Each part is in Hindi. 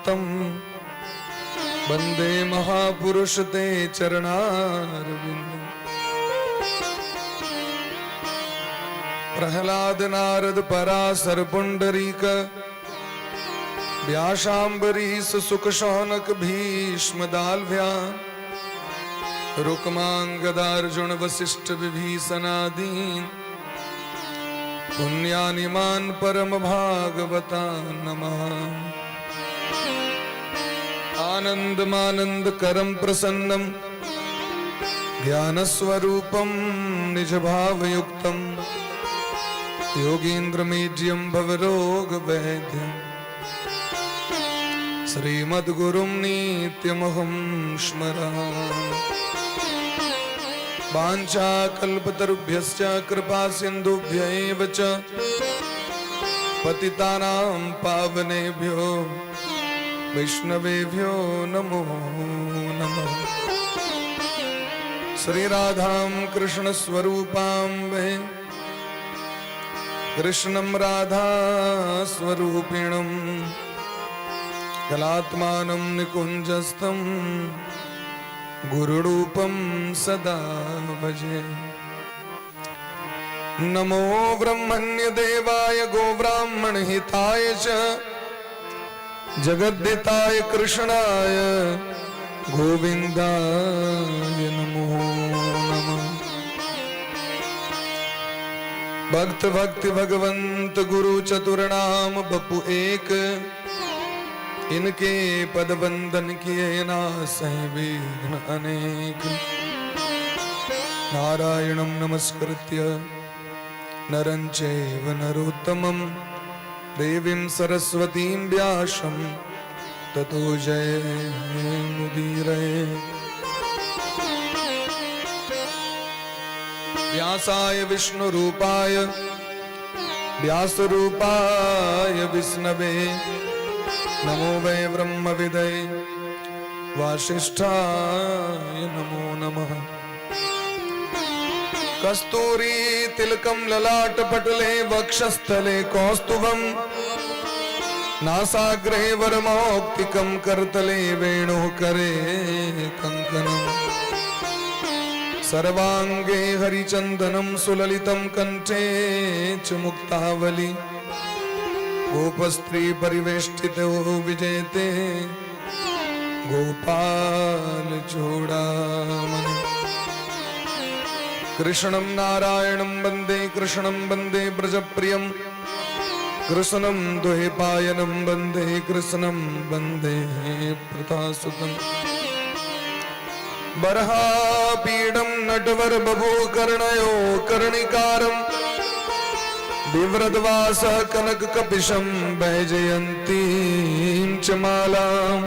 परमाद्भुतम् वन्दे महापुरुष ते चरणारविन्दम्। प्रह्लाद नारद पराशर पुंडरीक व्यासाम्बरीश सुक शौनक भीष्म दालव्या रुक्मांगदार्जुन वसिष्ठ विभीषणादीन पुण्यानिमान परम भागवता नमः। आनंदमानंद करम प्रसन्नम ज्ञान स्वरूपम निज भावयुक्तम योगीन्द्रमीड्यं भवरोग वैद्यं श्रीमद्गुरुं नित्यमहं स्मरामि। वाञ्छाकल्पतरुभ्यश्च कृपा सिन्धुभ्यैव च पतितानां पावनेभ्यो वैष्णवेभ्यो नमो नमः। श्रीराधां कृष्णस्वरूपां वै कृष्णं राधा स्वरूपिणं कलात्मानं निकुञ्जस्थं गुरुरूपं सदा भजे। नमो ब्रह्मण्य देवाय गोब्राह्मणहिताय च जगद्दिताय कृष्णाय गोविन्दाय नमो नमः। भक्त भक्ति भगवंत गुरु चतुर्नाम बपु एक इनके पद बंदन किए नासै विघ्न अनेक। नारायणं नमस्कृत्य नरं चैव नरोत्तमं देवीं सरस्वतीं व्यासं ततो जयमुदीरये। व्यासाय विष्णुरूपाय व्यासरूपाय विष्णवे नमो वै ब्रह्मविदये वासिष्ठाय नमो नमः। कस्तूरी तिलकं ललाटपटले वक्षस्थले कौस्तुभं नासाग्रे वरमौक्तिकं करतले वेणुः करे कङ्कणम्। सर्वांगे हरिचंदनं सुललितं कंठे च मुक्तावली गोपस्त्री परिवेष्टितो विजयते गोपाल चूड़ामणि। कृष्णं नारायणं वन्दे कृष्णं वन्दे ब्रजप्रियं कृष्णं द्वैपायनं वन्दे कृष्णं वन्दे प्रतासुतम्। बर्हापीडं नटवर बभू कर्णयो कर्णिकारं बिव्रतवासः कनककपिशं वैजयन्तीं च मालां।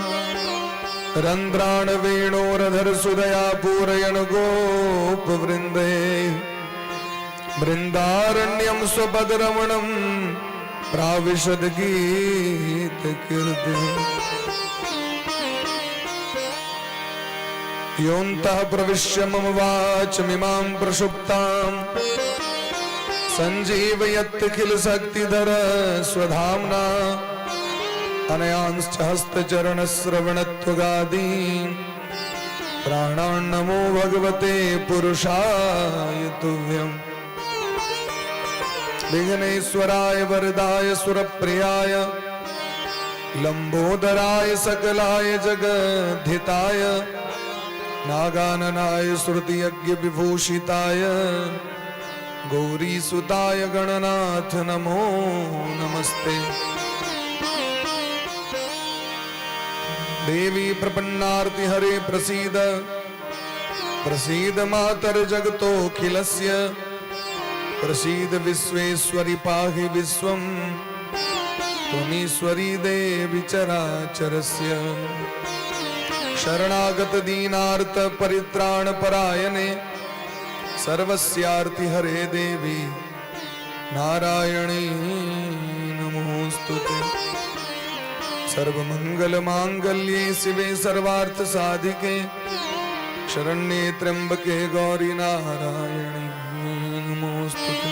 रन्ध्राण वेणोरधर सुदया पूरयन् गोपवृन्दे बृन्दारण्यं स्वपदरमणं प्राविशद गीतकीर्ति। योऽन्तः प्रविश्य मम वाचमिमां प्रसुप्तां सञ्जीवयत्यखिल शक्तिधर स्वधाम्ना। अनयांश्च हस्तचरणश्रवणत्वगादीन् प्राणान् नमो भगवते पुरुषाय तुभ्यम्। विघ्नेश्वराय वरदाय सुरप्रियाय लंबोदराय सकलाय जगद्धिताय नागाननाय श्रुतियज्ञ विभूषिताय गौरीसुताय गणनाथ नमो नमस्ते। देवी प्रपन्नार्ति हरे प्रसीद प्रसीद मातर जगतोऽखिलस्य प्रसीद विश्वेश्वरि पाहि विश्वं त्वमीश्वरी देवी चराचरस्य। शरणागत दीनार्थ परित्राण परायणे सर्वस्यार्ति हरे देवी नारायणी नमोस्तुते। सर्वमंगल मांगल्ये शिवे सर्वार्थ साधिके शरण्ये त्र्यंबके गौरी नारायणी नमोस्तुते।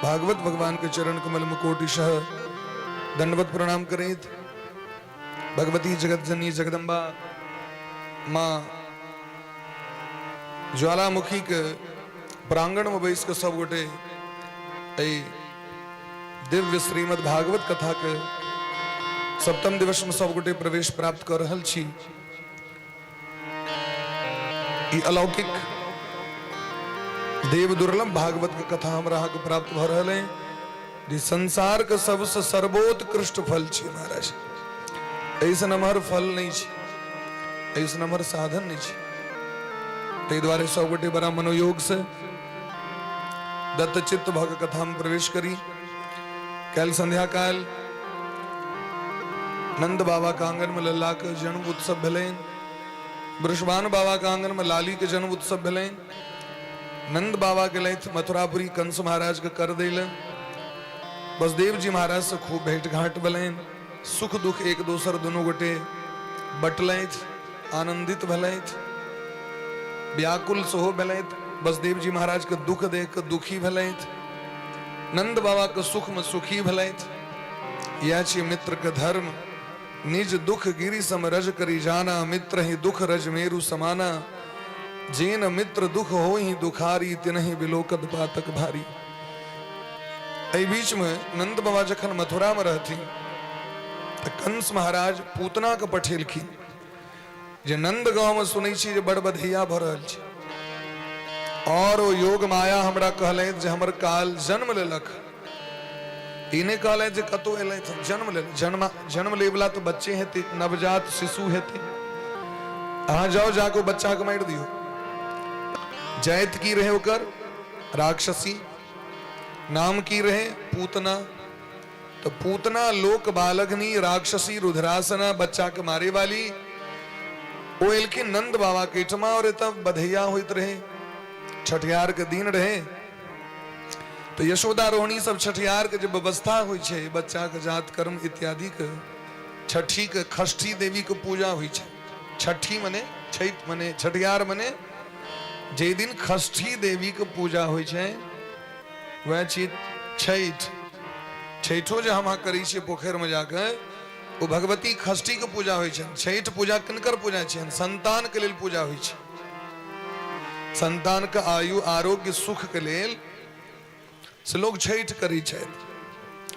भागवत भगवान के चरण कमल में कोटिशः दंडवत प्रणाम करेत। भगवती जगत जननी जगदम्बा माँ ज्वालामुखी के प्रांगण में बैस के सब गोटे दिव्य श्रीमद भागवत कथा के सप्तम दिवस में सब गोटे प्रवेश प्राप्त कर रहल छी। ई अलौकिक देव दुर्लभ भागवत के कथा हमरा के प्राप्त भ रहल है, जे संसार के सबसे सर्वोत्कृष्ट फल छी महाराज। ऐसा नमहर फल नहीं छी, ऐसा नमहर साधन नहीं छी। ते द्वारे सब गोटे बड़ा मनोयोग से दत्त चित्त भग कथा में प्रवेश करी। कल संध्या काल नंद बाबा का आंगन में लल्ला के जन्म उत्सव भेलेन, वृषभान बाबा का आंगन में लाली के जन्म उत्सव भेलेन। नंद बाबा के लैथ मथुरापुरी कंस महाराज के कर दिलन। बसदेव जी महाराज से खूब भेंट घाट भेलेन। सुख दुख एक दोसर दोनों गोटे बटलैथ, आनंदित भेलैथ, व्याकुल सेहो भेलैथ। बसदेव जी महाराज के दुख देख के दुखी भेलैथ, नंद बाबा के सुख में सुखी भेलैथ। यह छी मित्र के धर्म, निज दुख गिरि सम रज करी जाना, मित्र ही दुख रज मेरु समाना। जेन मित्र दुख हो ही दुखारी, तिनहि बिलोकत पातक भारी। एहि बीच में नंद बाबा जखन मथुरा में रहती तो कंस महाराज पूतना के पठेलखिन जे नंद गांव में सुनै छी जे बड़ बधैया भ रहल छै, और ओ योग माया हमरा कहलैथ जे हमर काल जन्म लेलक। इने कहलैथ जे कतौ एलैथ जन्म ले, जन्म लेवला तो बच्चे हेते, नवजात शिशु हेते। अहाँ जाओ जाको बच्चा के मार दियो। जैत की रहे ओकर राक्षसी, नाम की रहे पूतना। तो पूतना लोक बालगनी, राक्षसी रुद्रासना, बच्चा के मारे वाली। ओ एलखिन नंद बाबा के ठमा, और तब बधैया होइत रहे, छठियार के दिन रहे। तो यशोदा रोहिणी सब छठियार के जब व्यवस्था होइ छै, बच्चा के जात कर्म इत्यादि के, छठी के खष्ठी देवी के पूजा होइ छै। छठी मने छठ मने छठियार मने जे दिन खष्ठी देवी के पूजा होइ छै वह छी छठ। छठो जे हम करी छियै पोखर में जाके, वो भगवती खष्ठी के पूजा होइ छै। छठ पूजा किनकर पूजा छै? संतान के लेल पूजा होइ छै। संतान के आयु आरोग्य सुख के लेल से लोग छठ करी छै।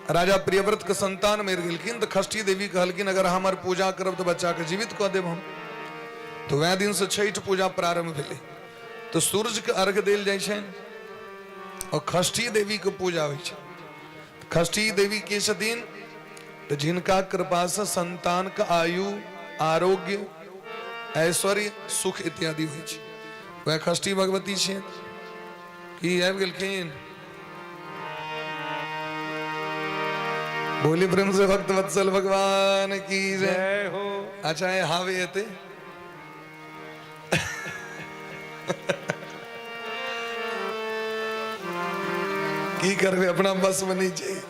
राजा प्रियव्रत के संतान मर गेलखिन तो खष्ठी देवी कहलखिन अगर हमर पूजा करब तो बच्चा के जीवित कऽ देब हम। तो वह दिन से छठ पूजा प्रारंभ भेलै। तो सूर्य के अर्घ देल जाइ छै और खष्ठी देवी के पूजा होइ छै। खष्ठी देवी के छथिन तो जिनका कृपा से संतान का आयु आरोग्य ऐश्वर्य सुख इत्यादि होइ छै, वह खष्ठी भगवती छै। की आबि गेलखिन? बोली प्रेम से भक्त वत्सल भगवान की जय हो। अच्छा है हावे हेते की करबे, अपना बस में नहीं चाहिए।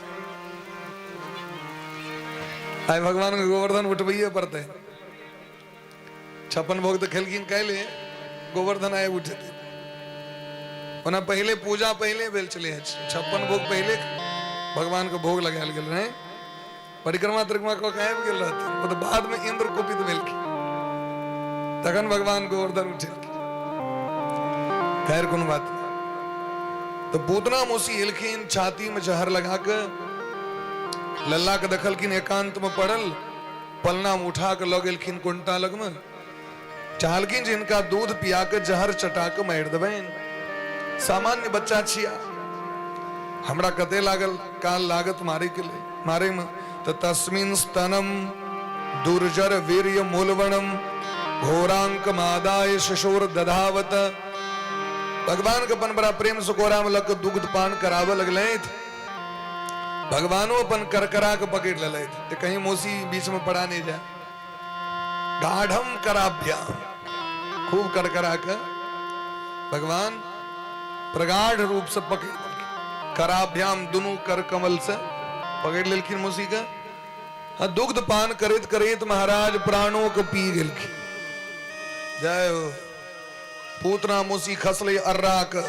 आय भगवान के गोवर्धन उठबैये पड़ते। 56 भोग तो खेलखिन कैले, गोवर्धन आए उठे ओना पहले पूजा पहले भेल चले। 56 भोग पहले भगवान के भोग लगायल गेल रहे। परिक्रमा त्रिक्रमा को आबि गेल रहते, वो तो बाद में इंद्र कुपित भेलखिन, तखन भगवान गोवर्धन उठेलखिन। खैर कोनो बात नहीं। तो पूतना मौसी एलखिन, छाती में जहर लगा के लल्ला के देखलखिन एकांत में पड़ल, पलना में उठा के लग गेलखिन कुंटा लग में। चाहलखिन जिनका दूध पिया के जहर चटा के मार देबैन। सामान्य बच्चा छिया, हमरा कते लागल काल लागत मारे के लिए मारे में। तो तस्मिन स्तनम दुर्जर वीर्य मूलवणम घोरांक मादाय शिशोर दधावत। भगवान के अपन बड़ा प्रेम से कोरा में लग के दुग्ध पान करावे लगले। भगवानो अपन करकरा के पकड़ ले, कहीं मौसी बीच में पड़ा नहीं जाए। गाढ़म कराभ्याम, खूब करकरा के भगवान प्रगाढ़ रूप से पकड़, कराभ्याम दोनों कर कमल से पकड़ लेलखिन मौसी का। दुग्ध पान करेत करेत महाराज प्राणों को पी गेलखिन। जय हो। पूतना मौसी खसले अर्रा के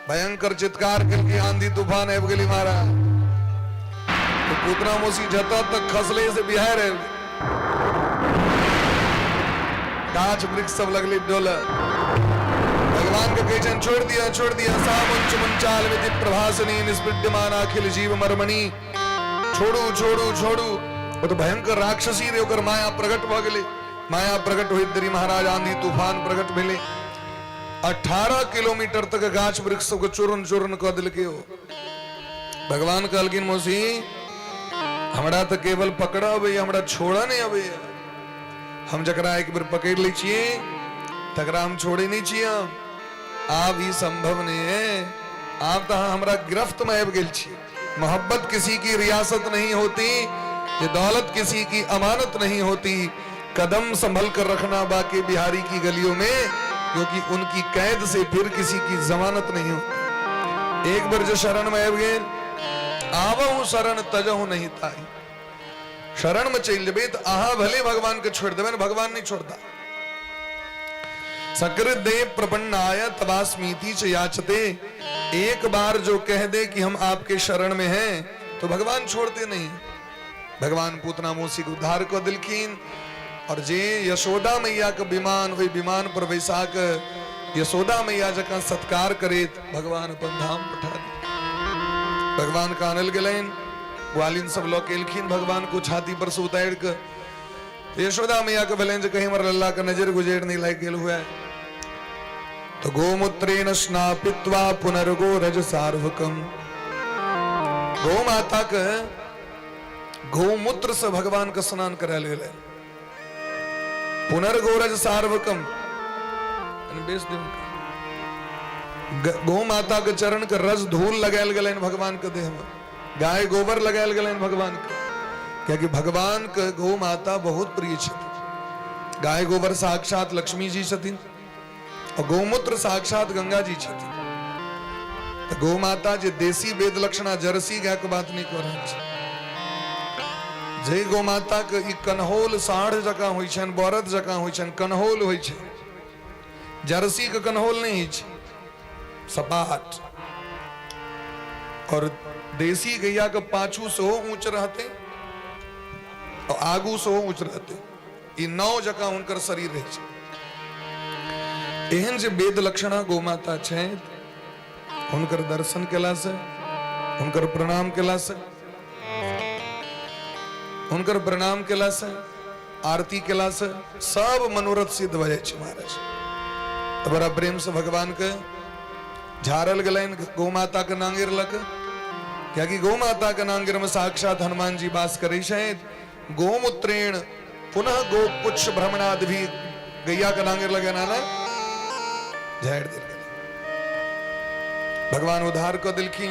भयंकर चित्कार करके आंधी तूफान है गली मारा तो पूतना मोसी जता तक खसले से बिहार है गाछ वृक्ष सब लगले डोला भगवान का कहचन छोड़ दिया सामुंच मुंचाल विधि प्रभासनी निस्पृड्यमान अखिल जीव मरमणि छोड़ू वो तो भयंकर राक्षसी रे ओकर माया प्रकट भ गेले माया प्रकट हुई दरी महाराज आंधी तूफान प्रकट भेले 18 किलोमीटर तक गाछ वृक्ष को चूरन चूरन कर दिल के हो भगवान कहलकिन मौसी हमरा तो केवल पकड़ा अबे हमरा छोड़ा नहीं अबे हम जकरा एक बार पकड़ ली छिए तकरा हम छोड़े नहीं छिए आप ही संभव नहीं है आप तो हमरा गिरफ्त में अब गेल छिए मोहब्बत किसी की रियासत नहीं होती ये दौलत किसी की अमानत नहीं होती कदम संभल कर रखना बाकी बिहारी की गलियों में क्योंकि उनकी कैद से फिर किसी की जमानत नहीं होती एक बार जो शरण में अब गए आवहु शरण तजहु नहीं ताई शरण में चल जबे तो आहा भले भगवान के छोड़ देवे भगवान नहीं छोड़ता सकृत देव प्रपन्नाय तवास्मीति च याचते एक बार जो कह दे कि हम आपके शरण में हैं तो भगवान छोड़ते नहीं भगवान पूतना मोसी को उद्धार को दिलखीन और जे यशोदा मैया का विमान वही विमान पर वैसाख यशोदा मैया जका सत्कार करे भगवान अपन धाम पठा दी भगवान का अनल गलेन ग्वालिन सब लोग केलखीन भगवान को छाती पर से उतार कर यशोदा मैया के भलें कहीं मर अल्लाह का नजर गुजेर नहीं लायक गेल हुआ है तो गोमूत्रेण स्नापित्वा पुनर्गो रज सार्वकम गौ माता के गौमूत्र से भगवान का स्नान करा ले पुनर्गोरज सार्वकम गौ माता के चरण के रस धूल लगायल गए भगवान के देह में गाय गोबर लगायल गए भगवान के क्योंकि भगवान के गौ माता बहुत प्रिय छथिन गाय गोबर साक्षात लक्ष्मी जी छथिन और गौमूत्र साक्षात गंगा जी छथिन तो गौ माता जे देसी वेद लक्षणा जर्सी गाय के बात नहीं कर रहा जय गौ माता के ई कन्होल साढ़ जका होइ छन बरद जका होइ छन कन्होल होइ छै जर्सी के कन्होल नहीं होइ छै सपाट और देसी गैया के पाछू से ऊंच रहते और आगू से ऊंच रहते ई नौ जका उनकर शरीर रहे छै एहन जे वेद लक्षणा गौ माता छै उनकर दर्शन केला से उनकर प्रणाम केला से उनकर प्रणाम केला से आरती केला से सब मनोरथ सिद्ध हो जाए महाराज तो बड़ा प्रेम से भगवान के झारल गलन गौ माता के नांगिर लग क्या कि गौ माता के नांगिर में साक्षात हनुमान जी वास करे शायद गोमूत्रेण पुनः गो पुच्छ भ्रमणाद भी गैया का नांगिर लगे ना झाड़ दिल भगवान उद्धार को दिलखी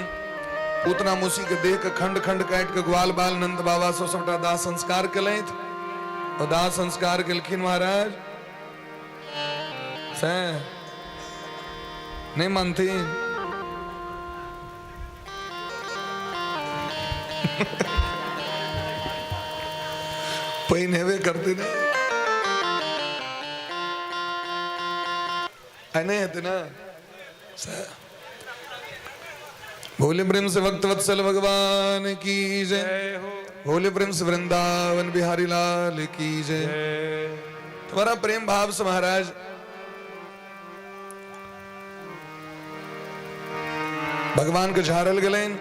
पूतना मूसी के देह के खंड खंड काट के ग्वाल बाल नंद बाबा सो सबटा दाह संस्कार कले और दाह संस्कार कलखिन महाराज से नहीं मानती पहिनेवे करते ना नहीं है ना भोले प्रेम से भक्त वत्सल भगवान की जय भोले प्रेम से वृंदावन बिहारी लाल की जय तुम्हारा प्रेम भाव से महाराज भगवान के झारल गलेन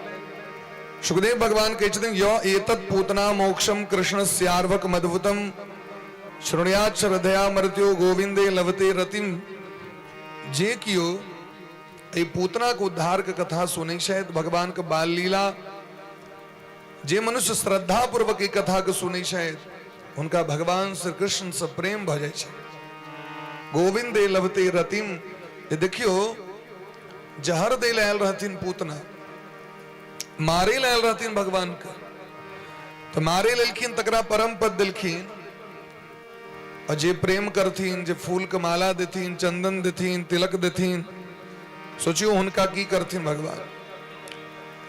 सुखदेव भगवान कहते हैं यो एतत् पूतना मोक्षम कृष्ण स्यार्वक मद्भुतम श्रृणुयात् श्रद्धया मर्त्यो गोविंदे लवते रतिम जे कियो ये पूतना को उद्धार की कथा सुनी शायद भगवान का बाल लीला जे मनुष्य श्रद्धा पूर्वक की कथा को सुनी शायद उनका भगवान श्री कृष्ण से प्रेम भ जाए गोविंद दे लभते रतिम ये देखियो जहर दे लायल रहतीन पूतना मारे लायल रहतीन भगवान का तो मारे लेलखिन तकरा परम पद दिलखिन और जे प्रेम करथीन जे फूल के माला देथीन चंदन देथीन तिलक देथीन सोचियो उनका की करथिन भगवान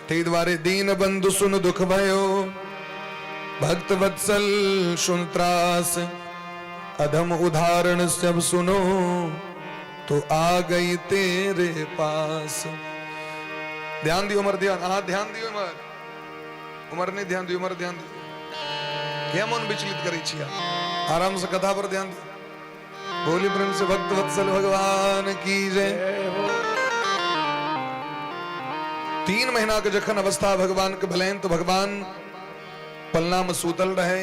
ते द्वारे दीन बंधु सुन दुख भयो भक्त वत्सल सुन त्रास अधम उदाहरण सब सुनो तो आ गई तेरे पास ध्यान दियो उमर ध्यान, हाँ ध्यान दियो उमर नहीं ध्यान दियो, उमर ध्यान दियो। क्या मन विचलित करी छिया, आराम से कथा पर ध्यान दियो। बोली प्रेम से भक्त वत्सल भगवान की जय। 3 महीना के जखन अवस्था भगवान के भलेन तो भगवान पलना में सूतल रहे,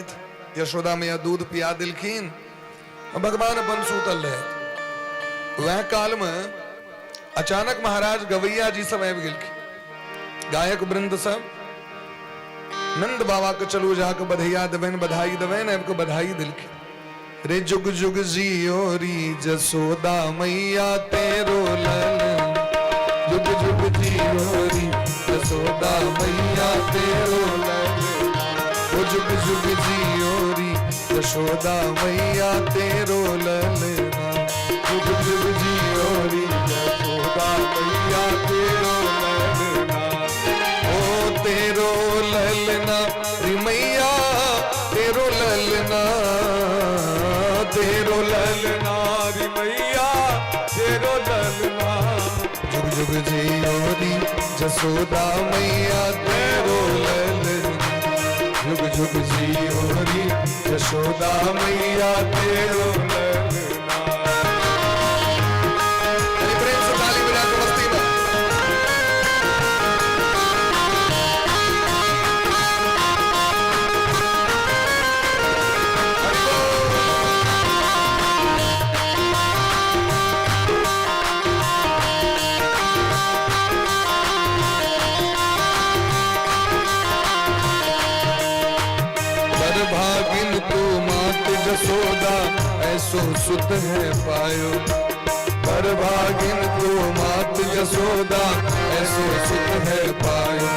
यशोदा मैया दूध पिया दिलखिन, भगवान अपन सूतल रहे। वह काल में अचानक महाराज गवैया जी सब आबि गेलखिन, गायक वृंद सब नंद बाबा के चलू जाके बधैया देवेन, बधाई देवेन, आबि बधाई दिलखिन। रे जुग जुग जियो री जसोदा मैया तेरो ललन, जुग जुग जियो री जसोदा मैया तेरो ललन, ओ जुग जुग जियो री जसोदा मैया तेरो ललना, जुग जुग जियो री जसोदा मैया तेरो ललना, ओ तेरो ललना री मैया तेरो ललना, तेरो ललना री मैया तेरो ललना, जुग जुग जियो री जसोदा मैया तेरो ललना, जुग जुग जियो री जसोदा मैया तेरो ललना। प्रेम से ताली बजा के मस्ती में। भागिन तू मात जसोदा ऐसो सुत है पायो, पर भागिन तू मात जसोदा ऐसो सुत है पायो।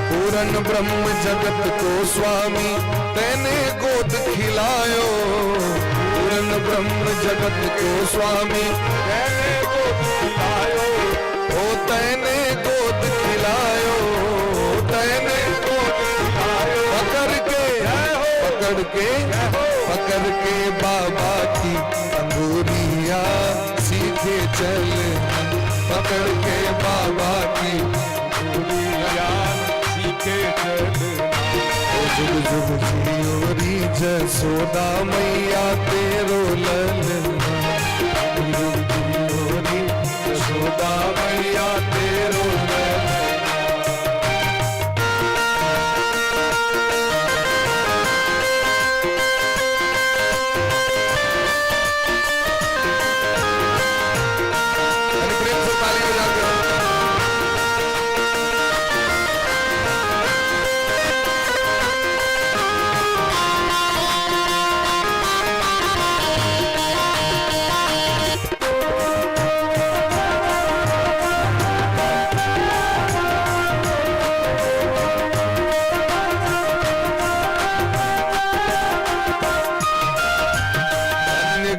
पूरन ब्रह्म जगत को स्वामी तैने गोद खिलायो, पूरन ब्रह्म जगत को स्वामी तैने गोद खिलायो, ओ तैने गोद खिलायो, तैने गोद खिलायो। पकड़ के बाबा की अंगूरिया सीधे चल, पकड़ के बाबा की अंगूरिया सीधे चल, जुग जुग जियो री जसोदा मैया तेरो ललना, जुग जियो री जसोदा मैया तेरो ललना।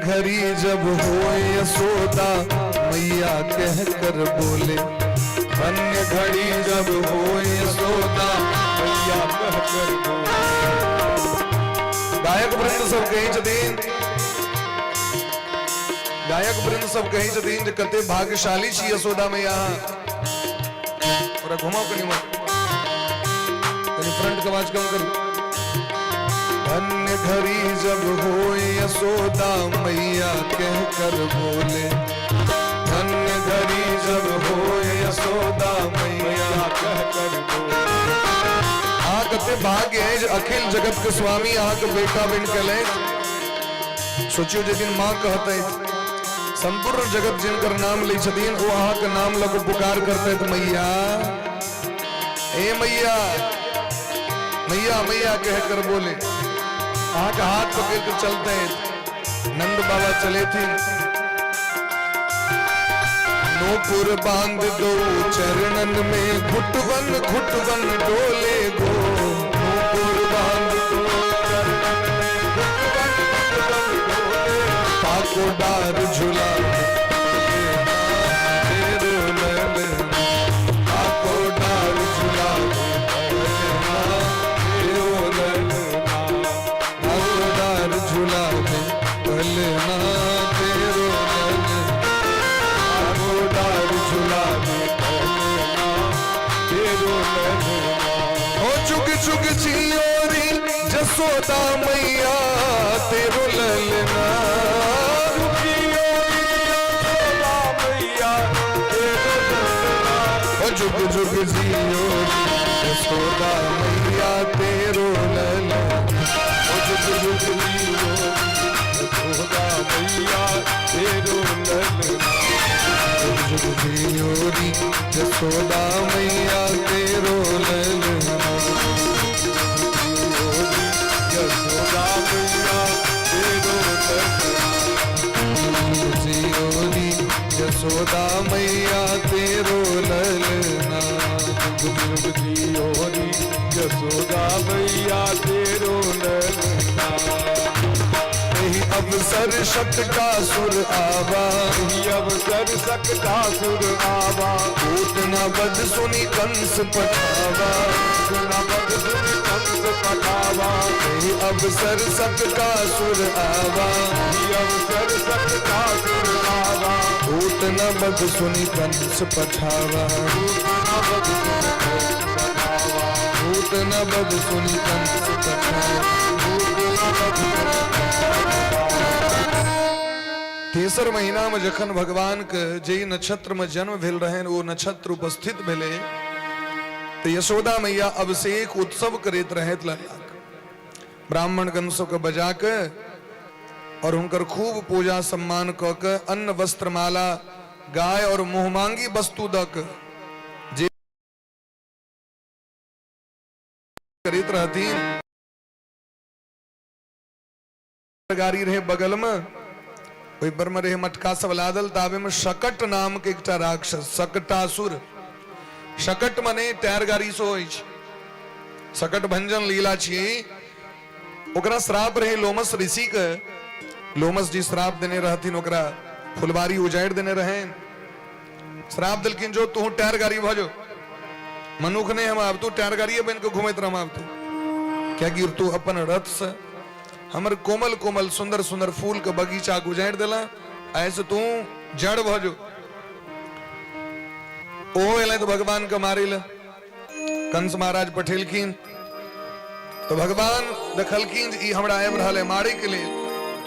घड़ी जब हो यशोदा मैया कह कर बोले, अन्य घड़ी जब हो यशोदा मैया कह कर बोले। गायक वृंद सब कही छथिन, गायक वृंद सब कही छथिन जे कते भाग्यशाली छी यशोदा मैया। और घुमाओ कनी मत, कनी फ्रंट का आवाज कम करो। अन्य घड़ी जब हो यशोदा मैया कह कर बोले, अन्य घड़ी जब हो यशोदा मैया कह कर बोले। कते भाग्य है अखिल जगत के स्वामी आहा के बेटा बन के ले। सोचियो जे दिन माँ कहते संपूर्ण जगत जिनकर नाम ले छथिन वो आहा के नाम लग पुकार करते तो मैया ए मैया मैया मैया कह कर बोले। आहा का हाथ पकड़ कर चलते हैं। नंद बाबा चले थे, नूपुर बांध दो चरणन में घुटवन घुटवन डोले गो। नूपुर बांध दो चरणन में घुटवन घुटवन डोले। पाको डार झुला पाको डार झुला झूला में पलना तेरो ललना, डार झूला में पलना जियोरी जसोदा मैया तेरो ललना जुग जुग जियो यशोदा मैया तेरो ललना जुग जुग जियो यशोदा मैया तेरो ललना जुग जुग जियो री यशोदा मैया तेरो ललना यशोदा मैया तेरो ललना जियो री यशोदा मैया तेरो ललना जुग जुग जियो री यशोदा मैया तेरो ललना यही अवसर शक का सुर आवा यही अवसर सकता सुर आवा पूतना बद सुनी कंस पठावा सुना बद सुन कंस पठावा यही अवसर शक का सुर आवा यही अवसर सकता सुर आवा पूतना बद सुनी कंस पठावा सुना बद सुन कंस पठावा पूतना बद सुनी कंस पठावा तेसर महीना में जखन भगवान के जे नक्षत्र में जन्म भेल रहन वो नक्षत्र उपस्थित भेले तो यशोदा मैया अभिषेक उत्सव करैत रहत लल्लाक ब्राह्मण गण सबके बजा के और हुनकर खूब पूजा सम्मान क के अन्न वस्त्र माला गाय और मुहमांगी वस्तु द के जे करैत रहथिन गाड़ी रहे बगल में ओहि पर में रहे मटका सब लादल ताबे में शकट नाम के एकटा राक्षस शकटासुर शकट मने टायर गाड़ी सो होइ छै शकट भंजन लीला छियै ओकरा श्राप रहे लोमस ऋषि के लोमस जी श्राप देने रहथिन ओकरा फुलबारी उजाड़ देने रहे श्राप दिलखिन जो तू टायर गाड़ी भजो मनुख ने हम आब तू टायर गाड़ी बन के घूमत रह आब तू क्या कि तू अपन रथ से हमर कोमल कोमल सुंदर सुंदर फूल के बगीचा गुजाड़ देला ऐसे तू जड़ भजो ओ एले तो भगवान के मारे ला कंस महाराज पठेलखिन तो भगवान देखलखिन ई हमरा आबि रहल है मारे के लिए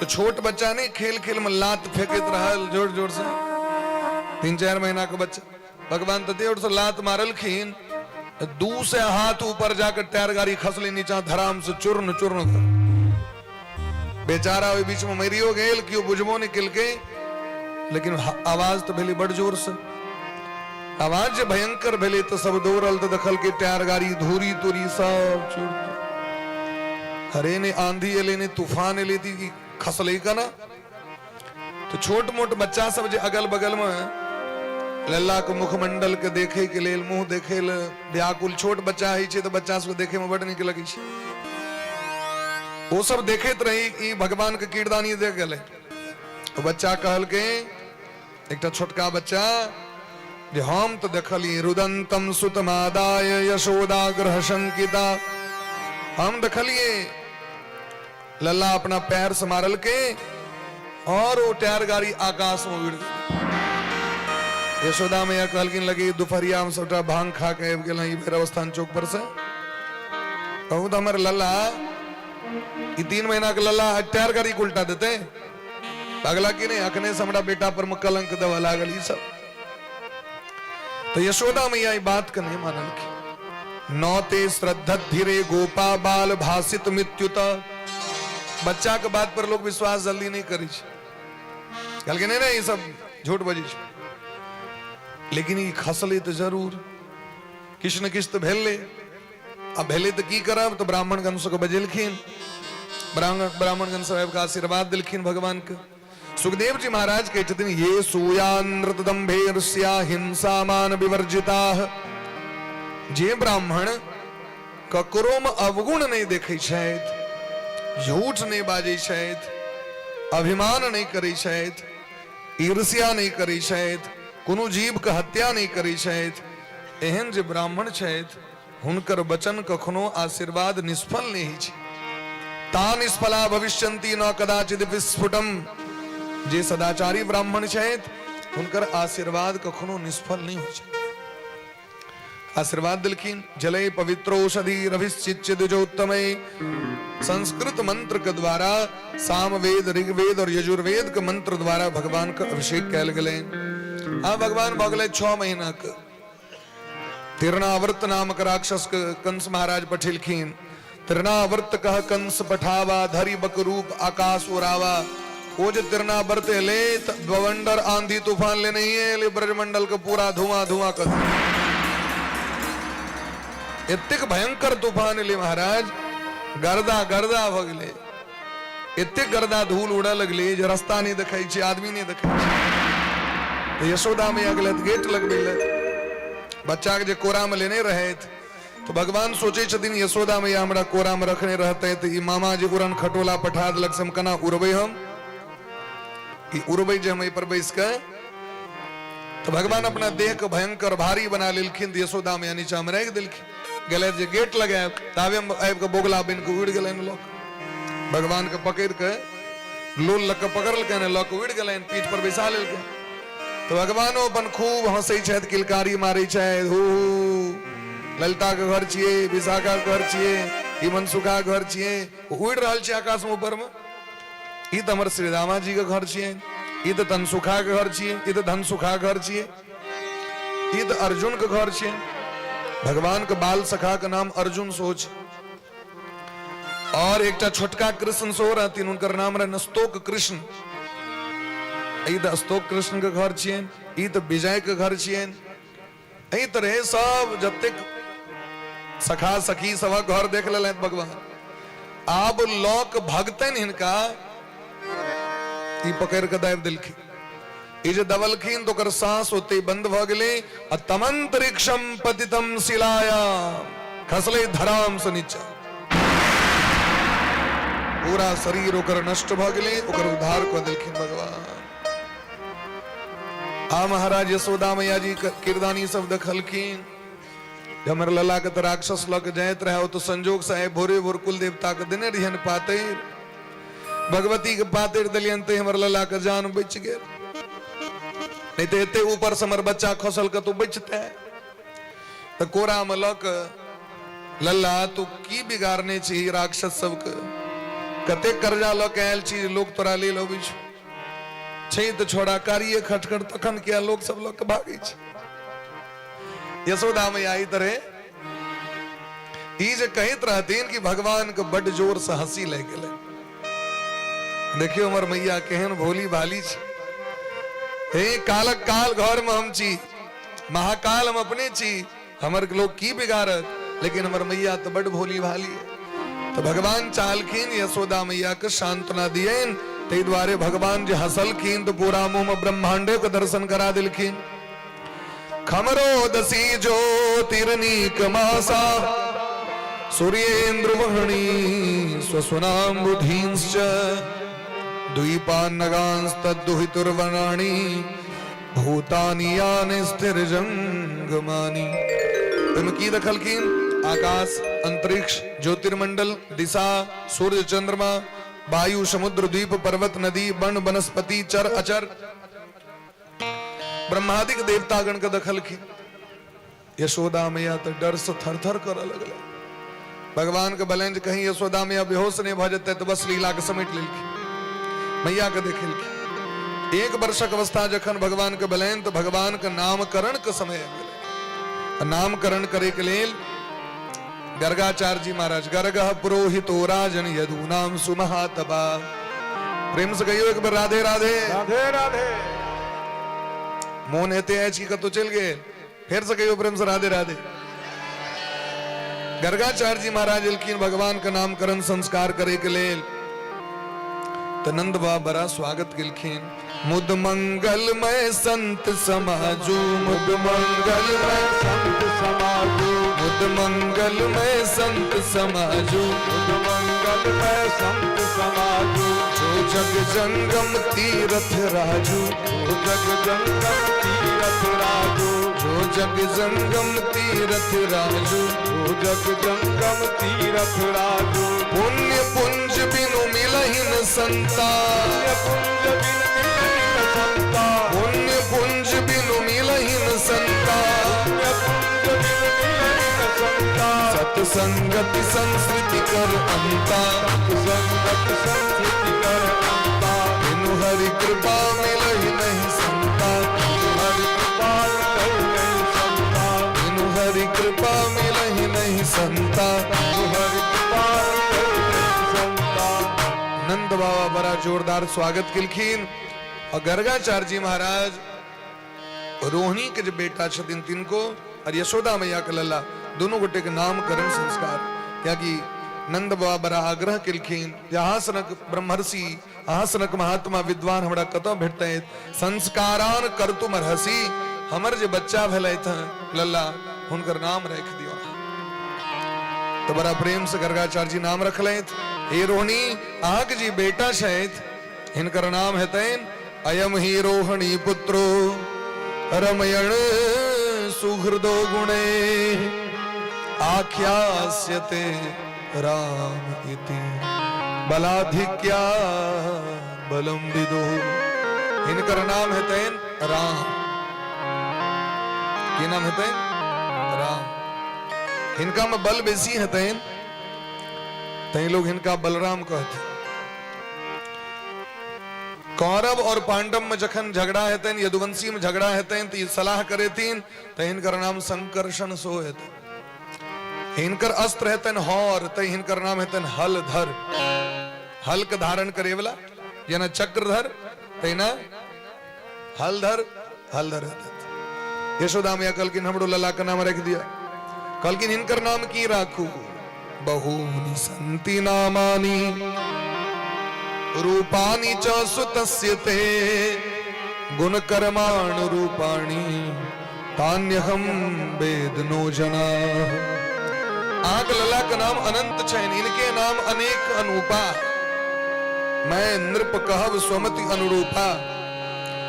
तो छोट बच्चा नहीं खेल खेल में लात फेंकत रहल जोर जोर से 3-4 महीना का बच्चा भगवान तो देर से लात मारलखिन दू से हाथ ऊपर जाकर टायर गाड़ी खसले नीचा धराम से चूर्ण चूर्ण कर बेचारा ओहि बीच में मरियो गेल क्यों बुझबो निकल के लेकिन आवाज तो भेली बड़ जोर से आवाज जे भयंकर भेले तो सब दौड़ल तो दखल के टायर गाड़ी धूरी तुरी सब चूर हरे ने आंधी एले ने तूफान एले थी खसले का ना तो छोट मोट बच्चा सब जे अगल बगल में लल्ला के मुखमंडल के देखे के लेल मुंह देखे ले व्याकुल छोट बच्चा है छे तो बच्चा सब देखे में बड़ निक लगे छे वो सब देखत रही कि भगवान के कीर्दानी देख गए तो बच्चा कहल के एक छोटका बच्चा जे हम तो देखली रुदंतम सुतमादाय यशोदा ग्रह शंकिता हम देखलिए लल्ला अपना पैर से मारल के और वो टायर गाड़ी आकाश में उड़ गई यशोदा मैया कहलकिन लगी दोपहरिया में सबटा भांग खा के आबि गेल भैरव स्थान चौक पर से कहूँ तो हमारे लल्ला 3 महीना के लल्ला टायर गाड़ी उल्टा देते अगला की नहीं अखने से हमरा बेटा पर कलंक दवा लागल ई सब तो यशोदा मैया बात के नहीं मानल की नौते श्रद्धा धीरे गोपा बाल भाषित मृत्युत बच्चा के बात पर लोग विश्वास जल्दी नहीं करी कल के नहीं ये सब झूठ बजी लेकिन ये खसले तो जरूर किछ न किछ तो भेले अब भेले तो की करब तो ब्राह्मण गण सब बजेलखिन ब्राह्मण गण सब का आशीर्वाद दिलखिन भगवान के सुखदेव जी महाराज कहते ये सूयानृतदंभेर्ष्या हिंसा मान विवर्जिता जे ब्राह्मण ककरो में अवगुण नहीं देखे छथि झूठ नहीं बाजे छथि अभिमान नहीं करे छथि ईर्ष्या नहीं करे छथि कोनो जीव के हत्या नहीं करे छथि एहन जे ब्राह्मण छथि हुनकर वचन कखनो आशीर्वाद निष्फल नहीं छै ता निष्फला भविष्यन्ति न कदाचित विस्फुटम जे सदाचारी ब्राह्मण छथि हुनकर आशीर्वाद कखनो निष्फल नहीं होइ छै आशीर्वाद दिलखीन। जले पवित्रोषधि रभिश्चिच्चिदुजोत्तमे। संस्कृत मंत्र के द्वारा सामवेद, ऋग्वेद और यजुर्वेद के मंत्र द्वारा भगवान का अभिषेक कैल गए। हाँ भगवान भगले 6 महीना के तिरनावर्त नामक राक्षस के कंस महाराज पठिलखीन। तिरनावर्त कह कंस पठावा, धरि बकरूप आकाश उड़ावा। वो जो तिरनावर्त ले बवंडर आंधी तूफान ले नहीं है, ले ब्रजमंडल का पूरा धुआं धुआं कर इतक भयंकर तूफान ले महाराज, गर्दा गर्दा भगले, इतक गर्दा धूल उड़ा लगले जो रास्ता नहीं दिखाई छे, आदमी नहीं दिखाई छे। तो यशोदा में अगले गेट लग गई, बच्चा के जो कोरा में लेने रहे थे, तो भगवान सोचे छथिन यशोदा में हमरा कोरा में रखने रहते तो मामा जी उड़न खटोला पठा दिलक से हम कना उड़बे, हम उड़बे जे हम पर बैस के। तो भगवान अपना देह के भयंकर भारी बना लेलखिन, यशोदा में नीचा में रख दिलखिन। गले जे गेट लगे तावे आबि के बोगला बिन के उड़ गेलन लोग। भगवान के पकड़ के लोल लक पकड़ल के लोग उड़ गेलन, पीठ पर बैसा लेलके। तो भगवानो अपन खूब हंसै छथि, किलकारी मारै छथि। हो ललिता के घर छिए, विशाखा के घर छिए, ई मनसुखा के घर छिए, उड़ रहल छै आकाश में ऊपर में। ई त हमर श्री रामा जी के घर छिए, ई त तनसुखा के घर छिए, ई त धनसुखा के घर छिए, ई त अर्जुन के घर छिए। भगवान के बाल सखा के नाम अर्जुन सोच, और एक छोटका कृष्ण सो रहती, उनकर नाम रहे नस्तोक कृष्ण। ई त अस्तोक कृष्ण के घर छियन, ई त विजय के घर छियन। ई तरह सब जतेक सखा सखी सब घर देख ले भगवान। आब लोक भगतन हिनका ई पकड़ के दाब दिलखिन। ई जे दबलखिन तो कर सांस होते बंद भ गेले। तमंतरिक्षम पतितम शिलाया, खसले धराम से नीचा, पूरा शरीर ओकर नष्ट भ गेले, ओकर उद्धार कर दिलखिन भगवान। आ महाराज यशोदा मैया जी किरदानी सब देखलखिन। हमर लला के राक्षस लग जाइत रहे, तो संजोग से भोरे भोर कुल देवता के देने रहियन पातिर, भगवती के पातिर दलियन ते हमर लला के जान बच गेल। नहीं तो एते ऊपर से हमर बच्चा खसल के तो बचते। तो कोरा में लक लल्ला तू की बिगाड़ने छी राक्षस सबके, कते कर्जा लक आयल छी लोग तोरा ले लबी छै, तो छोड़ा कारिये खटखट तखन किया लोग सब लोग भागी छै। यशोदा में आई तरह ई जे कहत रहतीन कि भगवान के बड़ जोर से हंसी लग गेले। देखियो हमर मैया केहन भोली भाली छै। हे कालक काल घर में हम छी, महाकाल हम अपने छी, हमर लोग की बिगाड़त, लेकिन हमर मैया तो बड़ भोली भाली है। तो भगवान चाहलखिन यशोदा मैया के सांत्वना दियन, ते द्वारे भगवान जे हंसलखिन तो पूरा मुंह में ब्रह्मांडे के दर्शन करा दिलखिन। खमरो दसी ज्योतिर्नीक मासा, सूर्येन्द्र वहनी स्वसुनाम बुधींश्च, द्वीपान्नगांस्तद्दुहितुर्वनानि, भूतानि यानि स्थिरजंगमानि। की दखलखिन आकाश, अंतरिक्ष, ज्योतिर्मंडल, दिशा, सूर्य, चंद्रमा, वायु, समुद्र, द्वीप, पर्वत, नदी, वन, वनस्पति, चर अचर, ब्रह्मादिक देवतागण के दखलखिन। यशोदा मैया तो डर से थर थर कर लगले। भगवान के बलेंज कहीं यशोदा मैया बेहोश नहीं भ जते तो बस लीला के समेट लेलखिन, मैया के देखलखिन। 1 वर्षक अवस्था जखन भगवान के बलेन तो भगवान के नामकरण के समय गेले। नामकरण करे के लेल गर्गाचार्य जी महाराज, गर्गः पुरोहितो राजन यदूनाम सुमहातपा। प्रेम से कहियो एक बार राधे राधे राधे राधे। मोन हेते ऐच की कतो चल गए, फिर से कहियो प्रेम से राधे राधे। गर्गाचार्य जी महाराज एलखिन भगवान का नामकरण संस्कार करे के लेल। तो नंद बाबा बड़ा स्वागत केलखिन। मुद मंगलमय संत समाजू, मुद मंगलमय संत समाजू, मुद मंगलमय संत समाजू, मुद मंगलमय संत समाजू, जो जग जंगम तीरथ राजू, जो जग जंगम तीरथ राजू, जो जग जंगम तीरथ राजू, जो जग जंगम तीरथ राजू। पुण्य पुंज बिनु मिलहिन संता, पुण्य पुंज बिन मिलहिन संता, पुण्य पुंज बिनु मिलहिन संता, पुण्य पुंज बिन संगति संस्कृति कर अंता, संगत संस्कृति कर अंता, बिनु हरि कृपा मिलहि नहीं संता, हरि कृपा मिलहि नहीं संता, बिनु हरि कृपा मिलहि नहीं संता। हरि कृपा मिलहि नहीं संता। नंद बाबा बड़ा जोरदार स्वागत किलखीन और गर्गाचार्य जी महाराज रोहिणी के जो बेटा छथिन तिनको और यशोदा मैया के लल्ला दोनों गोटे के नामकरण संस्कार क्या कि नंद बाबा बड़ा आग्रह किलखीन हासनक ब्रह्मर्षि हासनक महात्मा विद्वान हमरा कतौ भेटते संस्कारान करतुम रहसी हमर जे बच्चा भेलै था लल्ला हुनकर नाम रख दियो तो बड़ा प्रेम से गर्गाचार्य जी नाम रखलैथ। हे रोहिणी आग जी बेटा छथि हिनकर नाम हेतैन अयम ही रोहिणी पुत्रो रमयण सुहृदो गुणे आख्यास्यते राम इति बलाधिक्या बलम विदो। हिनकर नाम हेतैन राम। की नाम हेतैन राम। हिनका में बल बेसी हेतैन तई लोग हिनका बलराम कहते। कौरव और पांडव में जखन झगड़ा हेतैन यदुवंशी में झगड़ा हेतैन तो ये सलाह करे तीन तो हिनकर नाम संकर्षण सो हेतैन। हिनकर अस्त्र हेतैन हौर तो हिनकर नाम हेतैन हलधर। हल के धारण करे वाला जना चक्रधर तैना हलधर हलधर हेतैन। यशोदा मैया कलकिन हमरो लला का नाम रख दिया कलकिन हिनकर नाम की राखू बहूनि सन्ति नामानि रूपाणि च सुतस्य ते गुणकर्माण रूपाणि तान्यहं वेद नो जना। आग लला का नाम अनंत छैन इनके नाम अनेक अनुपा मैं नृप कहब स्वमति अनुरूपा।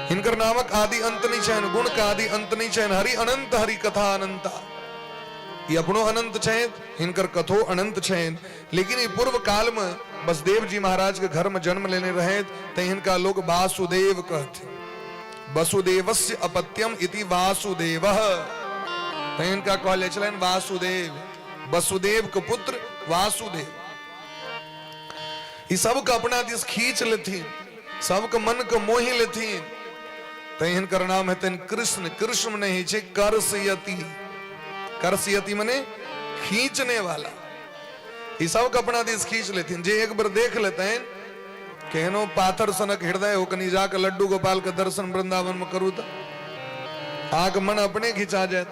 हिनकर नामक आदि अंत नहीं छैन गुण का आदि अंत नहीं छैन हरि अनंत हरि कथा अनंता। ये अपनो अनंत छैन हिनकर कथो अनंत छैन। लेकिन ये पूर्व काल में बसदेव जी महाराज के घर में जन्म लेने रहे तो इनका लोग वासुदेव कहते। वसुदेवस्य अपत्यम इति वासुदेवः तो इनका कहले चलन वासुदेव वसुदेव के पुत्र वासुदेव। ये सब का अपना दिस खींच लेथिन सबके मन के मोहि लेथिन तो इनकर नाम है कृष्ण। कृष्ण नहीं छे करसयति। करसयति मने खींचने वाला। ये सब का अपना दिस खींच लेथिन जे एक बार देख लेते हैं केहनो पाथर सनक हृदय हो कनी जाकर लड्डू गोपाल के दर्शन वृंदावन में करू तो आग मन अपने खिंचा जाए।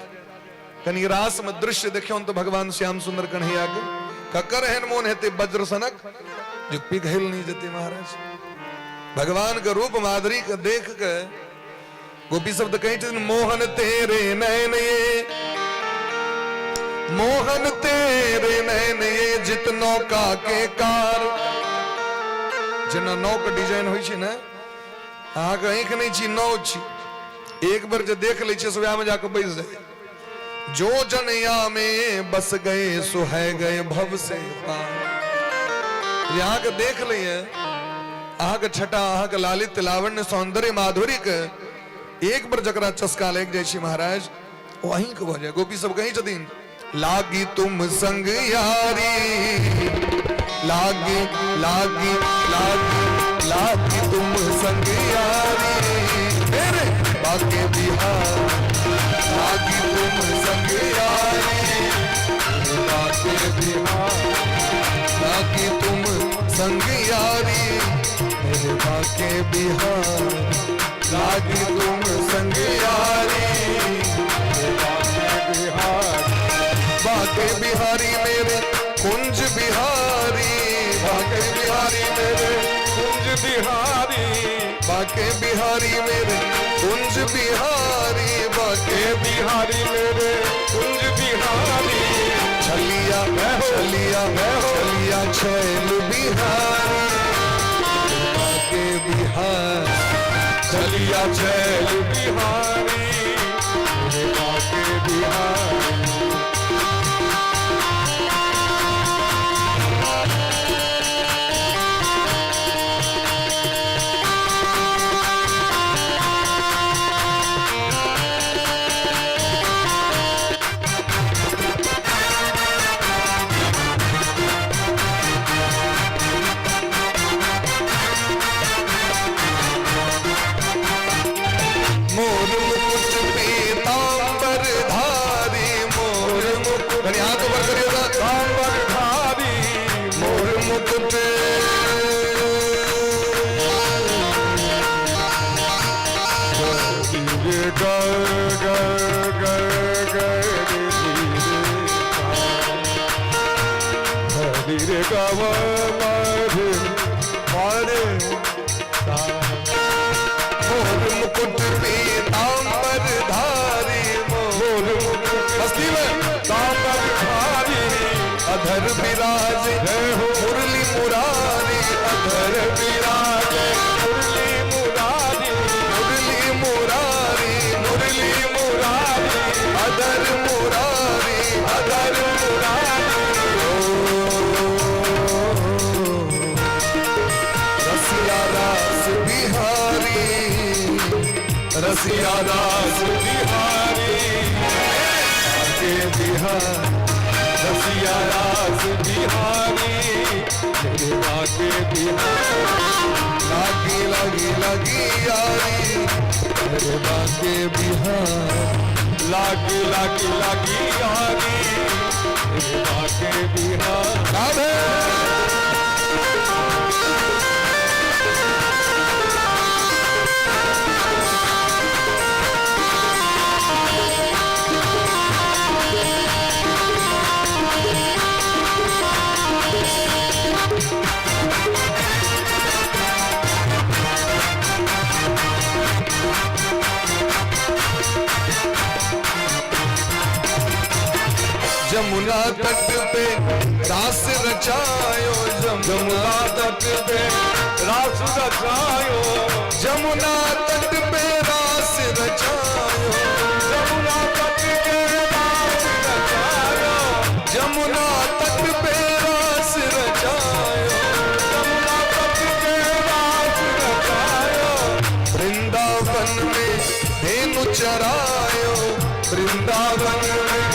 कनी रास में दृश्य देखो तो भगवान श्याम सुंदर कन्हैया के ककर हेन मोन हेते वज्र सनक जो पिघल नहीं जते महाराज। भगवान का रूप माधुरी का देख के गोपी शब्द कही मोहन तेरे नैन ये मोहन तेरे नैन ये जितनो का के कार जना नौ का डिजाइन होई छे ना अहाँ के आंख नहीं छी नौ छी एक बार जो देख ले छे सुबह में जाकर बैस जाए। जो जनया में बस गए सो है गए भव से पार। यहाँ के देख लिए अहाँ के छटा अहाँ के लालित लावण्य सौंदर्य माधुरी के एक बार जकरा चस्का लग जाए महाराज वहीं के भजे। गोपी सब कहीं छथिन लागी तुम संग यारी लागी लागी लागी लागी तुम संग यारी मेरे बाके बिहार लागी तुम संग यारी बाके बिहार लागी तुम संग यारी मेरे बाके बिहार लागी तुम संग यारी बाके बिहारी मेरे कुंज बिहारी बाके बिहारी मेरे कुंज बिहारी बाके बिहारी मेरे कुंज बिहारी बाके बिहारी मेरे कुंज बिहारी छलिया छलिया छलिया छैल बिहारी बाके बिहार चलिया छैल बिहारी बाके बिहारी कव मारे मारे मोर मुकुट पीतांबर धारी, मोर मुकुट हस्ती में तांबर धारी अधर विराजे जय हो मुरली मुरारी, अधर विराजे मुरली मुरारी मुरली मुरारी, मुरली मुरारी, अधर मुरारी, अधर मुरारी। रसिया रास बिहारी, रसिया रास बिहारी के बिहार, रसिया रास बिहारी मेरे बाके बिहारी लागी लगी लगी यारी, मेरे बाके बिहार। लागी लागी लागी यारी मेरे बाके बिहारी राधे जमुना तट पे रास रचायो, जमुना तट पे रास रचायो जमुना तट पे रास रचायो, जमुना तट पे रास रचायो जमुना तट पे रास रचायो, जमुना तट पे रास रचायो वृंदावन में धेनु चरायो, वृंदावन में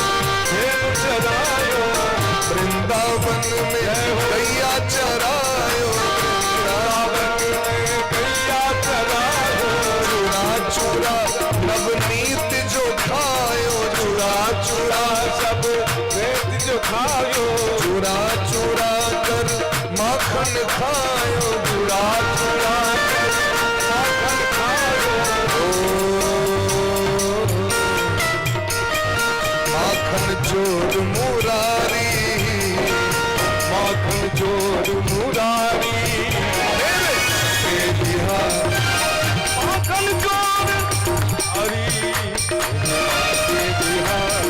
धेनु चरायो वृंदावन में गैया चरायो, वृंदावन में गैया चरायो चूड़ा चूड़ा नवनीत जो खायो, चूड़ा चूड़ा सब वेद जो खायो चूड़ा चूड़ा कर माखन खायो, चूड़ा चूड़ा कर माखन खायो माखन चोर मुरारी, माखन चोर मुरारी के बिहार माखन चोर हरी के बिहार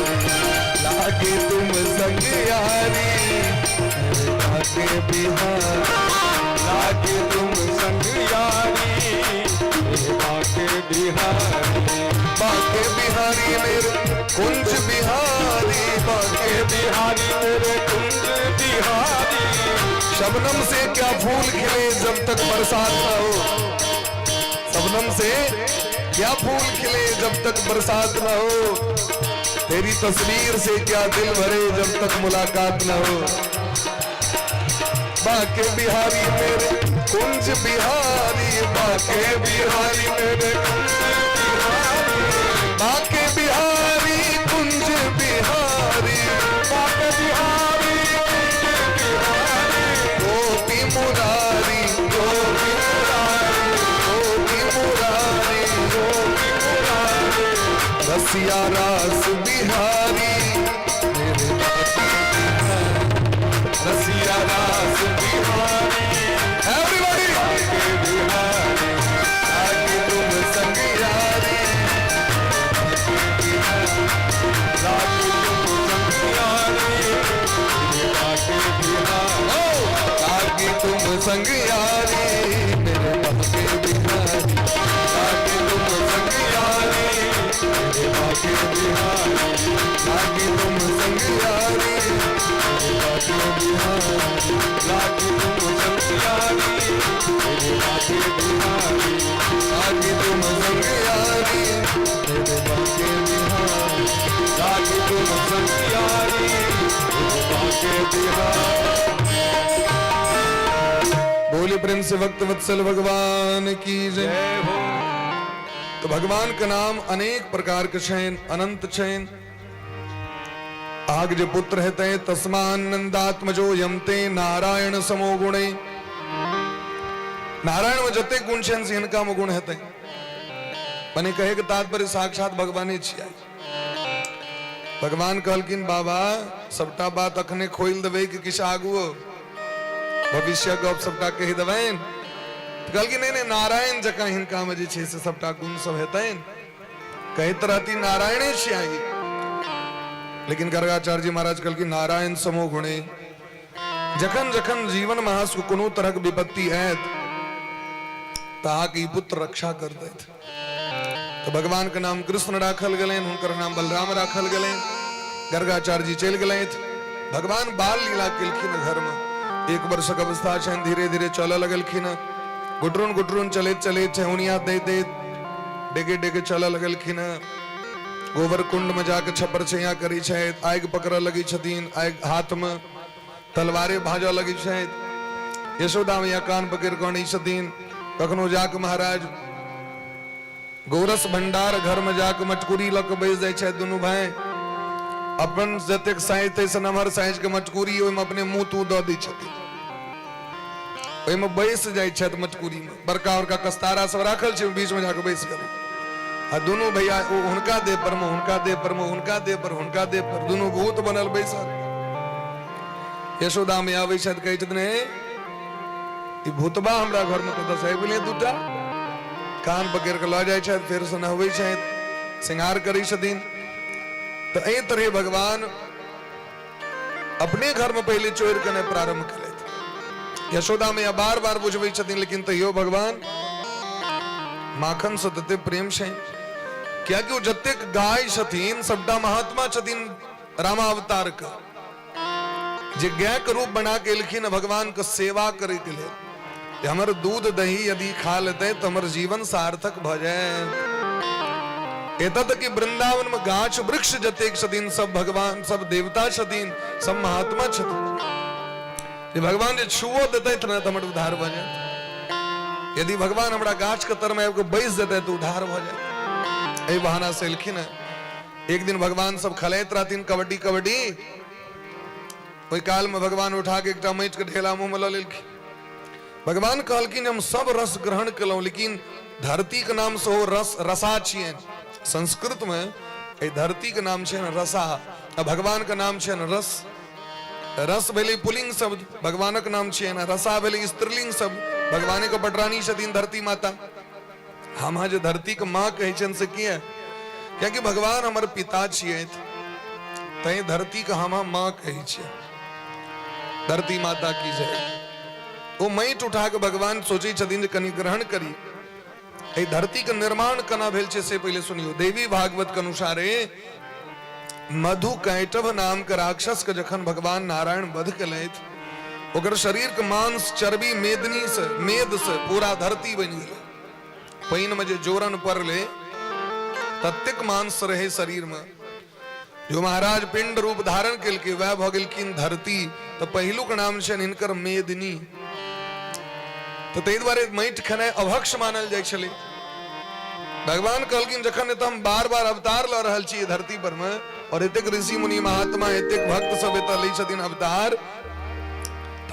लागे तुम संग यारी, के बिहार लागे तुम संग यारी बाके बिहारी बाके बिहारी मेरे कुंज बिहारी, बाके बिहारी मेरे कुंज बिहारी शबनम से क्या फूल खिले जब तक बरसात न हो, शबनम से क्या फूल खिले जब तक बरसात न हो, तेरी तस्वीर से क्या दिल भरे जब तक मुलाकात न हो। बाके बिहारी मेरे कुंज बिहारी, बाके बिहारी मेरे कुंज बिहारी, बाके बिहारी कुंज बिहारी, बाके बिहारी कुंज बिहारी गोपी मुरारी, गोपी मुरारी, गोपी मुरारी, गोपी मुरारी, रसिया रास बिहारी मेरे बाके बिहारी, रसिया रास बिहारी। Everybody! बाके बिहारी आगे तुम संग यारी, लागे तुम संग यारी बाके बिहारी आगे तुम संग यारी मेरे बाके बिहारी, आगे तुम संग यारी मेरे बाके बिहारी, आगे तुम संग यारी मेरे बाके बिहारी, लागे तुम संग यारी मेरे बाके बिहारी आगे तुम संग यारी मेरे बाके बिहारी, लागे तुम संग यारी मेरे बाके बिहारी बोले प्रेम से भक्त वत्सल भगवान की जय। जय हो तो भगवान का नाम अनेक प्रकार के छेन, अनंत छेन। आग जे पुत्र हेते तस्मान नंदात्मजो यमते नारायण समो गुणे। नारायण में जते गुण छेन से इनका में गुण हेते। बने कहे के तात्पर्य साक्षात भगवान छिया। भगवान कहलकिन बाबा सबटा बात अखने खोल देवे कि किस आगुओ भविष्य गप सबटा कहि देबनि तऽ कहलखिन नहीं नारायण जकाँ हिनका में जे छै से सबटा गुण सब हेतनि कहैत रहती नारायणे छियाई। लेकिन गर्गाचार्य जी महाराज कहलखिन नारायण समो गुणे जखन जखन जीवन में अहाँ कोनो तरहक विपत्ति आयत ताकि पुत्र रक्षा कर देत। तो भगवान के नाम कृष्ण राखल गए, उनकर नाम बलराम राखल गए। गर्गाचार्य जी चल गए। भगवान बाल लीला केलखिन घर में। 1 वर्षक अवस्था छन, धीरे धीरे चल लगलखिन। गुटरुन गुटरुन चले चले ठेहुनिया दे दे डेगे डेगे चल लगलखिन। गोबर कुंड में जाके छपर छैया करी छथि, आगि पकड़ लगी छथिन, आगि हाथ में तलवारे भाजा लगी छथि। यशोदा मैया कान पकड़ कणी छथिन। कखनो जाके महाराज गोरस भंडार घर में जाके मटकुरी लक बैस जाय छथि दुनू भाई। अपन जतेक साइज तैसे नमहर साइज के मटकुरी ओहिमे अपने मुंह तू दऽ दै छथिन, ओहिमे बैस जाय छथि मटकुरी में। बड़का बड़का कस्तारा सब राखल छै, बीच में जाके बैस गेल। आ दुनू भैया हुनका देह पर में, हुनका देह पर में, हुनका देह पर, हुनका देह पर, दुनू भूत बनल बैसल। यशोदा में आबै छथि, कहै छथिन ई भूतबा हमरा घर में कतऽ से आबि गेलै दूटा। कान पकड़ के लऽ जाइ छथि, फेर से नहबै छथि, श्रृंगार करै छथिन। तो एहि तरह भगवान अपने घर में पहले चोर करने प्रारंभ करें। यशोदा मैया बार बार बुझबै छथिन, लेकिन तैयो भगवान माखन से तते प्रेम छै, कियाकि ओ जतेक गाय छथिन सबटा महात्मा छथिन रामावतार का, जे गाय के रूप बना के एलखिन भगवान के सेवा करे के लिए। हमर दूध दही यदि खा लेते तो हमर जीवन सार्थक भ जाए। एतऽ तक कि वृंदावन में गाछ वृक्ष जतेक छथिन सब भगवान, सब देवता छथिन, सब महात्मा छथिन। जे भगवान जे छुओ देते न तो हमर उद्धार भ जाए। यदि भगवान हमरा गाछ के तर में आबि के बैस देते तो उद्धार भ जाए। एहि बहाना से एलखिन। एक दिन भगवान सब खेलैत रहथिन कबड्डी कबड्डी। ओहि काल में भगवान उठा के एकटा माटि के ढेला मुंह में लऽ लेलखिन। भगवान कहलखिन हम सब रस ग्रहण केलहुं, लेकिन धरती के नाम से रस रसा छियन। संस्कृत में ए धरती के नाम छै रसा, आ भगवान के नाम छै रस। रस भेलै पुल्लिंग शब्द, भगवानक नाम छै ना। रसा भेलै स्त्रीलिंग शब्द, भगवाने के पटरानी छथिन धरती माता। हम जे धरती के माँ कहै छन से किया, कियाकि भगवान हमर पिता छियै, तै धरती के हम माँ कहै छियै। धरती माता की जय। वो माटि उठा के भगवान सोचे छथिन जे कनि ग्रहण करी। ए धरती के निर्माण केना भेल छै से पहले सुनियो। देवी भागवत के अनुसारे मधु कैटभ नाम के राक्षस के जखन भगवान नारायण वध केलथि, ओकर शरीर के मांस चर्बी मेदनी से मेद से पूरा धरती बनि गेलै। पानि में जे जोरन पड़ले ततेक मांस रहे शरीर में, जो महाराज पिंड रूप धारण केलकै वह भ गेलखिन धरती। तो पहिलुक नाम छनि हिनकर मेदनी। तो ताहि दुआरे माटि खेनाइ अभक्ष मानल जाइ छलै। भगवान कहलखिन जखन एतऽ हम बार बार अवतार लऽ रहल छी धरती पर में, और एतेक ऋषि मुनि महात्मा एतेक भक्त सब एतऽ लै छथिन अवतार,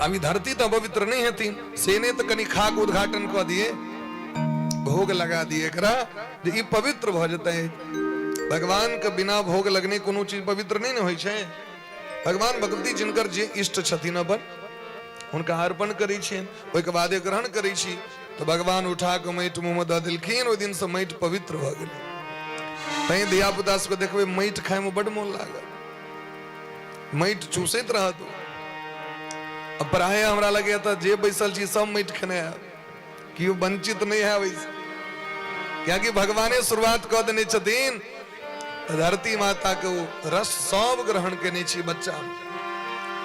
अभी धरती तो पवित्र नहीं हेथिन। से ने तो कनि खाक उद्घाटन कऽ दिए, भोग लगा दिए एकरा, जे ई पवित्र भ जेतै। भगवान के बिना भोग लगने कोनो चीज पवित्र नहीं न होइ छै। भगवान भगवती जिनकर जे इष्ट छथिन अपन हुनका अर्पण करै छियनि, ओहिके बादे ग्रहण करै छी। तो भगवान उठा के माटि मुंह में दऽ देलखिन। ओहि दिन से माटि पवित्र भ गेलै। तैं धिया पुता सबके देखबै माटि खाय में बड मोन लागल, माटि चूसैत रहत। अब प्राय हमरा लगे तऽ जे बैसल छी सब माटि खेने है, केओ वंचित नहीं है वैसे, कियाकि भगवाने शुरुआत कऽ देने छथिन। धरती माता के ओ रस सब ग्रहण केने छी बच्चा।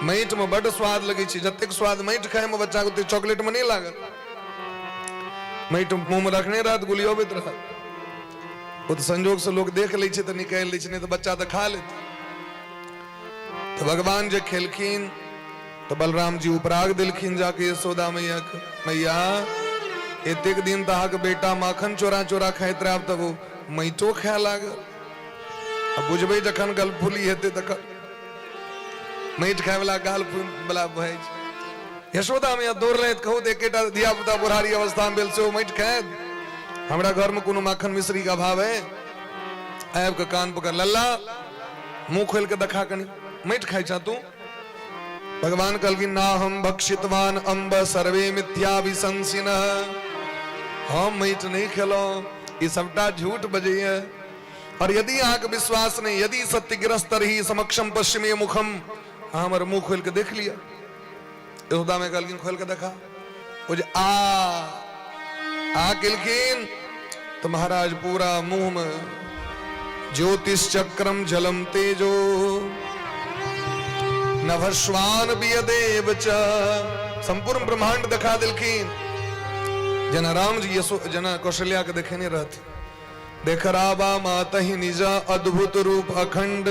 माटि में बड़ स्वाद लगे छै, जतेक स्वाद माटि खाय में बच्चा के चॉकलेट में नहीं लागल। माटि मुंह में रखने रहत, गुलियोबैत रहत। वो तो संजोग से लोग देख लै छै तऽ निकालि लै छै, नहीं तो बच्चा तो खा लेत। तो भगवान जे खेलखिन तो बलराम जी उपराग दिलखिन जाके यशोदा मैया के, मैया एतेक दिन तऽ अहाँके बेटा माखन चोरा चोरा खाइत रहब, तब वो माइटो खाय लागल। अब बुझबै जखन गलफुली हेतै तखन माटि खाय वाला गाल वाला भऽ छै। यशोदा मैया दौड़लथि, कहू तऽ एकेटा धिया पुता बुढ़ारी अवस्था में भेल से ओ माटि खायत। हमरा घर में कोनो माखन मिश्री का अभाव है। आबि के कान पकड़, लल्ला मुंह खोल के देखा, कनी माटि खाइ छा तू? भगवान कहलखिन ना हम भक्षितवान अम्ब सर्वे मिथ्याभिशंसिनः, हम मीट नहीं खेलो, ये सबटा झूठ बजैया। और यदि आंख विश्वास नहीं, यदि सत्यग्रस्त रही समक्षम पश्चिमी मुखम, हमारे मुंह खोल के देख लिया। यशोदा में कहलखिन खोल के देखा, वो जो आ किलखिन तो महाराज पूरा मुंह में ज्योतिष चक्रम जलम तेजो नभस्वान बियदेव च, संपूर्ण ब्रह्मांड दिखा दिलखिन। जना राम जी जना कौशल्या के देखे नहीं रहते, देख राबा माता ही निजा अद्भुत रूप अखंड,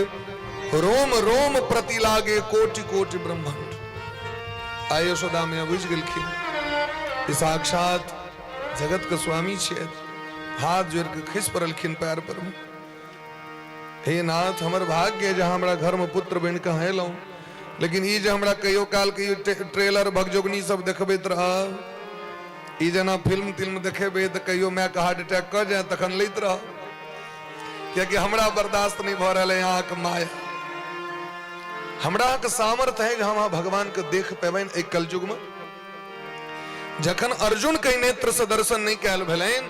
रोम रोम प्रति लागे कोटि कोटि ब्रह्मांड। आय यशोदा में बुझ गेलखिन साक्षात जगत के स्वामी छे। हाथ जोड़ के खिस पड़लखिन पैर पर, हे नाथ हमर भाग्य जहां हमरा घर में पुत्र बन के है लऊ, लेकिन ई जे हमरा कहियो काल के ट्रेलर भगजोगनी सब देखबैत रह, ई जना फिल्म तिल्म देखेबे तो कहियो मैं का हार्ट अटैक कर जाए तखन लैत रह, क्योंकि हमरा बर्दाश्त नहीं भ रहा है यहाँ के माया। हमरा के सामर्थ है जहां वहां भगवान के देख पेबन। एक कलयुग में जखन अर्जुन के नेत्र से दर्शन नहीं कैल भेलैन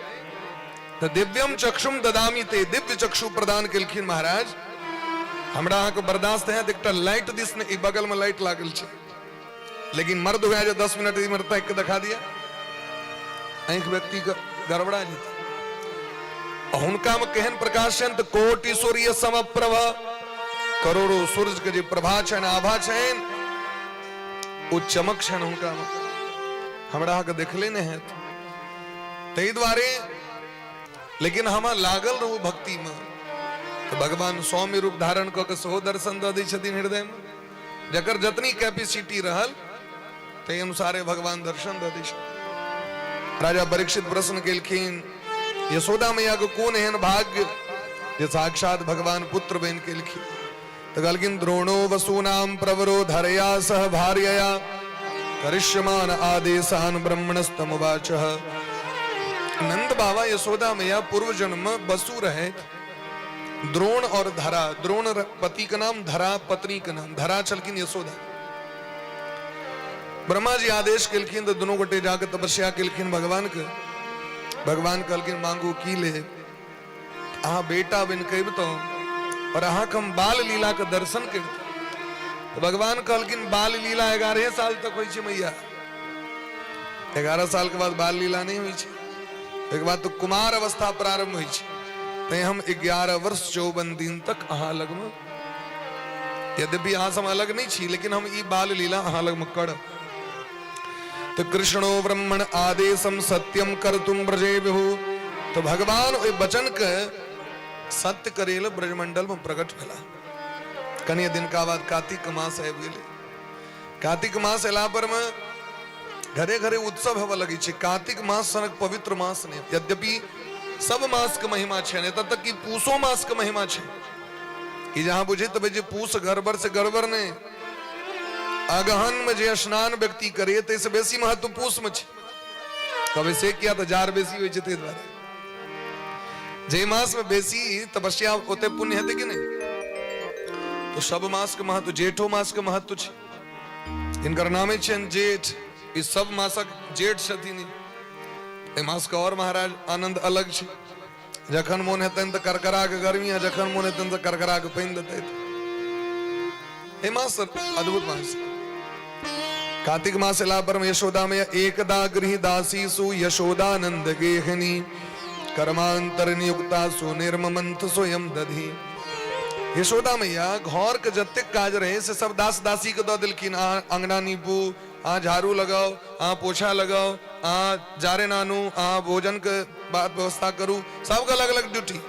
तो दिव्यम चक्षुम ददामी ते, दिव्य चक्षु प्रदान केलखिन महाराज। हमरा अहाँ के बर्दाश्त है, एकटा लाइट दिस ने बगल में लाइट लागल छे, लेकिन मर्द हुआ जो 10 मिनट मरता के दिखा दिया, आंख व्यक्ति का गड़बड़ा जाता। हुनका में केहन प्रकाश छन तो कोटि सूर्य समप्रभा, करोड़ों सूरज के जो प्रभा छन आभा छन वो चमक छन हुनका में, हमरा के देखले ने है। तै द्वारे लेकिन हम लागल रहू भक्ति में तो भगवान सौम्य रूप धारण क के सेहो दर्शन द दै छथिन हृदय में। जकर जतनी कैपेसिटी रहल ते अनुसारे भगवान दर्शन द दै छथिन। राजा परीक्षित प्रश्न केलखिन यशोदा मैया को कौन एहन भाग्य जे साक्षात भगवान पुत्र बन केलखिन, तो कहलखिन द्रोणो वसूनाम प्रवरो धरया सह भार्यया करिष्यमान आदेशान ब्रह्मणस्तमुवाचः। नंद बाबा यशोदा मैया पूर्व जन्म में बसु रहे, द्रोण और धरा, द्रोण पति का नाम, धरा पत्नी का नाम। धरा चलकिन यशोदा। ब्रह्मा जी आदेश केलखिन तो दोनों गोटे जाकर तपस्या केलखिन भगवान के। भगवान कहलखिन मांगू की ले, अहा बेटा बिन कहब तो और अहा हम बाल लीला के दर्शन कर। तो भगवान कहलखिन बाल लीला 11 साल तक होई छे मैया, 11 साल के बाद बाल लीला नहीं हुई छे, एक बात तो कुमार अवस्था प्रारंभ हुई छे। ते हम 11 वर्ष 54 दिन तक अहा लग में, यद्यपि अहा से अलग नहीं छी, लेकिन हम ई बाल लीला अहा लग में कर। तो कृष्णो ब्रह्मण आदेशम सत्यम कर्तुम ब्रजे विभु, तो भगवान ओइ वचन के सत्य करेल ब्रजमंडल में प्रकट भेला। कनिए दिन का बाद कार्तिक मास आबि गेलै। कार्तिक मास एला पर में घरे घरे उत्सव हवा लगी छे। कार्तिक मास सनक पवित्र मास ने, यद्यपि सब मास के महिमा छे, एत तक कि पूसो मास के महिमा छे कि जहां बुझे तबे जे पूस गड़बड़ से गड़बड़ ने, अगहन में जे स्नान व्यक्ति करे ते से बेसी महत्व पूस में छे। कभी से किया तो जार बेसी होय छे, ते द्वारे जे मास में बेसी तपस्या ओते पुण्य हेते कि नहीं। तो सब मास के महत्व, जेठो मास के महत्व छे, इनकर नामे छन जेठ। इस सब मासक जेठ छथिन। ए मास का और महाराज आनंद अलग छे। जखन मोन हेतन त करकरा के गर्मी, जखन मोन हेतन त करकरा के पानी देते। ए मास अद्भुत मास। कार्तिक मास एला पर यशोदा में एकदा गृह दासीसु यशोदानंद गेहनी, कर्मांतर नियुक्ता सु निर्ममंथ स्वयं दधी। यशोदा मैया घर के जते काज रहे से सब दास दासी के द दिलखिन। अंगना नीपू, आ झाड़ू लगाओ, आ पोछा लगाओ, आ जारे नानू, आ भोजन के बात व्यवस्था करू, सबका अलग अलग ड्यूटी।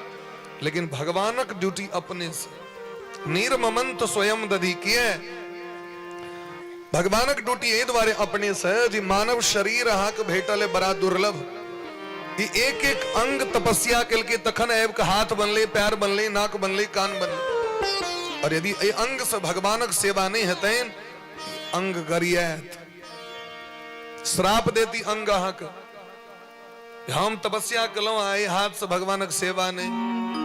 लेकिन भगवानक ड्यूटी अपने से निर्ममंत स्वयं दधी किए। भगवानक ड्यूटी ए द्वारे अपने से जी मानव शरीर अहा के भेटल है बड़ा दुर्लभ। एक एक अंग तपस्या कल के तखन आब के हाथ बनले, पैर बनले, नाक बनले, कान बनले। और यदि ए अंग से भगवानक सेवा नहीं हेतन, अंग गरियात, श्राप देती अंग अहा के। हम तपस्या कलो आए हाथ से भगवानक सेवा ने,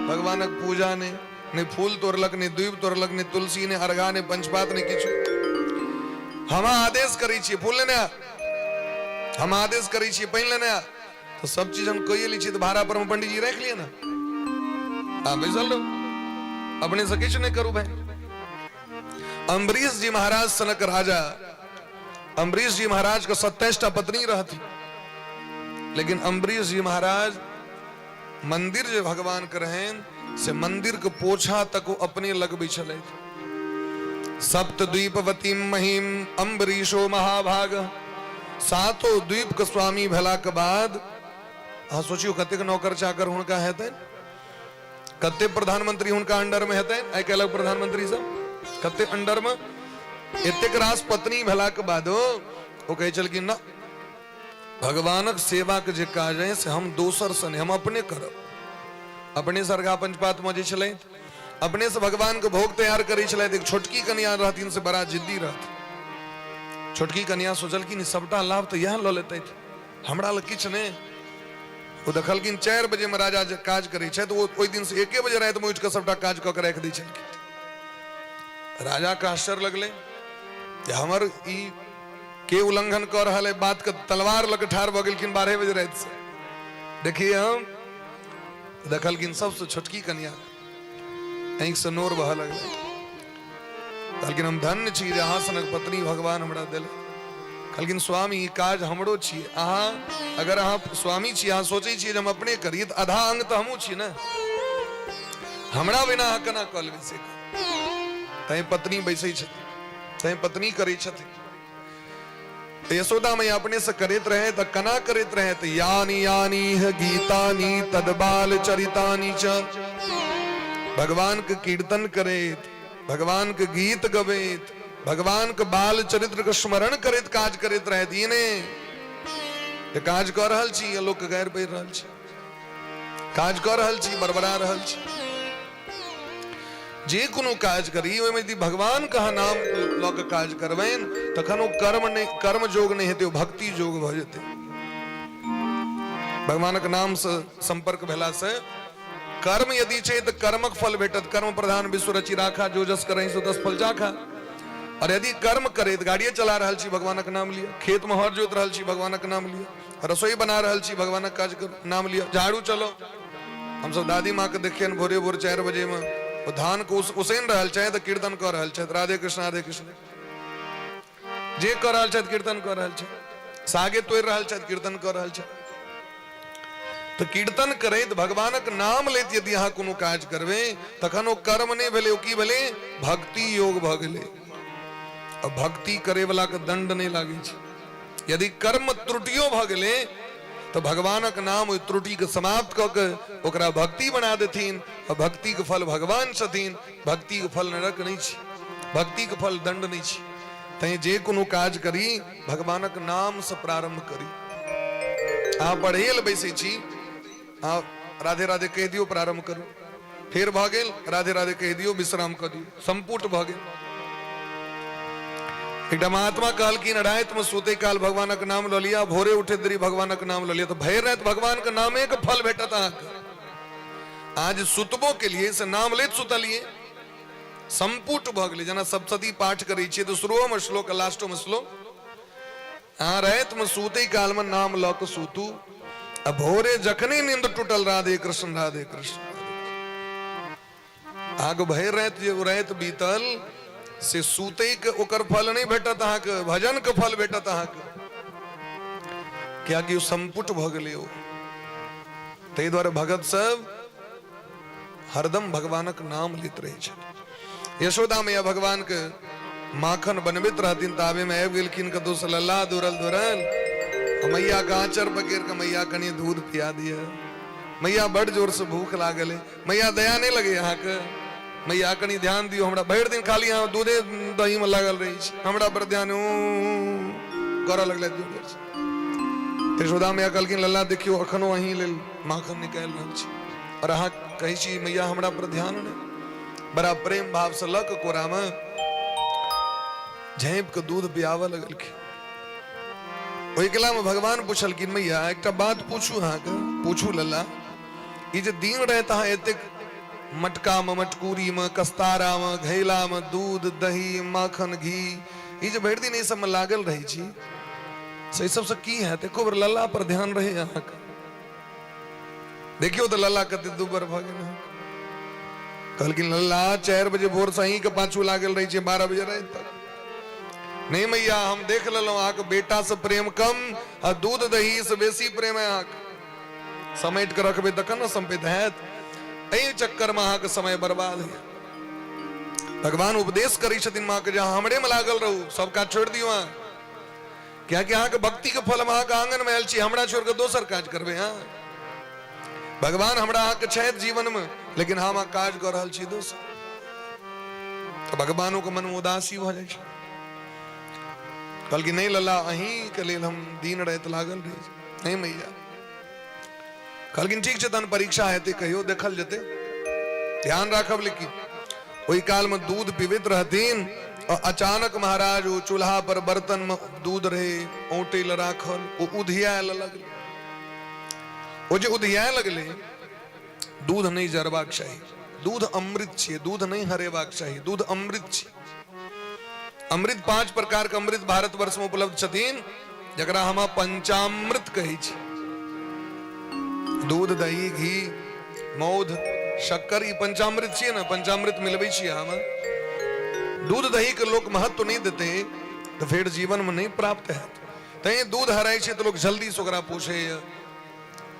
भगवानक पूजा ने, नहीं फूल तोड़लक, नहीं द्वीप तोड़लक, नहीं तुलसी ने, अर्घा ने, पंचपात ने किछु। हम आदेश करी छियै फूल लेने आ, हम आदेश करी छियै पानी लेने आ, तो सब चीज हम कहिए ली छियै तो भाड़ा पर हम पंडित जी रख लिए ना, आप बैसल रहो, अपने से किछ नहीं करू भाई। अम्बरीश जी महाराज सनक राजा, अम्बरीश जी महाराज को 27टा पत्नी रहती, लेकिन अम्बरीश जी महाराज मंदिर जो भगवान के रहें से मंदिर के पोछा तक वो अपने लगबी चले। सप्तद्वीपवती महिम अम्बरीशो महाभाग, सातों द्वीप के स्वामी भेला के बाद हाँ सोचियो कते के नौकर चाकर हुनका हेतै, कते प्रधानमंत्री हुनका अंडर में हेतै, आई कहलक प्रधानमंत्री सब कते अंडर में, एतेक रास पत्नी भेला के बादो वो कहे चल कि ना भगवानक सेवा के जे काज है से हम दोसर से नहीं, हम अपने करब। अपने सरगा पंचपात में जे छलै अपने से भगवान के भोग तैयार करी छलै, एक छोटकी कन्या रहथिन से बड़ा जिद्दी रहथिन। छोटकी कन्या सोचल कि सबटा लाभ तो यह ल लेते, हमरा ल किछ नहीं। वो देखलखिन 4 बजे में राजा काज करे छै, तो वो ओई दिन से 1 बजे रात में उठ के सबटा काज क के राख दै छलखिन। राजा का आश्चर्य लगले हमर ई के उल्लंघन कर रहा है, बात का तलवार लग ठार भ गेलखिन 12 बजे रात से। देखिए हम देखलखिन सबसे छोटकी कन्या आंख से नोर बह लगले, कहलखिन हम धन्य छी जे अहाँ सनक पत्नी भगवान हमरा देले। कहलखिन स्वामी ई काज हमरो छी, अहाँ अगर अहाँ स्वामी छी अहाँ सोचे छी जे हम अपने करी तो आधा अंग तो हमहू छी ना, हमरा बिना अहाँ केना कऽ लेबै से। तै पत्नी बैसै छथिन, तै पत्नी करै छथिन। तो यशोदा मैया अपने से करेत रहे तो कना करेत रहे तो यानी यानी गीतानी तदबाल चरितानी च, भगवान के कीर्तन करेत, भगवान के गीत गवेत, भगवान के बाल चरित्र के स्मरण करेत काज करेत रहे। ये काज कर रहल छी, ये लोग के गैर पड़ रहल छी, काज कर रहल छी, बरबरा रहल छी। जे कोनो काज करी ओहिमे यदि भगवान का नाम ल के काज करबैन तखन ओ कर्म जोग नहीं हेतै, भक्ति जोग भ जेतै। भगवानक नाम से संपर्क भेला से कर्म यदि छै तो कर्मक फल भेटत। कर्म प्रधान विश्व रचि राखा, जो जस करहि सो तस फल चाखा। और यदि कर्म करे तो गाड़िए चला रहल छी भगवानक नाम लिया, खेत में हर जोत रहल छी भगवानक नाम लिया, रसोई बना रहल छी भगवानक काज कर नाम लिया, झाड़ू चलो। हम सब दादी माँ के देखिए भोरे भोर 4 बजे में वो धान को उसैन रहल छै तो कीर्तन कर रहल छै, राधे कृष्ण जे कर रहल छै कीर्तन कर रहल छै, सागे तोड़ रहल छै कीर्तन कर रहल छै। तो कीर्तन करैत भगवानक नाम लैत यदि अहाँ कोनो काज करबे तखन ओ कर्म नहीं भेले, ओ की भेले भक्ति योग भ गेले। और भक्ति करे वाला के दंड नहीं लागे छै। यदि कर्म त्रुटियो भ गेले तो भगवानक नाम ओहि त्रुटि के समाप्त क के ओकरा भक्ति बना देथिन। और भक्ति के फल भगवान छथिन, भक्ति के फल नरक नहीं छी, भक्ति के फल दंड नहीं छी। तैं जे कोनो काज करी भगवानक नाम से प्रारंभ करी। अहाँ पढ़े ल बैसे छी, राधे राधे कह दियो प्रारंभ करू, फिर भ गेल राधे राधे कह दियो विश्राम कर दियो, संपुट भ गेल। एकटा महात्मा कहलखिन रात में सुते काल भगवानक नाम ल लिया, भोरे उठे देरी भगवानक नाम ल लिया तो भैर रात भगवान के नामे के फल भेटत अहाँके। आज सुतबो के लिए से नाम लेत सुतलिए संपुट भ गेलै। जेना सप्तशती पाठ करै छियै तो शुरुओ में श्लोक लास्टो में श्लोक, अहाँ रात में सुते काल में नाम ल के सुतू, आ भोरे जखने नींद टूटल राधे कृष्ण राधे कृष्ण। आगे भैर रात जे रात बीतल से सूते के ओकर फल नहीं भेटत अहाँके, भजन के फल भेटत अहाँके, कियाकि संपुट भ गेलै। ताहि दुआरे भगत सब हरदम भगवानक नाम लैत रहै छै। यशोदा मैया भगवान के माखन बनबैत रहथिन, ताबे में आबि गेलखिन कतौ से लल्ला दुरल दुरल, मैया का आंचर पकड़ के मैया कनी दूध पिया दिया। मैया बड़ जोर से भूख लागल है, मैया दया नहीं लगे यहाँ के, मैया कनी ध्यान दियो, हमरा भर दिन खाली यहाँ दूधे दही में लागल रही छै, हमरा पर ध्यान करऽ लगले। यशोदा मैया कहलखिन लल्ला देखियो अखनो अहीं लेल माखन निकाल रहल छी, और अहाँ कहै छी मैया हमरा पर ध्यान नहीं। बड़ा प्रेम भाव से लक कोरा में झाँप के दूध पियावऽ लगलखिन। ओहि कला में भगवान पूछलखिन मैया एक बात पूछू अहाँ के, पूछू लल्ला, ई जे दिन रात अहाँ एतेक मटका में मटकूरी में कस्तारा में घैला में दूध दही माखन घी ई जे भरि दिन ई सब में लागल रही छी से सबसे की है एको बेर लल्ला पर ध्यान रहे अहाँ के देखियो तो लल्ला कते दुबर भ गेल कहलखिन लल्ला 4 बजे भोर से ही के पाछू लागल रही छे 12 बजे रात तक नहीं मैया हम देख लेलो अहाँ के बेटा से प्रेम कम आ दूध दही से बेसी प्रेम है अहाँ के समेट के रखबे तखन न संपित हैत एही चक्कर में अहाँ के समय बर्बाद है भगवान उपदेश करी छथिन मां के जहां हमरे में लागल रहू सब काज छोड़ दियो अहाँ क्या कि अहाँ के भक्ति के फल में अहाँ के आंगन में आयल छी हमरा छोड़ के दोसर काज करबे हाँ भगवान हमरा अहाँ के छथि जीवन में लेकिन हम काज कर रहल छी दोसर तो भगवानों के मन में उदासी भ जाय छै कहलखिन नहीं लल्ला अहीं के लेल हम दिन रात लागल रही नहीं मैया कहलखिन ठीक छै तहन परीक्षा हेतै कहियो देखल जेतै ध्यान राखब लेकिन ओहि काल में दूध पीबैत रहथिन और अचानक महाराज वो चूल्हा पर बर्तन में दूध रहे औटे ल राखल वो उधियाए लगले वो जे उधियाए लगले दूध नहीं जरबाक चाहिए दूध अमृत छियै दूध नहीं हरेबाक चाहिए दूध अमृत छियै अमृत 5 प्रकार के अमृत भारतवर्ष में उपलब्ध छथिन जकरा हम पंचामृत कहै छी दूध दही घी मौध शक्कर ई पंचामृत छियै ना पंचामृत मिलबै छियै हम दूध दही के लोग महत्व नहीं देते तो फिर जीवन में नहीं प्राप्त है तै दूध हराय छै तो लोग जल्दी से ओकरा पूछे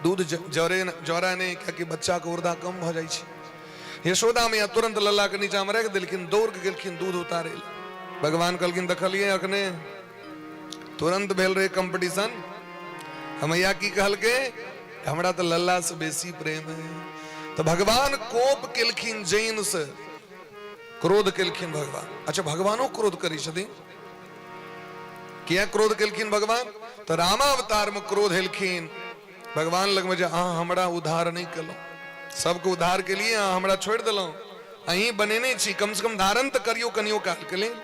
दूध जरा नहीं क्या कि बच्चा के उर्दा कम भ जाय छै यशोदा मैया तुरंत लल्ला के नीचा में रख देलखिन दौड़ के गेलखिन दूध उतारे भगवान कहलखिन देखलिए अखने तुरंत भेल रहे कंपटीशन हमैया की कहलके हमरा तो लल्ला से बेसी प्रेम है तो भगवान कोप केलखिन जैन से क्रोध केलखिन भगवान अच्छा भगवानो क्रोध करी छथिन किया क्रोध केलखिन भगवान तो रामावतार में क्रोध हेलखिन भगवान लग में जे अहाँ हमरा उद्धार नहीं केलौ सबको उद्धार के लिए अहाँ हमरा छोड़ देलौ अहीं बनेने छी कम से कम धारण तो करियो कनियो काल के लिए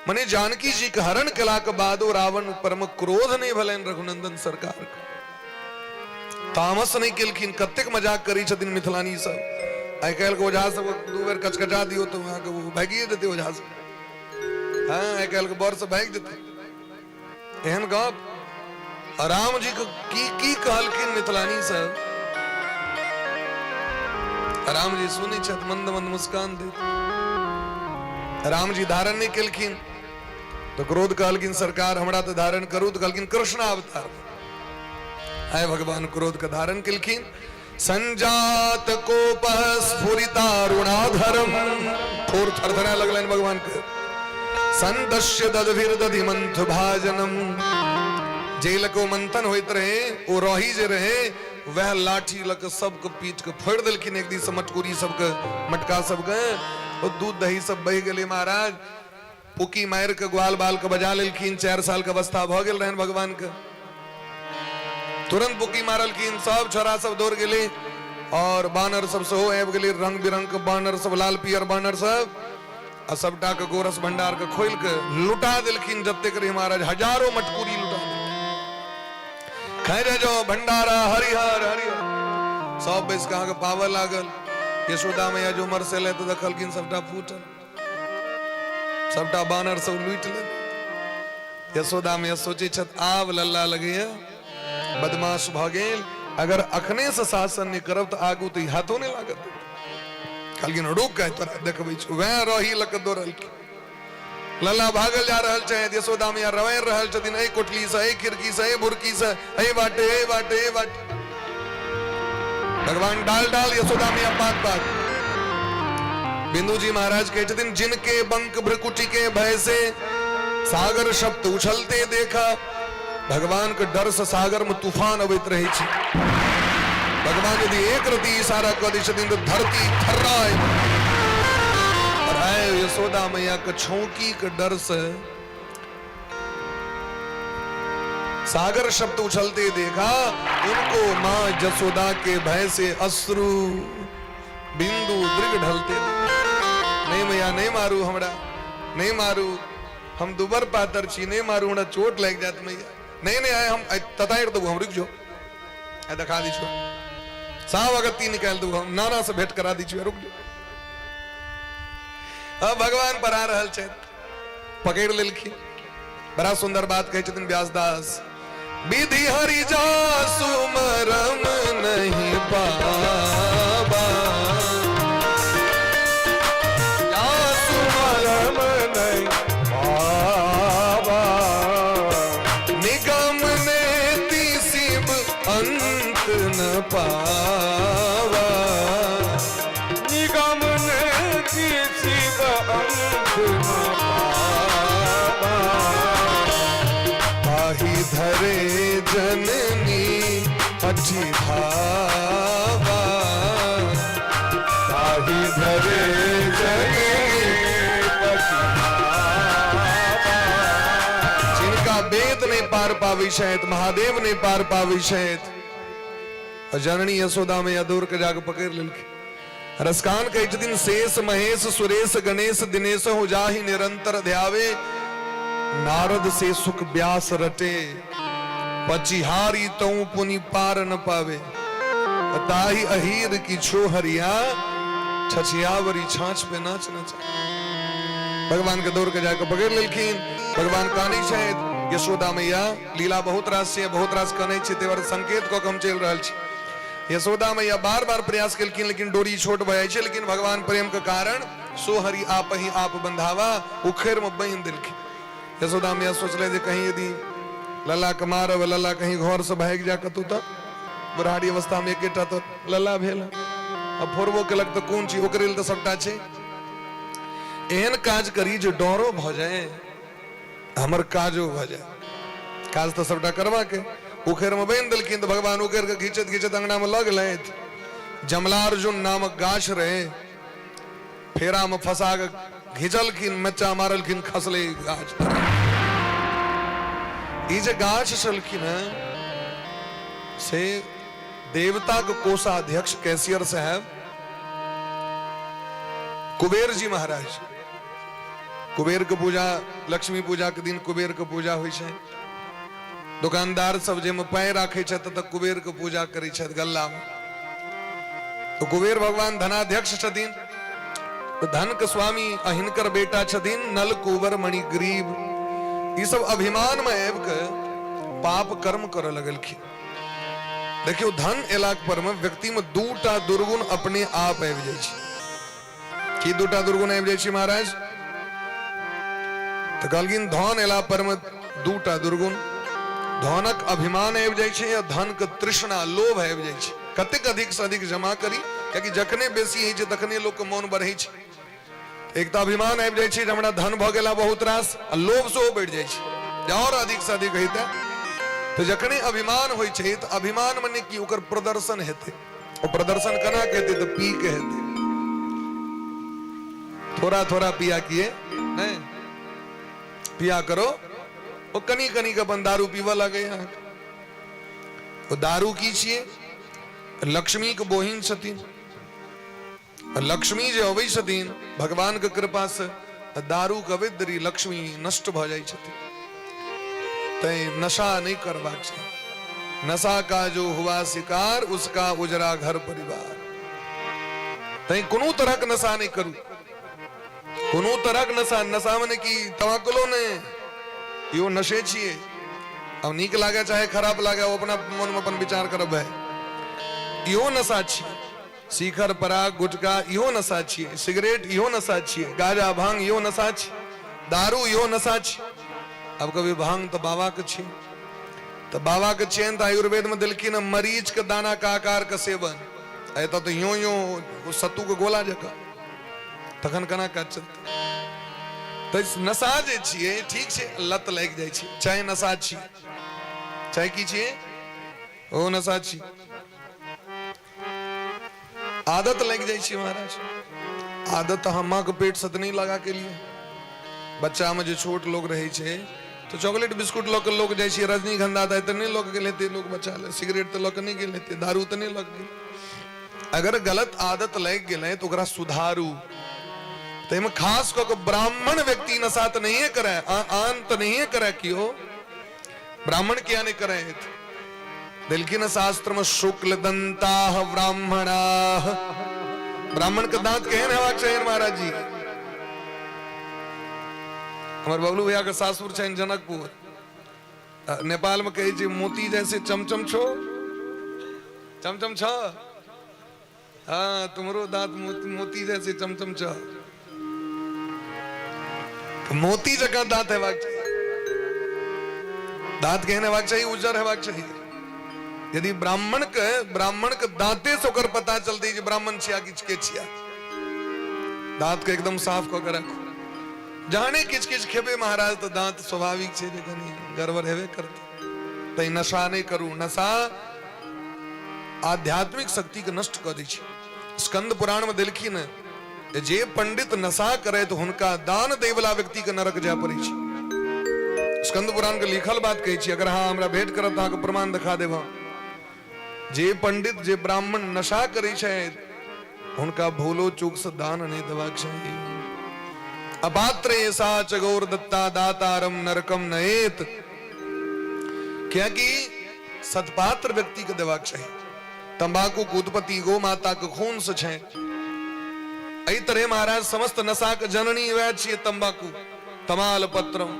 मने जानकी जी के हरण केला के बादो रावण पर में क्रोध नहीं भलन रघुनंदन सरकार के तामस नहीं केलखिन कतेक मजाक करी छथिन मिथिलानी सब आई काल के ओझा सब दू बेर कचकचा दियो तो वहां के वो भागिए देते ओझा से हां आई काल के बर से भाग देते एहन गप राम जी को की कहलखिन मिथिलानी सब राम जी सुनी छत मंद मंद मुस्कान दे राम जी धारण नहीं केलखिन तो क्रोध कहलखिन सरकार हमरा तो धारण करू तो कहलखिन कृष्ण अवतार आय भगवान क्रोध का धारण केलखिन संजात कोपः स्फुरितारुणाधरम ठोर थरथरा लगलन भगवान के संदश्य दधभिर दधि मंथ भाजनम जेल को मंथन होइत रहे वो रही जे रहे वह लाठी लक सबके पीट के फोड़ देलखिन एक दिन मटकुरी सबके मटका सब गए और दूध दही सब बह गेले महाराज पुकी मार के ग्वाल बाल के बजा लेलखिन 4 साल के अवस्था भ गेल रहन भगवान के तुरंत पुकी मारलखिन सब छोरा सब दौड़ गेले और बानर सब सेहो आबि गेले रंग बिरंग के बानर सब लाल पियर बानर सब आ सबटा के गोरस भंडार के खोल के लुटा देलखिन जते करे महाराज हजारों मटकुरी लुटा खैर जो भंडारा हरिहर हरिहर सब बेस कहा के पावर लागल यशोदा मैया जो मर से ले तो दखलखिन सबटा फूटल सबटा बानर सब लूट ले यशोदा मैया सोचे छत आब लल्ला लगे बदमाश भ गेल अगर अखने से शासन नहीं करब तो आगू तो हाथों नहीं लागत कहलखिन रुक के तोरा देखबै छ वह रही लक दौड़ल लल्ला भागल जा रहल छै यशोदा मैया रवैर रहल छथिन ए कोठली से ए खिड़की से ए बुरकी से ए बाटे ए बाटे ए बाटे भगवान डाल डाल यशोदा मैया पाक पाक बिंदु जी महाराज कहते छथिन जिनके बंक भ्रकुटी के भय से सागर शब्द उछलते देखा भगवान के डर से सागर में तूफान अबैत रहे छी भगवान यदि एक रति इशारा कर दै छथिन तो धरती थर्राए और आए यशोदा मैया के छौकी के डर से सागर शब्द उछलते देखा उनको मां जसोदा के भय से अश्रु बिंदु दृग ढलते नहीं मैया नहीं मारू हमरा नहीं मारू हम दुबर पातर छी नहीं मारू हमरा चोट लग जात मैया नहीं नहीं आए हम तताड़ दो हम रुक जो दिखा दीजिए साव अगत्ती निकाल दो हम नाना से भेंट करा दीजिए रुक जो अब भगवान पर आ रहल छै पकड़ लेलखिन। बड़ा सुंदर बात कहे छथिन व्यासदास, विधि हरि जासु मरम नहीं पावा, जासु मरम नहीं पावा, निगम ने तिसिब अंत न पावा, निगम ने किसी का अंत न पावा, ताहि धरे जननी अठी भावा, ताहि धरे जने पति भावा। जिनका वेद ने पार पावी शैत, महादेव ने पार पावी शैत, और जननी यशोदा में अदूर के जाके पकड़ लेलके। रसकान कहे दिन शेष महेश सुरेश गणेश दिनेश हो जाहि निरंतर ध्यावे, नारद से सुख व्यास रटे, पचिहारी तऊ पुनि पार न पावे, ताही अहीर की छो हरिया, छछियावरी छाछ पे नाच नच। भगवान के दौर के जाकर पकड़ लेलखिन। भगवान कानी शायद यशोदा मैया लीला बहुत रास छै, बहुत रास कने छै, तेवर संकेत को हम चल रहल छी। यशोदा मैया बार बार प्रयास केलखिन लेकिन डोरी छोट भऽ जाइ छै, लेकिन भगवान प्रेम के कारण सो हरि आप ही आप बंधावा उखेर में बांध देलखिन। यशोदा मैया सोचले जे कहीं यदि लल्ला के मारब, लल्ला कहीं घर से भाग जा कतौ तक, बुढ़ारी अवस्था में एकेटा तो लल्ला भेल, अब फोड़बो केलक तो कोन छी, ओकरे लेल तो सबटा छै। एहन काज करी जो डरो भ जाए, हमर काजो भ जाए, काज तो सबटा करवा के उखेर में बांध देलखिन। तो भगवान उखेर के घिचत घिचत अंगना में लग लेत। जमलार्जुन नामक गाछ रहे, फेरा में फंसा के घिचलखिन, मच्चा मारलखिन, खसले गाछ। ई जे गाछ छलखिन से देवता के कोषाध्यक्ष कैशियर साहब कुबेर जी महाराज। कुबेर के पूजा, लक्ष्मी पूजा के दिन कुबेर के पूजा होइ छै। दुकानदार सब जे में पैर राखे छथि तब कुबेर के पूजा करै छथि गल्ला में। तो कुबेर भगवान धनाध्यक्ष छथिन, तो धन के स्वामी अहिनकर बेटा छथिन नल कुंवर मणि गरीब। ये सब अभिमान में आबि के पाप कर्म करऽ लगलखिन। देखियो धन एलाक पर में व्यक्ति में दूटा दुर्गुण अपने आप आबि जाइ छै। की दूटा दुर्गुण आबि जाइ छै महाराज? तो कहलखिन धन एला पर में दूटा दुर्गुण, धनक अभिमान आबि जाइ छै या धन के तृष्णा लोभ आबि जाइ छै। कतेक अधिक से अधिक जमा करी, कियाकि जखने बेसी होइ छै तखने लोक के मोन बढ़ै छै। एक तो अभिमान आबि जाइ छै जे हमरा धन भ गेला बहुत रास, आ लोभ सेहो बढ़ि जाइ छै जे और अधिक से अधिक हेतै। तो जखने अभिमान होइ छै तो अभिमान मने की ओकर प्रदर्शन हेतै। ओ प्रदर्शन केना के हेतै? तो पी के हेतै। थोड़ा थोड़ा पिया किए नहीं पिया करो, वो कनी कनी के अपन दारू पीवा लगे। वो दारू की छिए? लक्ष्मी के बहिन छथिन। लक्ष्मी जे अबै छथिन भगवान के कृपा से दारू के विद्री लक्ष्मी नष्ट भ जाइ छथिन। तै नशा नहीं करबाक चाहिए। नशा का जो हुआ शिकार उसका उजरा घर परिवार। तै कोनो तरह के नशा नहीं करू, कोनो तरह के नशा। नशा मने की तमाकुलो ने, यो नशे छिए। अब नीक लागे चाहे खराब लागे, वो अपना मन में अपन विचार करब है। यो नशा छिए। शिखर पराग गुटखा इहो नशा छिए, सिगरेट इहो नशा छिए, गाजा भांग इहो नशा छिए, दारू इहो नशा छिए। अब कभी भांग तो बाबा के छिए, तो बाबा के चैन तो आयुर्वेद में दिलखिन मरीच के दाना का आकार का सेवन। ऐसा तो यो यो सत्तू के गोला जका, तखन केना काज चलते? तो नशा जे छिए ठीक छै, लत लागि जाइ छै। चाहे नशा छिए, चाहे की छिए, ओ नशा छिए, आदत लग जाइ छै महाराज। आदत हम माँ के पेट से तो नहीं लगा के लिए। बच्चा में जो छोट लोग रहे छे तो चॉकलेट बिस्कुट लग के लोग जाइ छै, रजनीगंधा दे तो नहीं लग के लेते लोग बच्चा ले, सिगरेट तो लग नहीं के लेते, दारू तो नहीं लग गए। अगर गलत आदत लग गए तो ओकरा सुधारू। तो में खास को ब्राह्मण व्यक्ति नशा तो नहीं करे, आन तो नहीं करे कियो। ब्राह्मण क्या नहीं करे? दिलखिन शास्त्र में शुक्ल दंता ब्राह्मणा। ब्राह्मण के दांत केहन हेबाक चाहिए महाराज जी? हमार बबलू भैया के सासुर छे जनकपुर, नेपाल में कहे मोती जैसे चमचम छो, चमचम छ। हाँ, तुम्हारो दांत मोती जैसे चमचम छ। मोती जगह दांत हेबाक चाहिए, दांत केहन हेबाक चाहिए, उज्जर हेबाक चाहिए। यदि ब्राह्मण के दांते से ओकर पता चलते जे ब्राह्मण छिया किछ के छिया। दांत के एकदम साफ क के रखो। जाने किछ किछ खेबे महाराज तो दांत स्वाभाविक छे जे कनी गड़बड़ हेबे करते। तै नशा नहीं करू। नशा आध्यात्मिक शक्ति के नष्ट कर दै छै। स्कंद पुराण में देलखिन जे पंडित नशा करे तो हुनका दान दे वाला व्यक्ति के नरक जाय पड़े छै। स्कंद पुराण के लिखल बात कहै छी। अगर हाँ हमरा भेंट करत अहाँ के प्रमाण दिखा देब। जे पंडित जे ब्राह्मण नशा करे छै हुनका भूलो चूक से दान नहीं देबाक चाहिए। अपात्रे सा चगोर दत्ता दातारम नरकम नएत। क्या कि सत्पात्र व्यक्ति के देबाक चाहिए। तंबाकू के उत्पत्ति गो माता के खून से छै। एहि तरह महाराज समस्त नशा के जननी वह छिए तंबाकू। तमाल पत्रम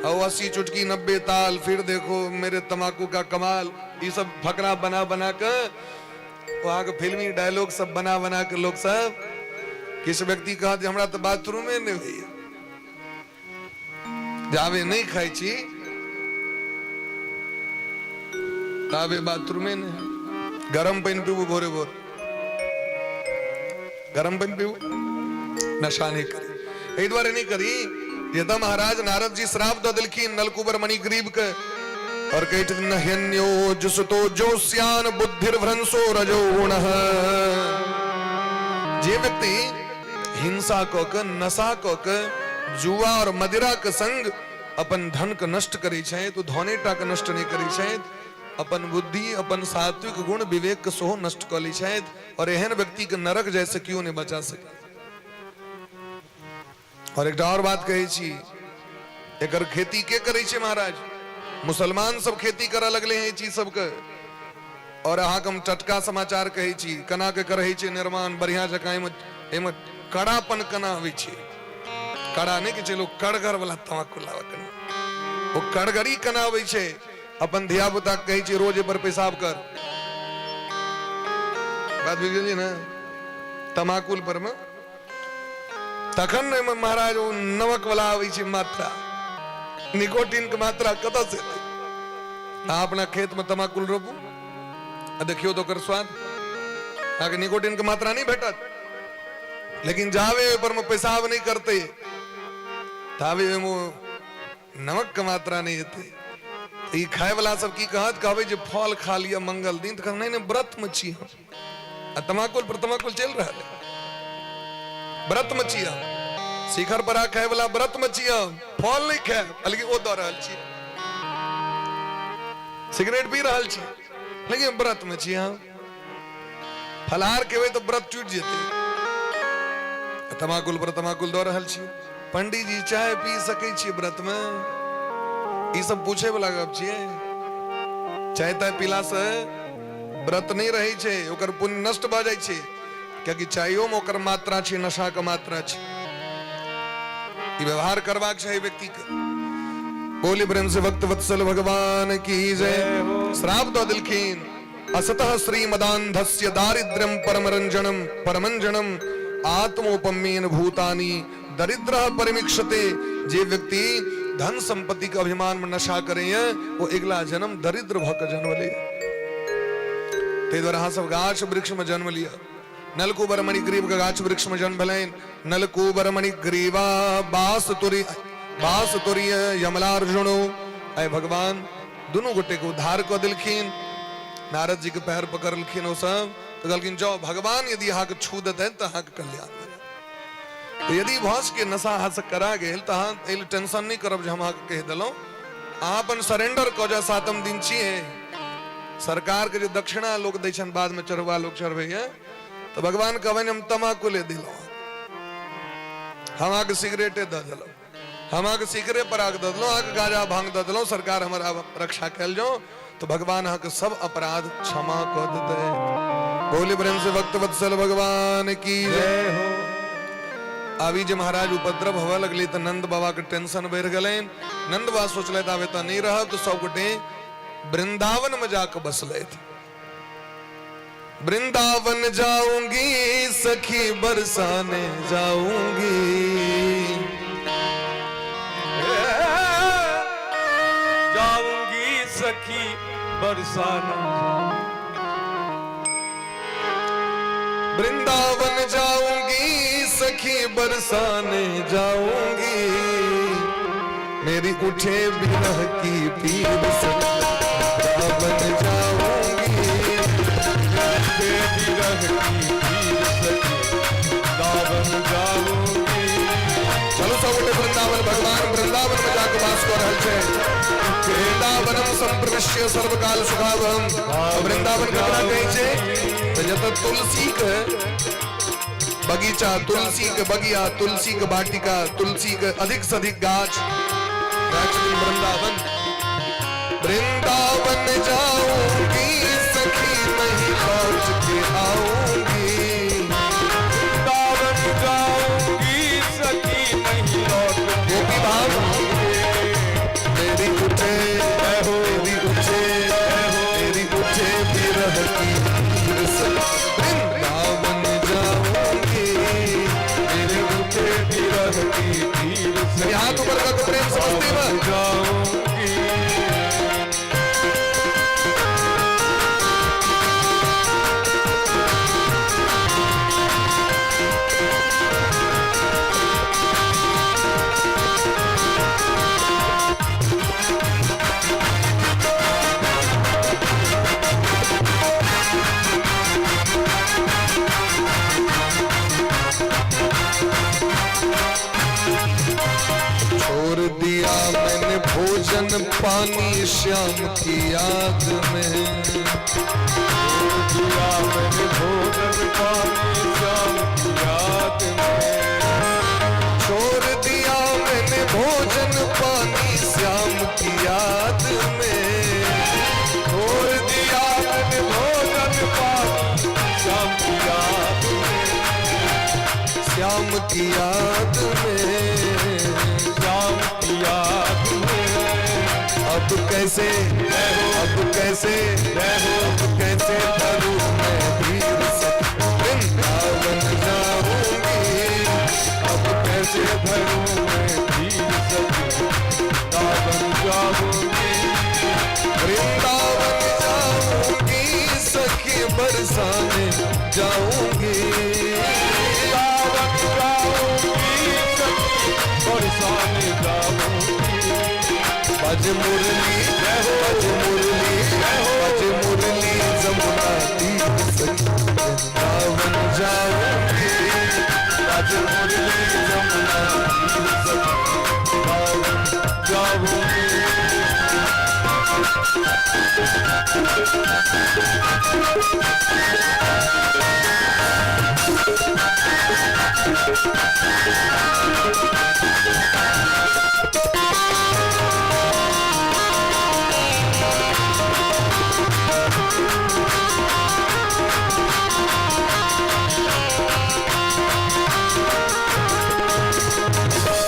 और 80 चुटकी 90 ताल, फिर देखो मेरे तंबाकू का कमाल। ये सब फकरा बना बना के वहां के फिल्मी डायलॉग सब बना बना के लोग सब किस व्यक्ति कहा हमरा तो बाथरूम में नहीं भैया जावे नहीं खाई छी तावे बाथरूम में नहीं। गरम पानी पीबू भोरे भोर, गरम पानी पीबू, नशा नहीं करी। एहि द्वारे नहीं करी ये तो महाराज नारद जी श्राप दो दिलखिन नलकुबर मणिग्रीव के और कहते नह्यन्यो जुसतो जोस्यान बुद्धिर्भ्रंसो रजो गुणः। जे व्यक्ति हिंसा को के नशा को के जुआ और मदिरा के संग अपन धन के नष्ट करे छै तो धनेटा के नष्ट नहीं करे छै। अपन बुद्धि अपन सात्विक गुण विवेक के सोहो नष्ट कर ली छै। और एहन व्यक्ति के नरक जैसे क्यों नहीं बचा सके। और एक और बात कही छी, एकर खेती के करे छै महाराज। मुसलमान सब खेती करा लगले हैं चीज सबके। और अहाँ हम टटका समाचार कही छी कना के करे छै निर्माण बढ़िया जगह में कड़ापन कना होइ छै। कड़ा नहीं कि चलो कड़गर वाला तमाकू लावा कना, वो कड़गरी कना होइ छै। अपन धिया पुता कही छी रोज पर पेशाब कर, बात बुझ गेलिए ना। तमाकुल पर में तखन ने महाराज वो नमक वाला आवे छै मात्रा, निकोटीन के मात्रा कतऽ से एतै। अहाँ अपना खेत में तमाकुल रोपू आ देखियो तो ओकर स्वाद। अहाँके निकोटीन के मात्रा नहीं भेटत। लेकिन जावे ऊपर में पेशाब नहीं करते तावे में नमक के मात्रा नहीं हेतै। ई खाए वाला सब की कहत कहबै जे फल खा लिया मंगल दिन तो नहीं नहीं व्रत में छी हम। आ तमाकुल पर तमाकुल चल रहा है, व्रत में छी हम। शिखर पर खाए वाला व्रत में छी हम, फल नहीं खाए बल्कि ओ दऽ रहल छी। सिगरेट पी रहल छी लेकिन व्रत में छी हम। फलाहार केबै तो व्रत टूट जेतै। तमाकुल पर तमाकुल दऽ रहल छी। पंडित जी चाय पी सकै छी व्रत में? ई सब पूछे वाला गप छियै। चाय ताय पीला से व्रत नहीं रहे छै, ओकर पुण्य नष्ट भ जाइ छै। क्योंकि चायो में ओकर मात्रा छै, नशा के मात्रा छै। ई व्यवहार करबाक चाही व्यक्ति के। बोली प्रेम से भक्त वत्सल भगवान की जय। श्राप दो दिलखिन असतः श्रीमदान्धस्य दारिद्र्यम परमरंजनम परमंजनम आत्मोपम्येन भूतानि दरिद्रः परिमिक्षते। जे व्यक्ति धन संपत्ति का अभिमान में नशा करे वो अगला जन्म दरिद्र भक जन्म ले। ते द्वारा हाँ सब गाछ वृक्ष में जन्म लिया। नलकुबर मणिग्रीव का गाछ वृक्ष में जन्म भलेन। नलकुबर मणिग्रीवा बास तुरी यमलार्जुनो। ऐ भगवान दोनों गोटे को उद्धार कर दिलखिन। नारद जी के पैर पकड़ लखिन वो सब तो कहलखिन जाओ भगवान यदि अहाँ के छू देते तो अहाँ के कल्याण। तो यदि भस के नशा अहाँ से करा गेल तो अहाँ टेंशन नहीं करब जे हम अहाँ के कह देलौं। अहाँ अपन सरेंडर कऽ जा। 7म दिन छिए सरकार के जो दक्षिणा लोग दै छन बाद में चढ़वा लोग चढ़बैया तो भगवान कहबनि हम तमाकुले दिलौं, हम अहाँ के सिगरेटे दऽ देलौं, हम अहाँ के सिगरे पराग दऽ देलौं, अहाँ के गांजा भांग दऽ देलौं, सरकार हमारा रक्षा कैल जाओ तो भगवान अहाँ के सब अपराध क्षमा कऽ देतै। बोली प्रेम से भक्त वत्सल भगवान की जय हो। आवी जे महाराज उपद्रव हवा लगली तो नंद बाबा के टेंशन बढ़ गए। नंद बाबा सोचले आवे तो नहीं रह तो सब गोटे वृंदावन में जाकर बसले थे। वृंदावन जाऊंगी सखी बरसाने जाऊंगी, जाऊंगी सखी बरसाना, वृंदावन जाऊंगी सखी बरसाने जाऊंगी, मेरी उठे बिरह की पीर से वृंदावन जाऊंगी, उठे बिरह की पीर से वृंदावन जाऊंगी। चलो सब गोटे वृंदावन भगवान वृंदावन में जाकर वास कर रहल छे। वृंदावनम संप्रविश्य सर्वकाल सुखावहम। वृंदावन कतना कहै छै त जत तुलसी के बगीचा, तुलसी के बगिया, तुलसी के वाटिका, तुलसी के अधिक से अधिक गाछ, वृंदावन। वृंदावन जाऊंगी सखी नहीं लौट के आऊंगी, वृंदावन जाऊंगी सखी नहीं लौट के आऊंगी। मेरी उठे मेरी उठे मेरी उठे बिरह की पीर से वृंदावन जाऊंगी, मेरे उठे बिरह की पीर से हाथ ऊपर का प्रेम समझते हैं जाऊंगी। छोड़ दिया मैंने भोजन पानी श्याम की याद में, दिया मैंने भोजन पानी श्याम की याद में, छोड़ दिया मैंने भोजन पानी श्याम की याद में, छोड़ दिया मैंने भोजन पानी श्याम की याद में, श्याम की याद में, श्याम की याद में। अब कैसे अब कैसे करूं मैं धीर से वृंदावन जाऊंगी, अब कैसे धरूं मैं धीर से वृंदावन जाऊंगी, वृंदावन जाऊंगी सखी बरसाने जाऊंगी, वृंदावन जाऊंगी सखी बरसाने जाऊंगी। बज मुरली बज मुरली बज मुरली जमुना तीर सखी वृंदावन जाऊंगी, बज मुरली जमुना तीर सखी वृंदावन जाऊंगी।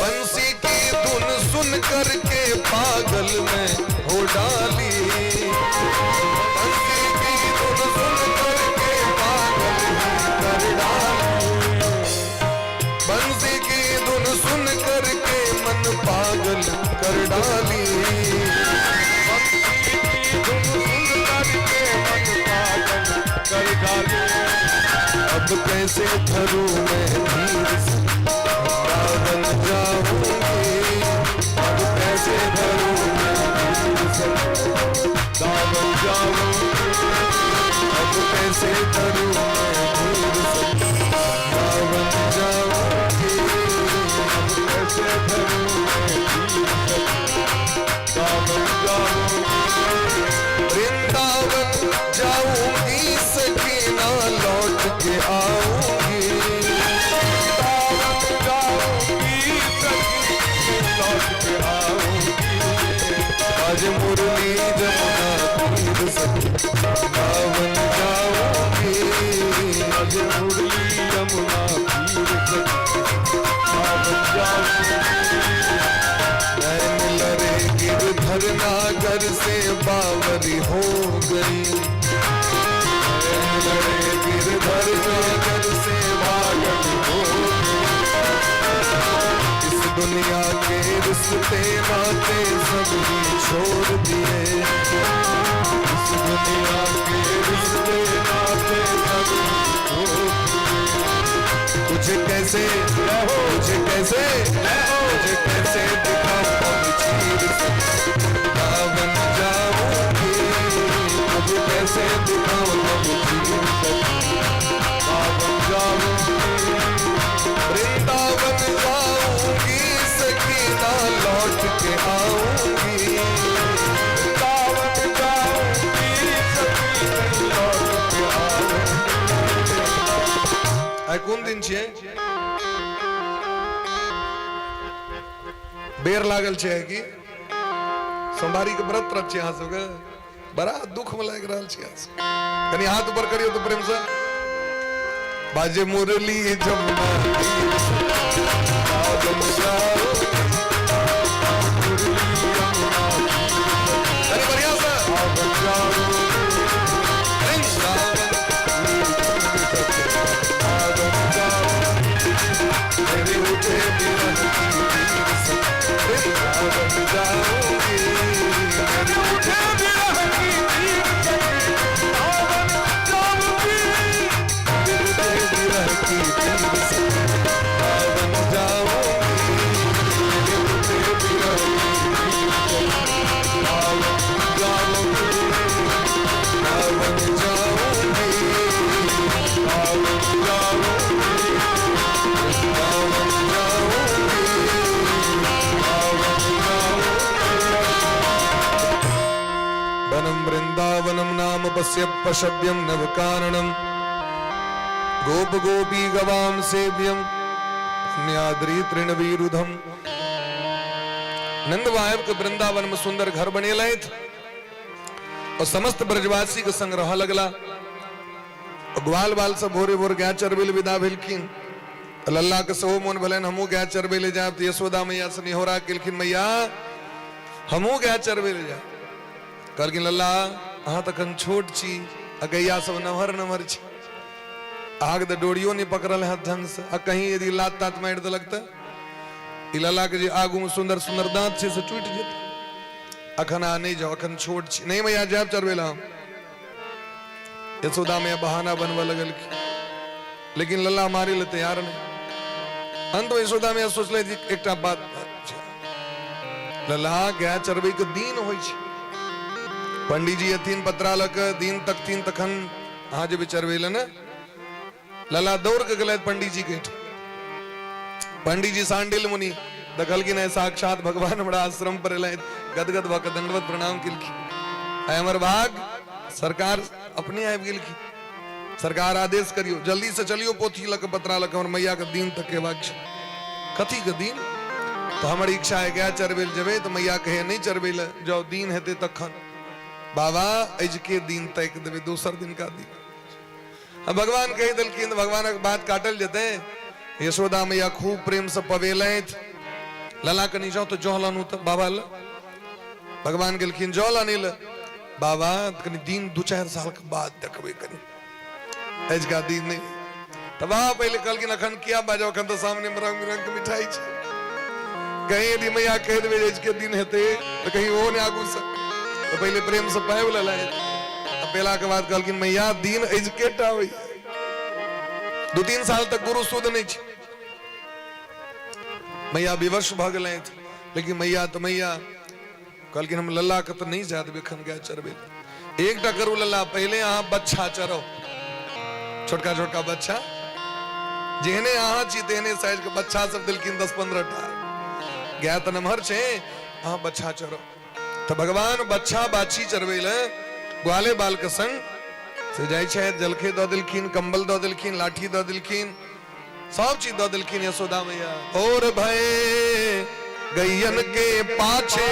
बंसी की धुन सुन करके पागल में हो डाली, बंसी की धुन सुन करके पागल में कर डाली, बंसी की धुन सुन करके मन पागल कर डाली, बंसी की धुन सुन करके मन पागल कर डाली। अब कैसे धरूं मैं धीर से वृंदावन जाऊंगी, अब कैसे धरूं मैं धीर से वृंदावन जाऊंगी, अब कैसे धरूं मैं धीर से वृंदावन जाऊंगी, अब कैसे धरूं मैं धीर से वृंदावन जाऊंगी। वृंदावन जाऊंगी सखी ना लौट के आऊंगी, वृंदावन जाऊंगी सखी लौट के आऊंगी। आज मुरली जमुना तीर से वृंदावन जाऊंगी, आज मुरली यमुना तीर से दुनिया के रिश्ते नाते सभी छोड़ दिए, इस दुनिया के रिश्ते नाते सभी छोड़ दिए। तुझे कैसे तुझे कैसे तुझे कैसे दिखाऊं चीर सदा बन जाऊंगी, तुझे कैसे दिखाऊं चीर सदा बन जाऊंगी, वृंदावन जाऊंगी सकीना लौट के आऊंगी, वृंदावन जाऊंगी सकीना लौट के आऊंगी। आ कोन दिन छे? बेर लागल छे कि सोमवारी के व्रत रख छे, अहाँ सबके बड़ा दुख में लाग रहल छे। कनी हाथ ऊपर करियो तो प्रेम से। बाजे मुरली जमुना तीर सावन जाओ, मुरली यमुना अरे बढ़िया सा सावन जाओ, सावन जाओ, मेरे उठे बिरह की तीर से वृंदावन जाऊंगी, मेरे उठे बिरह की तीर से सावन जाऊंगी, उठे बिरह की तीर से वृंदावन जाऊंगी, मेरे उठे बिरह की तीर से वृंदावन जाऊंगी, वृंदावन जाऊंगी, सावन जाऊंगी, वृंदावन जाऊंगी, वनम वृंदावनम नाम पश्य पशव्यम नवकारणम गोप गोपी गवाम सेव्यम न्याद्री तृणवीरुधम। नंद वायब के वृंदावन में सुंदर घर बने लैथ और समस्त ब्रजवासी के संग रह लगला। ग्वाल बाल सब भोरे भोर गाय चरबे विदा भेलखिन। लल्ला के सहो मोन भलन हमू गाय चरबे ले जाब। यशोदा मैया से निहोरा केलखिन, मैया हमू गाय चरबे ले जाब। कहलखिन लल्ला अहाँ तखन छोट छी आ गैया सब नमहर नमहर छी, आग द डोरियो नहीं पकड़ल है ढंग से, आ कहीं यदि लात तात मार देलक त ई लल्ला के जे आगू में सुंदर सुंदर दांत छे से टूट जेते। अखन आ नहीं जाओ, अखन छोट छी। नहीं मैया जाब चरबेला हम। यशोदा मैया बहाना बनवा लगल की, लेकिन लल्ला मारे ले तैयार नहीं। अंत में यशोदा मैया सोचले जी एकटा बात छै, लल्ला गाय चरबे के दिन होय छै। पंडित जी तीन पत्रा लक दिन तक तीन तखन अहाँ जे चरबेले न। लल्ला दौड़ के गलत पंडित जी के। पंडित जी सांडिल मुनि देखलखिन है साक्षात भगवान हमरा आश्रम पर एलैथ, गदगद भऽ कऽ दंडवत प्रणाम केलखिन। आइ हमर भाग सरकार अपने आबि गेलखिन। सरकार आदेश करियो जल्दी से चलियो, पोथी लक पत्रा लक हमर मैया के दिन तक हेबाक छै। कथी के दिन? तो हमर इच्छा है गाय चरबेल जेबै तो मैया कहे नहीं चरबेले जाओ, दिन हेतै तखन। बाबा अज के दिन तक देवे, दोसर दिन का दिन। अब भगवान कह दिलखिन, भगवान के बात काटल जते। यशोदा मैया खूब प्रेम से पवेलैथ। लला कनी जाओ तो जल आनू तो बाबा ल। भगवान गेलखिन जल आनिल। बाबा कनी दिन 2-4 साल के बाद देखबे, कनी अज का दिन नहीं। तब पहले कहलखिन अखन किया बाजो, अखन तो सामने में रंग बिरंग के मिठाई छै। कहीं यदि मैया कह देवे अज के दिन हेते तो कहीं वो ने आगू से तो पहले प्रेम से पाए वाला लाए। पेला के बाद कहलखिन मैया दिन अज केटा होई। 2-3 साल तक गुरु सुध नहीं छी। मैया विवश भ गेलै, लेकिन मैया तो मैया कहलखिन हम लल्ला के तो नहीं जा देबे खन गाय चरबे। एकटा करू लल्ला, पहले अहाँ बच्चा चरो, छोटका छोटका बच्चा जेहने अहाँ छी तेहने साइज के बच्चा सब दिलखिन 10-15 टा। गाय तो नमहर छे, अहाँ बच्चा चरो। तो भगवान बच्चा बाछी चरबेले ग्वाले बाल के संग से जाय छै। जलखे दऽ देलखिन, कंबल दऽ देलखिन, लाठी दऽ देलखिन, सब चीज दऽ देलखिन यशोदा मैया। और भय गैयन के पाछे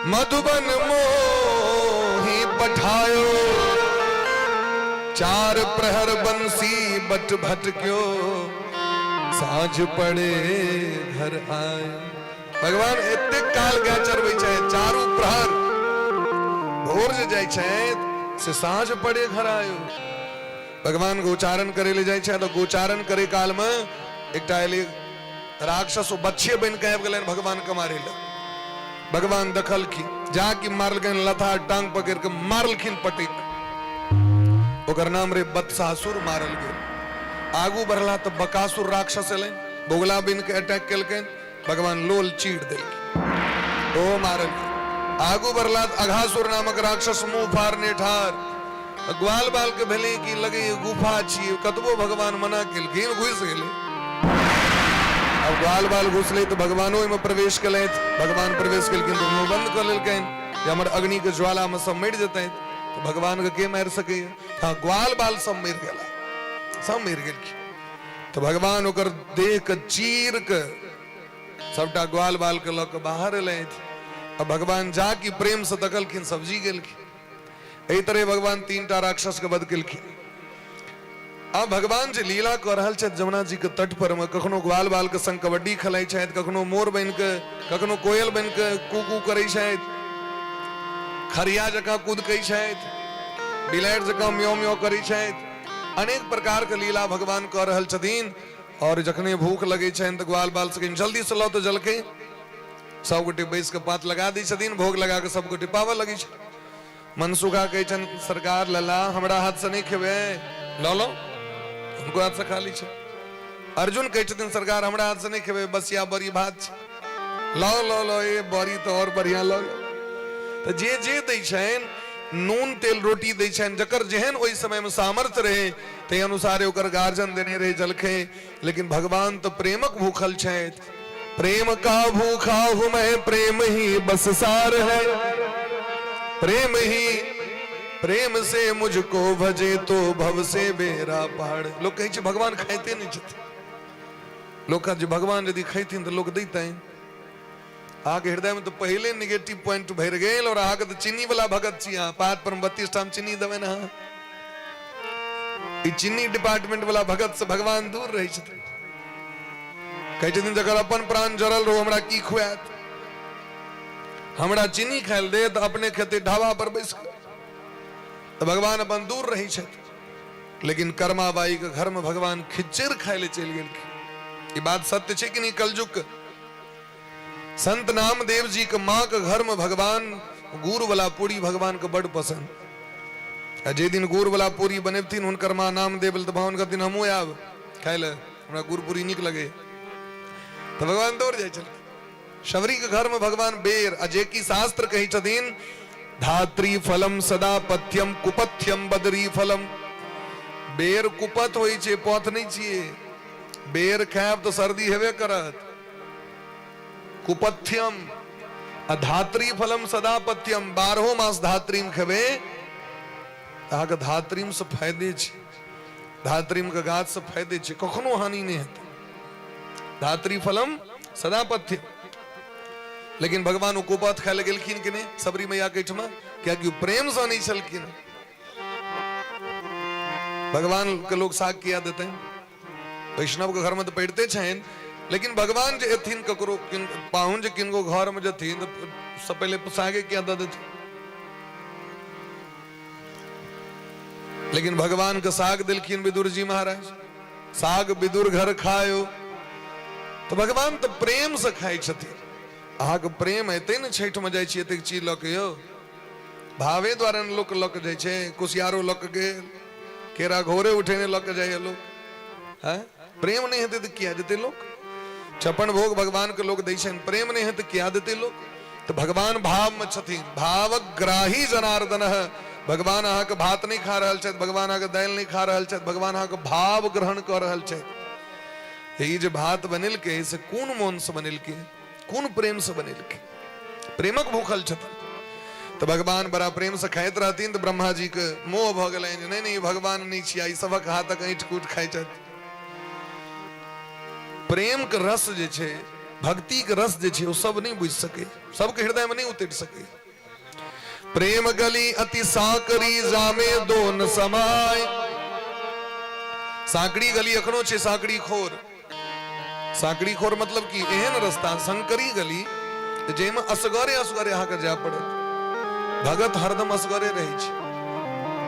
मधुबन मोही पठायो, 4 प्रहर बंसी बट भटक्यो, साँझ पड़े घर आए। भगवान एते काल गाय चरबै छै, 4 प्रहर भोर जे जाय छै से साँझ पड़े घर आयो। भगवान गोचारण करे ले जाय छै तो गोचारण करे काल में एकटा एले राक्षस बच्चे बन के गए भगवान के मारे ला। भगवान दखल की जाके मारल गए, लथा टांग पकड़ के मारलखिन पटिक, ओकर नाम रे बत्सासुर मारल गए। आगू बढ़ला तो बकासुर राक्षस एले, बोगला बिन के अटैक कल, भगवान लोल चीड़ दिल, ओ मारल गए। आगू बढ़ला तो अघासुर नामक राक्षस मुंह फाड़ने ठार, ग्वाल बाल के भेले की लगे गुफा छी, कतबो भगवान मना केलखिन घुस गेले। अब ग्वाल बाल घुसले तो भगवानो में प्रवेश कले, भगवान प्रवेश केलखिन तो मुंह बंद कर लेलखिन, हमर अग्नि के ज्वाला में सब मर जते, तो भगवान के के मार सके। हाँ, ग्वाल बाल सब मर गेला, सब मर गेलखिन। तो भगवान ओकर देह के चीर के सबटा ग्वाल बाल के लक बाहर ले। अब भगवान जाकी प्रेम से तकलखिन, सब्जी गेलखिन। एही तरह भगवान 3टा राक्षस के वध केलखिन। अब भगवान जे लीला कर रहल छथि जमुना जी के तट पर में, कखनो ग्वाल बाल के संग कबड्डी खेलाइ छथि, कखनो मोर बन के, कखनो कोयल बन के कू करै छथि, खरिया जकां कूदकै छथि, बिलाड़ि जकां म्यो म्यो करै छथि, अनेक प्रकार के लीला भगवान कर रहल छथिन। और जखने भूख लगे छनि तो ग्वाल बाल से जल्दी से लो तो जलखे, सब गोटे बैस के पात लगा दी छथिन, भोग लगा के सब गोटे पावऽ लगे छै। मनसुखा कहै छनि सरकार लला हमरा हाथ से नहीं खेबे, लो लो उनको हाथ से खा ली छै। अर्जुन कहै छथिन सरकार हमरा हाथ से नहीं खेबे, बसिया बड़ी भात छै, लो लो लो ये बड़ी तो और बढ़िया लो। तो जे जे दै छनि नून तेल रोटी दै छनि, जकर जेहन ओहि समय में सामर्थ्य रहे ते अनुसार ओकर गार्जन देने रहे जलखे। लेकिन भगवान तो प्रेमक भूखल छथि, प्रेम का भूखा हूं मैं, प्रेम ही बस सार है, प्रेम ही प्रेम से मुझको भजे तो भव से बेरा पार। लोग कहे भगवान खाते नहीं छथिन, लोग कहे भगवान यदि खैथिन तो लोग दैते। आगे हृदय में तो पहले निगेटिव पॉइंट भर गए, और आगे तो चीनी वाला भगत छी, पात पर 32 टाइम चीनी देवे ना, चीनी डिपार्टमेंट वाला भगत से भगवान दूर रहे छथिन। कहै छथिन जकर अपन प्राण जरल रहो हमरा की खुआत, हमरा चीनी खाइल दे तो अपने खेते ढाबा पर बैस के, तो भगवान अपन दूर रही छथि। लेकिन कर्माबाई के घर में भगवान खिचड़ खाय ले चल गेलखिन। ई बात सत्य छै कि नहीं? कलयुग संत नामदेव जी के माँ के घर में भगवान गुड़ वाला पूरी भगवान के बड़ पसंद। जे दिन गुड़ वाला पूरी बनेथिन हुनकर माँ नामदेव तो भगवान कहथिन हमहूँ आब खाय ले, हमरा गुड़ पूरी नीक लगे, तो भगवान दौड़ जाय छल। शबरी के घर में भगवान बेर, अजे की शास्त्र कही छथिन धात्री फलम सदा पथ्यम कुपथ्यम बदरी फलम। बेर कुपत होई छे, पथ नहीं छिए। बेर खायब तो सर्दी हेबे करत। कुपथ्यम धात्री फलम सदा पथ्यम, 12 मास धात्री में खेबे अहाँके धात्री में से फायदे छे, धात्री के गाछ से फायदे छे, कखनो हानि नहीं हेतै। धात्री फलम सदा पथ्यम। लेकिन भगवान कुपथ खाय गेलखिन कि नहीं सबरी मैया के ठमा, क्या कि प्रेम से नहीं छलखिन। भगवान के लोग साग किया देते हैं, वैष्णव के घर में तो पढ़ते छेन, लेकिन भगवान जे एथिन ककरो पाहुन जे किनको घर में जथिन तो सब पहले सागे किया दे देथिन। लेकिन भगवान के साग दिलखिन विदुर जी महाराज, साग विदुर घर खायो। तो भगवान तो प्रेम से खाई छथिन। अहाँके प्रेम हेतै ने छठि में जाइ छी एतेक चीज लऽ के यौ, भावे द्वारा लोक लऽ के जाइ छै, कुशियारो लऽ के गेल, केरा घोरे उठेने लऽ के जाइए लोग। है प्रेम नहीं हेतै तो किया देते लोग? छप्पन भोग भगवान के लोग दै छनि, प्रेम नहीं है तो किया देते लोग? तो भगवान भाव में छथिन, भावग्राही जनार्दन है। भगवान अहाँके भात नहीं खा रहल छथि, भगवान अहाँके दालि नहीं खा रहल छथि, भगवान अहाँके भाव ग्रहण कर रहल छथि। ये जे भात बनेलकै से कोन मोन से बनेलकै, कोन प्रेम से बनेलकै? प्रेमक भूखल छथिन। तो भगवान बड़ा प्रेम से खाइत रहथिन तो ब्रह्मा जी के मोह भ गेलनि, नहीं नहीं भगवान नहीं छिया, ई सबक हाथक ऐंठ कूट खाइ छथि। प्रेम के रस जे छै, भक्ति के रस जे छै, वो सब नहीं बुझ सके, सबके हृदय में नहीं उतर सके। प्रेम गली अति साकरी जामे दोन समाय। साकड़ी गली अखनो छे, साकड़ी खोर। साकड़ी खोर मतलब कि एहन रास्ता संकरी गली जेमे असगरे असगरे अहाँके जाय पड़त। भगत हरदम असगरे रहै छै,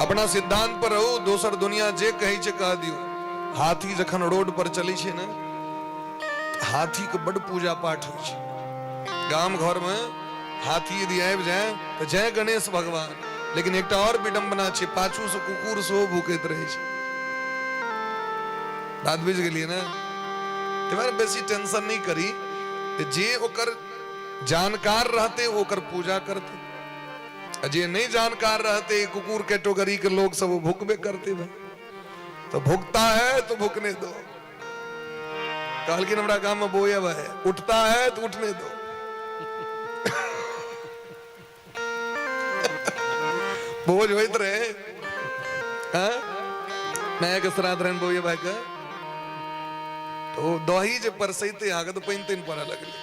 अपना सिद्धांत पर रहू, दोसर दुनिया जे कहै छै कह दियौ। हाथी जखन रोड पर चलै छै ने हाथी के बड़ पूजा पाठ हो छै। गाम घर में हाथी यदि आबि जाए तो जय गणेश भगवान, लेकिन एक और विडंबना छै, पाछू से कुकुर सेहो भूकैत रहे छै। बात बुझ गेलिए ना? तुम्हारे बेसी टेंशन नहीं करी, जे ओकर जानकार रहते ओकर पूजा करते, जे नहीं जानकार रहते कुकुर कैटेगरी के लोग सब भूकबे करते भाई। तो भुगता है तो भुकने दो। कहलकिन हमरा गांव में बोया भाई, उठता है तो उठने दो। बोझ होइत रहे हाँ? मैं एक श्राद्ध रहन बोया भाई का, तो दही जे परसैते आगे तो पैन तैन पड़ा लगले,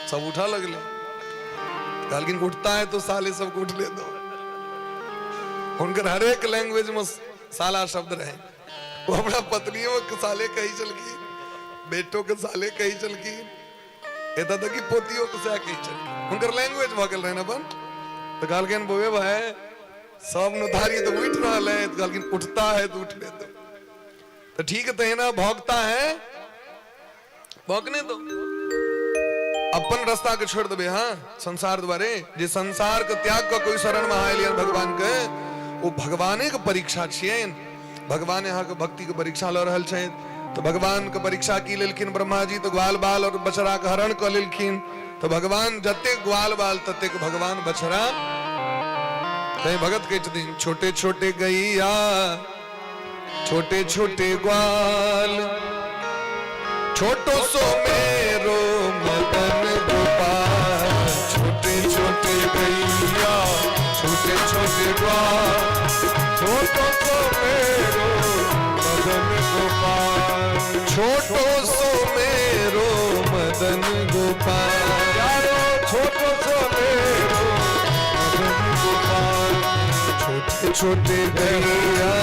सब उठा लगले। कहलकिन उठता है तो साले सबको उठने दो। उनकर हर एक लैंग्वेज में साला शब्द रहे। वो अपना पत्नियों के साले कही चलकी, बेटों के साले कही चलकी, एता तक कि पोतियों के साले कही चलकी। उनकर लैंग्वेज भगल रहे ना बन। तो कहलकिन बोवे भाई सब नुधारी तो उठ रहा है, तो कहलकिन उठता है तो उठने दो। तो ठीक है ना, भोगता है भोगने दो, अपन रास्ता के छोड़ देबे। हाँ, संसार द्वारे जे संसार के त्याग का कोई शरण में आयल भगवान के, वो भगवाने के परीक्षा छियन। भगवान यहाँ के भक्ति के परीक्षा ल रहल छै। तो भगवान के परीक्षा की लेलखिन ब्रह्मा जी, तो ग्वाल बाल और बछड़ा के हरण कर लेलखिन। तो भगवान जते ग्वाल बाल तते भगवान बछड़ा कहीं भगत के दिन छोटे छोटे गैया छोटे छोटे ग्वाल, छोटो सो मेरो मदन गोपाल। छोटे छोटे गैया छोटे छोटे ग्वाल, छोटो सो मेरो मदन गोपाल। छोटो सो मेरो मदन गोपाल, यारो छोटो सो मेरो मदन गोपाल। छोटे छोटे गैया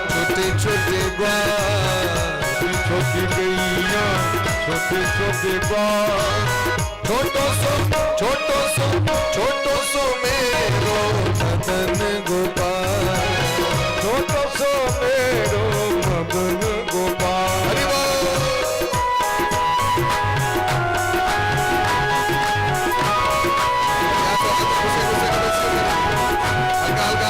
छोटे छोटे ग्वाल, छोटी गैया छोटे छोटे ग्वाल। छोटो सो मेरो मदन गोपाल। छोटो सो मेरो मदन गोपाल। हरि बोल। अकाल का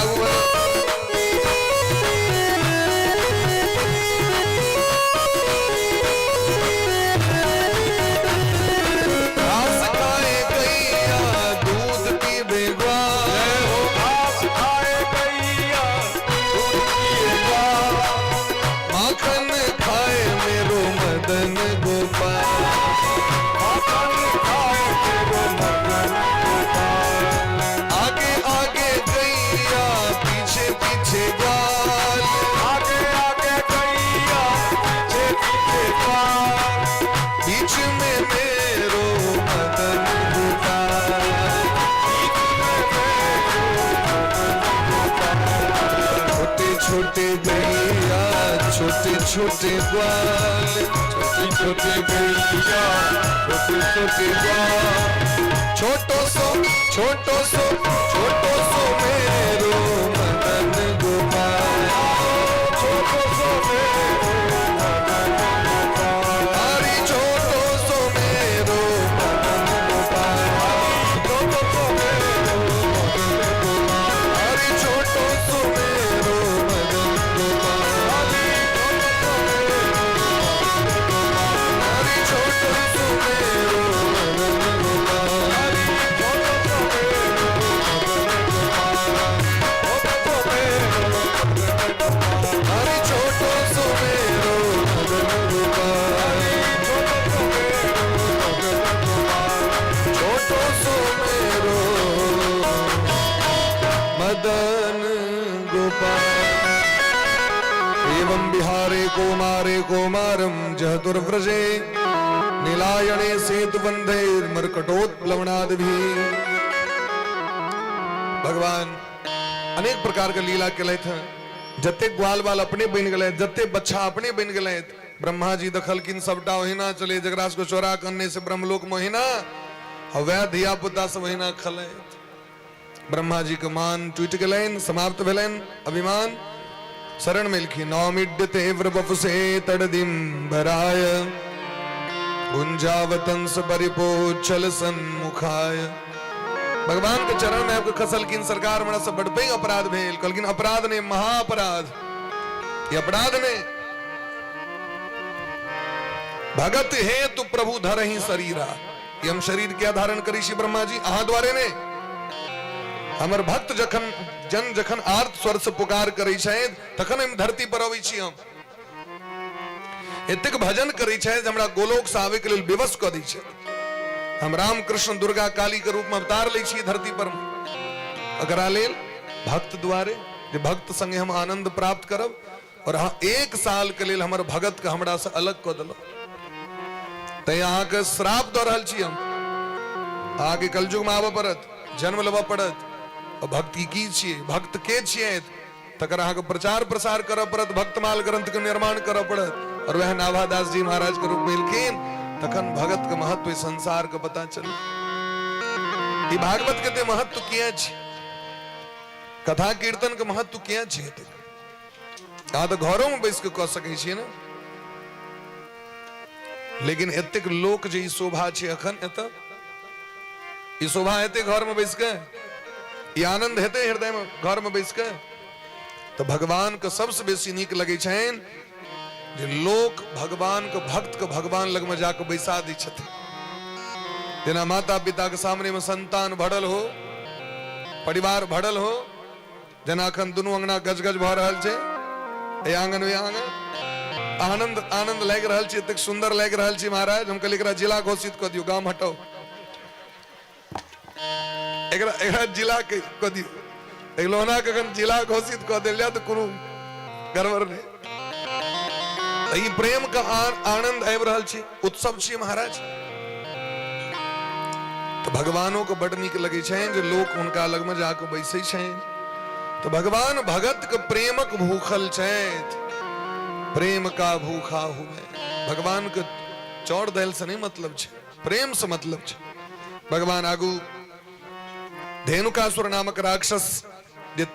छोटे गैया छोटे छोटे ग्वाल, छोटे छोटे गैया छोटे छोटे ग्वाल। छोटो सो मेरो मदन गोपाल। छोटो सो मेरो मदन गोपाल। हरि छोटो सो मेरो मदन गोपाल। छोटो सो मेरो मदन गोपाल। हरि छोटो सो मेरो मदन गोपाल। एवं बिहारे कौमारे कौमारम जहतुर्व्रजे, नीलायणे सेतुबंधे मरकटोत्प्लवनादि। भगवान अनेक प्रकार के लीला केले थे। जते ग्वाल बाल अपने बन गए, जते बच्चा अपने बन गए। ब्रह्मा जी दखलकिन सबटा ओहिना चले, जगरा को चोरा करने से ब्रह्मलोक मोहिना हवै धिया पुता सब ओहिना खले। ब्रह्मा जी के मान टूट गए, समाप्त भेलन, अभिमान शरण मिलखी। नौमिड्य तेव्र बपुसे तड़दिम भराय, गुंजावतंस परिपोचल सन्मुखाय। भगवान के चरण में आपको खसल किन सरकार मना सब बड़ पे अपराध भेल कलकिन अपराध ने महाअपराध ये अपराध ने भगत है तु प्रभु धर ही शरीरा कि हम शरीर क्या धारण करी श्री ब्रह्मा जी अहा द्वारे ने हमर भक्त जखन जन जखन आर्त स्वर से पुकार करी छे तखन हम धरती पर अबै छी हम एतेक भजन करी छे हमरा गोलोक से आवे के लेल विवश क दै छे हम राम कृष्ण दुर्गा काली के रूप में अवतार ले छी धरती पर अकरा लेल भक्त द्वारे जे भक्त संगे हम आनंद प्राप्त करब और हाँ एक साल के लेल हमर भगत के हमरा से अलग क देलो ते यहाँ के श्राप द रहल छी हम आगे कलयुग में आबे पड़त जन्म लेबा पड़त और भक्ति की छिए भक्त के छिए तकर अहाँ के प्रचार प्रसार करब पड़त भक्तमाल ग्रंथ के निर्माण करब पड़त और वह नाभादास जी महाराज के रूप में एलखिन तखन भगत के महत्व संसार के पता चल ई भागवत के महत्व किया छै कथा कीर्तन के महत्व किया छै आ तो घरों में बैस के कह सकै छियै ना लेकिन एतेक लोक जे ई शोभा छै अखन एत ई शोभा हेते घर में बैस के ई आनंद हेते हृदय में घर में बैस के तो भगवान के सबसे बेसी नीक लगे छन जे लोक भगवान के भक्त के भगवान लग में जाके बैसा दै छथिन जेना माता पिता के सामने में संतान भरल हो परिवार भरल हो जेना अखन दुनू अंगना गजगज भ रहल छै ए आंगन में आंगन आनंद आनंद लाग रहल छै एतेक सुंदर लाग रहल छै महाराज हम कहलिए एकरा जिला घोषित क दियो गाम हटाओ एकरा जिला के क दियो लोहना के अखन जिला घोषित क देल जाए तो कोनो गड़बड़ नहीं ई प्रेम का आनंद आबि रहल छी उत्सव छी महाराज तो भगवानों को बड़ नीक लगे छे जो लोग उनका लग में जाके बैसे छे तो भगवान भगत के प्रेमक भूखल छे प्रेम का भूखा हुए भगवान के चौड़ दल से नहीं मतलब छे प्रेम से मतलब छे भगवान आगू धेनुकासुर नामक राक्षस जे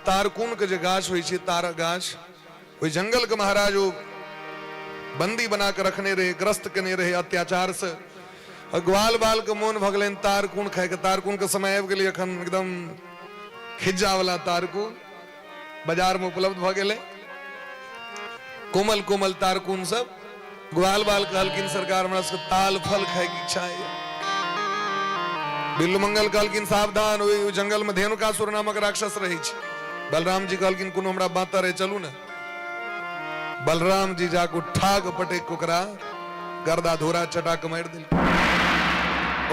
तारकुन के जे गाछ होई छे तारा गाछ ओई जंगल के महाराज बंदी बना के रखने रहे ग्रस्त करने रहे अत्याचार से और ग्वाल बाल के मोन भगलेन तारकुन खाए के तारकुन के समय आबि गेलै अखन एकदम खिज्जा वाला तारकुन बाजार में उपलब्ध भ गेलै कोमल कोमल तारकुन सब ग्वाल बाल कहलकिन सरकार हमरा सबके ताल फल खाए की इच्छा है बिल्लू मंगल कहलकिन सावधान ओई जंगल में धेनुकासुर नामक राक्षस रहे छै बलराम जी कहलकिन कोनो हमरा बाता रहे चलू ना बलराम जी जाको ठाक पटेक ओकरा गर्दा धोरा चटा के मार दिल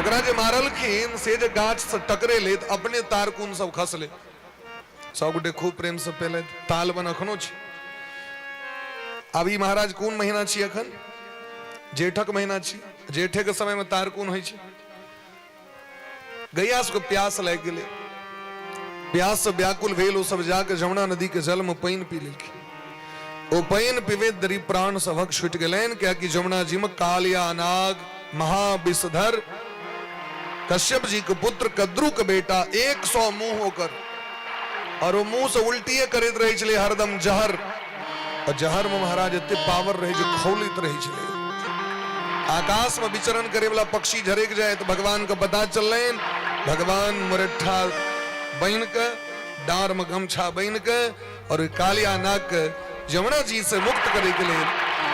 ओकरा जे मारलखिन से जे गाछ से टकरे ले अपने तारकुन सब खसले सब गोटे खूब प्रेम से पहले ताल बन अखनो छै अभी महाराज कोन महीना छी अखन जेठक महीना छी जेठे के समय में तारकुन होई छै गैया से प्यास लाग गेले प्यास से व्याकुल भेल ओ सब जाके जमुना नदी के जल में पानी पी लेलखिन ओ पानी पीवे दरी प्राण सभक छुट गेलन क्या कि जमुना जी में कालिया नाग महाविषधर कश्यप जी के पुत्र कद्रु के बेटा 100 मुंह होकर और वो मुंह से उल्टिए करत रहे छले हरदम जहर और जहर में महाराज एते पावर रहे जो खौलित रहे छले आकाश में विचरण करे वाला पक्षी झरेक जाए तो भगवान का पता चलन भगवान मुरठा बन के डार में गमछा बन के और कालिया नाग के जमुना जी से मुक्त करे के लिए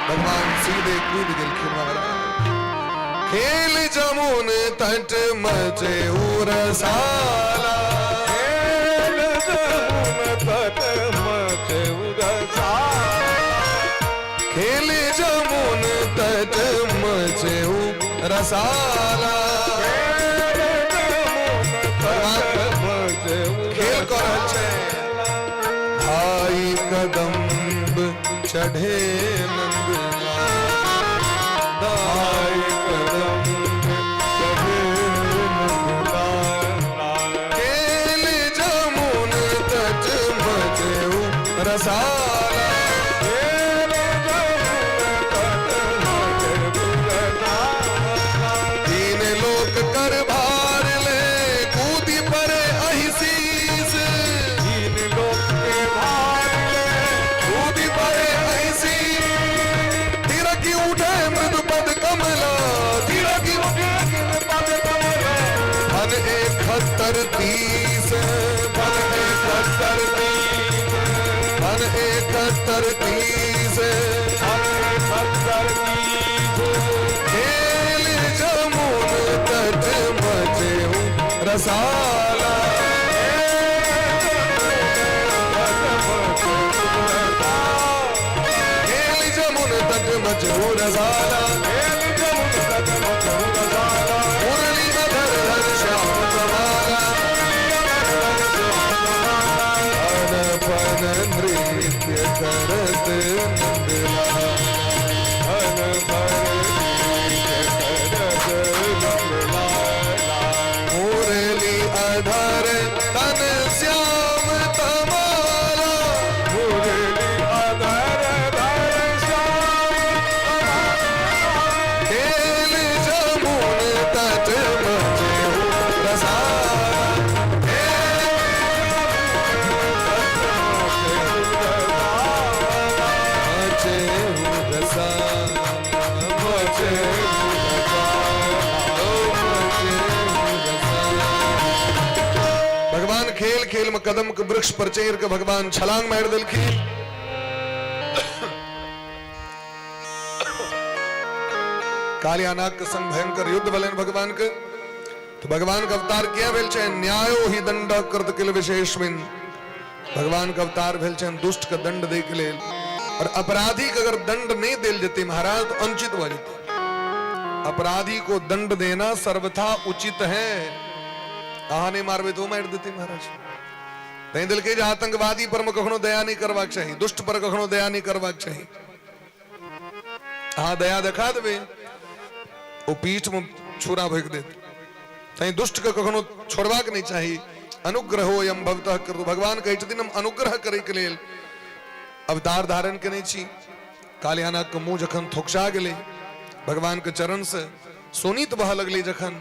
भगवान सीधे कूद गेलखिन महाराज खेल जमुन तट मचे उरसाला खेल जमुन तट मचे उरसाला खेल जमुन तट मचे उरसाला खेल कर भाई कदम्ब चढ़े नंदना दाई कदम चढ़े नंदना खेल जमुन तट मचे रसाला खेल जमुन तट मचे उरसाला तीन लोक कर भार ले कूदी परे अहिसीस तीन लोक के भार ले कूदी परे अहिसी तिरकी उठे मृदु पद कमला तीस धन 31 खेल जमुन तट मचेऊ रसाला खेल जमुन तट मचेऊ रसाला मुरली अधर धर श्याम कमाला पन नृत्य करत नंदलाला मुरली अधर तन श्याम तमाला खेल जमुन तट मचेऊ रसाला भगवान खेल खेल में कदम के वृक्ष पर चेर के भगवान छलांग मार दिलखी कालियानाग के संग भयंकर युद्ध भलन भगवान के तो भगवान का अवतार किया भेल छै न्यायो ही दंड कृत किल विशेषमिन भगवान का अवतार भेल छै दुष्ट का दंड दे के लेल और अपराधी का अगर दंड नहीं दिल देते महाराज तो अनुचित हो जाते अपराधी को दंड देना सर्वथा उचित है कहानी मारवे तो मार देते महाराज नहीं दिल के आतंकवादी पर कखनो दया नहीं करवाक चाहिए दुष्ट पर कखनो दया नहीं करवाक चाहिए हाँ दया दिखा दे वो पीठ में छुरा फेंक देते तई दुष्ट का कखनो छोड़वाक नहीं चाहिए अनुग्रह हो यम भवतः कर भगवान कहे छथिन हम अनुग्रह करे के लेल अवतार धारण करने छी कालियानाग के मुंह जखन थोकसा गेले भगवान के चरण से सोनीत बह लगले जखन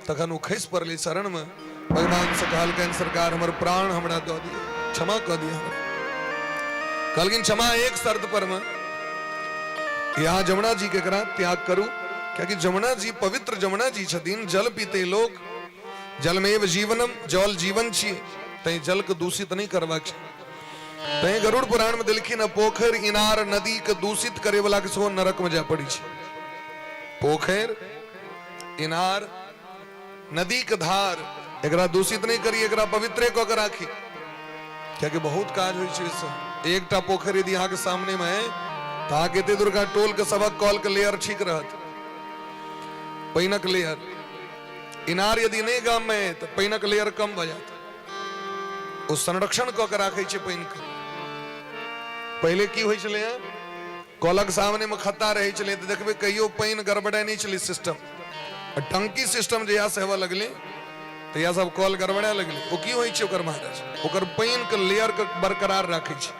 तखन वो खस पड़ले शरण में भगवान से कहलकन सरकार हमर प्राण हमरा दो दिए क्षमा कर दिया कहलकिन क्षमा एक शर्त पर में यहाँ जमुना जी के करा त्याग करू क्योंकि जमुना जी पवित्र जमुना जी छथिन जल पीते लोग जलमेव जीवनम जल जीवन छी तई जल के दूषित नहीं करवाक तई गरुड़ पुराण में दिलखी न पोखर इनार नदी के दूषित करे वाला के सो नरक में जा पड़ी छे पोखर इनार नदी के धार एकरा दूषित नहीं करी एकरा पवित्र को कर राखी क्या कि बहुत काज होई छे इससे एकटा पोखर यदि यहाँ के सामने में है तो आगे ते दुर्गा टोल के सबक कॉल के लेयर ठीक रहत पैनक लेयर इनार यदि नहीं गाम में है तो पैनक लेयर कम हो जाता उस संरक्षण को कर राखे छे पैन के पहले की होई चले कॉलक सामने में खत्ता रहे चले तो देखबे कहियो पैन गड़बड़ा नहीं चली सिस्टम टंकी सिस्टम जया से हवा लगले तो यह सब कॉल गड़बड़ा लगले वो की होई छे ओकर महाराज ओकर पैन के लेयर के बरकरार राखे छे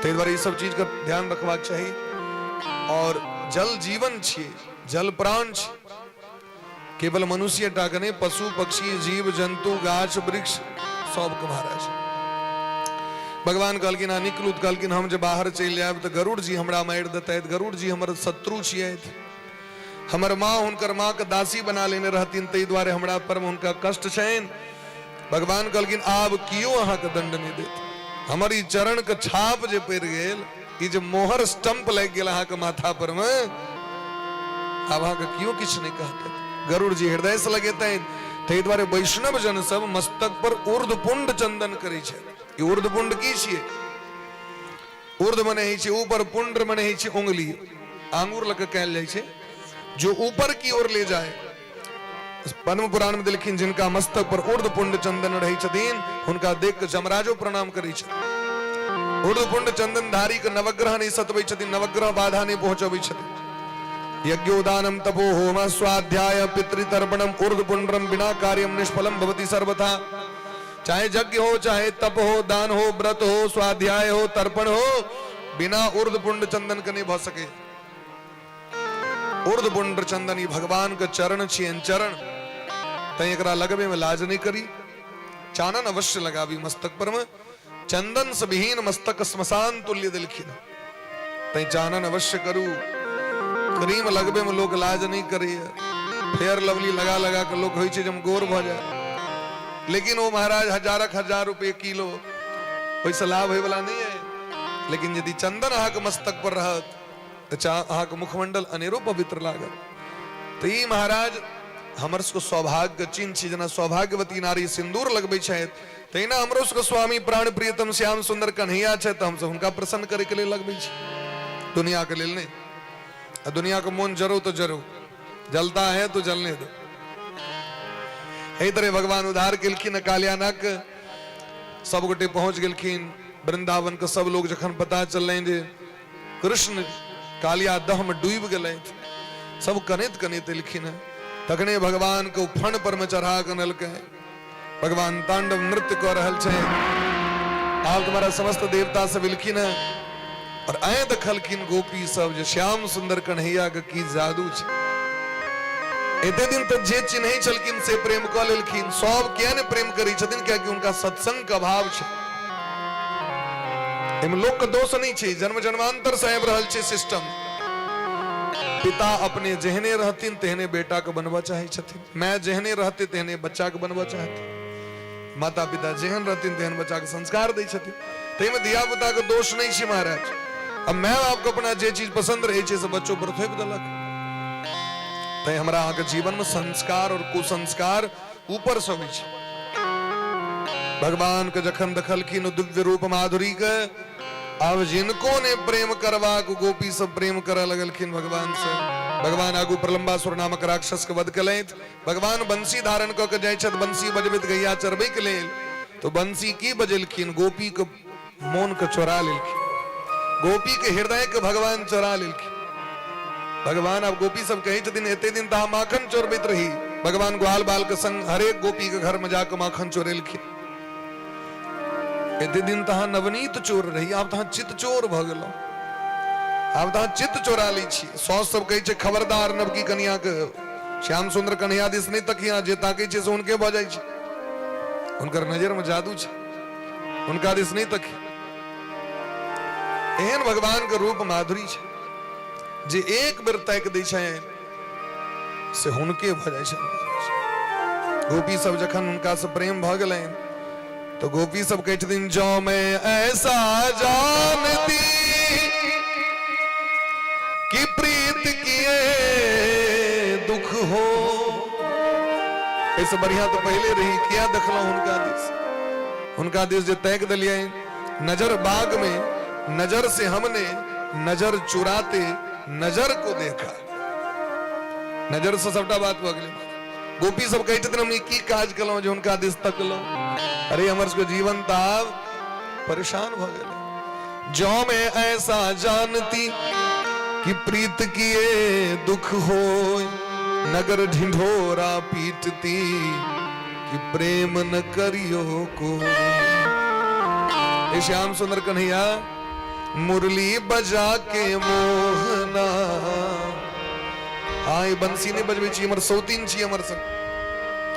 ते द्वारा ये सब चीज का ध्यान रखवाक चाहिए और जल जीवन छे जल प्राण छे केवल मनुष्य टाकने पशु पक्षी जीव जंतु गाछ वृक्ष सब के महाराज भगवान कहलकिन निकलू कहलकिन हम जब बाहर चल आब तो गरुड़ जी हमरा मार देते गरुड़ जी हमर शत्रु छिए हमर माँ हुनकर माँ के दासी बना लेने रहतीन तै द्वारे हमरा पर उनका कष्ट छैन भगवान कहलकिन आब कियो अहाँ के दंड नहीं देत हमर ई चरण के छाप जे पड़ गेल ई जे मोहर स्टंप लग गेल अहाँ के माथा पर में अब अहाँ के कियो किछ नहीं कहते गरुड़ जी हृदय से लगेते तै द्वारे वैष्णव जन सब मस्तक पर ऊर्ध्वपुंड चंदन करे छे ई ऊर्ध्वपुंड की छिए ऊर्ध्व मने ही छे ऊपर पुंड मने ही छे उंगली आंगुर लग कहल जाय छे जो ऊपर की ओर ले जाए पद्म पुराण में लिखिन जिनका मस्तक पर ऊर्ध्वपुंड चंदन रही छथिन उनका देख के जमराजो प्रणाम करै छै ऊर्ध्वपुंड चंदन धारी के नवग्रह नहीं सतबै छथिन नवग्रह बाधा नहीं पहुंचबै छथिन यज्ञोदानम तपो होम स्वाध्याय पितृतर्पणम ऊर्ध्वपुंड्रम बिना कार्यम निष्फलम भवति सर्वथा चाहे यज्ञ हो चाहे तप हो दान हो व्रत हो स्वाध्याय हो तर्पण हो बिना ऊर्ध्वपुंड चंदन के नहीं भ सके ऊर्ध्वपुंड चंदन ये भगवान के चरण छियन चरण तय एकरा लगबे में लाज नहीं करी चानन अवश्य लगावी मस्तक पर में चंदन से विहीन मस्तक स्मशान तुल्य दिलखिन तय चानन अवश्य करू क्रीम लगबे में लोग लाज नहीं करी फेयर लवली लगा लगा के लोग होई छे जब गोर भ जाए लेकिन वो महाराज हजार रुपए किलो पैसा लाभ होए वाला नहीं है। लेकिन यदि चंदन अहाँ के मस्तक पर रहत तो अहाँ के मुखमंडल अनेरो पवित्र लागत। तो ई महाराज हमर सबको सौभाग्य चिन्ह छी, जना सौभाग्यवती नारी सिंदूर लगबै छथि तहिना हमरो सबके स्वामी प्राण प्रियतम श्याम सुंदर कन्हैया छथि, हम सब हुनका प्रसन्न करे के लेल लगबै छी, दुनिया के लेल नहीं। दुनिया को मोन जरो तो जरो, जलता है तो जलने दो। एही तरह भगवान उद्धार केलखिन कालियानक, सब गोटे पहुंच गेलखिन वृंदावन के। सब लोग जखन पता चललनि जे कृष्ण कालिया दह में डूब गेलथि, सब कनैत कनैत एलखिन। तखने भगवान को फण पर में चढ़ा के नलके भगवान तांडव नृत्य कर रहल छे। आप तुम्हारा समस्त देवता सब एलखिन और आए देखलखिन गोपी सब जे श्याम सुंदर कन्हैया के की जादू छे। एते दिन तक जे चिन्है छलखिन से प्रेम क लेलखिन। सब किया ने प्रेम करै छथिन, कियाकि उनका सत्संग का भाव छे। एमे लोक के दोष नहीं छे, जन्म जन्मांतर से आबि रहल छे सिस्टम। पिता अपने जेहने रहथिन तेहने बेटा के बनबा चाहे छथिन, मैं जेहने रहते तेहने बच्चा के बनबा चाहते। माता पिता जेहन रहथिन तेहन बच्चा के संस्कार दै छथिन। तैमे धिया पुता के दोष नहीं छे महाराज। अब मैं आपको अपना जे चीज पसंद रहे छे से बच्चों पर थोप देलक। तै हमरा अहाँ के जीवन में संस्कार और कुसंस्कार ऊपर से होइ छे। भगवान के जखन देखलखिन दिव्य रूप माधुरी के, अब जिनको ने प्रेम करवा को गोपी सब प्रेम करे लगलखिन भगवान से। भगवान आगू प्रलंबासुर नामक राक्षस के वध कलैथ। भगवान बंसी धारण क के जाय छथ बंसी बजबैत गैया चरबै के लेल। तो बंसी की बजेलखिन, गोपी के मोन के चोरा लेलखिन, गोपी के हृदय के भगवान चोरा लेलखिन। भगवान अब गोपी सब कहे छथिन एते दिन तहाँ माखन चोरबैत रही। भगवान ग्वाल बाल के संग हरेक गोपी के घर में जाकर माखन चोरेलखिन। एते दिन तहाँ नवनीत चोर रही, आब तहाँ चित चोर भ गेलौ, आब तहाँ चित चोरा लै छी। सौस सब कहै छै खबरदार नवकी कन्या के श्याम सुंदर कन्हैया दिस नहीं तकिया, जे ताकै छै से हुनके भ जाइ छै। हुनकर नजर में जादू छै, हुनका दिस नहीं तकी। एहन भगवान के रूप माधुरी छै जे एक बेर ताक दै छै से हुनके भ जाइ छै। गोपी सब जखन हुनका से प्रेम भ गेलनि तो गोपी सब कहै छथिन जो मैं ऐसा जानती कि प्रीत किए दुख हो। ऐसे बढ़िया तो पहले रही, किया देखला हुनका दिस जे तैक दिलिए। नजर बाग में नजर से हमने नजर चुराते नजर को देखा। नजर से सबटा बात भ गेलै। गोपी सब कहै छथिन हम की काज कलौ जे हुनका दिस तकलौ। अरे हमर सबके जीवन त आब परेशान भ गेलै। जो मैं ऐसा जानती कि प्रीत किए दुख हो, नगर ढिंढोरा पीटती कि प्रेम न करियो को। ए श्याम सुंदर कन्हैया मुरली बजा के मोहना। हाँ बंसी नहीं बजबै छी, हमर सौतीन छी। हमर सब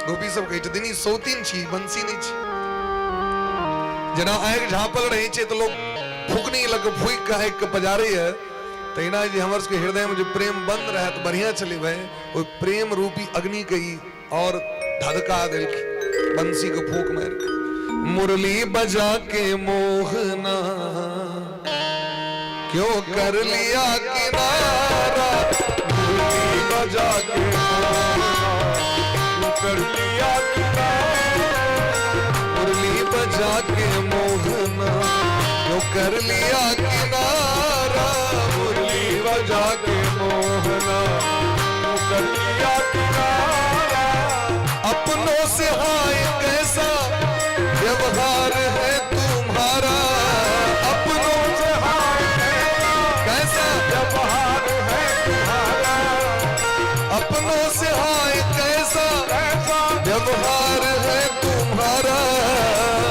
गोपी सब कहै छथिन सौतीन छी, बंसी नहीं छी। जना आग झाँपल रहे छे तो लोग फूकनी लग फूक के आग के पजारे है। तहिना जे हमर सबके हृदय में जो प्रेम बंद रहे तो बढ़िया चले भाई, वो प्रेम रूपी अग्नि कही और धधका देलखिन बंसी के फूक मार के। मुरली बजा के मोहना क्यों कर लिया किनारा, मुरली बजा के मोहना क्यों कर लिया किनारा। मुरली बजा के मोहना क्यों कर लिया किनारा। मुरली बजा के मोहना क्यों कर लिया किनारा। अपनों से हाय कैसा व्यवहार है तुम्हारा। अपनों से हाय कैसा व्यवहार है तुम्हारा। अपनों से हाय कैसा व्यवहार है तुम्हारा।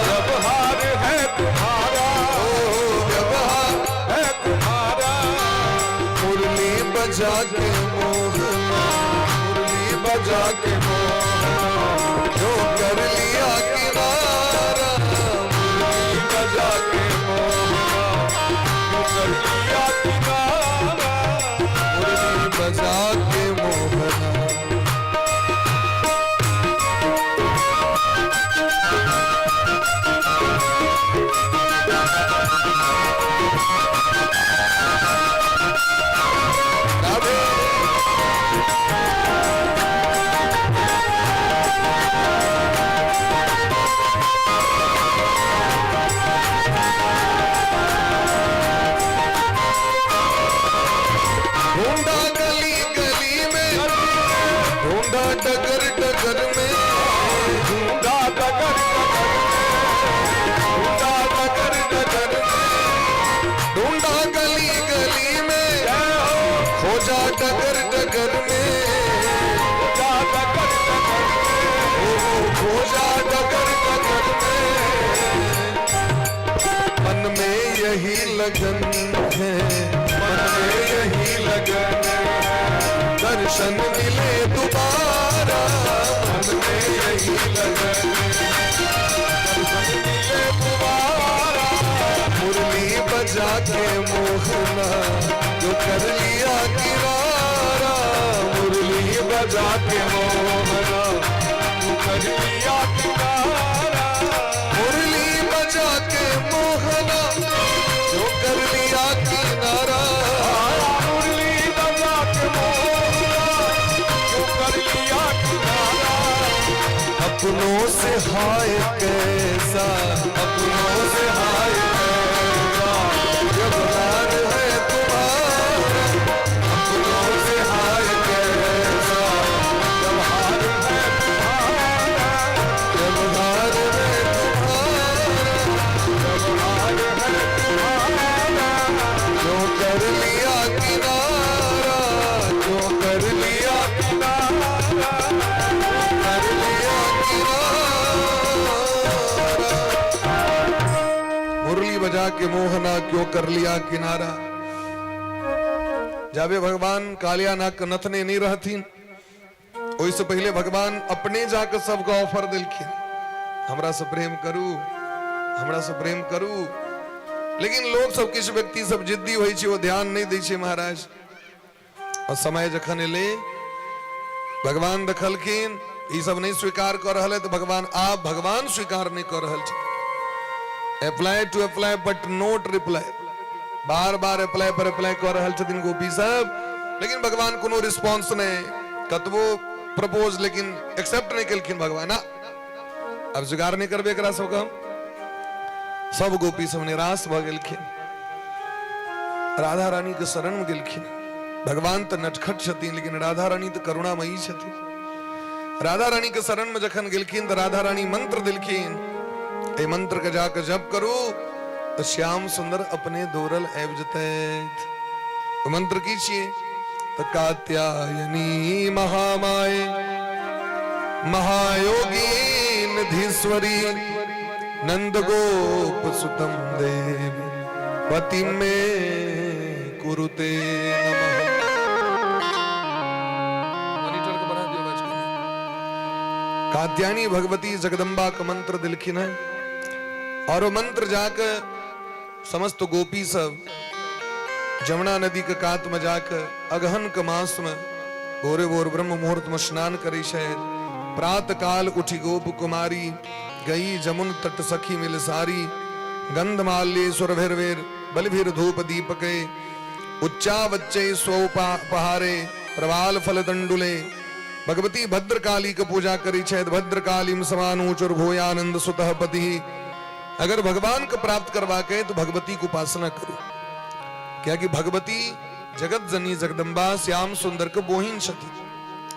व्यवहार है तुम्हारा। ओ व्यवहार है तुम्हारा। मुरली बजा के मोहना, मुरली बजा के मोहना जो कर लिया किनारा। मुरली बजा के मोहना क्यों कर लिया किनारा। मुरली बजा के मोहना ढूंढा गली गली में, खोजा डगर डगर में, खोजा डगर डगर में, मन में यही लगन है, मन में यही लगन है, दर्शन मिले दोबारा, मन में यही लगन है, दर्शन मिले दोबारा, मुरली बजा के मोहना जो कर लिया किनारा, मुरली बजा के मोहना जो कर लिया किनारा, मुरली बजा के मोहना जो कर लिया किनारा, मुरली बजा के मोहना जो कर लिया किनारा, अपनों से हाय कैसा, अपनों से हाय कैसा, जब हार है तुम्हारा, अपनों से हाय कैसा, जब हार है तुम्हारा, जब हार है तुम्हारा, जब हार है तुम्हारा, जो कर लिया किनारा, जो कर लिया किनारा, कर लिया किनारा, मुरली बजा के मोहना क्यों कर लिया किनारा। जावे भगवान कालिया नाक नथने नहीं रहती, ओइसे पहले भगवान अपने जाकर सबको ऑफर दिलखिन, हमरा से प्रेम करू, हमरा से प्रेम करू, लेकिन लोग सब किछ व्यक्ति सब जिद्दी होई छै, वो ध्यान नहीं दै छै महाराज। और समय जखन एले भगवान देखलखिन ई सब नहीं स्वीकार कर रहल है, तो भगवान आप भगवान स्वीकार नहीं कर रहल छै। Apply to apply but not reply, बार बार अप्लाई पर अप्लाई कर रहल छथिन गोपी सब, लेकिन भगवान कोनो रिस्पांस नहीं, कतबो प्रपोज लेकिन एक्सेप्ट नहीं केलखिन भगवान। अब स्वीकार नहीं करबे एकरा सब हम, सब गोपी सब निराश भ गेलखिन, राधा रानी के शरण में गेलखिन। भगवान तो नटखट छथिन, लेकिन राधा रानी तो करुणामयी छथिन। राधा रानी के शरण में जखन गेलखिन तो राधा रानी मंत्र दिलखिन, ए मंत्र के जाकर जप करू तो श्याम सुंदर अपने दोरल आबि जतैथ। मंत्र की छिए तो कात्यायनी महामाये महायोगी निधीश्वरी नंद गोप सुतम देवी पति में कुरुते नमः। मॉनिटर को बना दियो बच के। कात्यायनी भगवती जगदम्बा का मंत्र दिलखिन है, और वो मंत्र जाकर समस्त गोपी सब जमुना नदी के कात में जाकर अगहन के मास में भोरे भोर ब्रह्म मुहूर्त में स्नान करी शायद। प्रात काल उठी गोप कुमारी, गई जमुन तट सखी मिल सारी। गंध माल्य सुरभिर्वेर बलिभिर धूप दीपके, उच्चा बच्चे स्वपहारे प्रवाल फल दंडुले। भगवती भद्रकाली की पूजा करी शायद। भद्रकालीम समानुचुर भूयानंद सुतः पति। अगर भगवान को प्राप्त करवा के तो भगवती को उपासना करो, क्या कि भगवती जगत जनी जगदम्बा श्याम सुंदर के बोहिन छथि।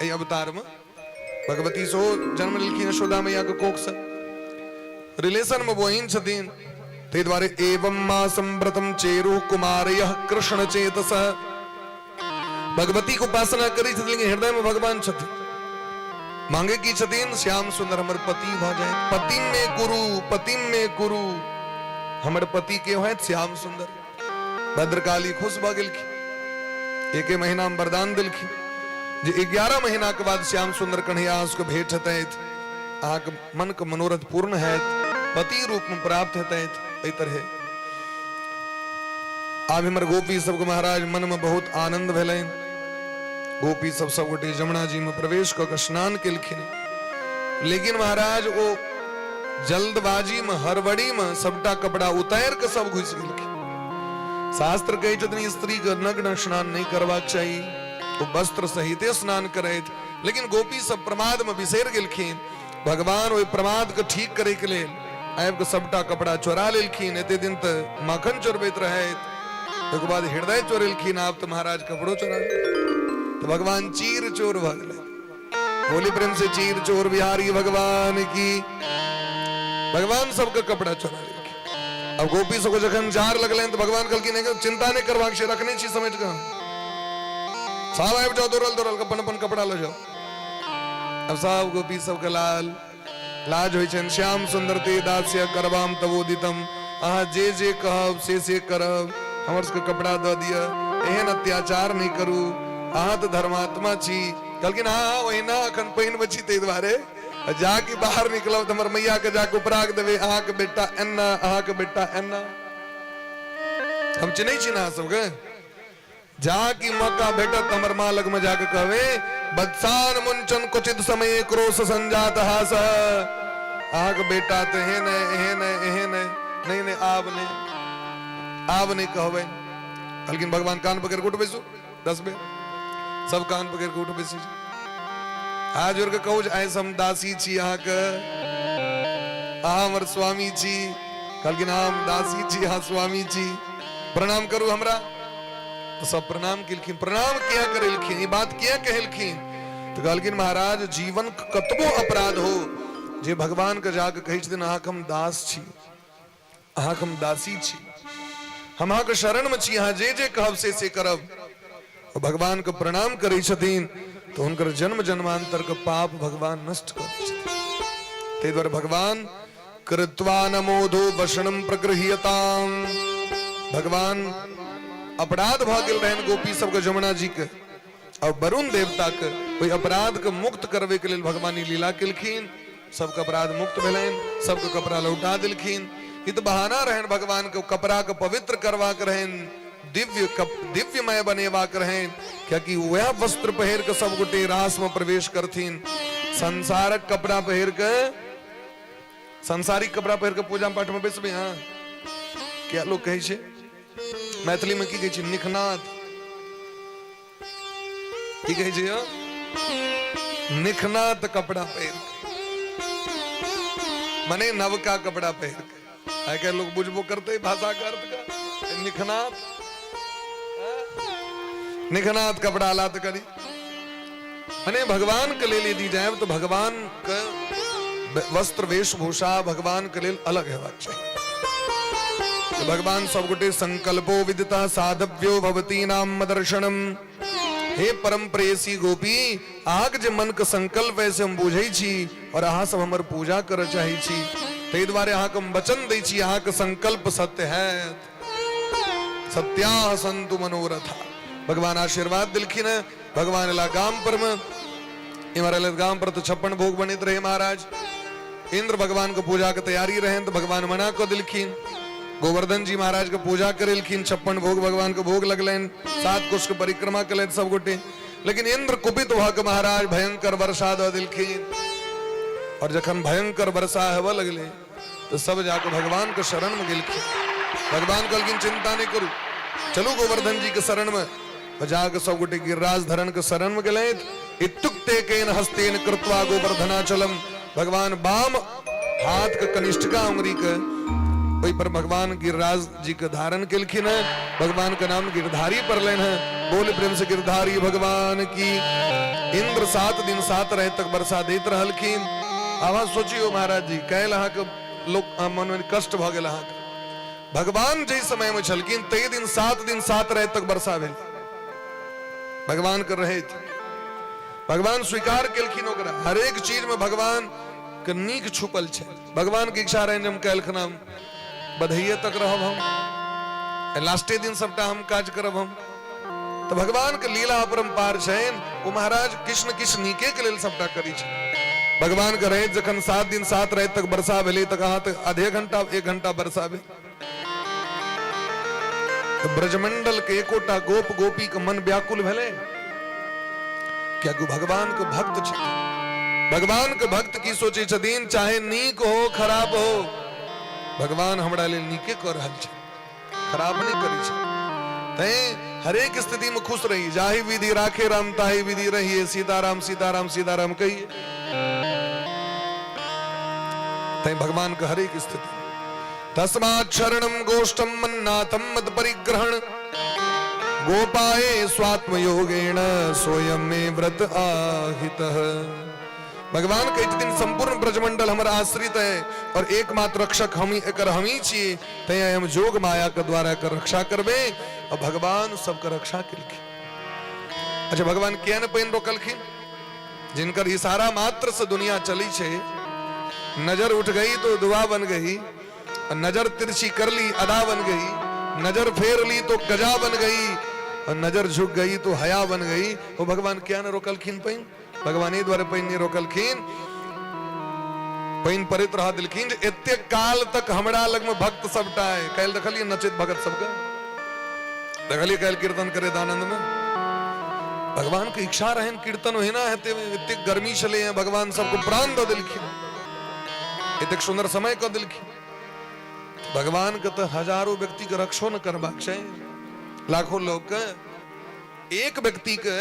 ए अवतार में भगवती सो जन्म लिखी यशोदा मैया के कोख से रिलेशन में बोहिन छथिन। ते द्वारे एवं मां संव्रतम चेरु कुमारयः कृष्ण चेतस। भगवती को उपासना करी छथिन, लेकिन हृदय में भगवान छथिन। मांगे की छथिन श्याम सुंदर हमर पति भ जाए। पति में गुरु, पति में गुरु, हमर पति के है श्याम सुंदर। भद्रकाली खुश भ गेलखिन, एक महीना में वरदान दिलखिन जे 11 महीना के बाद श्याम सुंदर कन्हैया को भेंट हेतैथ, अहाँके मन के मनोरथ पूर्ण हैत, पति रूप में प्राप्त हेतैथ। एहि तरह आब हमर गोपी सबके महाराज मन में बहुत आनंद भेलैन। गोपी सब गोटे जमुना जी में प्रवेश कऽ के स्नान केलखिन, लेकिन महाराज वो जल्दबाजी में हड़बड़ी में सबटा कपड़ा उतार के सब घुस गेलखिन। शास्त्र कहै छथिन स्त्री के नग्न स्नान नहीं करबाक चाही, वो वस्त्र सहित स्नान करैथ, लेकिन गोपी सब प्रमाद में बिसरि गेलखिन। भगवान ओहि प्रमाद के ठीक करे के लेल आबि के सबटा कपड़ा चोरा लेलखिन। एते दिन तो माखन चोरबैत रहैत, ओकर बाद हृदय चोरेलखिन, आब तो महाराज कपड़ो चोरा तो भगवान चीर चोर भ गेलै। बोली प्रेम से चीर चोर बिहारी भगवान की। भगवान सबका कपड़ा चोरा लेलखिन। अब गोपी सबको जखन जार लगले तो भगवान कहलखिन है चिंता नहीं करबाक छै, रखने छी समेट के सब आबि जाओ, दौड़ल दौड़ल अपन अपन कपड़ा लो जाओ। अब सब गोपी सबके लाज होइ छनि। श्याम सुंदर ते दास्य करबाम तबोदितम, अहाँ जे जे कहब से करब, हमर सबके कपड़ा दऽ दिअ, एहन अत्याचार नहीं करू, अहाँ तो धर्मात्मा छी। कहलखिन हाँ ओहिना अखन पानि बची ताहि दुआरे जाके बाहर निकलब तो हमर मैया के जाके उपराग देवे, अहाँ के बेटा एना, अहाँ के बेटा एना। हम चिन्है छी ना सबके, जाके मौका भेटत हमर माँ लग में जाके कहवे बत्सान मुंचन कुचित समय क्रोश संजात हास, अहाँ के बेटा तो एहन है एहन है एहन है, नहीं नहीं आब नहीं कहबै। लेकिन भगवान कान पकड़ के उठ बैसू 10 बेर, सब कान पकड़ के उठ बैसी। हाथ जोड़ के कहू ऐसे हम दासी छी, अहाँ के अहाँ हमर स्वामी छी। कहलखिन हम दासी छी, अहाँ स्वामी छी, प्रणाम करू हमरा। तो सब प्रणाम केलखिन। प्रणाम किया करेलखिन, ई बात किया कहलखिन? तो कहलखिन महाराज जीवन कतबो अपराध हो जे भगवान के जाके कहै छथिन अहाँ के हम दास छी, अहाँ के हम दासी छी, हम अहाँ के शरण में छी, अहाँ जे जे कहब से करब। भगवान के प्रणाम करै छथिन तो उनकर जन्म जन्मांतर के पाप भगवान नष्ट कर दै छथिन। ताहि दुआरे भगवान कृत्वा नमोधो वशनम प्रगृह्यताम, भगवान अपराध भ गेल रहन गोपी सबके जमुना जी के, और वरुण देवता के ओहि अपराध के मुक्त करवे के लेल भगवान ई लीला केलखिन। सबके अपराध मुक्त भेलनि, सबके कपड़ा लौटा देलखिन। ई तो बहाना रहन भगवान के कपड़ा के पवित्र करवा के रहन, दिव्यमय बनेवा के रहन, क्योंकि वह वस्त्र पहिर के सब गोटे रास में प्रवेश करथिन। संसारक कपड़ा पहिर के, संसारिक कपड़ा पहिर के पूजा पाठ में बैसबे। हाँ क्या लोग कहै छै मैथिली में, की कहै छै निखनाथ, की कहै छै यौ? निखनाथ कपड़ा पहिर मने नवका कपड़ा पहिर के। आइ काल्हि लोग बुझबो करते भाषा का अर्थ का, निखनाथ निखनाथ कपड़ा लात करी मने भगवान के लेल यदि जाए तो भगवान के वस्त्र वेशभूषा भगवान के लेल अलग हेबाक चाहिए। तो भगवान सब गोटे संकल्पो विदिता साधव्यो भवती नाम दर्शनम। हे परम प्रेयसी गोपी, आग जे मन के संकल्प वैसे हम बुझै छी और अहाँ सब हमर पूजा कर चाहे छी, ताहि दुआरे अहाँ के हम वचन दै छी, अहाँ के संकल्प सत्य है। सत्याः सन्तु मनोरथा। भगवान आशीर्वाद दिलखिन है। भगवान ला गाम पर में इमर गाम पर तो 56 भोग बनित रहे महाराज। इंद्र भगवान के पूजा के तैयारी रहे तो भगवान मना को दिलखिन। गोवर्धन जी महाराज के पूजा करेलखिन, 56 भोग भगवान के भोग लगलन, 7 कोष के परिक्रमा कलन सब गोटे। लेकिन इंद्र कुपित भ के महाराज भयंकर वर्षा द दिलखिन। और जखन भयंकर वर्षा हेबे लगले तो सब जाके भगवान के शरण में गेलखिन। भगवान कहलखिन चिंता नहीं करू, चलू गोवर्धन जी के शरण में। जाके सब गोटे गिरिराज धरण के शरण में गए। इत्युक्ते केन हस्तेन कृत्वा गोवर्धनाचलम। भगवान बाम हाथ के कनिष्ठिका उंगली के वही पर भगवान गिरिराज जी के धारण केलखिन है। भगवान का नाम गिरधारी पड़लन है। बोल प्रेम से गिरधारी भगवान की। इंद्र 7 दिन 7 रात तक वर्षा देत रहलखिन। आवाज सोचियो महाराज जी, कैल अहाँ के लोग मन में कष्ट भ गेल। अहाँ भगवान जे समय में छलखिन तई दिन 7 रात तक वर्षा भेल। भगवान कर रहे थे, भगवान स्वीकार केलखिन ओकरा। हर एक चीज में भगवान के नीक छुपल छै। भगवान के इच्छा रहे हम कैलखन हम बधैये तक रहब, हम लास्टे दिन सबटा हम काज करब। हम तो भगवान के लीला अपरंपार छैन। वो महाराज कृष्ण किछु नीके के लेल सबटा करी छै। भगवान के रहे जखन 7 दिन 7 रात तक वर्षा भेलै तक अहाँ तक आधे घंटा 1 घंटा वर्षा भेल। तो ब्रजमंडल के एकोटा गोप गोपी के मन व्याकुल भेले। क्या भगवान के भक्त छै। भगवान के भक्त की सोचे छथिन, चाहे नीक हो खराब हो, भगवान हमरा लेल नीके कर रहल छै, खराब नहीं करी छै। तैं हर एक स्थिति में खुश रही। जाहि विधि राखे राम ताहि विधि रहिए। सीताराम सीताराम सीताराम कहिए। तैं भगवान के हर एक स्थिति। तस्मात् शरणं गोष्ठं मन्नाथं मद परिग्रहण। गोपाये स्वात्म योगेण सोयं मे व्रत आहितः। भगवान कहते दिन संपूर्ण ब्रजमंडल हमारा आश्रित है और एकमात्र रक्षक हम ही छिए, तय हम जोग माया के द्वारा कर रक्षा करबे और भगवान सबका रक्षा केलखिन। अच्छा भगवान क्या न पैन रोकलखिन? जिनकर इशारा मात्र से दुनिया चली छे, नजर उठ गई तो दुआ बन गई, नजर तिरछी कर ली अदा बन गई, नजर फेर ली तो गजा बन गई और नजर झुक गई तो हया बन गई। वो भगवान क्या न रोकलखिन पैन? भगवान ही द्वारा पैन नहीं रोकलखिन, पैन परित रहा दिलखिन। इतने काल तक हमरा लग में भक्त सबटा है। कैल देखलिए नचित भगत सबका, देखलिए कैल कीर्तन करे दानंद में। भगवान की इच्छा रहन कीर्तन होना है, इतने गर्मी चले हैं, भगवान सबको प्राण दो दिलखिन, इतने सुंदर समय को दिलखिन। भगवान के तो हजारों व्यक्ति के रक्षो न करबाक चाहिए, लाखों लोग के एक व्यक्ति के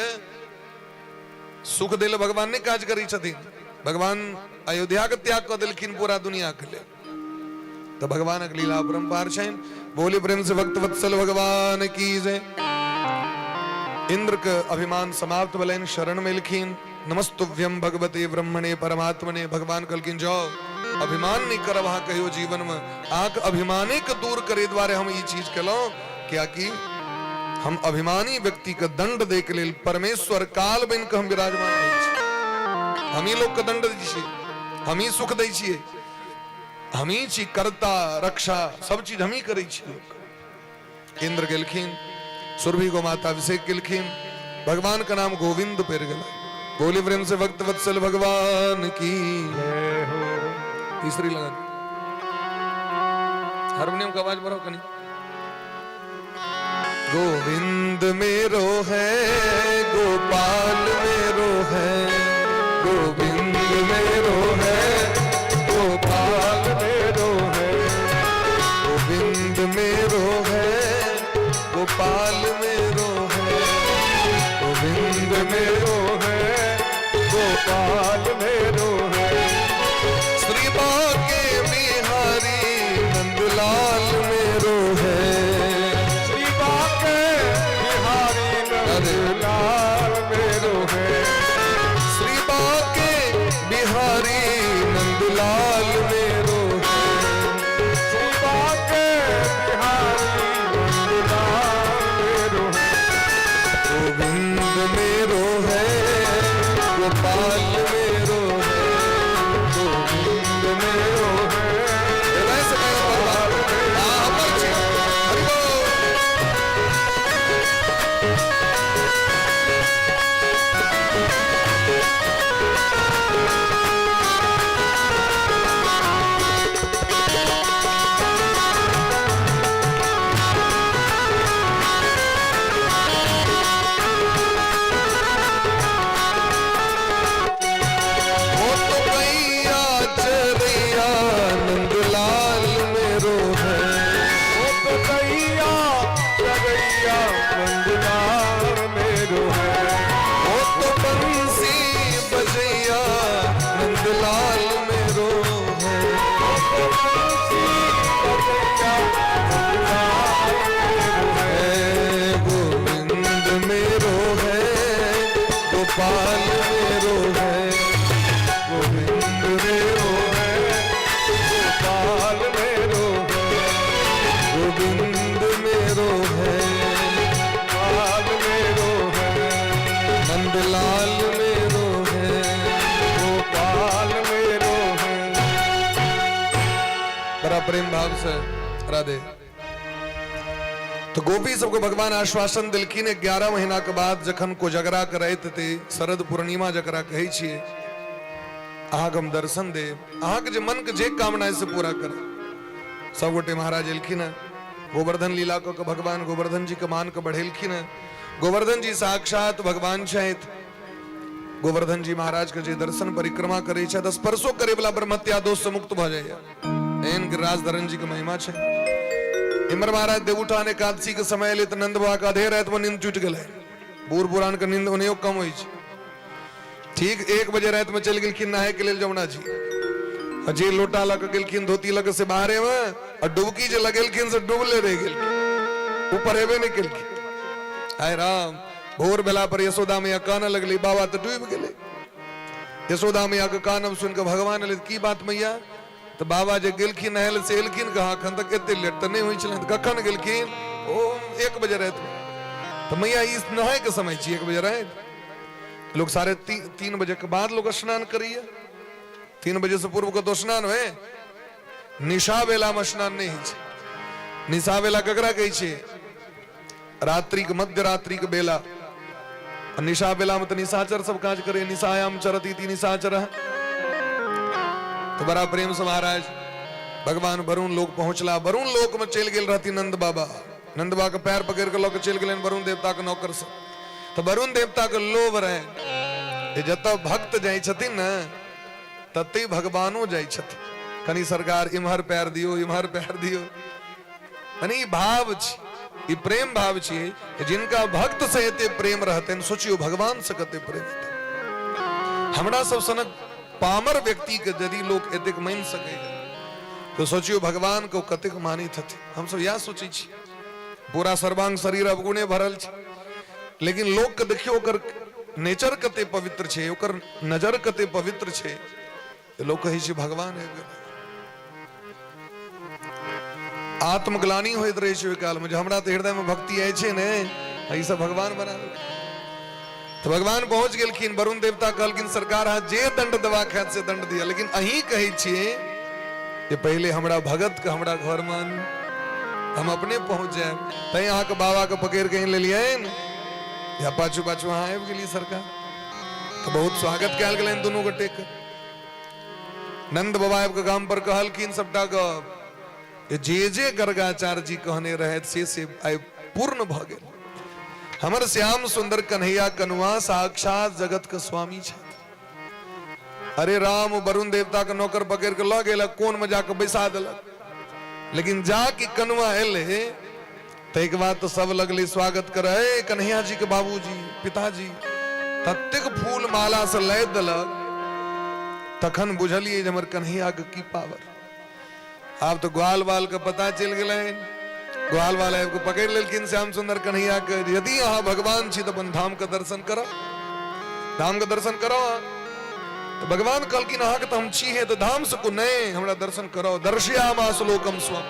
सुख दिल भगवान ने काज करी छथिन। भगवान अयोध्या के त्याग कर दिलखिन पूरा दुनिया के लिए, तो भगवान की लीला परंपार छैन। बोले प्रेम से भक्त वत्सल भगवान की जय। इंद्र के अभिमान समाप्त भलेन शरण में लिखीन, नमस्तुभ्यम भगवते ब्रह्मणे परमात्मने। भगवान कलकिन जाओ अभिमान नहीं कर वहां कहो जीवन में, आंख अभिमाने के दूर करे द्वारे हम ये चीज कलो क्या कि हम अभिमानी व्यक्ति का दंड दे के लिए परमेश्वर काल बन के हम विराजमान है। हम ही लोग का दंड दी, हम ही सुख दै छिए, हम ही छी कर्ता रक्षा सब चीज हम ही करे छिए। इंद्र गेलखिन, सुरभि को माता अभिषेक केलखिन, भगवान का नाम गोविंद पेर गला। बोली प्रेम से भक्त वत्सल भगवान की जय हो। तीसरी लगन हारमोनियम का आवाज बढ़ाओ कनी। गोविंद मेरो है गोपाल मेरो है, गोविंद मेरो है गोपाल मेरो है, गोविंद मेरो है गोपाल मेरो है, गोविंद मेरो है गोपाल मेरो है। श्री बाके बिहारी नंदलाल मेरो है, श्री बाके बिहारी नंदलाल मेरो है, श्री बाके बिहारी नंदलाल मेरो है, श्री बाके बिहारी नंदलाल मेरो है। गोविंद मेरो है गोपाल मेरो है, गोविंद मेरो है गोपाल मेरो गोपाल मेरो है, गोविंद मेरो है गोपाल मेरो है, गोविंद मेरो है गोपाल मेरो है, नंदलाल मेरो है गोपाल मेरो है। बड़ा प्रेम भाव से राधे। तो गोपी सबको भगवान आश्वासन दिलखिन 11 महीना के बाद जखन को जगरा करैत थे, शरद पूर्णिमा जकरा कहै छियै, अहाँके हम दर्शन दे, अहाँके जे मन के जे कामना है से पूरा कर। सब गोटे महाराज एलखिन है, गोवर्धन लीला को भगवान गोवर्धन जी के मान के बढ़ेलखिन है। गोवर्धन जी साक्षात भगवान छथि। गोवर्धन जी महाराज के जे दर्शन परिक्रमा करे छथि, स्पर्शो करे वाला ब्रह्मत्या दोष से मुक्त भ जाइए। एहन गिरिराज धरन जी के महिमा छै। इमर महाराज देवउठान एकादशी के समय ले तो नंद बाबा का आधे रात में नींद टूट गए। बूढ़ पुरान के नींद उन्हें कम हुई। ठीक 1 बजे रात में चल गलखिन नहाए के लिए जमुना जी, अजे लोटा लग गलखिन धोती लग से बाहरे में, और डुबकी जो लगेलखिन से डूबले रह गए, ऊपर हेबे नहीं केलखिन। हाय राम, भोर बेला पर यशोदा में काना लगली, बाबा तो डूब गए। यशोदा मैया के कानम सुन के भगवान ले की बात मैया तो बाबा जे गेलखिन नहल से एलखिन कहा अखन तक एते लेट तो नहीं हुई छल कखन गेलखिन ओ 1 बजे रहत तो मैया इस नहाय के समय छी 1 बजे रहे लोग 3:30 बजे के बाद लोग स्नान करिए 3 बजे से पूर्व को तो स्नान हुए निशा बेला में स्नान नहीं है निशा बेला ककरा कही छे रात्रि के मध्य रात्रि के बेला निशा बेला में तो निशाचर सब काज करे निशायाम चरती थी निशाचर तो बड़ा प्रेम से महाराज भगवान वरुण लोक पहुंचला वरुण लोक में चल गेल रहती नंद बाबा के पैर पकड़ के लोग चल गए वरुण देवता के नौकर से तो वरुण देवता के लोभ रहे जत भक्त जाय छथिन न तते भगवानो जाय छथिन कनी सरकार इम्हर पैर दियो यानी भाव छी प्रेम भाव छी जिनका भक्त से एते प्रेम रहते सोचियो भगवान से कते प्रेम हमरा सब सनक पामर व्यक्ति के यदि लोग एतेक मान सके तो सोचियो भगवान को कतेक मानी थथे हम सब यह सोची छी पूरा सर्वांग शरीर अवगुणे भरल छी लेकिन लोग के देखियो ओकर नेचर कते पवित्र छे ओकर नजर कते पवित्र छे लोग कहे छी भगवान है आत्मग्लानी होइत रहे छै काल में हमरा तो हृदय में भक्ति आय छे ने ई सब भगवान बना तो भगवान पहुंच गेलखिन वरुण देवता कहलखिन सरकार हां जे दंड देवा खात से दंड दिया लेकिन अही कहे छिए कि पहले हमरा भगत के हमरा घर मान हम अपने पहुंच जाए तै अहाँ के बाबा के पकड़ के ले लियन या पाछू अहाँ आबि गेली सरकार तो बहुत स्वागत कयल गेलनि दुनू गोटे के नंद बाबा आबि के गाम पर कहलखिन सबटा के जे गर्गाचार्य जी कहने रहे से आइ पूर्ण भ गेल हमर श्याम सुंदर कन्हैया कनुआ साक्षात जगत के स्वामी छथि अरे राम वरुण देवता के नौकर पकड़ के ल गेल कोन में जाके बैसा देलक लेकिन जाके कनुआ एले तैके बाद तो सब लगले स्वागत करे कन्हैया जी के बाबूजी पिताजी ततेक फूल माला से लैद देलक तखन बुझलिए हमर कन्हैया के की पावर आब तो ग्वाल बाल के पता चल गए ग्वाल वाला को पकड़ लेकिन श्याम सुंदर कन्हैया के यदि अहाँ भगवान छी तो अपन धाम के दर्शन करो धाम के दर्शन करो तो भगवान कहलखिन अहाँ के तो हम छी है तो धाम से को नहीं हमरा दर्शन करो दर्शयामास लोकम स्वम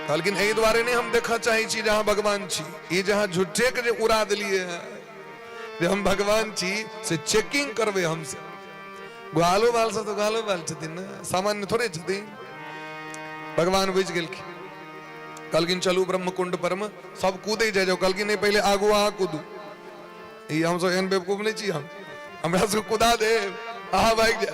कहलखिन एहि द्वारे नहीं हम देखा चाहे छी जहाँ भगवान छी ये जहाँ झूठे के उड़ा दिलिए जे हम भगवान छी से चेकिंग करवे हमसे ग्वालो बाल से तो ग्वालो बाल छथिन ना सामान्य थोड़े छथिन भगवान बुझ गेलखिन कहलखिन चलू ब्रह्म कुंड पर में सब कूदे जाए कहलखिन नहीं पहले आगू अहाँ कूदू हम सब एहन बेवकूफ नहीं छी हमरा से कूदा दे अहाँ भाग जा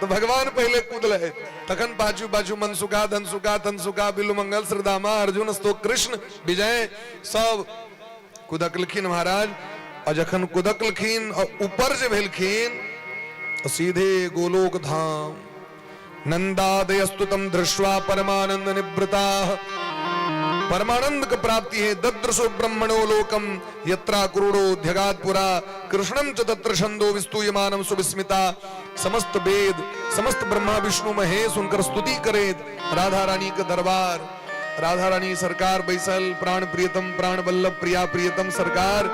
तो भगवान पहले कूदले तखन पाछू पाछू मनसुका धनसुका तनसुका बिल्लु मंगल श्रीदामा अर्जुन स्तो कृष्ण विजय सब कुदकलखिन महाराज और जखन कुदकलखिन और ऊपर जे भेलखिन सीधे गोलोक धाम नंदादयस्तुतम दृष्ट्वा परमानंद निवृता परमानंद की प्राप्ति है ददृशो ब्रह्मणो लोकम यत्रा क्रूडोध्यगात्पुरा कृष्णम च तत्र छंदो विस्तूयमानम सुविस्मिता समस्त वेद समस्त ब्रह्मा विष्णु महेश उनकर स्तुति करे राधा रानी का दरबार राधा रानी सरकार बैसल प्राण प्रियतम प्राण वल्लभ प्रिया प्रियतम सरकार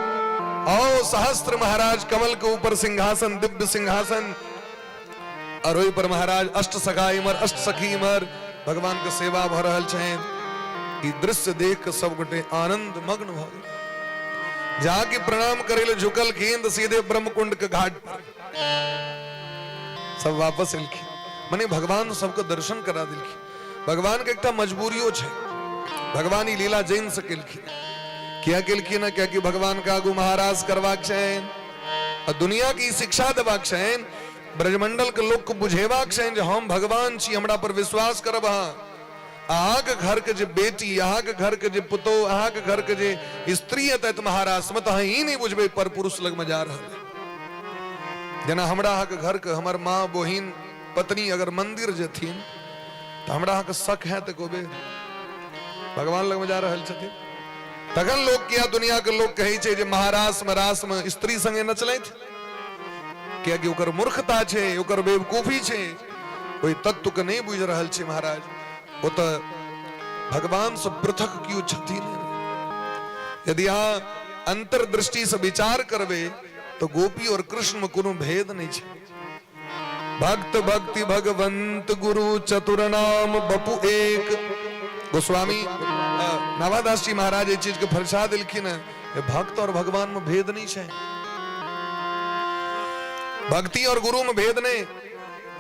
और सहस्त्र महाराज कमल के ऊपर सिंहासन दिव्य सिंहासन और ओहि पर महाराज अष्ट सखा इमर अष्ट सखी इमर भगवान के सेवा भ रहल छनि ई दृश्य देख के सब गोटे आनंद मग्न भ गेल जाके प्रणाम करे ले झुकल खिन सीधे ब्रह्मकुंड के घाट पर सब वापस एलखिन माने भगवान सबके दर्शन करा देलखिन भगवान के एकटा मजबूरियो छै भगवान ई लीला जैन से केलखिन किया केलखिन ना कि भगवान का आगू महाराज करवाक छनि और दुनिया की शिक्षा देबाक छनि ब्रजमंडल के लोग को बुझेबाक छनि जे हम भगवान छी हमरा पर विश्वास करब अहाँ के घर के जे बेटी अहाँ के घर के जे पुतो अहाँ के घर के जे स्त्री है महाराज में तो अहाँ ही नहीं बुझबे पर पुरुष लग में जा रहा जना हमरा अहाँ के घर के हमर माँ बहिन पत्नी अगर मंदिर जेथिन तो हमरा अहाँ के शक है तो कोबे भगवान लग में जा रहल छथिन तखन लोग किया दुनिया के लोग कहे छै जे महारास में रास में स्त्री संगे नचलैथ किया कि ओकर मूर्खता छै ओकर बेवकूफी छै कोई तत्व के नहीं बुझ रहल छै महाराज वो तो भगवान से पृथक क्यों छथिन यदि यहाँ अंतर्दृष्टि से विचार करबे तो गोपी और कृष्ण में कोनो भेद नहीं छे। भक्त भक्ति भगवंत गुरु चतुर नाम बपु एक। गोस्वामी नवादास जी महाराज ये चीज के फरसा दिलखिन है, भक्त और भगवान में भेद नहीं है, भक्ति और गुरु में भेद नहीं,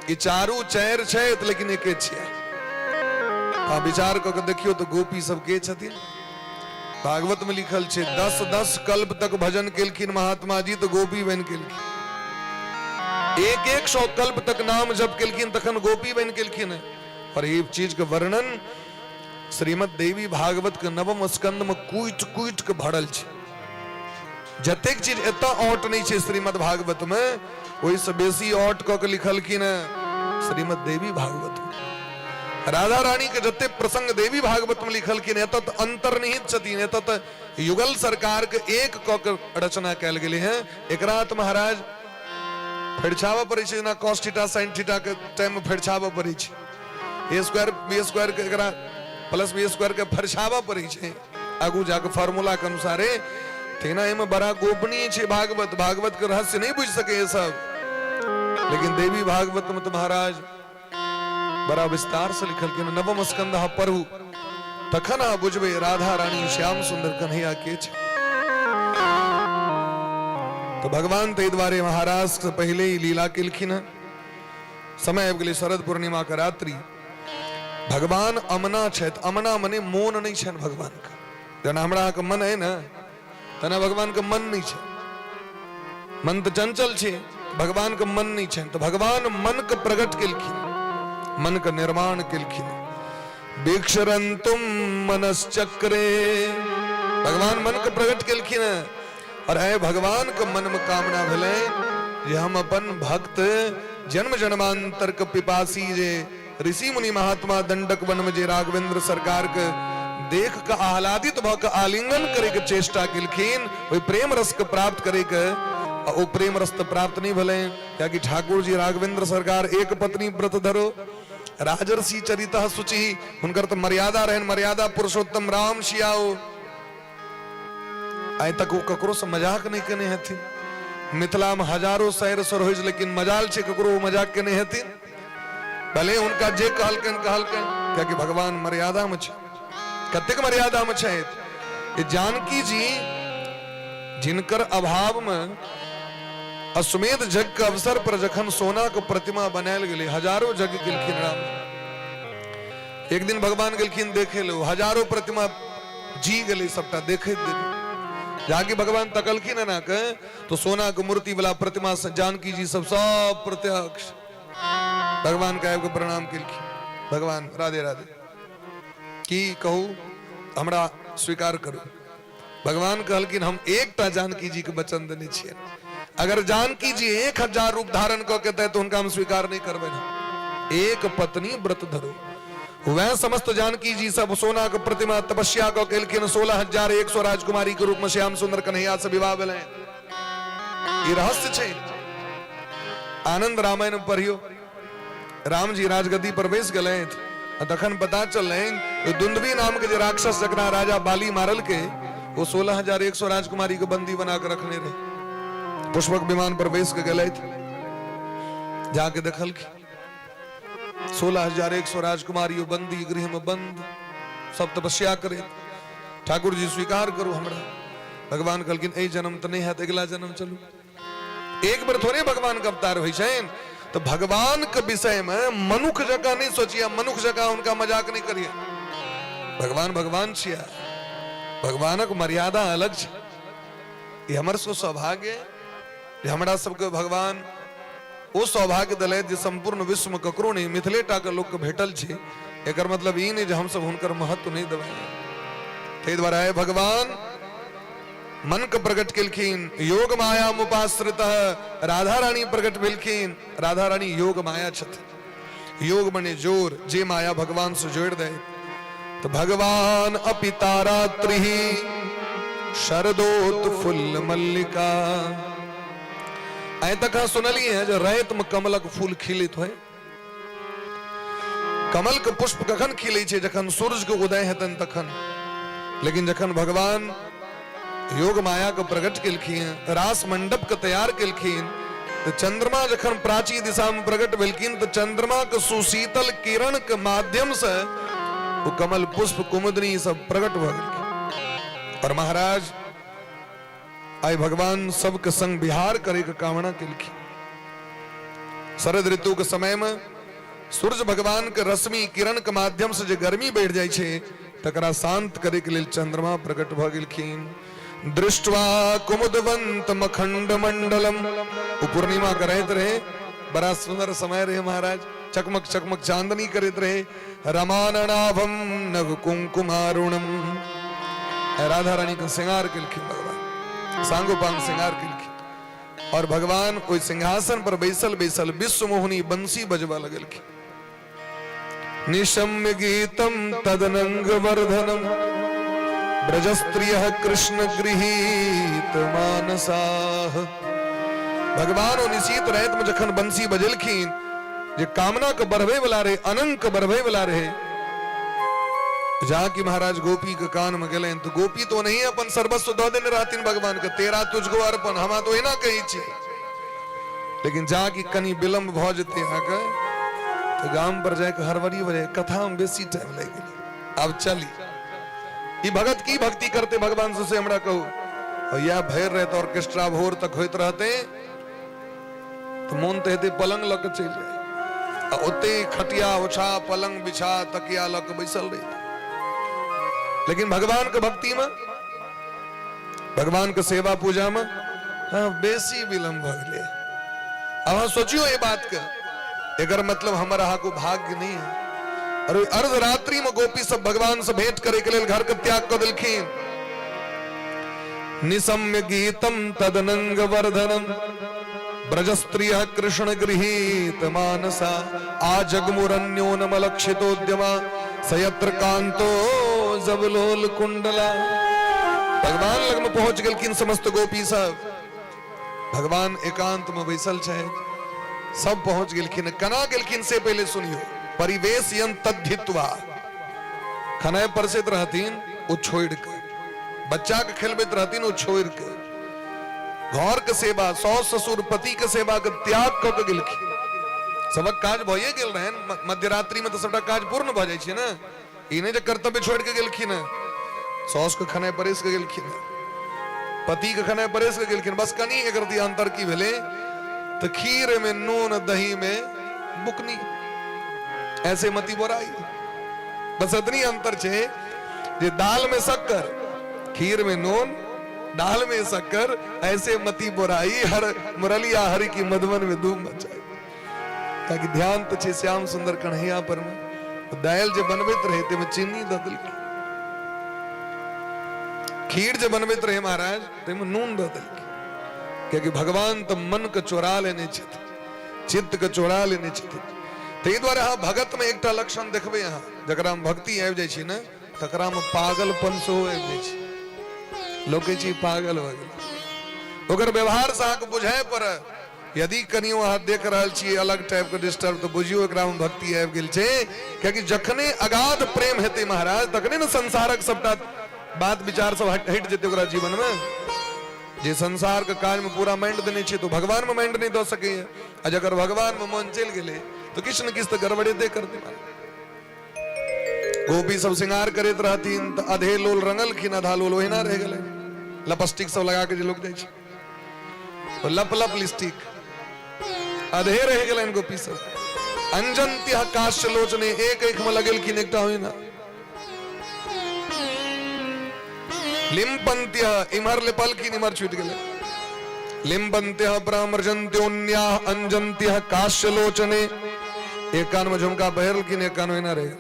ये चारू चैर छे लेकिन एक छे। हाँ विचार करके देखियो तो गोपी सब के छथिन। भागवत में लिखल छे 10-10 कल्प तक भजन केलखिन महात्मा जी तो गोपी बन केलखिन। 100 कल्प तक नाम जप केलखिन तखन गोपी बन केलखिन। और ये चीज के वर्णन श्रीमद देवी भागवत के 9वें स्कंद में कूट कूट के भरल छे। जतेक चीज एता औट नहीं छे श्रीमद भागवत में, वही से बेसी औट क के लिखलखिन श्रीमद देवी भागवत में। राधा रानी के जते प्रसंग देवी भागवत में लिखलखिन एता तो अंतर्निहित छथिन, एता तो युगल सरकार के एक क के रचना कैल गेले हैं। एकरा तो महाराज फेरछावा पड़े छे ना, cos थीटा sin थीटा के टाइम में फेरछावा पड़े छे, a स्क्वायर b स्क्वायर के एकरा प्लस b स्क्वायर के फेरछावा पड़े छे आगू जाके फार्मूला के अनुसार ठीक ना। एमे बड़ा गोपनीय छे भागवत, भागवत के रहस्य नहीं बुझ सके ये सब, लेकिन देवी भागवत में तो महाराज बड़ा विस्तार से लिखल के 9वें स्कंद हा पढ़ू तखन आ बुझबे राधा रानी श्याम सुंदर कन्हैया के छे। तो भगवान ते द्वारे महाराज से पहले ही लीला केलखिन है। समय आबि गेलै शरद पूर्णिमा के रात्रि। भगवान अमना छे, अमना मने मोन नहीं छे भगवान का। जना हमरा के मन है ना, तना भगवान के मन नहीं छे। मन तो चंचल छे, भगवान के मन नहीं छे। तो भगवान मन के प्रकट केलखिन, मन का निर्माण केलखिन। वीक्षरंतुम मनश्चक्रे, भगवान मन के प्रकट केलखिन। और ऐ भगवान के मन में कामना भेले जे हम अपन भक्त जन्म जन्मांतर के पिपासी जे ऋषि मुनि महात्मा दंडक वन में जे राघवेंद्र सरकार के देख के आह्लादित भ के आलिंगन करे के चेष्टा केलखिन, वही प्रेम रस के प्राप्त करे के। ओ प्रेम रस तो प्राप्त नहीं भले, क्योंकि ठाकुर जी राघवेंद्र सरकार एक पत्नी व्रत धरो, राजर्षि चरितः शुचि, हुनकर तो मर्यादा रहन, मर्यादा पुरुषोत्तम राम सियाओ। आय तक वो ककरो से मजाक नहीं कने हथिन। मिथिला में हजारों शहर सर होइज, लेकिन मजाल छे ककरो मजाक कने हथिन। भले उनका जे कहलकन क्योंकि भगवान मर्यादा में छे। कतेक मर्यादा में छे। जानकी जी जिनकर अभाव में अश्वमेध यज्ञ के अवसर पर जखन सोना के प्रतिमा बनायल गेले, हजारों यज्ञ केलखिन राम। एक दिन भगवान गेलखिन देखे लो, हजारों प्रतिमा जी गेले, सबटा देखैत देखे। जाके भगवान तकलखिन ना के तो सोना के मूर्ति वाला प्रतिमा से जानकी जी सब प्रत्यक्ष भगवान का आबि के प्रणाम केलखिन। भगवान राधे राधे की कहू, हमरा स्वीकार करू। भगवान कहलखिन हम एकटा जानकी जी के वचन देने छियै, अगर जानकी जी 1000 रूप धारण क के तो उनका हम स्वीकार नहीं करबे ना। एक पत्नी व्रत धरो, वह समस्त जानकी जी सब सोना के प्रतिमा तपस्या को केलखिन। 16,100 राजकुमारी के रूप में श्याम सुंदर कन्हैया से विवाह भेलै। ये रहस्य छे। आनंद रामायण में पढ़ियो, राम जी राजगद्दी पर बैस गए, तखन पता चल दुंदुभी नाम के जो राक्षस जकरा राजा बाली मारल के, वो 16,100 राजकुमारी को बंदी बना के रखने रहे। पुष्पक विमान पर बैस के गए, जाके देखल 16,100 राजकुमारियों बंदी गृह में बंद, सब तपस्या करे। ठाकुर जी स्वीकार करो हमरा। भगवान कहलखिन ए जन्म तो नहीं है, अगला जन्म चलू। एक बार थोड़े भगवान का अवतार होइ छन। तो भगवान के विषय में मनुख जका नहीं सोचिए, मनुख जका उनका मजाक नहीं करिए। भगवान भगवान छिया, भगवानक मर्यादा अलग छे। ये हमर सो सौभाग्य जे हमरा सबके भगवान वो सौभाग्य दिले जे संपूर्ण विश्व में ककरो नहीं, मिथिले टा के लोग के भेटल छे। एकर मतलब ई नहीं जे हम सब हुनकर महत्व नहीं देबै। तै द्वारा है भगवान मन के प्रकट केलखिन। योग माया मुपाश्रित राधा रानी प्रकट भेलखिन। राधा रानी योग माया छथिन। योग मने जोर, जे माया भगवान से जोड़ दे। तो भगवान अपि तारात्रि शरदोत फुल्ल मल्लिका। आय तक सुनली है जो रैत में कमलक फूल खिलित है। कमल के पुष्प कखन खिले छे, जखन सूरज के उदय हेतन तखन। लेकिन जखन भगवान योग माया को प्रकट केलखिन, रास मंडप के तैयार केलखिन। तो चंद्रमा जखन प्राची दिशा में प्रकट भेलखिन तो चंद्रमा के सुशीतल किरण के माध्यम से वो कमल पुष्प कुमुदनी सब प्रकट भ गेलखिन। और महाराज आई भगवान सबके संग विहार करे के कामना केलखिन। शरद ऋतु के समय में सूर्य भगवान के रश्मि किरण के माध्यम से जो गर्मी बैठ जाय छे तकरा शांत करे के लिए चंद्रमा प्रकट भ गेलखिन। दृष्टवा कुमुदवंत मखंड मंडलम, वो पूर्णिमा करैत रहे, बड़ा सुंदर समय रहे महाराज, चकमक चकमक चांदनी करैत रहे। रमाननाभम नव कुंकुमारुणम, राधा रानी का श्रृंगार केलखिन भगवान, सांगोपांग श्रृंगार केलखिन। और भगवान ओई सिंहासन पर बैसल बैसल विश्व मोहनी बंसी बजवा लगलखिन। निशम्य गीतम तदनंग वर्धनम ब्रजस्त्रियः कृष्ण गृहीत मानसाः। भगवान और निशीत रहत में जखन बंसी बजलखिन जे कामना के बढ़वे वाला रहे, अनंत के बढ़वे वाला रहे, जहाँ की महाराज गोपी के कान में गए तो गोपी तो नहीं अपन सर्वस्व दो देने रहतीन भगवान के, तेरा तुझको अर्पण, हमा तो एना कही छे। लेकिन जहाँ की कनी विलंब भ जते आके तो गांव पर जाके हरवरी बजे कथा में बेसी टाइम लग गेल। अब चली ई भगत की भक्ति करते भगवान से हमरा कहू, और यह भैर रहते ऑर्केस्ट्रा भोर तक होते रहते तो मन तो हेते पलंग लग चल जाए, ओते खटिया ओछा पलंग बिछा तकिया लग बैसल रहे। लेकिन भगवान के भक्ति में, भगवान के सेवा पूजा में हाँ बेसी विलंब भ गेले। अब सोचियो ये बात का, एकर मतलब हमारा हा को भाग्य नहीं है। और अर्धरात्रि में गोपी सब भगवान से भेंट करे के लिए घर के त्याग कर दिलखिन। निशम्य गीतम तदनंग वर्धनम ब्रजस्त्रियः कृष्ण गृहीत मानसा आजगमुरन्यो नमलक्षितोद्यमा सयत्र कांतो जबलोल कुंडला। भगवान लग में पहुंच गेलखिन समस्त गोपी सब, भगवान एकांत में बैसल छे, सब पहुंच गेलखिन। कना गेलखिन से पहले सुनियो, परिवेश तद्धित्वा खनाए परसित रहतीन वो छोड़ के, बच्चा के खेलबैत रहतीन वो छोड़ के, घर के सेवा सास ससुर पति के सेवा के त्याग क के गेलखिन। सबक काज भइए गेल रहन, मध्यरात्रि में तो सबटा काज पूर्ण भ जाय छै ना, इने जे कर्तव्य छोड़ के गेलखिन, सास के खनाए परेश के गेलखिन, पति के खनाए परेश के गेलखिन। बस कनी एकर दी अंतर की भेले तो खीर में नून दही में बुकनी, ऐसे मती बोराई। बस इतनी अंतर छे जे दाल में शक्कर, खीर में नून, दाल में शक्कर, ऐसे मती बोराई। हर मुरलिया हरि की मधुवन में धूम मचाई। ताकि ध्यान तो छे श्याम सुंदर कन्हैया पर में, दाल जे बनबैत रहे ते में चीनी द देलकै, खीर जे बनबैत रहे महाराज ते में नून द देलकै। क्योंकि भगवान तो मन के चोरा लेने छथिन, चित्त के चोरा लेने छथिन। ताहि द्वारे हाँ भगत में एकटा लक्षण देखबे, यहाँ जकरा में भक्ति आबि जाय छै ने तकरा में पागलपन सेहो आबि जाय छै। लोग कहै छै पागल भ गेल, ओकर व्यवहार से अहाँके बुझाय पड़त। यदि कनियो अहाँ देख रहल छियै अलग टाइप के डिस्टर्ब, तो बुझियो एकरा में भक्ति आबि गेल छै। कियाकि जखने अगाध प्रेम हेतै महाराज तखने ने संसारक सबटा बात विचार सब हट जेतै ओकरा जीवन में। जे संसार के काज में पूरा माइंड देने छै तो भगवान में माइंड नहीं दे सके। आ अगर भगवान में मन चल गेले तो किछ न किछ तो गड़बड़े दे कर दे। गोपी सब श्रृंगार करैत रहथिन तो आधे लोल रंगलखिन, आधा लोल ओहिना रह गेलै। लिपस्टिक सब लगा के जे लोग जाय छै तो लप लप लिपस्टिक आधे रह गेलैन गोपी सब। अंजन्त्यः काश्यलोचने, एक एक में लगेलखिन एकटा होइना। लिम्पन्त्यः इमहर लिपलखिन इमहर छूट गेलै। लिम्पन्त्यः परामर्जन्त्योन्याः अंजन्त्यः काश्यलोचने, एक कान में झुमका पहिरलखिन एक कान में ना रहे।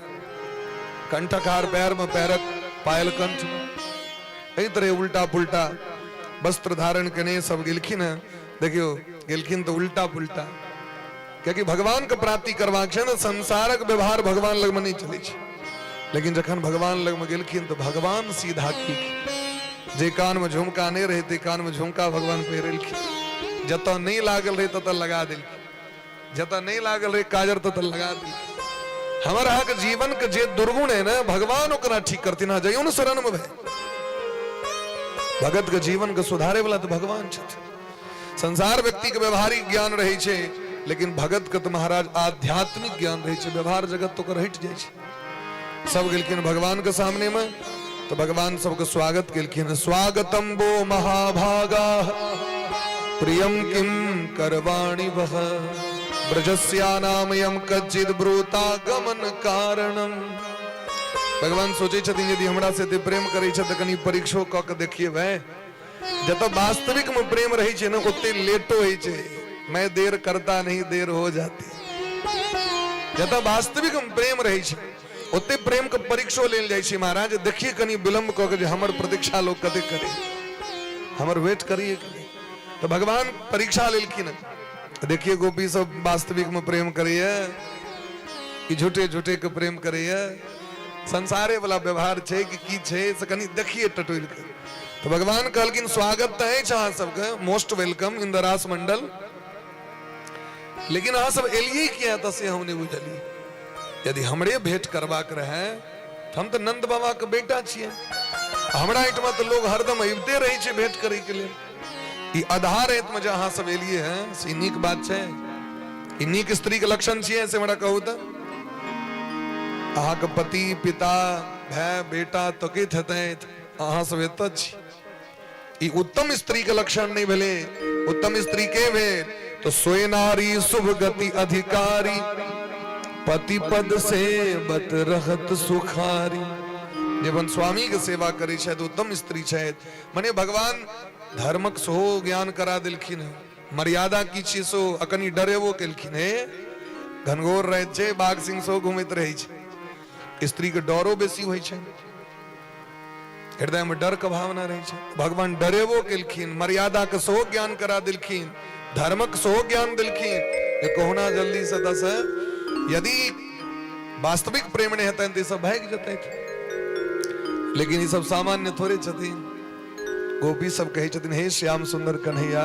कंठकार पैर में पैरक पायल कंठ में, कई तरह उल्टा पुल्टा वस्त्र धारण करने सब गेलखिन है। देखियो गेलखिन तो उल्टा पुल्टा, क्योंकि भगवान के प्राप्ति करबाक छै ने संसारक व्यवहार भगवान लग में नहीं चले छै। लेकिन जखन भगवान लग में गेलखिन तो भगवान सीधा की जे कान में झुमका नहीं रहे ते कान में झुमका भगवान पहिरलखिन। जत नहीं लागल रहे तत लगा देलखिन, जत नहीं लागल रहे काजर तत लगा देलखिन। हमर अहाँ के जीवन के जे दुर्गुण है ना भगवान ओकरा ठीक करथिन। हाँ जाइयो न शरण में भाई, भगत के जीवन के सुधारे वाला तो भगवान छथिन। संसार व्यक्ति के व्यवहारिक ज्ञान रहे छे, लेकिन भगत के तो महाराज आध्यात्मिक ज्ञान रहे छे। व्यवहार जगत तो कर हट जाए छे। सब गेलखिन भगवान के सामने में, तो भगवान सबके स्वागत केलखिन। स्वागतम वो महाभागा प्रियम किम करवाणि वह ब्रजस्यानामयम कच्चिद ब्रूता गमन कारणम। भगवान सोचे छथिन यदि हमरा से ते प्रेम करे छ त कनी परीक्षो क के देखिए भाई। जत वास्तविक में प्रेम रही छे न ओते लेटो होई छे। मैं देर करता नहीं देर हो जाती। जत वास्तविक में प्रेम रही छे ओते प्रेम के परीक्षो लेल जाय छे। महाराज देखिए कनी विलंब क के जे हमर प्रतीक्षा लोग कते करे, हमर वेट करिए कनी। तो भगवान परीक्षा लेलखिन। देखिए गोपी सब वास्तविक में प्रेम करिए कि झूठे झूठे के प्रेम करिए। संसारे वाला व्यवहार छे कि की छे से कनी देखिए टटोल के। तो भगवान कहलखिन स्वागत तो है अहाँ सबके, मोस्ट वेलकम इन द रास मंडल, लेकिन अहाँ सब एलिए किया तसे हम नहीं बुझलिए। यदि हमरे भेंट करबाक रहे तो हम तो नंद बाबा के बेटा छिए। हमरा एठमा तो लोग हरदम अबिते रहे छे भेंट करे के लिए। ई आधार है में अहाँ सब एलिए हैं से नीक बात छे। ई नीक स्त्री के लक्षण छिए से हमरा कहू त। अहाँ के पति पिता भाई बेटा तो के हेतै, अहाँ सब एत छी। ई उत्तम स्त्री के लक्षण नहीं भेले। उत्तम स्त्री के भेल तो सोए नारी शुभ गति अधिकारी पति पद से बत रहत सुखारी। जब स्वामी के सेवा करे छे तो उत्तम स्त्री छे। मने भगवान धर्मक सो ज्ञान करा दिलखिन। मर्यादा की चीज सो अकनी डरेवो केलखिन। हे घनघोर रहे छे, बाघ सिंह सो घूमत रहे छे। स्त्री के डरो बेसी होय छे, हृदय में डर का भावना रहे छे। भगवान डरेवो केलखिन, मर्यादा के सो ज्ञान करा दिलखिन, धर्मक सो ज्ञान दिलखिन। ये कोहना जल्दी से दस है यदि वास्तविक प्रेम नहीं हेतै तो सब भाग जतै। लेकिन ये सब सामान्य थोड़े छथिन। गोपी सब कहे छथिन हे श्याम सुंदर कन्हैया,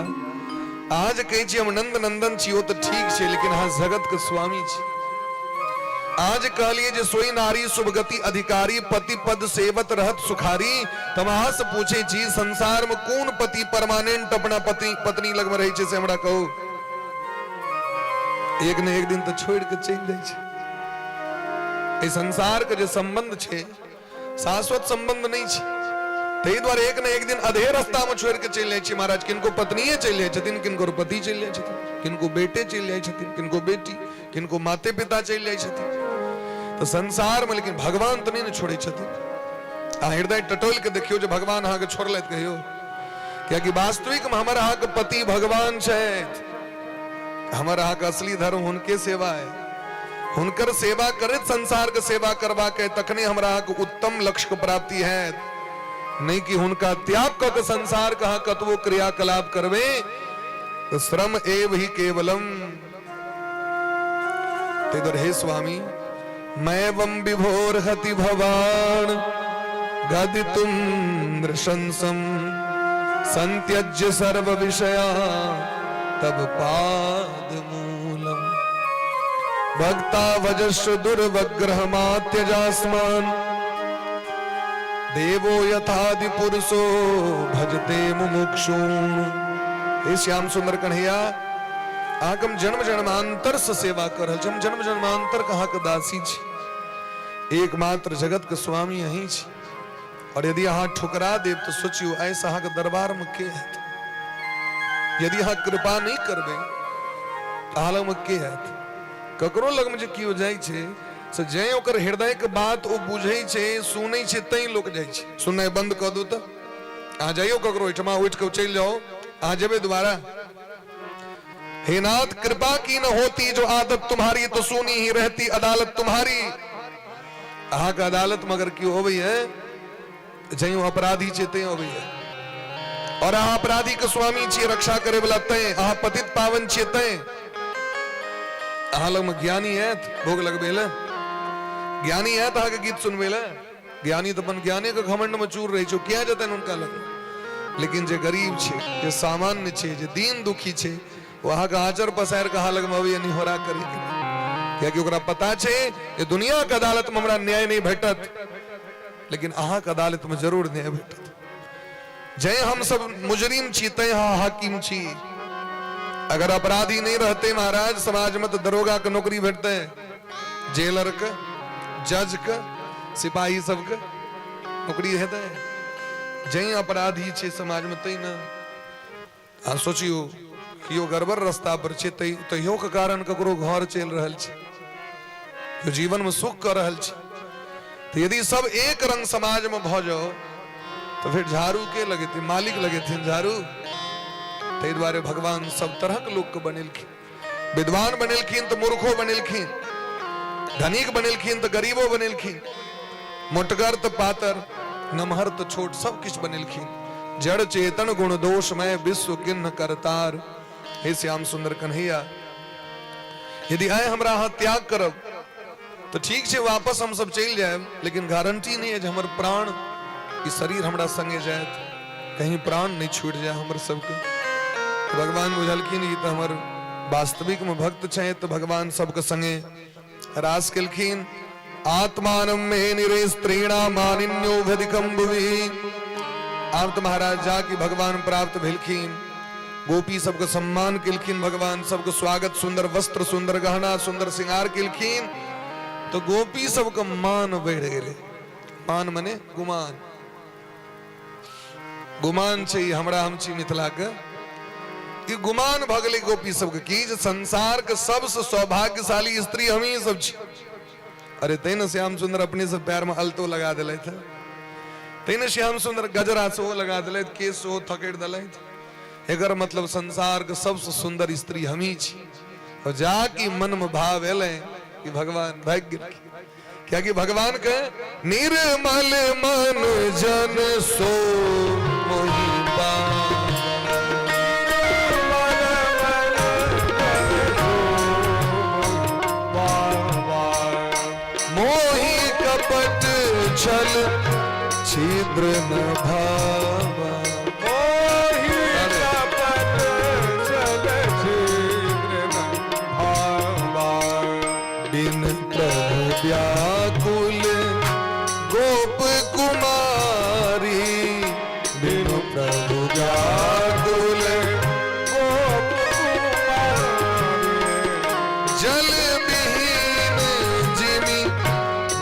आज कहे छी हम नंद नंदन छियो तो ठीक छे, लेकिन हाँ जगत के स्वामी छी। आज कहलिए जे सोई नारी शुभ गति अधिकारी पति पद सेवत रहत सुखारी। तब अहाँ से पूछे छी संसार में कौन पति परमानेंट अपना पत्नी लग में रहे छे से हमरा कहू। एक न एक दिन तो छोड़ के चल जाए छे। संसार के जो संबंध छे शाश्वत संबंध नहीं छे। तै द्वारे एक न एक दिन अधे रास्ता में छोड़ के चल जाए छे। महाराज किनको पत्नीये चल जाए छथिन, किनको पति चल जाए छथिन, किनको बेटे चल जाए छथिन, किनको बेटी, किनको माते पिता चल जाए छथिन। तो संसार में लेकिन भगवान तो नहीं छोड़े छथिन। हृदय टटोल के देखियो जो भगवान अहाँ के छोड़लैत कहियो। क्या कि वास्तविक में हमर अहाँ के पति भगवान छथि। हमर अहाँ के असली धर्म हुनके सेवा है। हुनकर सेवा करत संसार के सेवा करवा के तखने हमरा अहाँ के उत्तम लक्ष्य के प्राप्ति है। नहीं कि हुनका त्याग क के संसार कहा कतवो क्रियाकलाप करवे तो श्रम एव ही केवलम। तेदर हे स्वामी मैं वम विभोर हति भवान गदितुम नृशंसम संत्यज्य सर्व विषया तब पाद मूलम भक्ता वजस्व दुर्वग्रह मात्यजास्मान देवो यथादि पुरुषो भजते मुमुक्षुण। हे श्याम सुंदर कन्हैया आकम जन्म जन्मांतर से सेवा कर हम जन्म जन्मांतर कहा के दासी छी। एकमात्र जगत के स्वामी यही छी। और यदि अहाँ ठुकरा देव तो सोचियो ऐसा अहाँ के दरबार में के है। यदि अहाँ कृपा नहीं करबे अहाँ लग में के है। ककरो लग में जे की हो जाय छे से जे ओकर हृदय के बात ओ बुझै छे सुनै छे तई लोग जाय छे। सुननाइ बंद क दू त अहाँ जाइयो ककरो ओठमा उठ के चल जाओ अहाँ जेबे दोबारा। हे नाथ कृपा की न होती जो आदत तुम्हारी तो सुनी ही रहती अदालत तुम्हारी। अहाँ के अदालत में अगर क्यों होबे है जयो अपराधी छे ते होबे है। और अहाँ अपराधी के स्वामी छे रक्षा करे वाला तय, अहाँ पतित पावन छे तय। अहाँ लग में ज्ञानी है भोग लगबे ले, ज्ञानी है तो के गीत सुनबे ले। ज्ञानी तो अपन ज्ञाने के घमंड में चूर रही छो क्या जतन उनका लग। लेकिन जे गरीब छे जे सामान्य छे जे दीन दुखी छे वहां का आचर पसार कहा लग में अभी निहोरा करी। क्या कि ओकरा पता छे ये दुनिया के अदालत में हमरा न्याय नहीं भेटत, लेकिन अहाँ के अदालत में जरूर न्याय भेटत। जय हम सब मुजरिम छी तय हाकिम छी। अगर अपराधी नहीं रहते महाराज समाज में तो दरोगा का नौकरी भेटते, जेलर का, जज का, सिपाही सब का नौकरी है। जय अपराधी छे समाज में तई न आ सोचियो यो गड़बड़ रास्ता पर छे तहियो के कारण ककरो घर चल रहल छे, जो जीवन में सुख कर रहल छे। तो यदि सब एक रंग समाज में भ जाओ तो फिर झाड़ू के लगे थे, मालिक लगे थे झाड़ू। ते द्वारे भगवान सब तरह के लोग को बनेलखिन, विद्वान बनेलखिन तो मूर्खो बनेलखिन, धनिक बनेलखिन तो गरीबो बनेलखिन, मोटगर तो पातर, नमहर तो छोट, सब कुछ बनेलखिन। जड़ चेतन गुण दोष में विश्व किन्न करतार। हे श्याम सुंदर कन्हैया, यदि आए हमरा हाथ त्याग करब तो ठीक छे, वापस हम सब चल जाए, लेकिन गारंटी नहीं है जे हमर प्राण ई शरीर हमरा संगे जाए, कहीं प्राण नहीं छूट जाए हमर सबके। तो भगवान बुझलखिन ई तो हमर वास्तविक में भक्त छे, तो भगवान सबके संगे रास केलखिन। आत्मानं में निरे स्त्रीणा मानिन्यो भदिकं भुवि। आप तो महाराज जाके भगवान प्राप्त भेलखिन, गोपी सबके सम्मान केलखिन, भगवान सबके स्वागत, सुंदर वस्त्र, सुंदर गहना, सुंदर श्रृंगार केलखिन। तो गोपी सबके मान बढ़ गेले। मान मने गुमान, गुमान छे हमरा हम छी मिथिला के, ई गुमान भ गेले गोपी सबके की जे संसार के सबसे सौभाग्यशाली स्त्री हम ही सब छी। अरे तेन श्याम सुंदर अपने से पैर में अलतो लगा दिले थे, तेन श्याम सुंदर गजरा से लगा दिले, केस से थकेड़ दिले। एकर मतलब संसार के सबसे सुंदर स्त्री हम ही छी। और जाकी मन में भाव एले कि भगवान भाग्य, क्या कि भगवान के निर्मल मन जन सो मोहि मोहि कपट छल छिद्र न भावा। मोहि कपट छल छिद्र न भावा। बिन प्रभु व्याकुल गोप कुमारी, बिन प्रभु व्याकुल गोप कुमारी। जल विहीन जिमि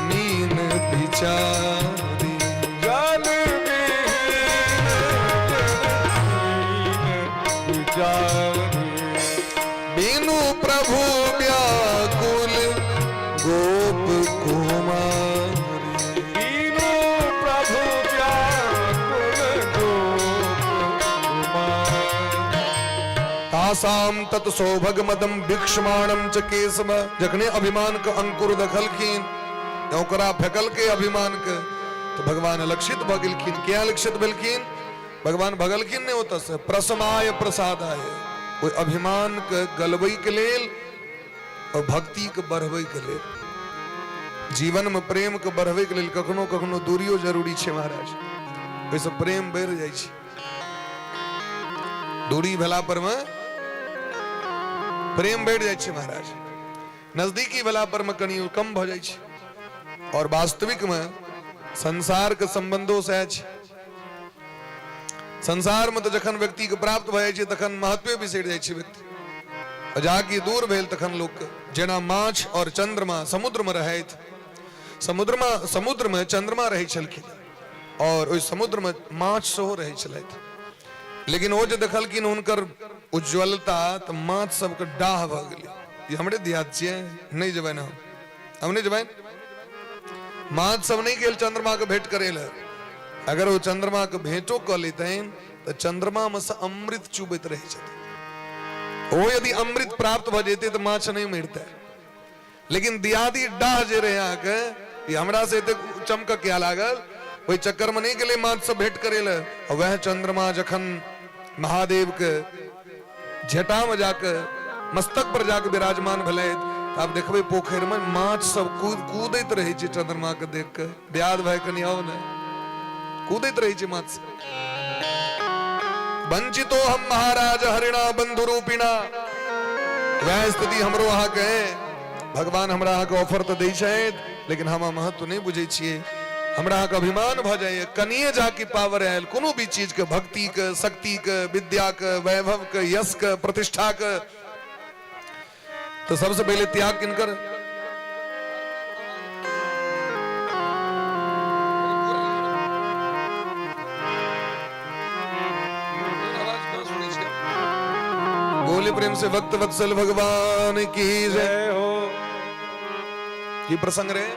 मीन बिचारी। जल विहीन बिचारी। बिनु प्रभु व्याकुल गोप कुमारी। बिनु प्रभु व्याकुल गोप कुमारी। तासाम तत् सौभग मदम भिक्षमाणम च केशव। जखने अभिमान का अंकुर दखलखिन, ओकरा फेकल के अभिमान के, तो भगवान लक्षित भगलखिन। क्या लक्षित भेलखिन? भगवान भगलखिन ने होता से प्रसमाय प्रसादाय, कोई अभिमान के गलबई के लेल और भक्ति के बढ़बई के लेल। जीवन में प्रेम के बढ़बई के लेल कखनो कखनो दूरियो जरूरी छे महाराज, वैसे प्रेम बढ़ जाय छे। दूरी भेला पर में प्रेम बढ़ जाय छे महाराज, नजदीकी भेला पर में कनी कम भ जाय छे। और वास्तविक में संसार के संबंधों से छे। संसार में तो जखन व्यक्ति के प्राप्त भ जाय छे तखन महत्व बिसरि जाय छे व्यक्ति, और जाके दूर भेल तखन लोक के। जेना माछ और चंद्रमा समुद्र में रहैत, समुद्र में चंद्रमा रहै छलखिन, और ओइ समुद्र में माछ सेहो रहै छलैथ। लेकिन ओ जे देखलखिन हुनकर उज्ज्वलता, तो माछ सबके डाह भ गेलै। ई हमरे दियाद छियै, नहीं जेबै ना हम नहीं जेबै। माछ सब नहीं गेल चंद्रमा के भेंट करे ले। अगर वो चंद्रमा के भेंटो क लेतैन तो चंद्रमा में से अमृत चुबैत रहे छथिन। वो यदि अमृत प्राप्त भ जेते तो माछ नहीं मरते। लेकिन दियादी डाह जे रहे आके कि हमरा से एते चमक क्या लागल, वही चक्कर में नहीं गेले माछ से भेंट करे ले। और वह चंद्रमा जखन महादेव के झटा में जाके मस्तक पर जाके विराजमान भेले, आप देखबे पोखर में माछ सब कूदैत रहे छे चंद्रमा के देख के। ब्याद भाई कनियाओ ने कूदैत रहे छे माछ से। वंचितो हम महाराज हरिणा बंधु रूपिणा। वह स्थिति हमरो अहाँ के भगवान हमरा अहाँ के ऑफर तो दै छथि, लेकिन हम महत्व नहीं बुझे छिए। हमरा के अभिमान भ जाए कनिए जाके पावर आयल कोनो भी चीज के, भक्ति के, शक्ति के, विद्या के, वैभव के, यश के, प्रतिष्ठा के, तो सबसे पहले त्याग किनकर? बोले प्रेम से भक्त वत्सल भगवान की जय हो। की प्रसंग रे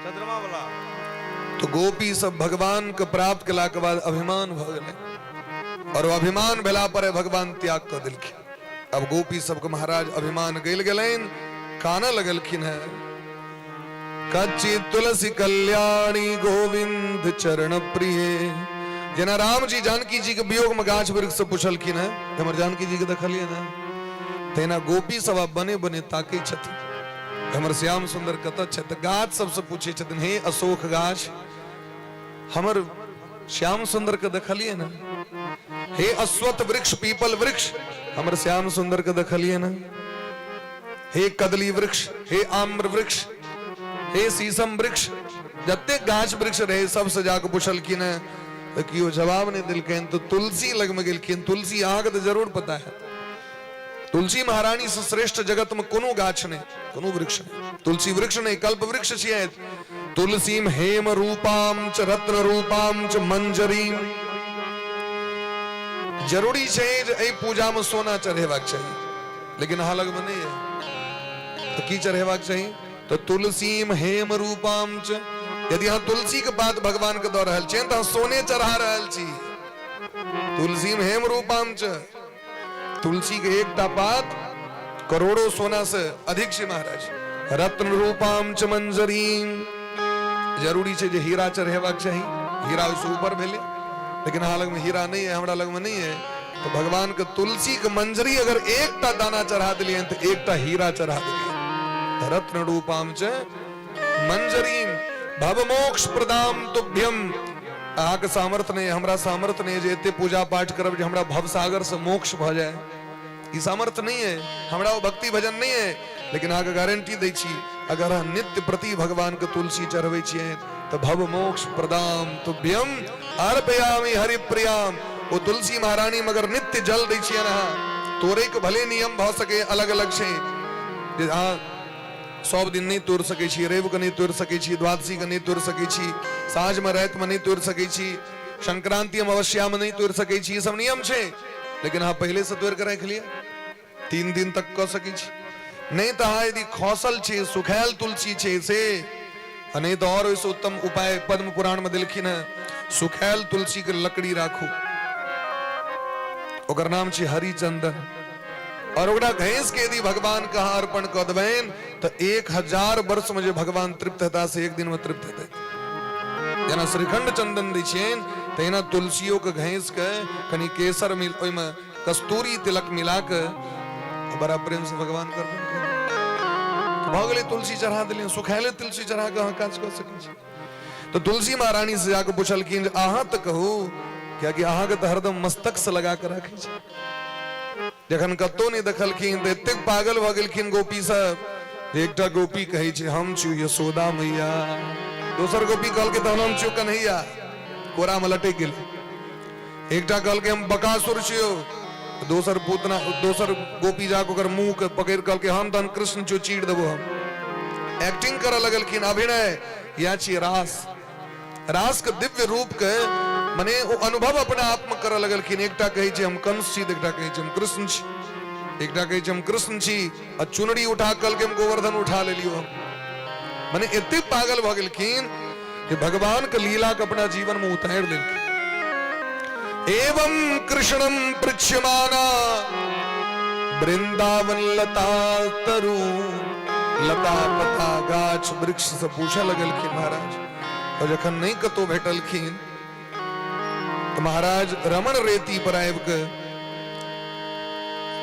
चंद्रमा वाला तो गोपी सब भगवान के प्राप्त केला के बाद अभिमान भ गए, और वो अभिमान भेला पर भगवान त्याग कर दिलखिन। अब गोपी सबके महाराज अभिमान गैल गेलैन, काना लगलखिन है, कच्ची तुलसी कल्याणी गोविंद चरण प्रिय। जेना राम जी जानकी जी के वियोग में गाछ वृक्ष से पूछलखिन है, हमर जानकी जी के देखलिए ना, तेना गोपी सब बने बने ताके छथिन, हमर श्याम सुंदर कत छथि। गाछ सबसे पूछे छथिन, हे अशोक गाछ, हमर श्याम सुंदर के देखलिए ना? हे अश्वत्थ वृक्ष, पीपल वृक्ष, हमर श्याम सुंदर के देखलिए ना? हे कदली वृक्ष, हे आम्र वृक्ष, हे शीशम वृक्ष, जते गाछ वृक्ष रहे सबसे जाके पूछलखिन है, तो कियो जवाब नहीं दिलखिन। तो तुलसी लग में गेलखिन। तुलसी अहाँ के तो जरूर पता है, तुलसी महारानी से श्रेष्ठ जगत में कोनो गाछ नहीं, कोनो वृक्ष नहीं। तुलसी वृक्ष नहीं, कल्प वृक्ष छियै। तुलसीम हेम रूपाम च रत्न रूपाम च मंजरीम। जरूरी छै जे एहि पूजा में सोना चढ़ेबाक चाहिए, लेकिन अहाँ लग में नहीं है, तो की चढ़ेबाक चाहिए? तो तुलसीम हेम रूपाम च, यदि अहाँ तुलसी के पात भगवान के दऽ रहल छियै तऽ सोने चढ़ा रहल छी। तुलसीम हेम रूपाम च, तुलसी के एकटा पात करोड़ों सोना से अधिक छै महाराज। रत्न रूपाम च मंजरीम, जरूरी छै जे हीरा चढ़ेबाक चाही, हीरा उससे ऊपर भेले, लेकिन अहाँ लग में हीरा नहीं है, हमरा लग में नहीं है, तो भगवान के तुलसी के मंजरी अगर एकटा दाना चढ़ा दिलिए तो एकटा हीरा चढ़ा दिलिए। रत्न रूपाम च मंजरीम भव मोक्ष प्रदाम तुभ्यम। अहाँ के सामर्थ्य नहीं, हमरा सामर्थ्य नहीं जे एते पूजा पाठ करब जे हमरा भव सागर से मोक्ष भ जाए, ई सामर्थ्य नहीं है, हमरा वो भक्ति भजन नहीं है। लेकिन अहाँ के गारंटी दै छी, अगर अहाँ नित्य प्रति भगवान के तुलसी चढ़बै छियै तो भव मोक्ष प्रदाम तुभ्यम अर्पयामि हरि प्रियाम। वो तुलसी महारानी मगर नित्य जल दै छियै ना, तोरे के भले नियम भ सके अलग अलग छै, जे अहाँ सब दिन नहीं तोड़ सके छी, रवि के नहीं तोड़ सके छी, द्वादशी के नहीं तोड़ सके छी, साँझ में रात में नहीं तोड़ सके छी, संक्रांति में अवश्या में नहीं तोड़ सके छी, सब नियम छे। लेकिन हाँ पहले से तोड़ के रख लिया, 3 दिन तक कर सके छी। नहीं तो हाँ यदि खौसल छे, सुखायल तुलसी छे से, नहीं तो और इस उत्तम उपाय पद्म पुराण में दिलखिन है, सुखायल तुलसी के लकड़ी राखू, ओकर नाम छे हरिचंदन, और ओकरा घैस के यदि भगवान का अर्पण कर देबैन तो 1000 वर्ष में जो भगवान तृप्त हेता से एक दिन में तृप्त हेतै। जेना श्रीखंड चंदन दै छियैन तहिना तुलसियों के घैस के कनी केसर मिल ओइ में कस्तूरी तिलक मिला के बड़ा प्रेम से भगवान कर तो भ गेलै, तुलसी चढ़ा देलियन, सुखायले तुलसी चढ़ा के अहाँ काज कर सकै छी। तो तुलसी महारानी से जाके पूछलखिन जे अहाँ तो कहू, कियाकि अहाँ के तो हरदम मस्तक से लगा के राखै छी। जखन कतो नहीं देखलखिन तो एतेक पागल भ गेलखिन गोपी सब। एकटा गोपी कहै छै हम छी यशोदा मैया, दोसर गोपी कहलकै तो हम छी कन्हैया, कोरा में लटक गेल। एकटा कहलकै हम बकासुर छियो, दोसर पूतना दोसर गोपी जाके ओकर मुंह के पकड़ कहलकै हम तहन कृष्ण छियो, चीर देबो हम। एक्टिंग करऽ लगलखिन, अभिनय या छी रास। रास के दिव्य रूप के माने वो अनुभव अपने आप में करऽ लगलखिन। एकटा कहै छै हम कंस छी, एकटा कहै छै हम कृष्ण छी, एकटा कहै छै हम कृष्ण छी, आ चुनरी उठा कहलकै हम गोवर्धन उठा लेलियो हम। माने एते पागल भ गेलखिन कि भगवान के लीला के अपना जीवन में उतार देलखिन। एवं कृष्णम पृच्छमाना वृंदावन लता तरु, लता पता गाछ वृक्ष से पूछा लगलखिन महाराज। और जखन नहीं कतो भेटलखिन तो महाराज रमण रेती पर आबि के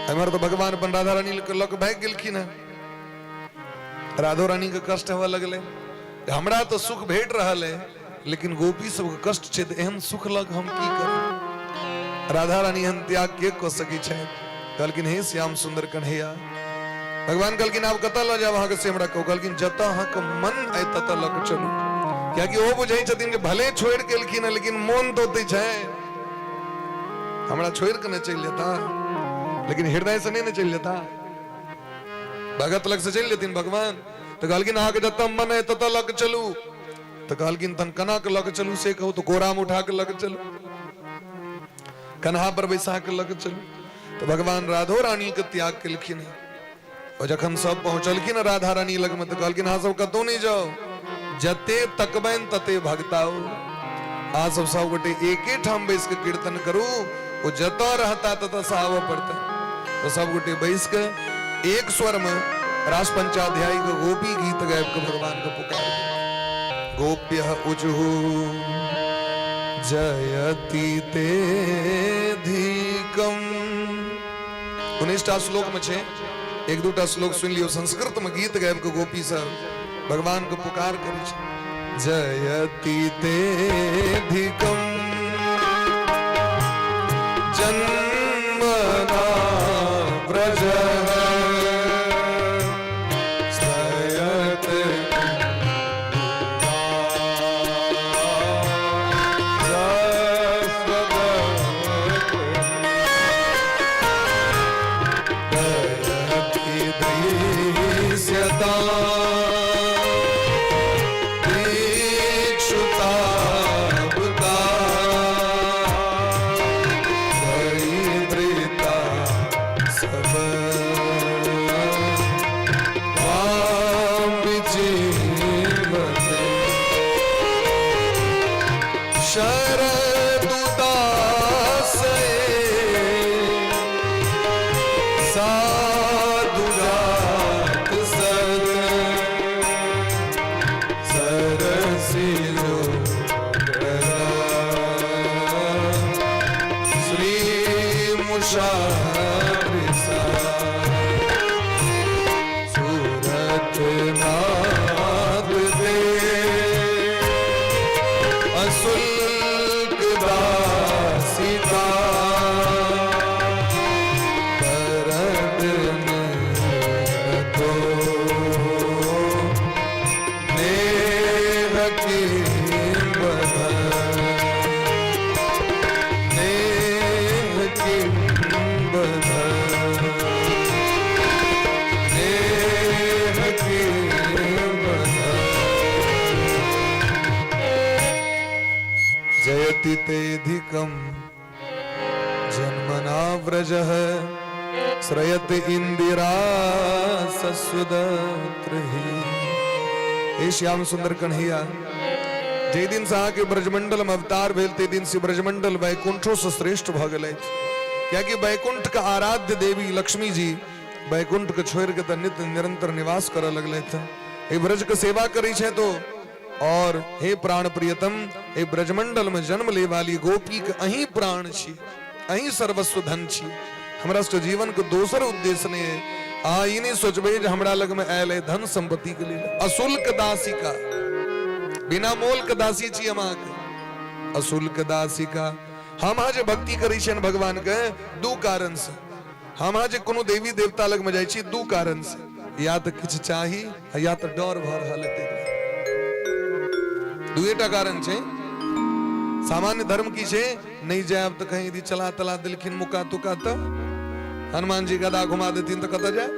हमर तो भगवान अपन राधा रानी लक भाग गेलखिन है। राधो रानी के कष्ट होवे लगले, हमरा तो सुख भेट रहल है लेकिन गोपी सब के कष्ट छै, तो एहन सुख लग हम की करी। राधा रानी एहन त्याग के क सकै छै। कहलखिन हे श्याम सुंदर कन्हैया, भगवान कहलखिन आब कतऽ ल जाब अहाँ के से हमरा कहू। कहलखिन जतऽ अहाँ के मन आए ततऽ ल के चलू। क्या कि वो बुझे छथिन कि भले छोड़ के लिखिन लेकिन मोन तो ते छे हमरा छोड़ के न चल लेता लेकिन हृदय से नहीं न चल लेता भगत लग से चल लेतिन भगवान तो कहलकिन आके जतम मन है तत लग चलू तो कहलकिन तन कना के लग चलू से कहू तो कोराम उठा के लग चलू कन्हा पर बैसा के लग चलू तो भगवान राधो रानी के त्याग के लिखिन और जखन सब पहुंचलखिन राधा रानी लग में तो कहलकिन हाँ सब कतौ नहीं जाओ जते तकबैन तते भगताओ आ सब गोटे एके ठाम बैस के कीर्तन करू वो जतो रहता तत साव पड़ता तो सब गोटे बैस के एक स्वर में रास पंचाध्यायी को गोपी गीत गायब के भगवान को पुकार गोप्य उजहू जयति ते धिकम 19टा श्लोक में छे एक दूटा श्लोक सुन लियो संस्कृत में गीत गायब के गोपी सब भगवान को पुकार करे छे जयति ते धिकम जन्मना व्रज तेधिकम जन्मना व्रजः श्रयत इंदिरा सस्वदत्रहि। हे श्याम सुंदर कन्हैया जे दिन से आके ब्रजमंडल में अवतार भेल ते दिन से ब्रजमंडल वैकुंठों से श्रेष्ठ भ गेलै। क्या कि वैकुंठ का आराध्य देवी लक्ष्मी जी वैकुंठ के छोड़ के त नित्य निरंतर निवास करे लगले थे। ए ब्रज के सेवा करी छे तो और हे प्राण प्रियतम हे ब्रजमंडल में जन्म ले वाली गोपी के अही प्राण छी अही सर्वस्व धन छी। हमरा के जीवन के दोसर उद्देश्य ने आ ई नहीं सोचबे जे हमरा लग में आयल है धन संपत्ति के लिए। अशुल्क दासी का बिना मोल के दासी छी हम के अशुल्क दासी का। हम आज भक्ति करी छन भगवान के दू कारण से। हम आज कोनो देवी देवता लग में जाई छी दू कारण से, या तो किछ चाही या तो डर भ रहल है। दुएटा कारण छे। सामान्य धर्म की छे नहीं जाए तो कहीं यदि चला तला दिलखिन मुका तुका तो हनुमान जी गदा घुमा देतीन तो कत जाए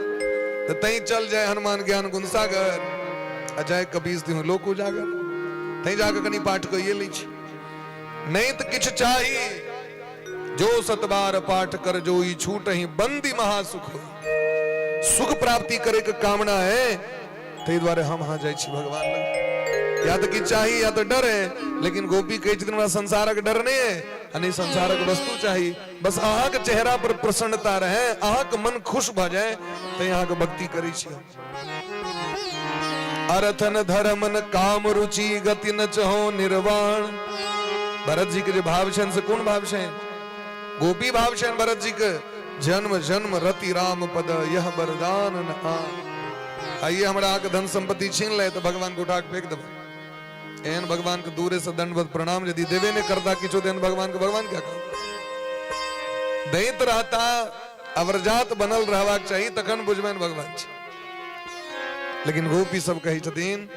तो तई चल जाए हनुमान ज्ञान गुण सागर अजय कबीर दी लोक उजागर तई जाकर कनी पाठ को ये ली नहीं तो किछ चाहिए जो सतबार पाठ कर जो ई छूट ही बंदी महासुख हो। सुख प्राप्ति करे के कामना है ते द्वारे हम हाँ जाए भगवान लग। या तो कि चाहिए या तो डर है, लेकिन गोपी कही दिन में संसारक डर नहीं है नहीं संसारक वस्तु चाहिए। बस अहा के चेहरा पर प्रसन्नता रहे अहा के मन खुश भ जाए तो यहाँ के भक्ति करी छी। अरथन धर्मन काम रुचि गति न चहो निर्वाण। भरत जी के जो भाव छन से कौन भाव छे? गोपी भाव छन भरत जी के जन्म जन्म रति राम पद यह वरदान न आन। आइए हमरा आके धन संपत्ति छीन ले तो भगवान को उठा के फेंक दब। एन भगवान के दूरे से दंडवत प्रणाम यदि देवे ने करता किचो देन भगवान को भगवान क्या कहो? दैत रहता अवरजात बनल रहवाक चाहिए तखन बुझबैन भगवान छी। लेकिन गोपी सब कही छथिन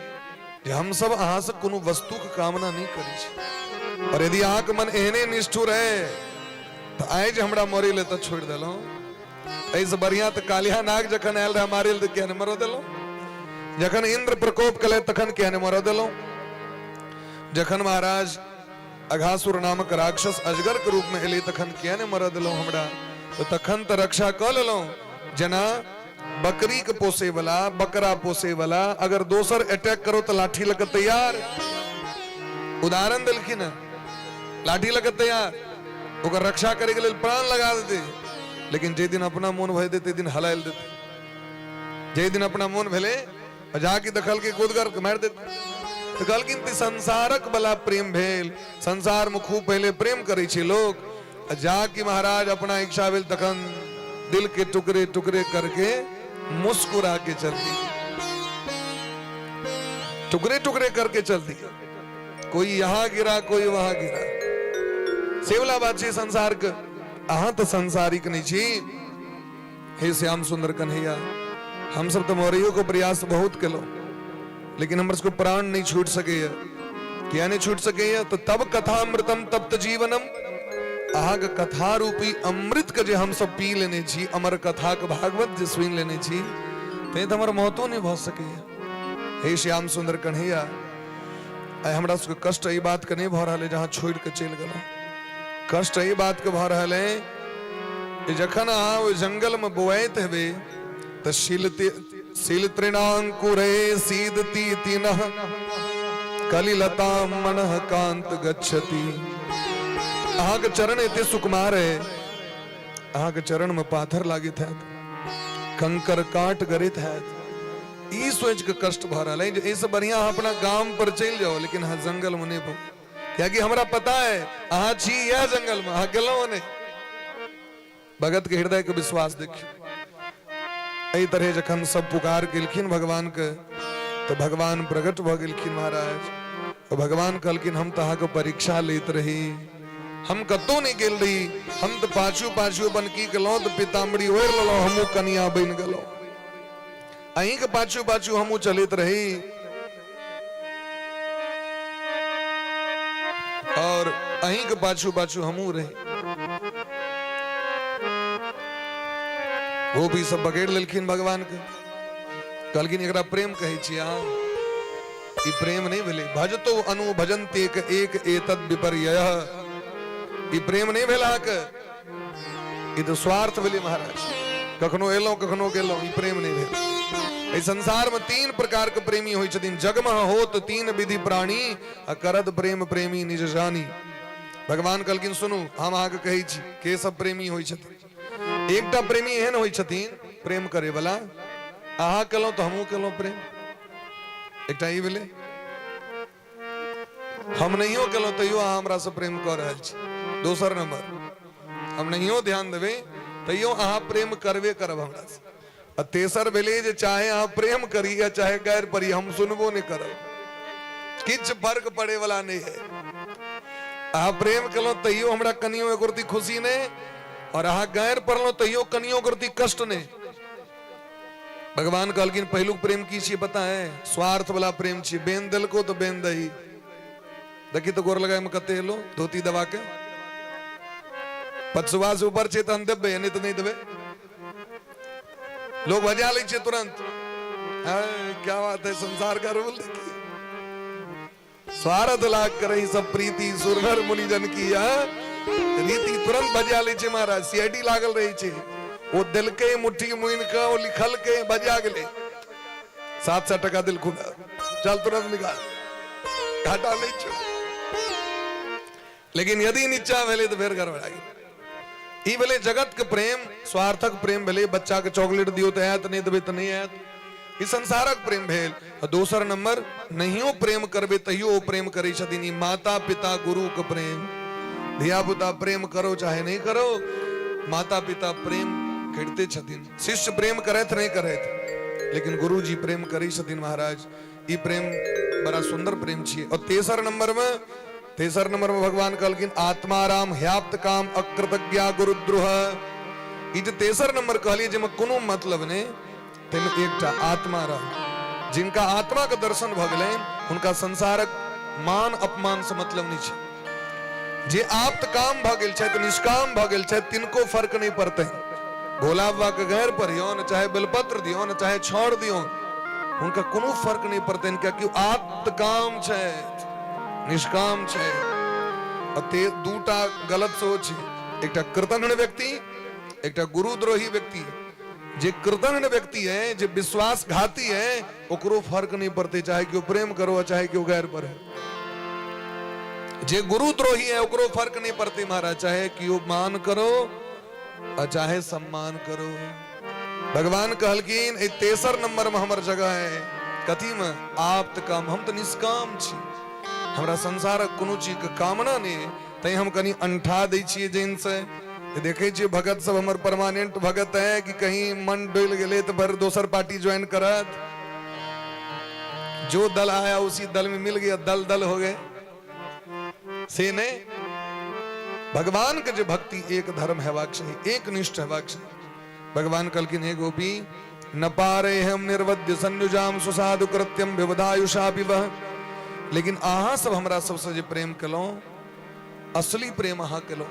जे हम सब अहाँ से कोनो वस्तु के कामना नहीं करी छी, और यदि अहाँ के मन एहने निष्ठुर है तो आए जे हमरा मरे ले तो छोड़ देलो, ऐसे बढ़िया तो कालिया नाग जखन आयल रहे मारे ले तो क्या ने मरो देलो, जखन इंद्र प्रकोप कले तखन क्या ने मरो देलो, जखन महाराज अघासुर नामक राक्षस अजगर के रूप में एले तखन क्या ने मरो देलो हमरा, तो तखन तो रक्षा कर लेलो। जना बकरी के पोसे वाला, बकरा पोसे वाला अगर दोसर अटैक करो तो लाठी लगे तैयार, उदाहरण दिलखिन लाठी लगे तैयार, ओकर रक्षा करे के लिए प्राण लगा देते, लेकिन जे दिन अपना मन भय देते दिन हलाल देते, जे दिन अपना मन भेले जाके दखल के कूद कर मार देते। तो कहलखिन संसारक बला प्रेम भेल, संसार में खूब पहले प्रेम करे छे लोग, जाके महाराज अपना इच्छा भेल तखन दिल के टुकड़े टुकड़े करके मुस्कुरा के चलती, टुकड़े टुकड़े करके चलती, कोई यहां गिरा कोई वहां गिरा। सेवला बात छे संसार के, अहां तो संसारिक नहीं छी। हे श्याम सुंदर कन्हैया, हम सब तो मोरियो को प्रयास बहुत कलो, लेकिन हमर को प्राण नहीं छूट सके, क्या नहीं छूट सके, तो तब कथामृतम तप्त जीवनम, अहाँ के कथा रूपी अमृत के जे हम सब पी लेने छी, अमर कथा के भागवत जे सुन लेने छी, ते तो हमर मौतो नहीं भ सके। हे श्याम सुंदर कन्हैया, आई हमरा सबके कष्ट ई बात के नहीं भ रहल है जहां छोड़ के चल गेलो, कष्ट ई बात के भ रहल है कि जखन अहाँ ओइ जंगल में बोआइत हेबे त शील तृणांकुरे सीदति तिनः कलिलता मनः कांत गच्छति। अहाँ के चरण एते सुकुमार है, अहाँ के चरण में पाथर लागित है, कंकर काट गरित है, ई सोच के कष्ट भ रहा है। इससे बढ़िया अहाँ अपना गांव पर चल जाओ, लेकिन हाँ जंगल में नहीं, क्या कि हमरा पता है अहाँ छी यह जंगल में, अहाँ गेलो नहीं। भगत के हृदय के विश्वास देखियो, एहि तरह जखन सब पुकार गेलखिन भगवान के, तो भगवान प्रकट भ गेलखिन महाराज, तो भगवान कहलखिन हम तो अहाँ के परीक्षा लेत रही, हम कतो नहीं गेल रही, हम तो पाछू पाछू बनकी गेलो तो पीताम्बरी ओढ़ लेलो, हमू कनिया बन गेलो, अहीं के पाछू पाछू हमू चलित रही, और अहीं के पाछू पाछू हमू रही। वो भी सब बगेड़ लेलखिन भगवान के, कहलखिन एकरा प्रेम कहे छी अहाँ, ई प्रेम नहीं भेले। भजतो अनु भजन्ते एक एतद विपर्ययः, ई प्रेम नहीं भेला के, ई तो स्वार्थ भेले महाराज, कखनो एलो कखनो गेलो, ई प्रेम नहीं भेल। इस संसार में तीन प्रकार के प्रेमी होई छथिन, जगमह होत तीन विधि प्राणी, करत प्रेम प्रेमी निज जानी। भगवान कहलखिन सुनू, हम अहाँ के कहै छी के सब प्रेमी होई छथिन। एकटा प्रेमी एहन होई छथिन प्रेम करे वाला, अहाँ केलौ तो हमहू केलौ प्रेम, एकटा ई भेले। हम नहियो केलौ तैयो अहाँ हमरा से प्रेम कर रहल छी। दोसर नंबर, हम नहियो ध्यान देवे तैयो अहाँ प्रेम करबे करब हमरा से। और तेसर भेले जे चाहे अहाँ प्रेम करी या चाहे गैर परी, हम सुनबो नहीं करब, किछ फर्क पड़े वाला नहीं है। अहाँ प्रेम केलौ तैयो हमरा कनियो एक रती खुशी नहीं, और अहाँ गैर पड़लो तैयो कनियो एक रती कष्ट नहीं। भगवान कहलखिन पहिलुक प्रेम की छियै पता है? स्वार्थ वाला प्रेम छियै, बेन दिल को तो बेन दही। देखी तो गोर लगाए में कते हेलो धोती दबा के, पछुआ से ऊपर छे तो हम देबे, नहीं तो नहीं देबे। लोग बजा ले छे तुरंत, क्या बात है, संसार का रूल देखिए। स्वार्थ लाग करई सब प्रीति सुरनर मुनिजन की रीति, तुरंत बजा ले छे महाराज। सीआईडी लागल रही छे, वो दिल के मुट्ठी मुइन के वो लिखल के बजा गेले, 700 टका दिल खुदा, चल तुरंत निकाल, घाटा नहीं छो। लेकिन यदि नीचा भेले तो फिर गड़बड़ा गेल। ई भेले जगत के प्रेम, स्वार्थक प्रेम भेले। बच्चा के चॉकलेट दियो तो आयत, नहीं देबे तो नहीं आयत, ई संसारक प्रेम भेल। दोसर नंबर, नहियो प्रेम करबे तहियो प्रेम करै छथिन, ई माता पिता गुरु के प्रेम। धिया पुता प्रेम करो चाहे नहीं करो, माता पिता प्रेम करते छथिन। शिष्य प्रेम करैत नहीं करैत, लेकिन गुरु जी प्रेम करै छथिन महाराज। ई प्रेम बड़ा सुंदर प्रेम छियै। और तेसर नंबर में भगवान कहलखिन आत्माराम ह्याप्त काम अकृतज्ञा गुरुद्रोह। ई जे तेसर नंबर कहलिए जेमे कोनो मतलब नहीं, तेमे एकटा आत्माराम, जिनका आत्मा के दर्शन भ गेलै, उनका संसारक मान अपमान से मतलब नहीं छे। जे आप्त काम भ गेल छथि, निष्काम भ गेल छथि, तिनको फर्क नहीं पड़ते। भोला बाबा के गैर पढ़ियोन, चाहे बेलपत्र दियोन, चाहे छोड़ दियोन, उनका कोनो फर्क नहीं पड़ते, क्योंकि आप्त काम छे, निष्काम छे। अते दूटा गलत सोच है, एकटा कृतघ्न व्यक्ति, एकटा गुरुद्रोही व्यक्ति। जे कृतघ्न व्यक्ति है, जे विश्वासघाती है, ओकरो फर्क नहीं पड़ते, चाहे क्यों प्रेम करो चाहे क्यों गैर पर है। जे गुरुद्रोही है ओकरो फर्क नहीं पड़ते महाराज, चाहे क्यों मान करो और चाहे सम्मान करो। भगवान कहलकिन ए तेसर नंबर में हमर जगह है, कथी में? आप्त काम। हम तो निष्काम छी, हमरा संसार कोनो चीज के कामना नहीं, तै हम कनी अंठा दै छियै जैन से। देखे छियै भगत सब हमर परमानेंट भगत है कि कहीं मन डोल गेले तो फिर दोसर पार्टी ज्वाइन करत। जो दल आया उसी दल में मिल गया, दल दल हो गए से नहीं। भगवान के जो भक्ति एक धर्म हेबाक चाहिए, एक निष्ठ हेबाक चाहिए। भगवान कहलकिन हे गोपी न पारे हम निर्वद्य संयुजाम सुसाधु कृत्यम विवधायुषा विवह। लेकिन अहाँ सब हमरा सबसे जे प्रेम कलो, असली प्रेम अहाँ कलो।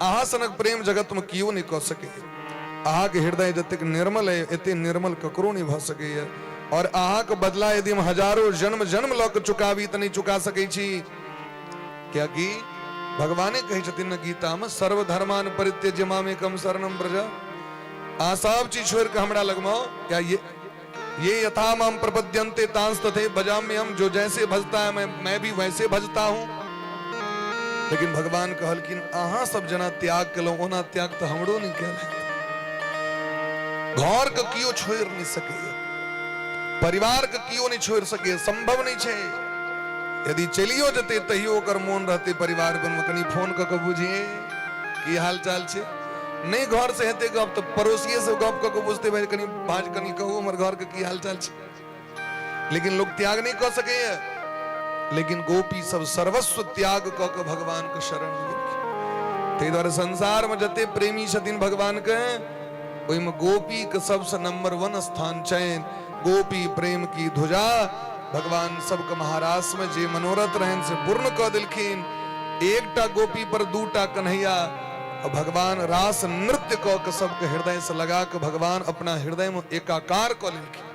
अहाँ सनक प्रेम जगत में कियो नहीं कह सके। अहाँ के हृदय जतेक निर्मल है, एते निर्मल ककरो नहीं भ सके। और अहाँ के बदला यदि हम हजारों जन्म जन्म लौक चुकावी तो नहीं चुका सके छी। क्या कि भगवाने कहे छथिन न गीता में, सर्वधर्मान परित्यज्य मामेकम शरणम व्रज। आ सब चीज छोड़ के हमरा लगमाओ। क्या ये यथा माम प्रपद्यन्ते तांस तथे भजाम्यहम्। जो जैसे भजता है मैं भी वैसे भजता हूं। लेकिन भगवान कहलकिन अहाँ सब जना त्याग केलो, ओना त्याग तो हमरो नहीं केले। घर के कियो छोड़ नहीं सके, परिवार के कियो नहीं छोड़ सके, संभव नहीं छे। यदि चलियो जते तहियो ओकर मोन रहते परिवार बन में कनी फोन क के बुझिए की हाल चाल छे। नहीं घर से हेते गप तो पड़ोसिए से गप क के बुझते भाई कनी बाज कनी कहू हमर घर के की हाल चाल छे। लेकिन लोग त्याग नहीं कर सके। लेकिन गोपी सब सर्वस्व त्याग क के भगवान के शरण गेल। ते द्वारा संसार में जते प्रेमी छथिन भगवान के, ओइ में गोपी के सबसे नंबर 1 स्थान चयन। गोपी प्रेम की ध्वजा भगवान सबके महारास में जे मनोरथ रहन से पूर्ण क दिलखिन। एकटा गोपी पर दूटा कन्हैया, और भगवान रास नृत्य क के सबके हृदय से लगा के भगवान अपना हृदय में एकाकार क लेलखिन।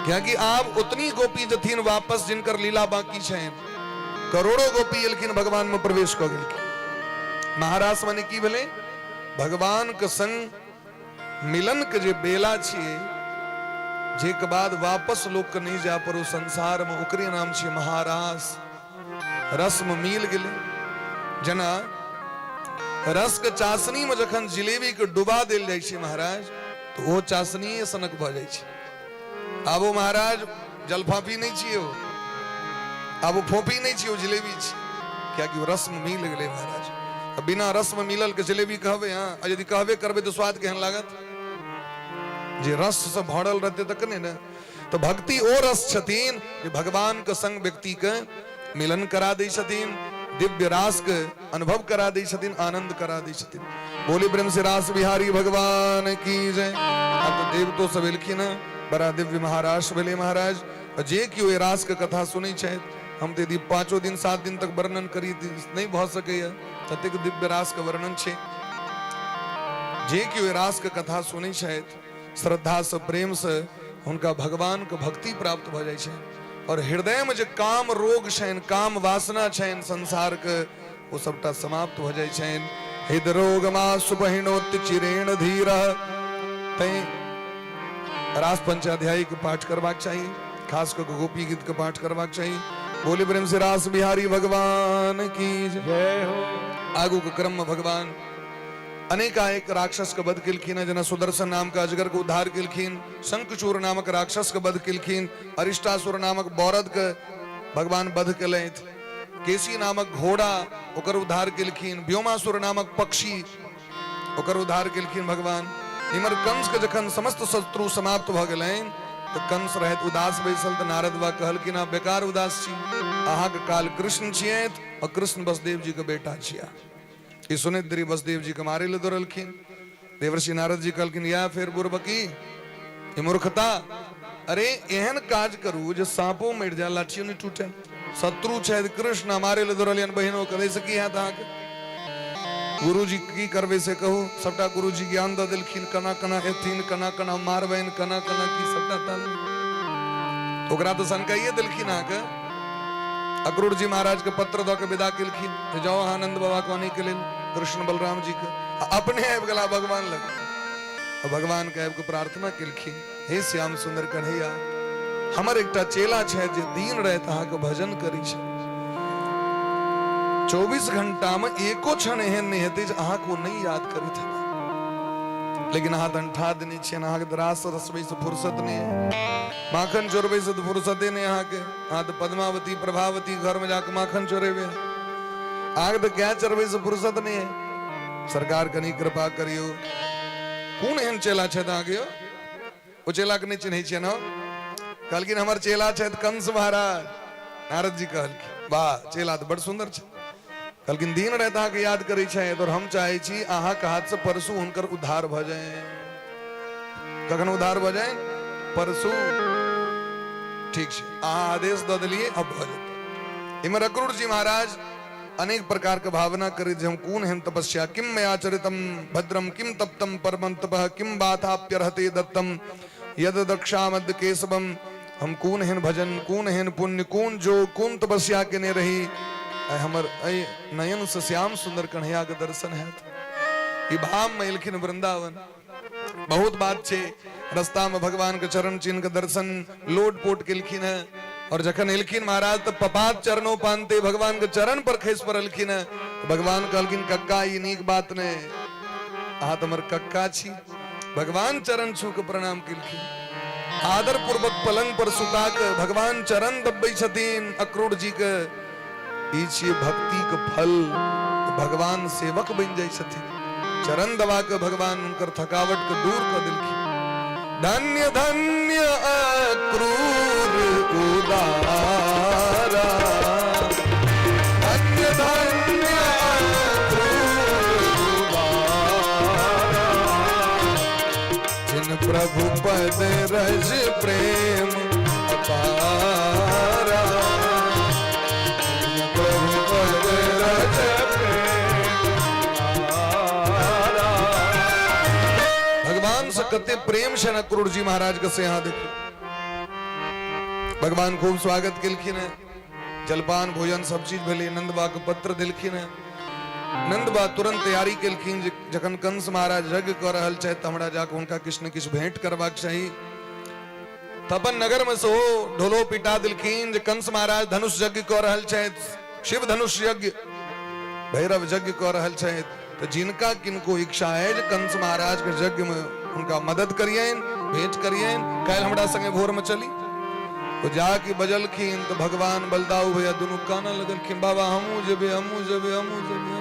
क्या कि आप उतनी गोपी जथिन वापस जिनकर लीला बाकी छेन। करोड़ों गोपी एलखिन भगवान में प्रवेश क गेलखिन। महारास माने की भेले? भगवान के संग मिलन के जे बेला छिए, जे के बाद वापस लोग के नहीं जा परो संसार में, ओकरे नाम छे महारास। रस में मिल गेले। जना रस के चाशनी में जखन जिलेबी के डुबा देल जाय छे महाराज, तो वो चाशनी सनक भ जाय छे। अब वो महाराज जलफाफी नहीं छियो, अब वो फोफी नहीं छियो, जिलेबी छी। क्या कि रस में मिल गेले महाराज। अब बिना रस में मिलल के जिलेबी कहबे, हाँ, यदि कहबे करबे तो स्वाद केहन लागत? जे रस से भरल रहते तक ने ना। तो भक्ति ओ रस छथिन जे भगवान के संग व्यक्ति के मिलन करा दै छथिन, दिव्य रास के अनुभव करा दै छथिन, आनंद करा दै छथिन। बोले प्रेम से रास बिहारी भगवान की जय। अब तो देवतो सब एलखिन, बड़ा दिव्य महारास भेले महाराज। और जे कियो ए रास के कथा सुनै छथि, हम तो यदि 5 दिन 7 दिन तक वर्णन करी नहीं भ सकैया, ततेक दिव्य रास के वर्णन छे। जे कियो ए रास के कथा सुनै छथि, श्रद्धा से प्रेम से उनका भगवान के भक्ति प्राप्त भ जाय छै। और हृदय में जो काम रोग छन, काम वासना छन संसार के, वो सबटा समाप्त भ जाय छन। हृद रोग मा सुबहिनोत चिरेण धीर। तै रास पंचाध्यायी के पाठ करबाक चाहिए, खास कर गोपी गीत के पाठ करबाक चाहिए। बोले प्रेम से रास बिहारी भगवान की जय हो। आगू के क्रम में भगवान अनेकाएक राक्षस के वध किलखिन। जना सुदर्शन नाम का अजगर को उद्धार किलखिन, शंखचूर नामक राक्षस के वध किलखिन, अरिष्टासुर नामक बौरद के भगवान वध केलथि, केसी नामक घोड़ा ओकर उद्धार किलखिन, व्योमासुर नामक पक्षी ओकर उद्धार किलखिन भगवान। इमर कंस के जखन समस्त शत्रु समाप्त भ गेलैन, तो कंस रहत उदास बैसल। तो नारद बा कहलखिन आप बेकार उदास छी, अहाँ के काल कृष्ण छियैत और कृष्ण वसुदेव जी के बेटा छिया। ई सुनैत देरी वसुदेव जी के मारे ले दौड़लखिन। देवर्षि नारद जी कहलखिन या फिर बुर्बकी, ई मूर्खता, अरे एहन काज करू जो सांपो मर जाए लाठियों नहीं टूटे शत्रु छे कृष्ण हमारे ले दुरलियन बहनों कदे से की है तहां के गुरु जी की करवे से कहो सबटा गुरु जी ज्ञान द दिलखिन कना कना एथिन कना कना मारबैन कना कना की सबटा ताल ओकरा तो सनकाइए दिलखिन आ के अक्रूर जी महाराज के पत्र दो के विदा किलखिन जे जाओ आनंद बाबा को आने के लिए कृष्ण बलराम जी के अपने ऐब गला भगवान लग और भगवान के ऐब को प्रार्थना किलखिन हे श्याम सुंदर कन्हैया हमर एकटा चेला छे जे दीन रहत अहाँ के भजन करी छे 24 घंटा में एको क्षण एहन नहीं हेते जे अहाँ को नहीं याद करी थे लेकिन अहाँ अंठा देने छे अहाँ के दरास रसबै से फुर्सत नहीं है माखन चोरबै से तो फुर्सत नहीं अहाँ के अहाँ तो पद्मावती प्रभावती घर में जाके माखन चोरेबे आग तो क्या चरबै से फुर्सत नहीं है सरकार कनी कृपा करियो कौन एहन चेला छे अहाँ के ओ चेला के नहीं चिन्है छियै न कहलखिन हमर चेला छे कंस महाराज नारद जी कहलखिन वाह चेला तो बड़ सुंदर छे कहलखिन दिन रात अहाँ के याद करै छै और हम चाहे छी अहाँ के हाथ से परसू हुनकर उद्धार भ जाए कखन उद्धार भ जाए परसू ठीक छै अहाँ आदेश द देलिए अब भ जेतै इमर अक्रूर जी महाराज अनेक प्रकार के भावना करे हम कौन हेन तपस्या किम मया चरितम भद्रम किम तप्तम परमं तपः किम बाथाप्यर्हते दत्तम यद दक्षामद केशवम हम कौन हेन भजन कौन हेन पुण्य कौन जो कौन तपस्या केने रही हमर नयन से श्याम सुंदर कन्हैया के दर्शन है ई भाव में एलखिन वृंदावन बहुत बात छे रास्ता में भगवान के चरण चिन्ह के दर्शन लोट पोट केलखिन है और जखन एलखिन महाराज तो पपात चरणों पानते भगवान के चरण पर खैस पड़लखिन है भगवान कहलखिन कक्का ई नीक बात ने अहाँ तमर कक्का छी भगवान चरण छू के प्रणाम केलखिन आदर पूर्वक पलंग पर सुता के भगवान चरण दब्बै छथिन अक्रूर जी के ई छियै भक्ति के फल भगवान सेवक बन जाय छथिन चरण दबा के भगवान उनकर थकावट के दूर कर देलखिन धन्य धन्य अक्रूर उदारा धन्य धन्य अक्रूर उदारा जिन प्रभु पद रज प्रेम अपारा प्रभु पद रज भगवान से कते प्रेम से अक्रूर जी महाराज के से यहाँ देखो भगवान खूब स्वागत केलखिन है जलपान भोजन सब चीज भेले नंदबा के पत्र दिलखिन है नंदबा तुरंत तैयारी केलखिन जखन कंस महाराज यज्ञ कर रहल छे त हमरा जाके उनका किछ न किछ भेंट करबाक चाही तपन नगर में से ढोलो पिटा दिलखिन जे कंस महाराज धनुष यज्ञ कर रहल छे शिव धनुष यज्ञ भैरव यज्ञ कर रहल छे तो जिनका किनको इच्छा है जे कंस महाराज के यज्ञ में उनका मदद करियन भेंट करियन काल हमरा संगे भोर में चली तो जाके बजलखिन तो भगवान बलदाऊ भैया दोनों काना लगलखिन बाबा हमू जेबे हमू जेबे हमू जेबे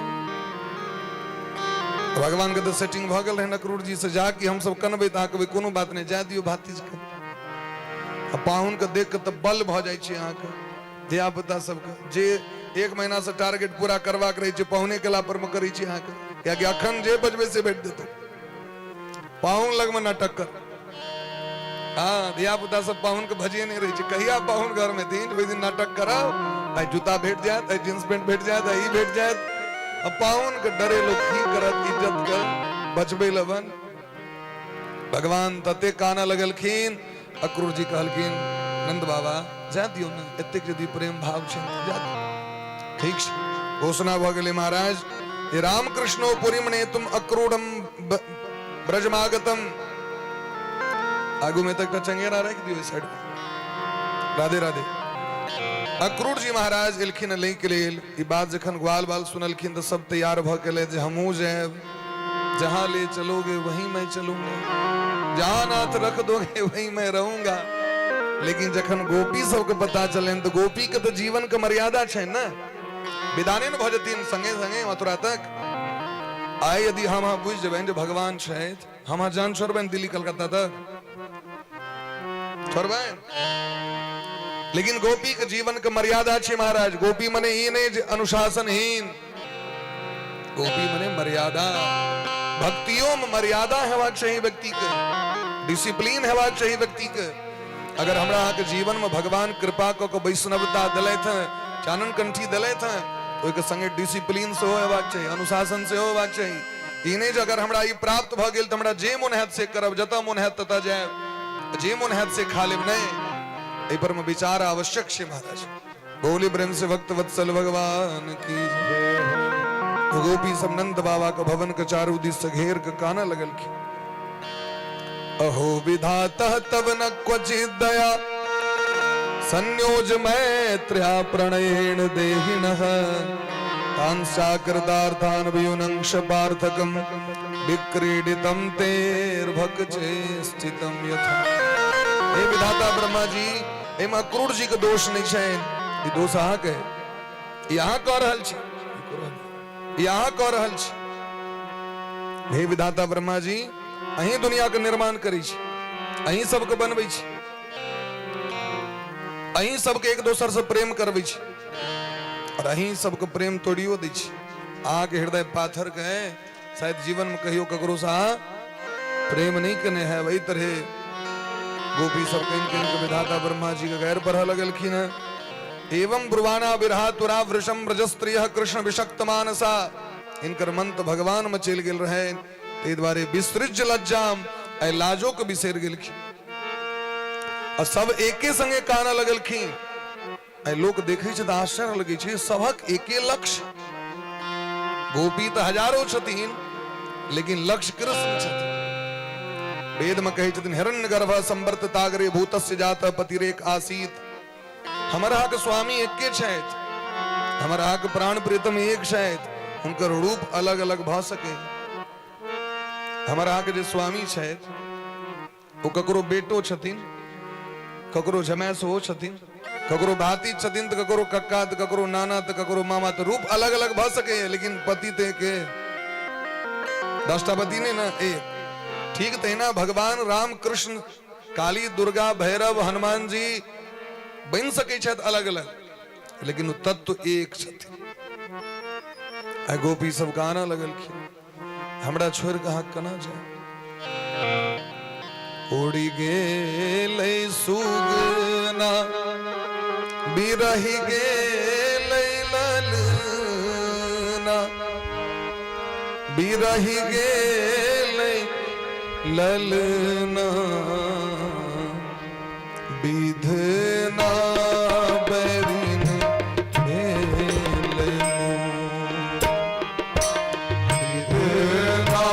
तो भगवान के तो सेटिंग भ गेल रहे अक्रूर जी से जाके हम सब कनबे त कहबे कोनो बात नहीं जा दियो भातीज के आ पाहुन के देख के तो बल भ जाय छै अहाँ के धिया पुता सब के जे एक महीना से टारगेट पूरा करवा के रही छै पाहुने केला पर में करी छै अहाँ के क्या अखन जे बजबे से भेट देते पाहुन लग में नाटक कर हाँ धिया पुता सब पाहुन के भजिए नहीं रही कहिया पाहुन घर में दिन वही दिन नाटक कराओ आई जूता भेट जात आई जींस पैंट भेट जात आई भेट जात अब पाहुन के डरे लोग की करत इज्जत कर बचबे लबन भगवान तते काना लगलखिन अक्रूर जी कहलखिन नंद बाबा जा दियो ना एतेक यदि प्रेम भाव छै जा ठीक छै घोषणा भ गेलै महाराज ये रामकृष्णो पुरीम ने तुम अक्रूरम ब्रजमागतम आगू में तक चंगेरा रख दियो साइड राधे राधे अक्रूर जी महाराज एलखिन ले के लेल ई बात जखन ग्वाल बाल सुनलखिन तो सब तैयार भ गेले जे हमहू जाएब जहां ले चलोगे वहीं मैं चलूंगा जहां नाथ रख दोगे वहीं मैं रहूंगा लेकिन जखन गोपी सबके पता चलेन तो गोपी के तो जीवन के मर्यादा छै ना विदाने न भजतीन संगे संगे मथुरा तक आए यदि हम बुझ जेबे जे भगवान छथि हम जान छोड़बे दिल्ली कलकत्ता तक छोड़बे लेकिन गोपी के जीवन के मर्यादा छै महाराज गोपी मने ई नहीं जे अनुशासनहीन गोपी मने मर्यादा भक्तियों में मर्यादा हेबाक चाहिए व्यक्ति के डिसिप्लिन हेबाक चाहिए व्यक्ति के अगर हमरा के जीवन में भगवान कृपा को वैष्णवता दिले थे, चानन कंठी दिले थे, तो एक संगे डिसिप्लिन से होबाक चाहिए, अनुशासन से होबाक चाहिए। ई नहीं जे अगर हमरा ई प्राप्त भ गेल त हमरा जे मन हैत से करब, जता मन हैत तता जाएब, जे मन हैत से खा लेब, नहीं। एहि पर में विचार आवश्यक है महाराज। बोली प्रेम से भक्त वत्सल भगवान की जय। गोपी सब नंद बाबा का भवन के चारू दिस से घेर के काना लगल की। अहो विधाता तब न क्वचित दया, संयोज मैत्र्या प्रणयेन देहिनः, तांस्याकृतार्थान् वियुनंक्ष पार्थकम्, विक्रीडितं तेर्भक्चे स्थितं यथा। हे विधाता ब्रह्मा जी, एमा क्रूर जी के दोष नहीं है, ये दोष अहाँ के यहाँ कह रहल छी, यहाँ कह रहल छी। हे विधाता ब्रह्मा जी, अहीं दुनिया के निर्माण करी छी, अहीं सबके बनबै छी, अहीं सबके एक दोसर से प्रेम करबै छी, और अहीं सबके प्रेम तोड़ियो दै छी। अहाँ के हृदय पाथर के है, शायद जीवन में कहियो ककरो से अहाँ प्रेम नहीं कने है। वही तरह गोपी सब कहीं विधाता ब्रह्मा जी के गैर पर लगलखिन है। एवं ब्रुवाना विरहा तुरा वृषम ब्रजस्त्रिय कृष्ण विषक्त मानसा, इनकर मंत्र भगवान में चल गेल रहे, ते द्वारे विसृज लज्जाम, ऐ लाजो के बिसर गेलखिन, और सब एके संगे काना लगलखिन। ऐ लोग देखे छ त आश्चर्य लगे छ, सबक एके लक्ष्य। गोपी तो हजारों छथिन, लेकिन लक्ष्य कृष्ण छथिन। वेद में कहे छथिन, हिरण्य गर्भ संवर्त तागरे भूतस्य जात पतिरेक आसीत। हमारा के स्वामी एके छथि, हमारा के प्राण प्रीतम एक छथि, उनकर रूप अलग अलग भ सके। हमारा के जे स्वामी छथि, वो ककरो बेटो छथिन, ककरो जमैस हो छथिन, ककरो भाती छथिन, तो ककरो कक्का, तो ककरो नाना, तो ककरो मामा, तो रूप अलग अलग भ सके, लेकिन पति ते के 10टा पति ने ना एक। ठीक थे ना, भगवान राम कृष्ण काली दुर्गा भैरव हनुमान जी बन सके छथि अलग अलग, लेकिन तत्व एक छथिन। आ गोपी सब गाना लगलखिन, हमरा छोड़ कहाँ कना जाए। उड़ी गेलै सुगना बिरहि गेलै ललना, बिरहि गेलै ललना, विधना बैरिन भेलै मोर, विधना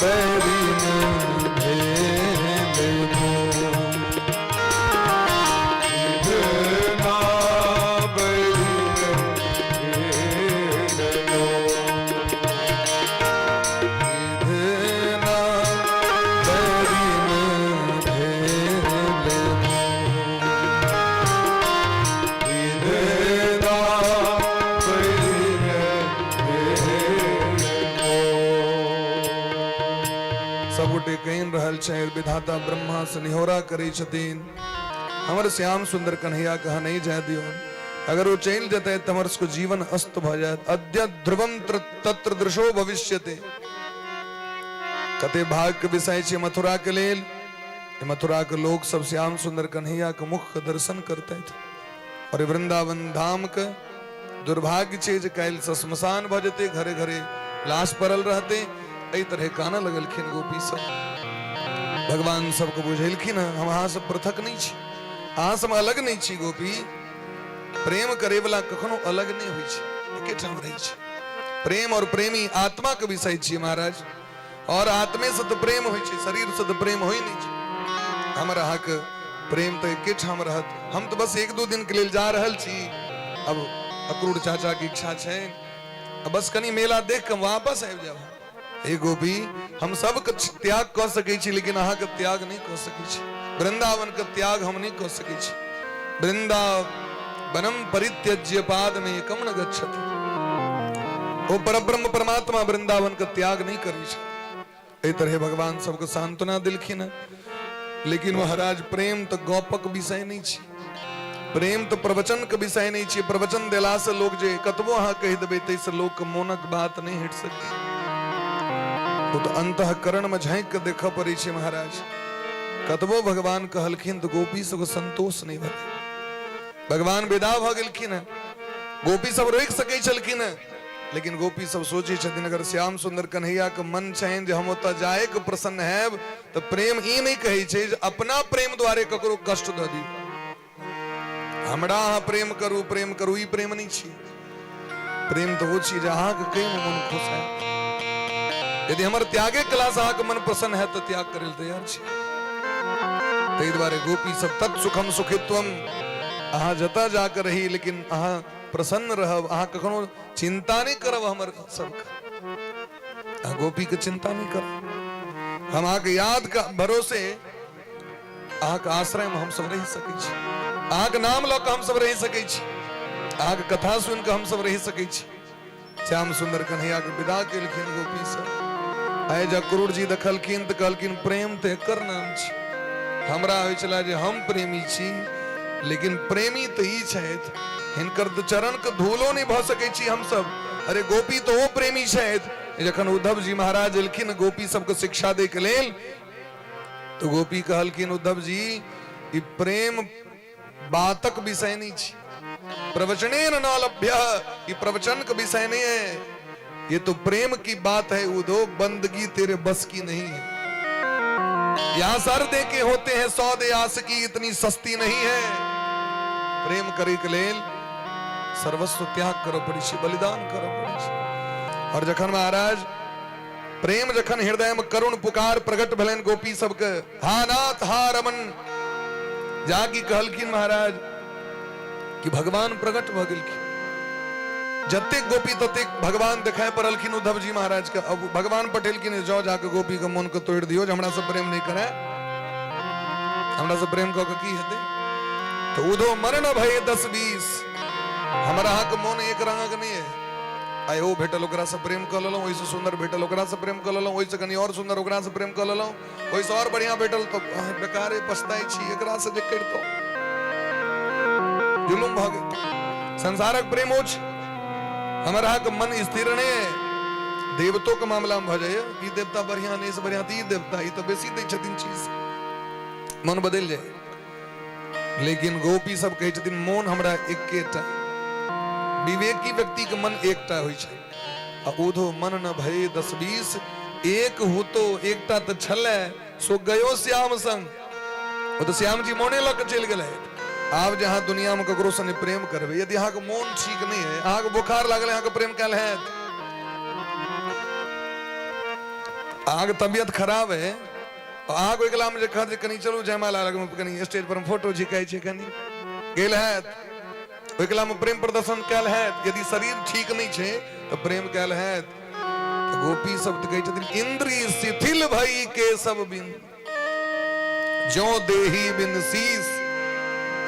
बैरी न भेले मोह। विधना बैरी न भेले मोह। विधना बैरी न भेले मोह। विधना बैरी न भेले मोह। सब गोटे कहीं रहल छै विधाता ब्रह्मा से निहोरा करे छथिन हमर श्याम सुंदर कन्हैया कहा नहीं जाय दियो। अगर वो चल जते तो हमर सबको जीवन अस्त भ जायत। अद्य ध्रुवम तत्र दृशो भविष्यते। कते भाग के विषय छै मथुरा के लेल। मथुरा के लोग सब श्याम सुंदर कन्हैया के मुख के दर्शन करते थे और वृंदावन धाम के दुर्भाग्य छै जे काल से श्मशान भ जते घरे घरे लाश पड़ल रहते। एहि तरह काना लगलखिन गोपी सब। भगवान सबको बुझेलखिन हम अहाँ सब पृथक नहीं छी अहाँ सब अलग नहीं छी। गोपी प्रेम करे वाला कखनो अलग नहीं होइ छै एकेठाम रहै छै। प्रेम और प्रेमी आत्मा के विषय छियै महाराज और आत्मे से तो प्रेम होइ छै शरीर से तो प्रेम होइ नहीं छै। हमर अहाँ के प्रेम तो एकेठाम रहत। हम तो बस एक दो दिन के लेल जा रहल छी। अब अक्रूर चाचा की इच्छा छै अब बस कनी मेला देख के वापस आबि जाब। हे गोपी हम सब के त्याग क सकै छी लेकिन अहाँ के त्याग नहीं क सकै छी। वृंदावन के त्याग हम नहीं क सकै छी। वृंदावनम परित्यज्य पाद में एकम न गच्छति। ओ परब्रह्म परमात्मा वृंदावन के त्याग नहीं करै छै। एहि तरह भगवान सबके सांत्वना दिलखिन। लेकिन महाराज प्रेम तो गौपक विषय नहीं छै। प्रेम तो प्रवचन के विषय नहीं छै। प्रवचन देला से लोग जे कतबो अहाँ कहि देबै तैसे लोग के मोनक बात नहीं हट सकै। तो अंतःकरण में झांक के देख पड़े छै महाराज। कतबो भगवान कहलखिन तो गोपी सब संतोष नहीं भेल। भगवान विदा भ गेलखिन गोपी सब रोक सकै छलखिन लेकिन गोपी सब सोचे छथिन अगर श्याम सुंदर कन्हैया के मन छनि जे हम ओतऽ जाए के प्रसन्न हैब तो प्रेम ई नहीं कहै छै जे अपना प्रेम द्वारे ककरो कष्ट द दी। हमरा अहाँ प्रेम करू ई प्रेम नहीं छी। प्रेम तो वो छी जे अहाँ के कई मन खुश है। यदि हमारे त्यागे क्लास अहाँ के मन प्रसन्न है तो त्याग करे तैयार छी। ताहि दुआरे गोपी सब तत्सुखम सुखित्वम अहाँ जता जाकर रही लेकिन अहाँ प्रसन्न रहब। अहाँ कखनो चिंता नहीं करब हमर सबके। अहाँ गोपी के चिंता नहीं करब। हम अहाँ के याद का भरोसे अहाँ के आश्रय में हम सब रह सकै छी। अहाँ के नाम लऽ के हम सब रह सकै छी। अहाँ के कथा सुन के हम सब रह सकै छी। श्याम सुंदर कन्हैया के विदा केलखिन गोपी सब। आइ जब अक्रूर जी देखलखिन तो कहलखिन प्रेम तो एकर नाम छी। हमरा होइ छला जे हम प्रेमी छी लेकिन प्रेमी तो ई छथि हिनकर चरण के धूलो नहीं भ सकै छी हम सब। अरे गोपी तो वो प्रेमी छथि। जखन उद्धव जी महाराज एलखिन गोपी सबके शिक्षा दे के लेल तो गोपी कहलखिन उद्धव जी ई प्रेम बातक विषय नहीं छी। प्रवचनेन न लभ्य ये प्रवचन का विषय नहीं है। ये तो प्रेम की बात है उद्धव। बंदगी तेरे बस की नहीं है। यहाँ सर दे के होते हैं सौदे आस की इतनी सस्ती नहीं है। प्रेम करे के लेल सर्वस्व त्याग करो पड़ी छी बलिदान करो पड़ी छी। और जखन महाराज प्रेम जखन हृदय में करुण पुकार प्रकट भलन गोपी सबके हा नाथ हा रमन जाकी कहलखिन महाराज कि भगवान प्रकट भ गेलखिन। जतेक गोपी ततेक भगवान देखाय पड़लखिन उद्धव जी महाराज के। अब भगवान पटेलखिन जाओ जाके गोपी के मन को तोड़ दियो जे हमरा से प्रेम नहीं करे। हमरा से प्रेम क के की हेतै। तो उद्धव मरण भय 10-20 हमरा के मन एक रंग नहीं है। आय ओ भेटल ओकरा से प्रेम क लेलौ ओइ से सुंदर भेटल ओकरा से प्रेम क लेलौ ओइ से कनी और सुंदर ओकरा से प्रेम क लेलौ ओइ से और बढ़िया भेटल तो बेकारे पछताई छी एकरा से जे करतो जुलुम भ गेल। संसारक प्रेम ओछ हमरा के मन स्थिर नहीं है। देवतो के मामला में भ जाए ई देवता बढ़िया नहीं से बढ़िया ई देवता ई तो बेसी दै छथिन चीज मन बदल जाए। लेकिन गोपी सब कहै छथिन मोन हमरा एकेटा। विवेकी व्यक्ति के मन एकटा होइ छै। आ उधो मन न भय 10-20 एक हुतो एकटा त छले सो गयो श्याम संग। वो तो श्याम जी मोने लग चल गेल है। आप जहां दुनिया में ककरो सने प्रेम करबे यदि अहाँ के मोन ठीक नहीं है अहाँ के बुखार लागल अहाँ के प्रेम कैल है आग तबियत खराब है आग एकला में कहते कनी चलू जयमाला लग में कनी स्टेज पर फोटो झिकाई छे कनी गेल है एकला में प्रेम प्रदर्शन कैल है यदि शरीर ठीक नहीं छे तो प्रेम कैल है तो गोपी शब्द कहे छथिन इंद्रिय शिथिल भई के सब बिन जो देही बिन शीस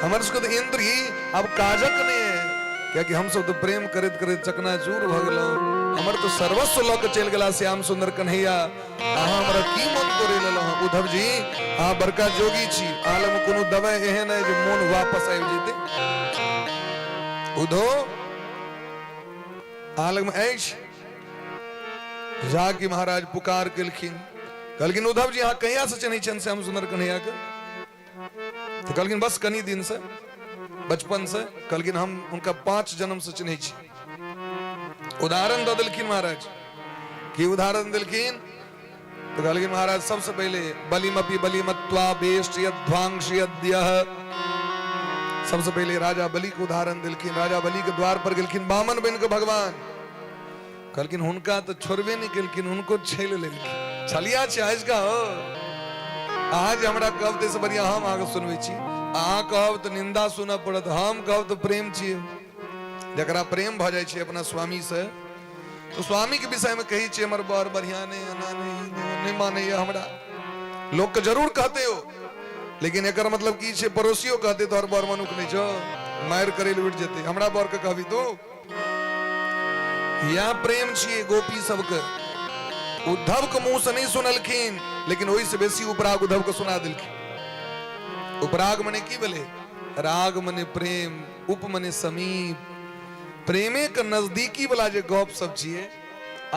हमर सबके तो इंद्रिय अब काजक ने क्या कि हम सब तो प्रेम करत करत चकनाचूर भ गेलो हमर तो सर्वस्व लोक चल गेला श्याम सुंदर कन्हैया अहाँ हमरा की मन करे लेलो उद्धव जी अहाँ बड़का जोगी छी आलम कोनो दवाई एहन है जे मोन वापस आबि जेते उद्धव आलम ऐश जाके महाराज पुकार केलखिन कहलखिन उद्धव जी अहाँ कहिया से चिन्है छन श्याम सुंदर कन्हैया के तो कहलखिन बस कनी दिन से बचपन से कहलखिन हम उनका 5 जन्म से चिन्है छी उदाहरण दे देलखिन महाराज की उदाहरण दिलखिन तो कहलखिन महाराज सबसे पहले बलिमपि बलिमत्वा बेष्ट्यध्वांश्यद्यः सबसे पहले राजा बलि को उदाहरण दिलखिन राजा बलि के द्वार पर गेलखिन बामन बन के भगवान कहलखिन हुनका तो छोड़बे नहीं केलखिन उनको छेल लेलखिन छलिया छै आज का हो आज हमरा कहब ते से बढ़िया हम आगे सुनबै छी अहाँ कहब तो निंदा सुनऽ पड़त हम कहब तो प्रेम छियै जकरा प्रेम भ जाय छै अपना स्वामी से तो स्वामी के विषय में कही छै हमर बर बढ़िया नहीं माने हमरा लोग के जरूर कहते हो लेकिन एकर मतलब की छै पड़ोसियों कहते तो हर बर मनुख नहीं छो मार करे उठ जेते हमरा बर के कहबी तो या प्रेम छियै गोपी सबके उद्धव के मुंह से नहीं सुनलखिन लेकिन ओहि से बेसी उपराग उद्धव को सुना दिलखिन उपराग मने की भेलै राग मने प्रेम उप मने समीप प्रेमे के नजदीकी वाला जे गप सब छियै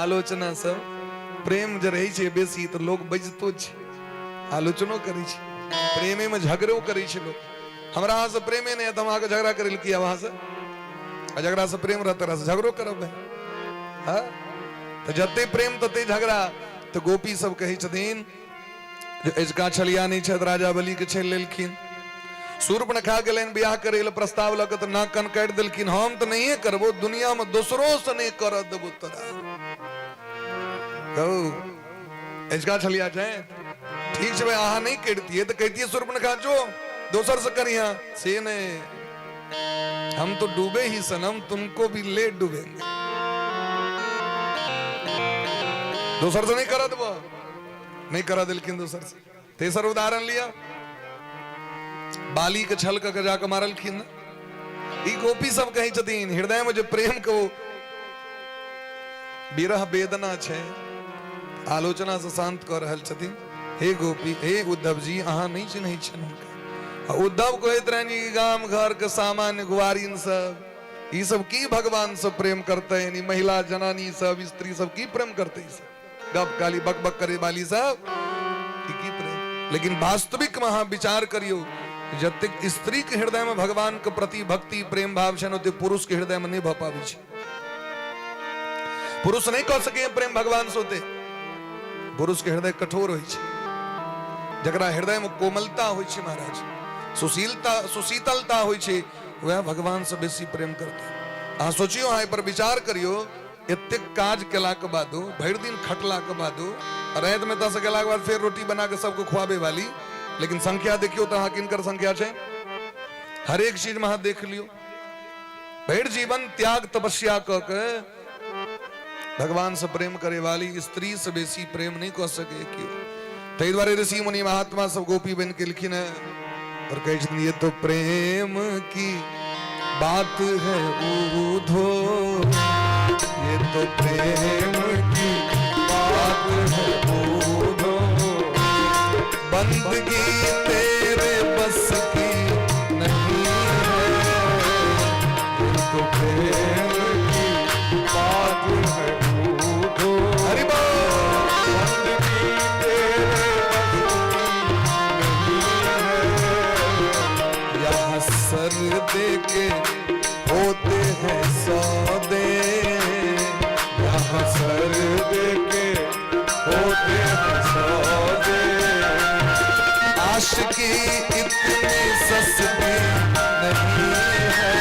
आलोचना सब प्रेम जे रही छै बेसी तो लोग बजतो छै आलोचनो करै छै प्रेमे में झगड़ो करै छै लोग हमरा अहाँ से प्रेमे नहीं है तो हम अहाँ के झगड़ा करे किया वहां से झगड़ा से प्रेम रहता रहा से झगड़ो करब है तो जते प्रेम तते झगड़ा तो गोपी सब कहे छथिन जे एजका छलिया नहीं छै राजा बलि के छेल लेलखिन सूर्पनखा गेलैन बियाह करे ले प्रस्ताव लग तो नाक कन काट देलखिन हम तो नहीं करबो दुनिया में दोसरो से नहीं कर देबो तोरा कहू एजका छलिया छै ठीक छै भाई अहाँ नहीं करतिए तो कहतिए सूर्पनखा जो दोसर से करिया से नहीं हम तो डूबे ही सनम तुमको भी ले डूबेंगे दोसर से नहीं करा देबो नहीं करा दिलखिन दोसर से तेसर उदाहरण लिया बाली के छल के जाके मारलखिन ई गोपी सब कहे छथिन हृदय में जो प्रेम को विरह वेदना छै आलोचना से शांत कर रहल छथिन हे गोपी हे उद्धव जी अहाँ नहीं चिन्है छन हुनका उद्धव कहैत रहनी गाम घर के सामान्य गुआरिन सब ई सब की भगवान से प्रेम करते यानी महिला जनानी सब स्त्री सब की प्रेम करते ई सब गप काली बक बक करे वाली सब की प्रेम लेकिन वास्तविक में विचार करियो जब तक स्त्री के हृदय में भगवान के प्रति भक्ति प्रेम भाव छन ओते पुरुष के हृदय में नहीं भ पाबै छै पुरुष नहीं कह सके प्रेम भगवान से होते पुरुष के हृदय कठोर होय छै जकरा हृदय में कोमलता होय छै महाराज सुशीतलता होय छै वह भगवान से बेसी प्रेम करता अहाँ सोचियो अहाँ पर विचार करियो एते काज केला के बादो भर दिन खटला के बादो रात में 10 गेला के बाद फिर रोटी बना के सबको खुआबे वाली लेकिन संख्या देखियो तो अहाँ किनकर संख्या छै हर एक चीज में अहाँ देख लियो भर जीवन त्याग तपस्या क के भगवान से प्रेम करे वाली स्त्री से बेसी प्रेम नहीं कर सके क्यों तै द्वारे ऋषि मुनि महात्मा सब गोपी बन के लिखिन है और कहे छथिन ये तो प्रेम की बात है उधो ये तो प्रेम की बात है उधो बंदगी तेरे बस की नहीं है ये तो प्रेम की बात है उधो हरि बोल बंदगी तेरे बस की नहीं है यहाँ सर दे के होते हैं सौदे यहाँ सर दे के होते हैं सौदे आशिकी इतनी सस्ती नहीं है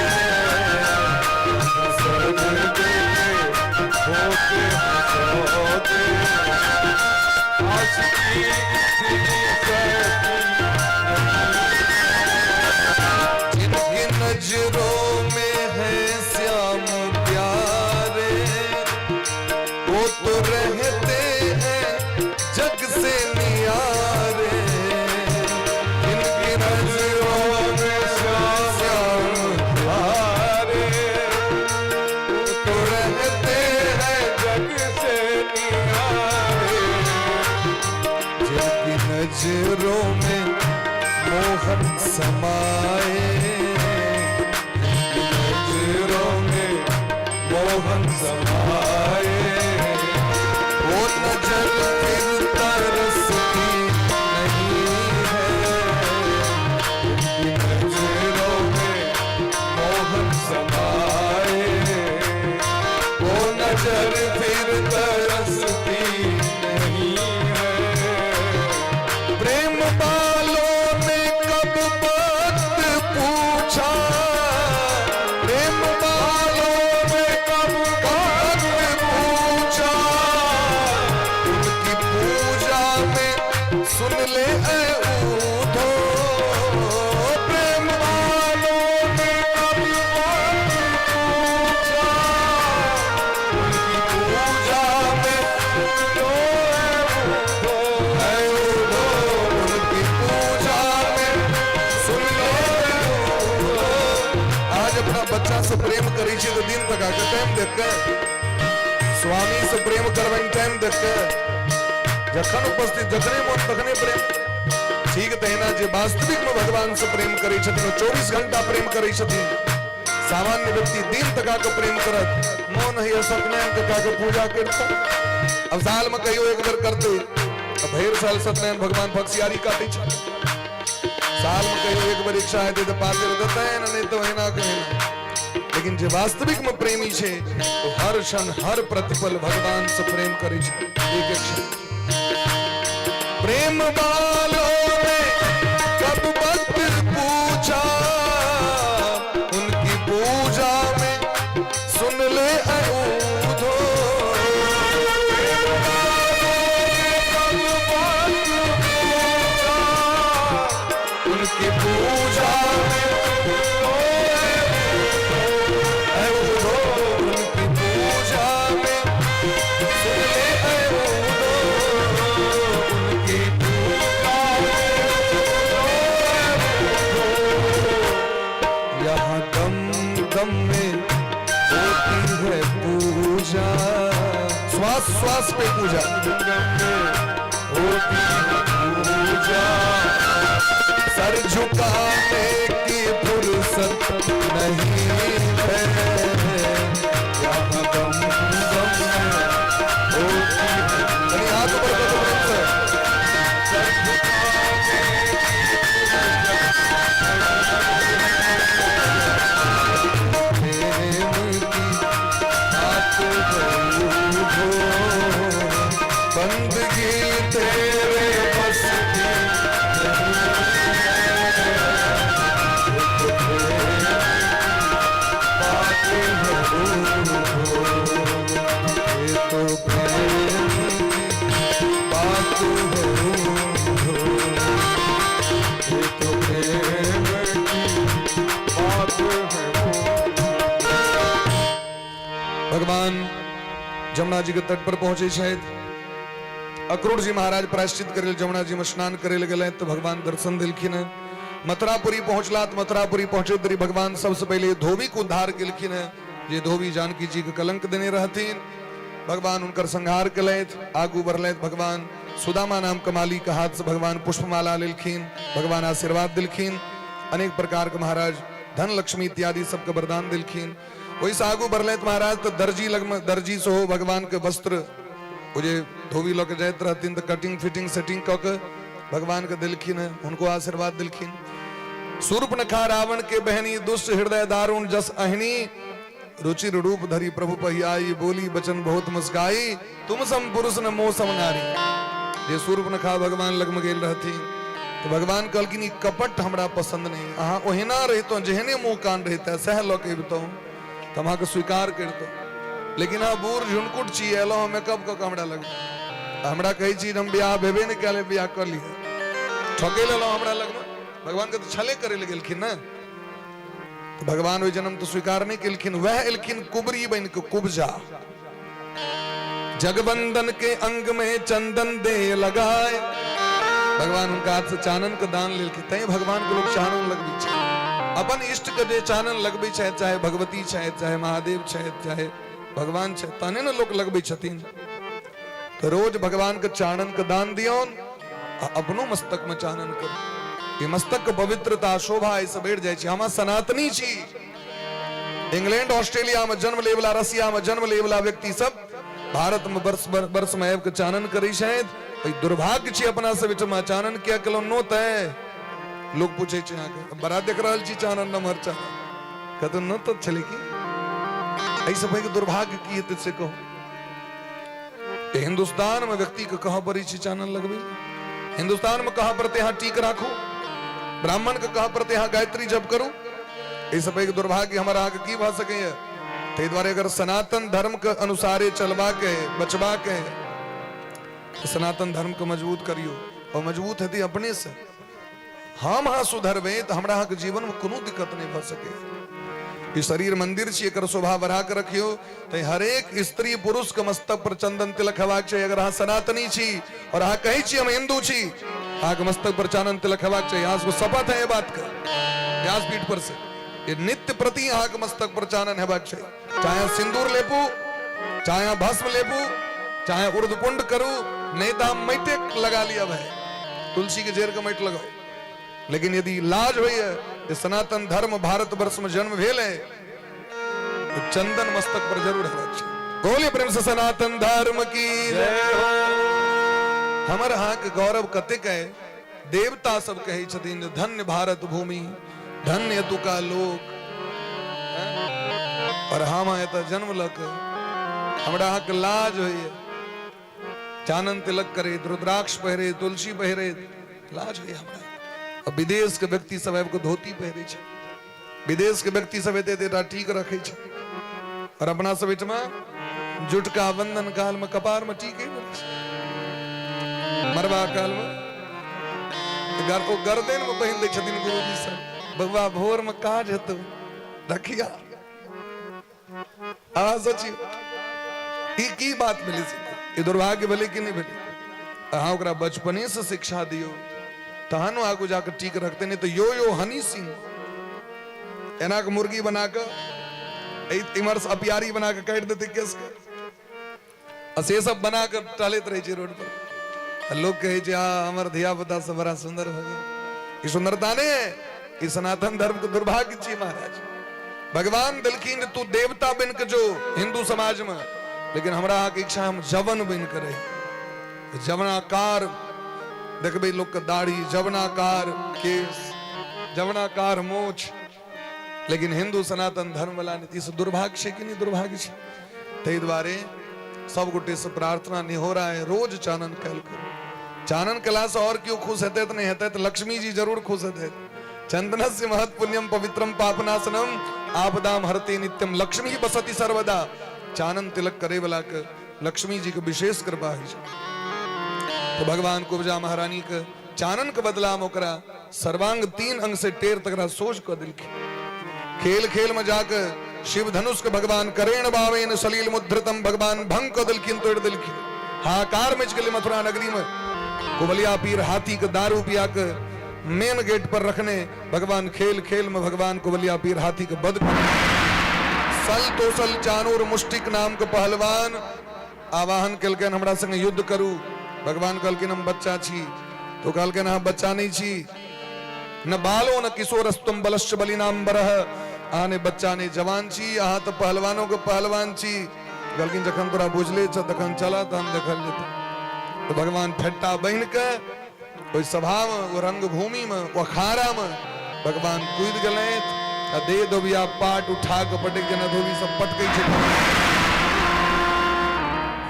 यहाँ सर दे के होते हैं सौदे आशिकी इतनी जिनकी नजरों में है श्याम प्यारे, वो तो रहते हैं जग से नियारे। जिनकी नजरों में श्याम प्यारे, तो रहते हैं जग से निहारे। जिनकी नजरों में मोहन समाए, नजरों में मोहन समाए, वो नजर फिर तरसती नहीं है। नजरों में मोहन समाए, वो नजर फिर तरसती नहीं है। प्रेम वालों ने कब बात पूछा, प्रेम वालों ने कब बात पूछा। उनकी पूजा में सुन ले ऐ ऊधो, प्रेम वालों ने कब बात पूछा। उनकी पूजा में लो ऐ ऊधो, उनकी पूजा में सुन लो ऐ ऊधो। आज अपना बच्चा से प्रेम करी छे तो दिन तक आके टाइम देख के, स्वामी से प्रेम करवाई टाइम देख के, जखन उपस्थित जखने मन तखने प्रेम। ठीक तहिना जे वास्तविक में भगवान से प्रेम करी छथिन, 24 घंटा प्रेम करी छथिन। सामान्य व्यक्ति दिन तक आके प्रेम करत, मौन है सत्यनारायण के का पूजा करता। अब साल में कहियो एक बार करते, अब भैर साल सत्यनारायण भगवान भक्सियारी काटे छे। साल में कहियो एक बार इच्छा है तो पाते देता है ना, नहीं तो है ना कहे ना। लेकिन जो वास्तविक में प्रेमी छे तो हर क्षण हर प्रतिपल भगवान से प्रेम करे छे। एक एक क्षण प्रेम वालों ने कब वक्त पूछा, उनकी पूजा में सुन ले ऐ ऊधो। उनकी पूजा में ऐ ऊधो, उनकी पूजा में सुन ले ऐ ऊधो। उनकी पूजा में यहाँ दम दम में होती है पूजा, श्वास श्वास पे पूजा होती है पूजा, सर झुकाने की फुर्सत नहीं है। यहाँ दम दम में होती है कहीं हाथ ऊपर करो प्रेम से। प्रेम की बात हो, बंदगी तेरे बस की ये तो प्रेम की बात है, ये तो प्रेम की बात है। भगवान जमुना जी के तट पर पहुंचे शायद। अक्रूर जी महाराज प्रायश्चित करे जमुना जी में स्नान करे गए तो भगवान दर्शन दिलखिन। मथुरापुरी पहुंचला तो मथुरापुरी पहुंचे तरी भगवान सबसे पहले धोबी को उद्धार किलखिन। ये धोबी जानकी जी के कलंक देने रहतीन। भगवान उनकर संहार कलैत, आगू बढ़लैत। भगवान सुदामा नाम कमाली का हाथ से भगवान पुष्पमाला लेलखिन। भगवान आशीर्वाद दिलखिन। अनेक प्रकार के महाराज धन लक्ष्मी इत्यादि सबके वरदान दिलखिन। वही से आगू बढ़लैत महाराज तो दर्जी से हो भगवान के वस्त्र मुझे धोबी लोग जात रहतीन तो कटिंग फिटिंग सेटिंग क के भगवान के दिलखिन है, उनको आशीर्वाद दिलखिन। शूर्पणखा रावण के बहनी दुष्ट हृदय दारुण जस अहिनी, रुचिर रूप धरी प्रभु पहियाई, बोली बचन बहुत मुस्काई, तुम सम पुरुष न मोह सम नारी। ये शूर्पणखा भगवान लग में गेल रहती तो भगवान कहलकिन ई कपट हमरा पसंद नहीं, अहाँ ओहिना रहितो जेहने मुंह कान रहता सह लो के तो हम के स्वीकार करतो, लेकिन हाँ बूढ़ झुनकुट छी एलो हमें कब को हमरा लग हमरा कही चीज हम ब्याह भेबे नहीं कले ब्याह कर लिया ठके लो हमरा लगमा भगवान के तो छले करे ले गेलखिन ना तो भगवान वो जन्म तो स्वीकार नहीं केलखिन वह एलखिन कुबरी बन के कुबजा जगबंदन के अंग में चंदन दे लगाए भगवान उनका हाथ से चानन का दान ले तय भगवान को लोग चानन लगबी छे अपन इष्ट के जे चानन लगबी छे चाहे भगवती छे चाहे महादेव छे चाहे भगवान छे तने न लोग लगबी छथिन तो रोज भगवान के चानन का दान दियोन अपनो मस्तक में चानन कर ये मस्तक के पवित्रता शोभा ऐसे बैठ जाए छे हम सनातनी छी इंग्लैंड ऑस्ट्रेलिया में जन्म लेवला रसिया में जन्म लेवला व्यक्ति सब भारत में वर्ष में के चानन करी शायद दुर्भाग्य छी अपना से बिच में चानन किया कलो नो तय लोग पूछे छे आके बड़ा देख रहल छी चानन न मर चानन कतो न तो चले की ऐसे भाई दुर्भाग्य की है से कहो हिंदुस्तान में व्यक्ति को कहा पर चानन लगबी हिंदुस्तान में कहा पर यहाँ टीक राखो ब्राह्मण को कहा पर यहाँ गायत्री जप करो इस भाई दुर्भाग्य हमारा आगे की भा सके ते द्वारे अगर सनातन धर्म के अनुसारे चलवा के बचवा के तो सनातन धर्म को मजबूत करियो और मजबूत है अपने से हम हाँ सुधरबे तो हमारा के जीवन में कोनो दिक्कत नहीं भा सके ये शरीर मंदिर छी एकर शोभा बढ़ा के रखियो तो हर एक स्त्री पुरुष के मस्तक पर चंदन तिलक हेबाक चाहिए अगर हाँ सनातनी छी और हाँ कही छी हम हिंदू छी हाँ के मस्तक पर चंदन तिलक हेबाक चाहिए हाँ शपथ है ये बात का व्यासपीठ पर से ये नित्य प्रति हाँ के मस्तक पर चानन हेबाक चाहिए चाहे सिंदूर लेपू चाहे भस्म लेपू चाहे उर्दपुंड करू नहीं तो हम मैटे लगा लिया भाई तुलसी के जेर का मैट लगाओ लेकिन यदि लाज हुई है सनातन धर्म भारत वर्ष में जन्म भेल है तो चंदन मस्तक पर जरूर है बोलिए प्रेम से सनातन धर्म की जय हो हमर हाँ के गौरव कतिक है देवता सब कहे छथिन धन्य भारत भूमि धन्य तुका लोक और हम आए तो जन्म लक हमरा हाँ के लाज हुई है चानन तिलक करे रुद्राक्ष पहरे तुलसी पहरे लाज हुई हमरा और विदेश के व्यक्ति सब को धोती पहरे छे विदेश के व्यक्ति सब एते ठीक रखे छे और अपना सब में जुटका वंदन काल में कपार में टीके मरवा काल में गर्दन में पहन दे छथिन गुरुजी सब बबुआ भोर में काज हेतु रखिया आ सोचियो की बात मिली ये दुर्भाग्य भले कि नहीं भले हाँ ओकरा बचपने से शिक्षा दियो तहनो आगू जाकर टीक रखते नहीं तो यो हनी सिंह एना के मुर्गी बनाकर इमर अपियारी बनाकर काट देते केस के से सब बनाकर टहलत रहे रोड पर लोग कहे हमार धिया पुता सब बड़ा सुंदर हो गया ये सुंदरता नहीं है ये सनातन धर्म के दुर्भाग्य छी महाराज भगवान दिलखीन तू देवता बन के जो हिंदू समाज में लेकिन हमरा की इच्छा हम जवन बन कर रहे जवनाकार देखबे लोग के दाढ़ी जवनाकार केस जवनाकार मोछ लेकिन हिंदू सनातन धर्म वाला नीति से दुर्भाग्य से कि नहीं दुर्भाग्य से ते द्वारे सब गोटे से प्रार्थना नहीं हो रहा है रोज चानन कैल करो चानन कला से और क्यों खुश हेते नहीं हेते तो लक्ष्मी जी जरूर खुश हेते चंदनस्य महत् पुण्यम पवित्रम पापनाशनम आपदाम हरते नित्यम लक्ष्मी बसति सर्वदा चानन तिलक करे वाला के लक्ष्मी जी के विशेष कृपा है तो भगवान कुब्जा महारानी के चानन के बदला में सर्वांग 3 अंग से टेर तक सोच कर दिल खेल खेल में जाकर शिव धनुष के भगवान करेण बावेन सलील मुद्रितम भगवान भंग को दिलखिन तोड़ दिलखिन हाकार में चले मथुरा नगरी में कुबलिया पीर हाथी के दारू पिया के मेन गेट पर रखने भगवान खेल खेल में भगवान कुबलिया पीर हाथी के बद सल तो सल चानूर मुष्टिक नाम के पहलवान आवाहन कलकन हमरा संग युद्ध करू भगवान कहलकिन हम बच्चा छी तो कहलकिन हम बच्चा नहीं छी न बालो न किशोरस्तुम बलश्च बलिनाम्बरः आने बच्चा ने जवान छी आहा तो पहलवानों के पहलवान छी कहलकिन जखन तोरा बुझले छ तखन चला त हम देखल जेते तो भगवान फेट्टा बहन के ओइ सभा में वो रंगभूमि में वो अखाड़ा में भगवान कूद गले दे दोबिया पाट उठा के पटक जना धोबी सब पटकै छै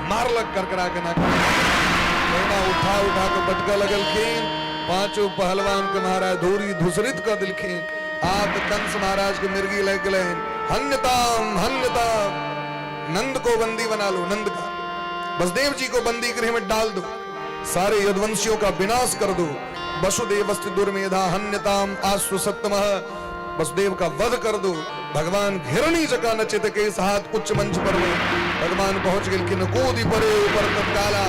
मारलक करकरा के ना उठा उठा के पटका लगलखिन पांचों पहलवान के महाराज धूरी धुसरित कर दिलखिन आप कंस महाराज के मिर्गी लग गए हन्यताम हन्यताम नंद को बंदी बना लो नंद का वसुदेव जी को बंदी गृह में डाल दो, सारे यदुवंशियों का विनाश कर दो। वसुदेवस्ति दुर्मेधा हन्यताम आशु सप्तमः, वसुदेव का वध कर दो। भगवान घिरणी जका नचित के साथ उच्च मंच पर भगवान पहुंच गए कि नकोदि परे ऊपर तत्काला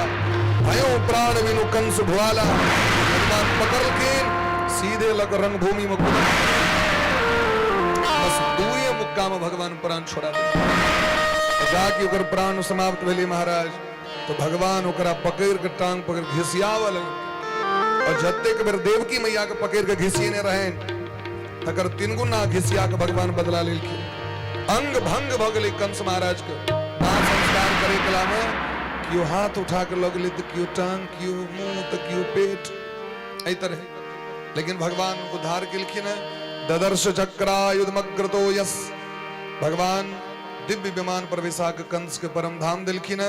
भयो प्राण विनु कंस भुआला। भगवान पकड़ के सीधे लग रणभूमि में कूद, बस दुए मुक्का में भगवान प्राण छोड़ा दे। जाके ओकर प्राण समाप्त भेले महाराज, तो भगवान ओकरा पकड़ के टांग पकड़ घिसियावल, और जत्ते के बेर देवकी मैया के पकड़ के घिसिने रहे, तकर तीन गुना घिसिया के भगवान बदला लेलखिन। अंग भंग भ गेलै कंस महाराज के। दाह संस्कार करे कला में कियो हाथ उठा के लगले, तो कियो टांग, कियो मुंह, तो कियो पेट, एहि तरह। लेकिन भगवान उद्धार केलखिन। ददर्श चक्रायुधमग्रतो यस, भगवान दिव्य विमान पर विशा के कंस के परम धाम दिलखिन।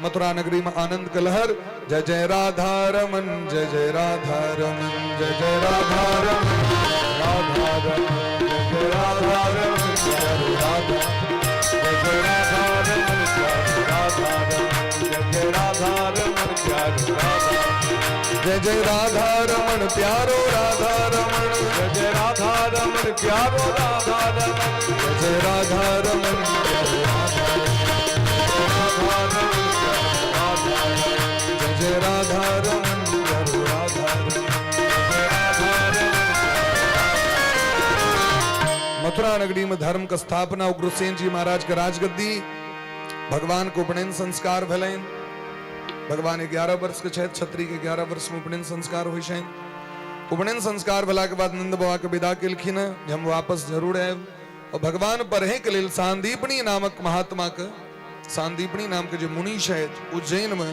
मथुरा नगरी में आनंद का लहर। जय जय राधा रमन, जय जय राधा रमन, जय जय राधा रमन, राधा रमन, जय जय राधा रमन, जय राधा, जय जय राधा रमन, जय राधा रमन, जय जय राधा रमन, जय राधा, जय जय राधा रमन प्यारो राधा रमन, जय जय राधा रमन प्यारो राधा रमन, जय जय राधा रमन, जय राधा, जय जय राधा रमन, जय राधा, मथुरा नगरी में धर्म का स्थापना उग्रसेन जी महाराज के राजगद्दी। भगवान को उपनयन संस्कार भेलैन। भगवान 11 वर्ष के छथि, क्षत्रि के 11 वर्ष में उपनयन संस्कार होइ छनि। उपनयन संस्कार भेला के बाद नंद बाबा के विदा केलखिन जे हम वापस जरूर आयब। और भगवान पढ़े के लेल सांदीपनी नामक महात्मा के, सांदीपनी नाम के जो मुनि छथि उज्जैन में,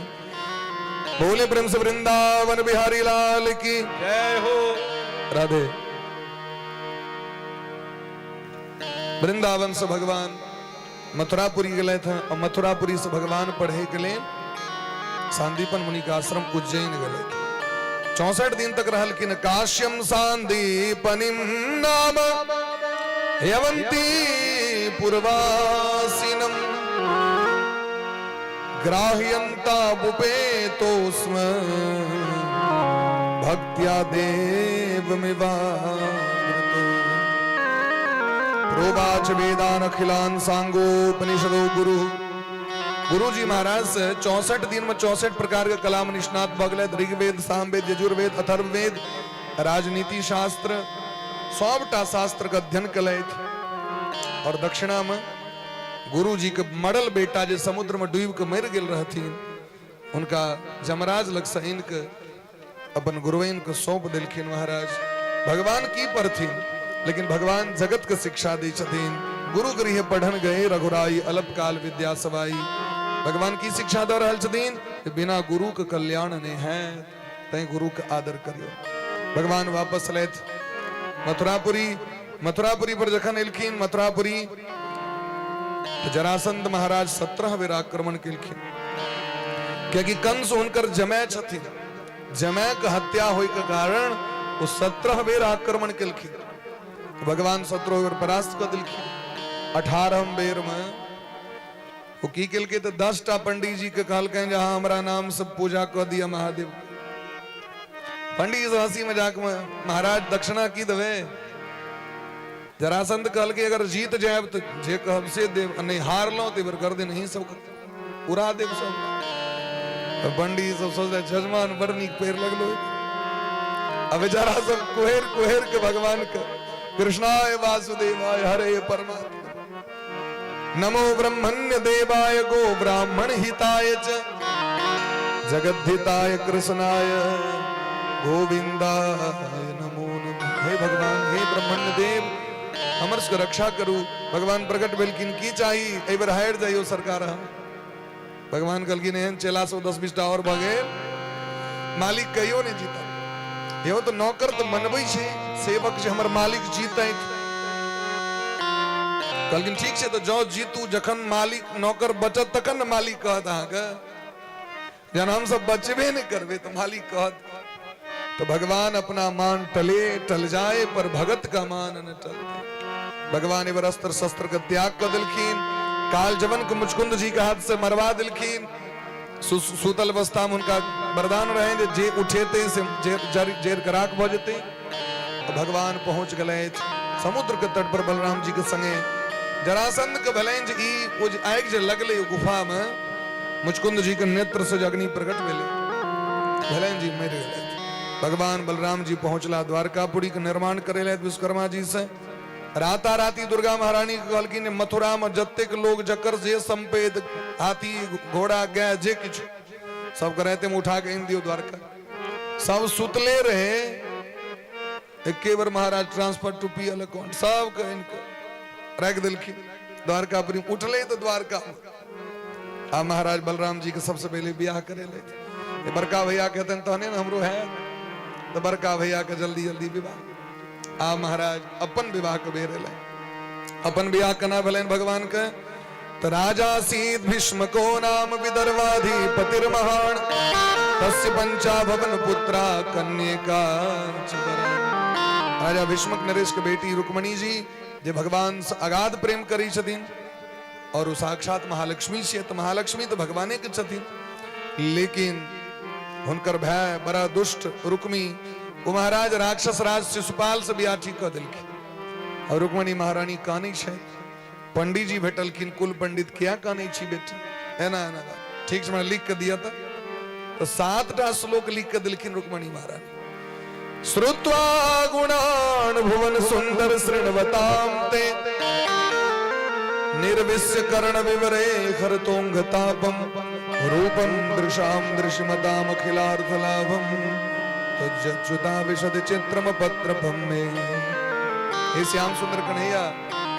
बोले प्रेम से वृंदावन बिहारी लाल की जय हो। राधे। वृंदावन से भगवान मथुरापुरी गए थे, और मथुरापुरी से भगवान पढ़े के लिए सांदीपन मुनि का आश्रम उज्जैन गए थे। 64 दिन तक रहलखिन। काश्यम सांदीपनिम नाम यवंती पुरवासिनम, ग्राह्यंता बुपेतोस्म भक्त्या देवमिवामृतो, प्रोवाच वेदान अखिलान सांगोपनिषदो गुरु। गुरु जी महाराज से 64 दिन में 64 प्रकार के कलाम निष्णात भगले। ऋग्वेद, सामवेद, यजुर्वेद, अथर्ववेद, राजनीति शास्त्र, सबटा शास्त्र का अध्ययन कलैथ। और दक्षिणा में गुरु जी के मरल बेटा जो समुद्र में डूब के मर गेल रहथिन, उनका जमराज लग सैन के अपन गुरुवेन को सौंप दिलखिन महाराज। भगवान की पर थी, लेकिन भगवान जगत के शिक्षा दी छथिन। गुरु गृह पढ़न गए रघुराई, अल्प काल विद्या सवाई। भगवान की शिक्षा दे रहल छथिन कि बिना गुरु के कल्याण नहीं है, तय गुरु का आदर करियो। भगवान वापस लेथ मथुरापुरी। मथुरापुरी पर जखन एलखिन मथुरापुरी, तो जरासंध महाराज 17 बेर आक्रमण केलखिन, क्योंकि कंस हुनकर जमै छथिन। जमै के हत्या होय के कारण वो 17 बेर आक्रमण केलखिन। भगवान 17 बेर परास्त कर दिलखिन। 18 बेर में वो की केलके, तो 10टा पंडित जी के कहलकन जहां हमरा नाम से पूजा कर दिया महादेव। पंडित जी हंसी मजाक में, महाराज दक्षिणा की देवे। जरासंध कहल के अगर जीत जाए तो जे कहब से देव, नहीं हार लो तो कर दे, नहीं सब उड़ा देव सब। तो पंडित सब सोचते जजमान बड़ नीक पैर लगलो। अब जरा सब कुहेर कुहेर के भगवान का कृष्णाय वासुदेवाय हरे परमात्मा, नमो ब्रह्मण्य देवाय गो ब्राह्मण हिताय च जगद्धिताय कृष्णाय गोविंदाय नमो नमः। हे भगवान, हे ब्रह्मण्य देव, हमर से रक्षा करू। भगवान प्रकट भेलखिन की चाही, एहि बेर हारि जाइयो सरकार। भगवान कहलखिन एहन चेला 10-20 टा और भगे, मालिक कहियो नहीं जीता। यो तो नौकर तो मनबै छे, सेवक जे हमर मालिक जीतैत। कहलखिन ठीक छे, तो जो जीतू, जखन मालिक नौकर बचत तखन न मालिक कहत अहाँके। जहन हम सब बचबे नहीं करबे तो मालिक कहत। तो भगवान अपना मान टले टल जाए, पर भगत का मान न टलते। भगवान एवर अस्त्र शस्त्र का त्याग कर दिलखिन। काल जवन को मुचकुंद जी के हाथ से मरवा दिलखिन। सूतल अवस्था में उनका वरदान रहे जे उठेते से जेर गराक भजते। तो भगवान पहुंच गए समुद्र के तट पर बलराम जी के संगे। जरासंध के भलें जी उज आग जे लगले गुफा में मुचकुंद जी के नेत्र से अग्नि प्रकट भेले भलें जी मर गए। भगवान बलराम जी पहुंचला द्वारकापुरी के निर्माण करे विश्वकर्मा जी से। राता राती दुर्गा महारानी कहलखिन मथुरा में जत्ते के लोग जकर जे संपेद हाथी घोड़ा गाय जे किछ सब कहते में उठा के इन दियो द्वारका। सब सुतले रहे एके बार महाराज ट्रांसफर टू पीएल अकाउंट सब के इनको रख दिलखिन द्वारकापुरी उठले तो द्वारका आ महाराज बलराम जी के सबसे पहले ब्याह करे ले। बड़का भैया कहते हैं तहने हमरो है तो बड़का भैया के जल्दी जल्दी विवाह आ महाराज अपन विवाह के बेरे ले। अपन विवाह कना भले भगवान के तो राजा सीत भीष्म को नाम विदर्भाधिपतिर महान तस्य पंचा भवन पुत्रा कन्या राजा भीष्मक नरेश के बेटी रुक्मणी जी जे भगवान से अगाध प्रेम करी छथिन और वो साक्षात महालक्ष्मी से तो महालक्ष्मी तो भगवाने के छथिन। लेकिन हुनकर भाई बड़ा दुष्ट रुक्मी वो महाराज राक्षस राज शिशुपाल से ब्याह ठीक कर दिलखिन और रुक्मणी महारानी कानी छै। पंडित जी भेटलखिन कुल पंडित क्या कानी छी बेटी है ना ठीक से लिख के दिया था तो 7टा श्लोक लिख के दिलखिन रुक्मणी महारानी। श्रुत्वा गुणान भुवन सुंदर श्रृणवतां ते निर्विश्य कर्ण विवरे हरतोंगतापम रूपम दृशाम दृश्यमताम अखिलार्थ लाभम तज्जुता विशद चित्रम पत्रपम में। हे श्याम सुंदर कन्हैया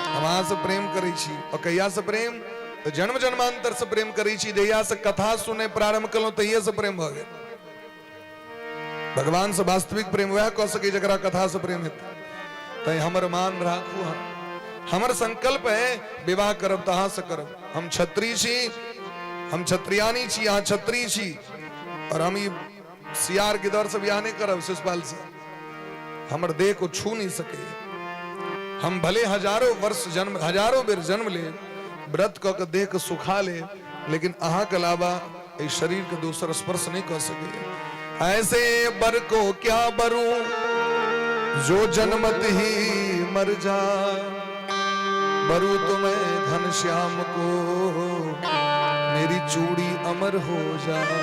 हमारा से प्रेम करी छी और कहिया से प्रेम तो जन्म जन्मांतर से प्रेम करी छी। जहिया से कथा सुने प्रारंभ कलो तहिया से प्रेम हो गया। भगवान से वास्तविक प्रेम वह कह सके जकरा कथा से प्रेम है। तय हमर मान राखू हमर संकल्प है विवाह करब तहा से करब। हम क्षत्रिय छी हम क्षत्रियानी छी यहाँ क्षत्रिय छी और हम ये सियार की दर से ब्याह नहीं करब शिशुपाल से। हमर देह को छू नहीं सके। हम भले हजारों बेर जन्म ले व्रत क के देह को सुखा ले लेकिन अहाँ के अलावा इस शरीर के दूसरा स्पर्श नहीं कर सके। ऐसे बर को क्या बरू जो जन्मत ही मर जाए बरू तुम्हें घनश्याम को मेरी चूड़ी अमर हो जाए।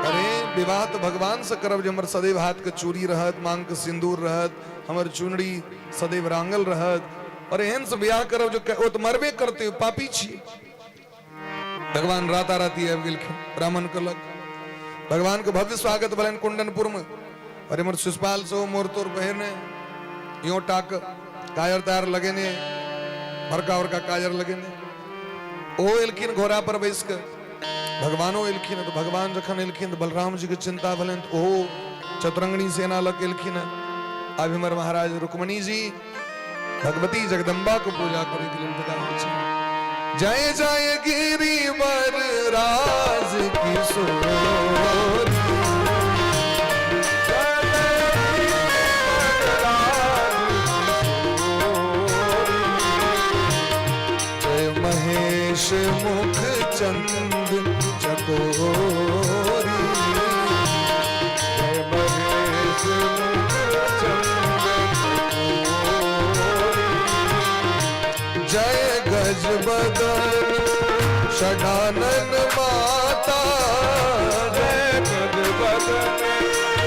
अरे विवाह तो भगवान से करब जो हमर सदैव हाथ के चूड़ी रहत मांग के सिंदूर रहत हमर चुनरी सदैव रांगल रहत और एहन से ब्याह करब जो ओ तो मरबे करते हो पापी छी। भगवान राता राती आबि गेलखिन ब्राह्मण कहलक भगवान के भव्य स्वागत भलन कुंडनपुर में। अरे मोर शिशुपाल से मोर तोर बहने यो टाक कायर तार लगेने बड़का बड़का कायर लगेने ओ एलखिन घोड़ा पर बैस के भगवानो एलखिन। तो भगवान जखन एलखिन तो बलराम जी के चिंता भलन तो ओहो चतुरंगनी सेना लग एलखिन। अब हमर महाराज रुक्मणी जी भगवती जगदम्बा को पूजा करे के लिए विदा होइ छै। जय जय गिरिवर राज किशोर जय महेश मुख चंद चकोरी जय महेश मुख चंद जय गज बदन षडानन माता जय गज बदन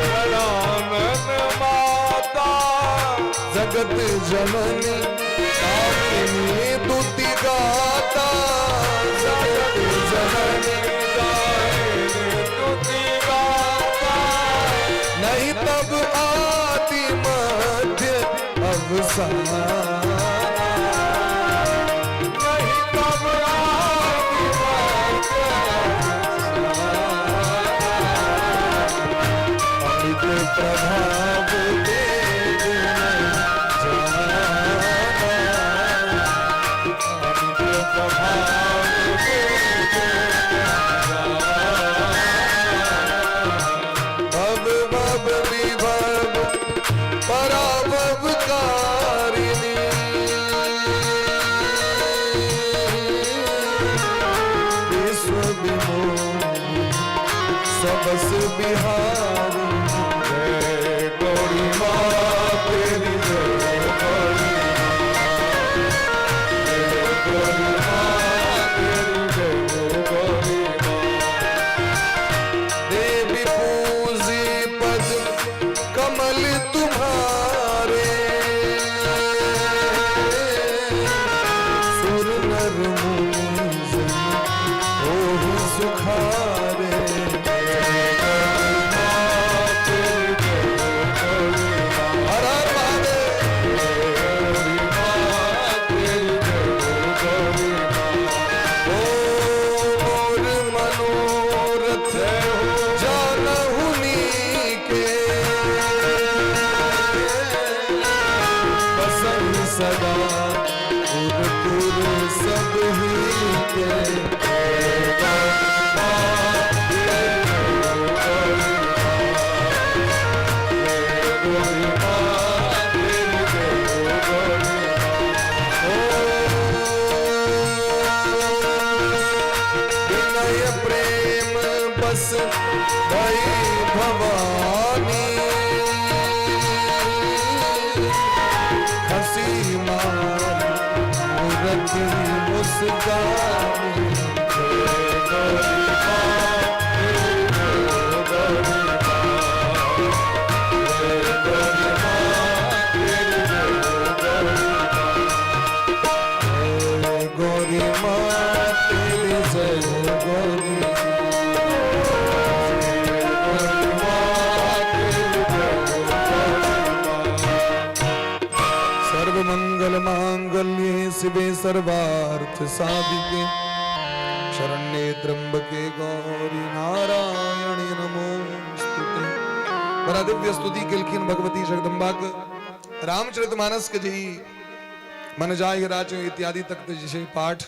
षडानन माता जगत जननी कामिनी दुति गाता जगत जननी कामिनी दुति गाता नहीं तब आदि मध्य अवसान प्रभाव तेज भव भव विभव पराभवकारिणी विश्व विमोह सबस बिहारी। जय गौरी माँ तेरी जय गौरी माँ तेरी जय गौरी देवी पूजी पद कमल तुम्हारे, सुर नर मुनि जन ओहु सुखारे। हर हर महादेव। ओ मोर मनोरथ जानहु नीके, बसन सदा उदपुर सब ही के। विनय प्रेम बस भई भवानी, हसी मार मूरति मुस्कानी। गौरी माँ तेरी जय गौरी सर्वमंगल मांगल्ये शिवे सर्वार्थ साधिके, शरण्ये त्र्यंबके गौरी नारायणी नमोस्तुते। बड़ा दिव्य स्तुति किलखिन भगवती जगदम्बा के रामचरितमानस के जी मन जाहि राज इत्यादि तक जिसे पाठ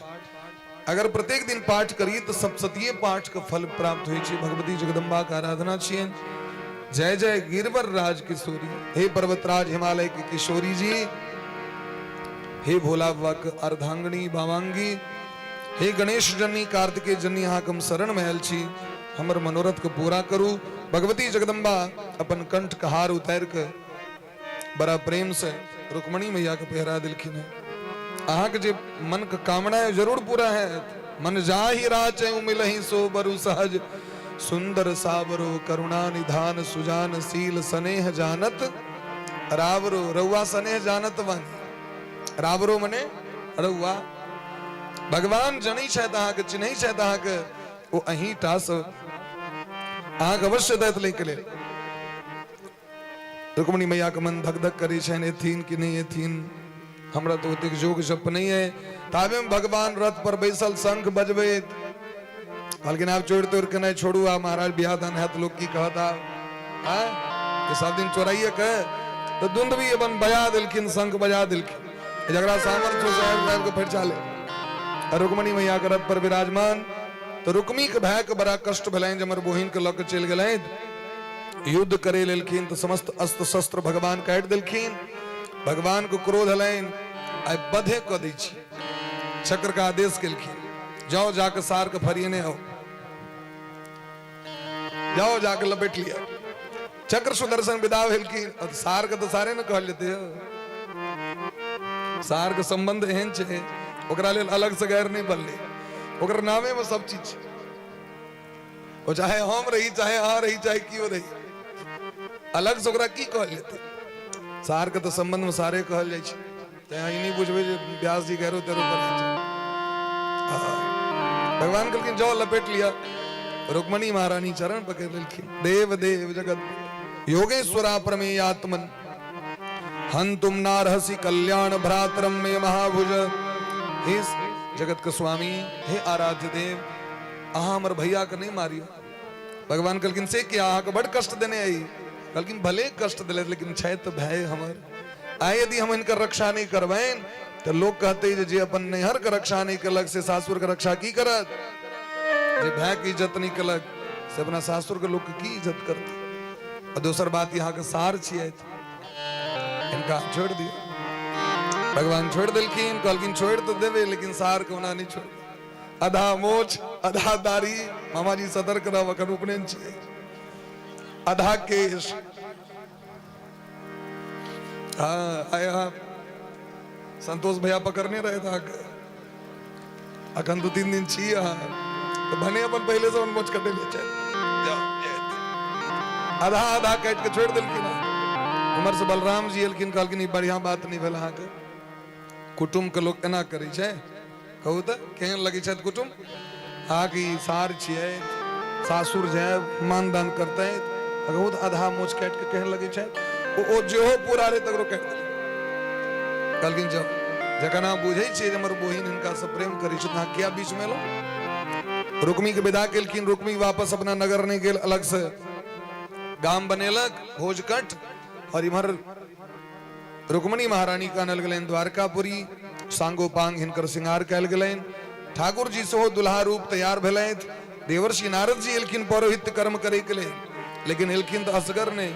अगर प्रत्येक दिन पाठ करिए तो सप्तशतीय पाठ का फल प्राप्त हुई छे। भगवती जगदम्बा का आराधना छिए। जय जय गिरवर राज किशोरी, हे पर्वतराज हिमालय की किशोरी जी, हे भोला बाबा के अर्धांगनी बावांगी, हे गणेश जन्नी कार्तिकेय जन्नी हाकम शरण महल छी, हमर मनोरथ को पूरा करू। भगवती जगदम्बा अपन कंठ का हार उतार के बड़ा प्रेम से रुक्मणी मैया के पहरा दिलखिन है। अहा के जे मन का कामना है जरूर पूरा है। मन जाहि राचै मिलहि सो बरु सहज, सुंदर सावरो करुणा निधान सुजान सील स्नेह जानत रावरो। रउआ स्नेह जानत वानी, रावरो मने रउआ। भगवान जनी छै तहा के चिन्हई छै तहा के ओ अही टास अहा के अवश्य दैत लेके ले। रुक्मणी मैया का मन धक धक करे छन, एथिन कि नहीं एथिन, हमरा तो ओतेक जोग जप नहीं है। ताबे में भगवान रथ पर बैसल शंख बजबे, लेकिन आप छोड़ तोड़ के नहीं छोड़ू। आ महाराज बियाह दान है तो लोग की कहता है ये सब दिन चोराइए कह तो दुंद भी अपन बजा दिलखिन, शंख बजा दिलखिन, झगड़ा सामर्थ्य साहब को फिर चाले। रुक्मणी मैया के रथ पर विराजमान तो रुक्मी के भाई के बड़ा कष्ट भलाइन जमर बोहिन के लक चल गए। युद्ध करे लेलखिन तो समस्त अस्त्र शस्त्र भगवान काट दिलखिन। भगवान को क्रोध हलैन आई बधे क दै छी। चक्र का आदेश केलखिन, जाओ जाके सार के फरियने हो, जाओ जाके लपेट लिया। चक्र सुदर्शन विदा भेलखिन और सार के तो सारे न कह लेते हो। सार के संबंध एहन छे ओकरा लेल अलग से गैर नहीं बनले, ओकर नामे में सब चीज छे। वो चाहे हम रही चाहे आ रही चाहे क्यों रही, अलग से ओकरा की कह लेते। सार के तो संबंध में सारे कहल जाय छे, चाहे नहीं बुझबे जे व्यास जी गैरो तेरो पर भगवान कहलखिन जाओ लपेट लिया। रुक्मणी महारानी चरण पकड़ लेलखिन। देव देव जगत योगेश्वरा प्रमेयात्मन हंतुम नारहसि कल्याण भ्रातरम में महाभुज। हे जगत के स्वामी, हे आराध्य देव, अहा हमर भैया के नहीं मारियो। भगवान कहलखिन से क्या अहा के बड़ कष्ट देने आई। कहलखिन भले कष्ट दिले लेकिन छै तो भय हमर। आए यदि हम इनकर रक्षा नहीं करबैन तो लोग कहते जे अपन नैहर के रक्षा नहीं कलक से सासुर के रक्षा की करत। जे भाई की इज्जत नहीं कलक से अपना सासुर के लोग की इज्जत करते। और दूसर बात यहाँ के सार छिए, इनका छोड़ दिया। भगवान छोड़ दिलखिन, कहलखिन छोड़ तो देवे लेकिन सार को ना नहीं छोड़। अधा मोछ अधा दारी मामाजी सतर्क रहा वखर उपनयन छे आधा केश हाँ आया संतोष भैया पकड़ने रहे था अखन 2-3 दिन छिए तो भने अपन पहले से मोच कटे ले चल आधा आधा काट के छोड़ दिलखिन उमर से बलराम जी एलखिन कहलखिन ई बढ़िया बात नहीं भेल अहाँके कुटुंब के लोग एना करै छै कहू तऽ केहन लगै छै कुटुंब अहाँके ई सार छियै सासुर जायब मानदान करते कहू तऽ आधा मोच काट के केहन लगै छै ओ जेहो पूरा रे तकरो काट देलक कहलखिन जाओ जखन अहाँ बुझै छियै जे हमर बहिन हिनका से प्रेम करै छै अहाँ किया बीच में लो रुक्मी के विदा केलखिन रुक्मी वापस अपना नगर नहीं गेल अलग से गाम बनेलक भोजकट और इमहर रुक्मणी महारानी का आनल गेलैन द्वारकापुरी सांगो पांग हिनकर श्रृंगार कैल गेलैन ठाकुर जी सेहो दुल्हा रूप तैयार भेलैथ देवर्षि नारद जी एलखिन पौरोहित्य कर्म करे के लेल लेकिन एलखिन तो असगर ने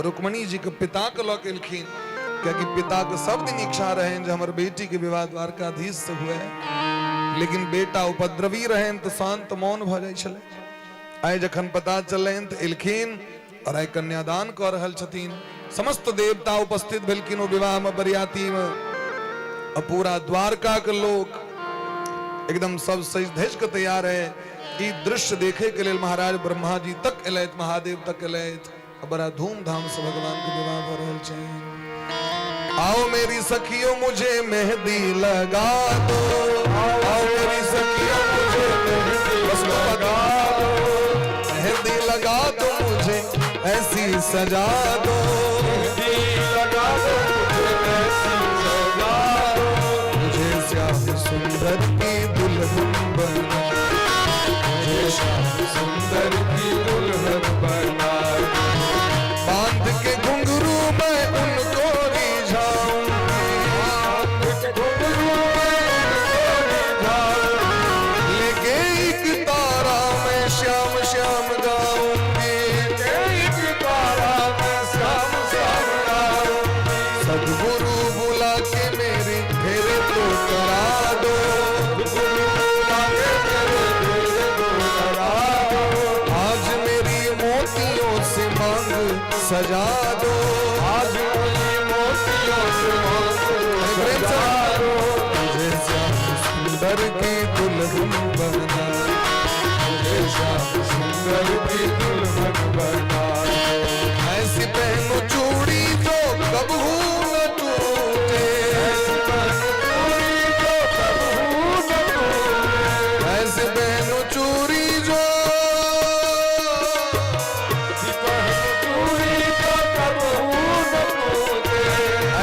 रुक्मणी जी के पिता के लऽ के एलखिन क्योंकि पिता के सब दिन इच्छा रहे जो हमारे बेटी के विवाह द्वारकाधीश से हुए लेकिन बेटा उपद्रवी रहे तो शांत मौन भ जाय छले आइ जखन पता चलन तो एलखिन और आइ कन्यादान कर रहल छथिन समस्त देवता उपस्थित भेलखिन ओ विवाह में बरियाती में पूरा द्वारका के लोग एकदम सब सज धज के तैयार है ई दृश्य देखे के लिए महाराज ब्रह्मा जी तक एलैथ महादेव तक एलैथ बड़ा धूमधाम से भगवान के विवाह भ रहल छै आओ मेरी सखियों मुझे मेहंदी लगा दो आओ मेरी सखियों मुझे मेहंदी लगा दो मेहंदी लगा दो मुझे ऐसी सजा दो मेहंदी लगा दो मुझे ऐसी सजा दो मुझे श्याम सुंदर की दुल्हन बना मुझे श्याम सुंदर की दुल्हन बना बांध के घुंघरू में उनको लेके एक तारा में श्याम श्याम गाऊंगी एक तारा में श्याम श्याम गाऊंगी सदगुरु बुला के मेरे फेरे तो करा दो सदगुरु बुला के मेरे फेरे तो करा दो आज मेरी मोतियों से मांग सजा दो आज मेरी मोतियों से मांग सजा दो मुझे श्याम सुंदर की दुल्हन बना मुझे श्याम सुंदर की दुल्हन बना ऐसी पहनो चूड़ी जो कबू न टूटे ऐसी पहनो चूड़ी जो कबू न टूटे ऐसी पहनो चूड़ी जो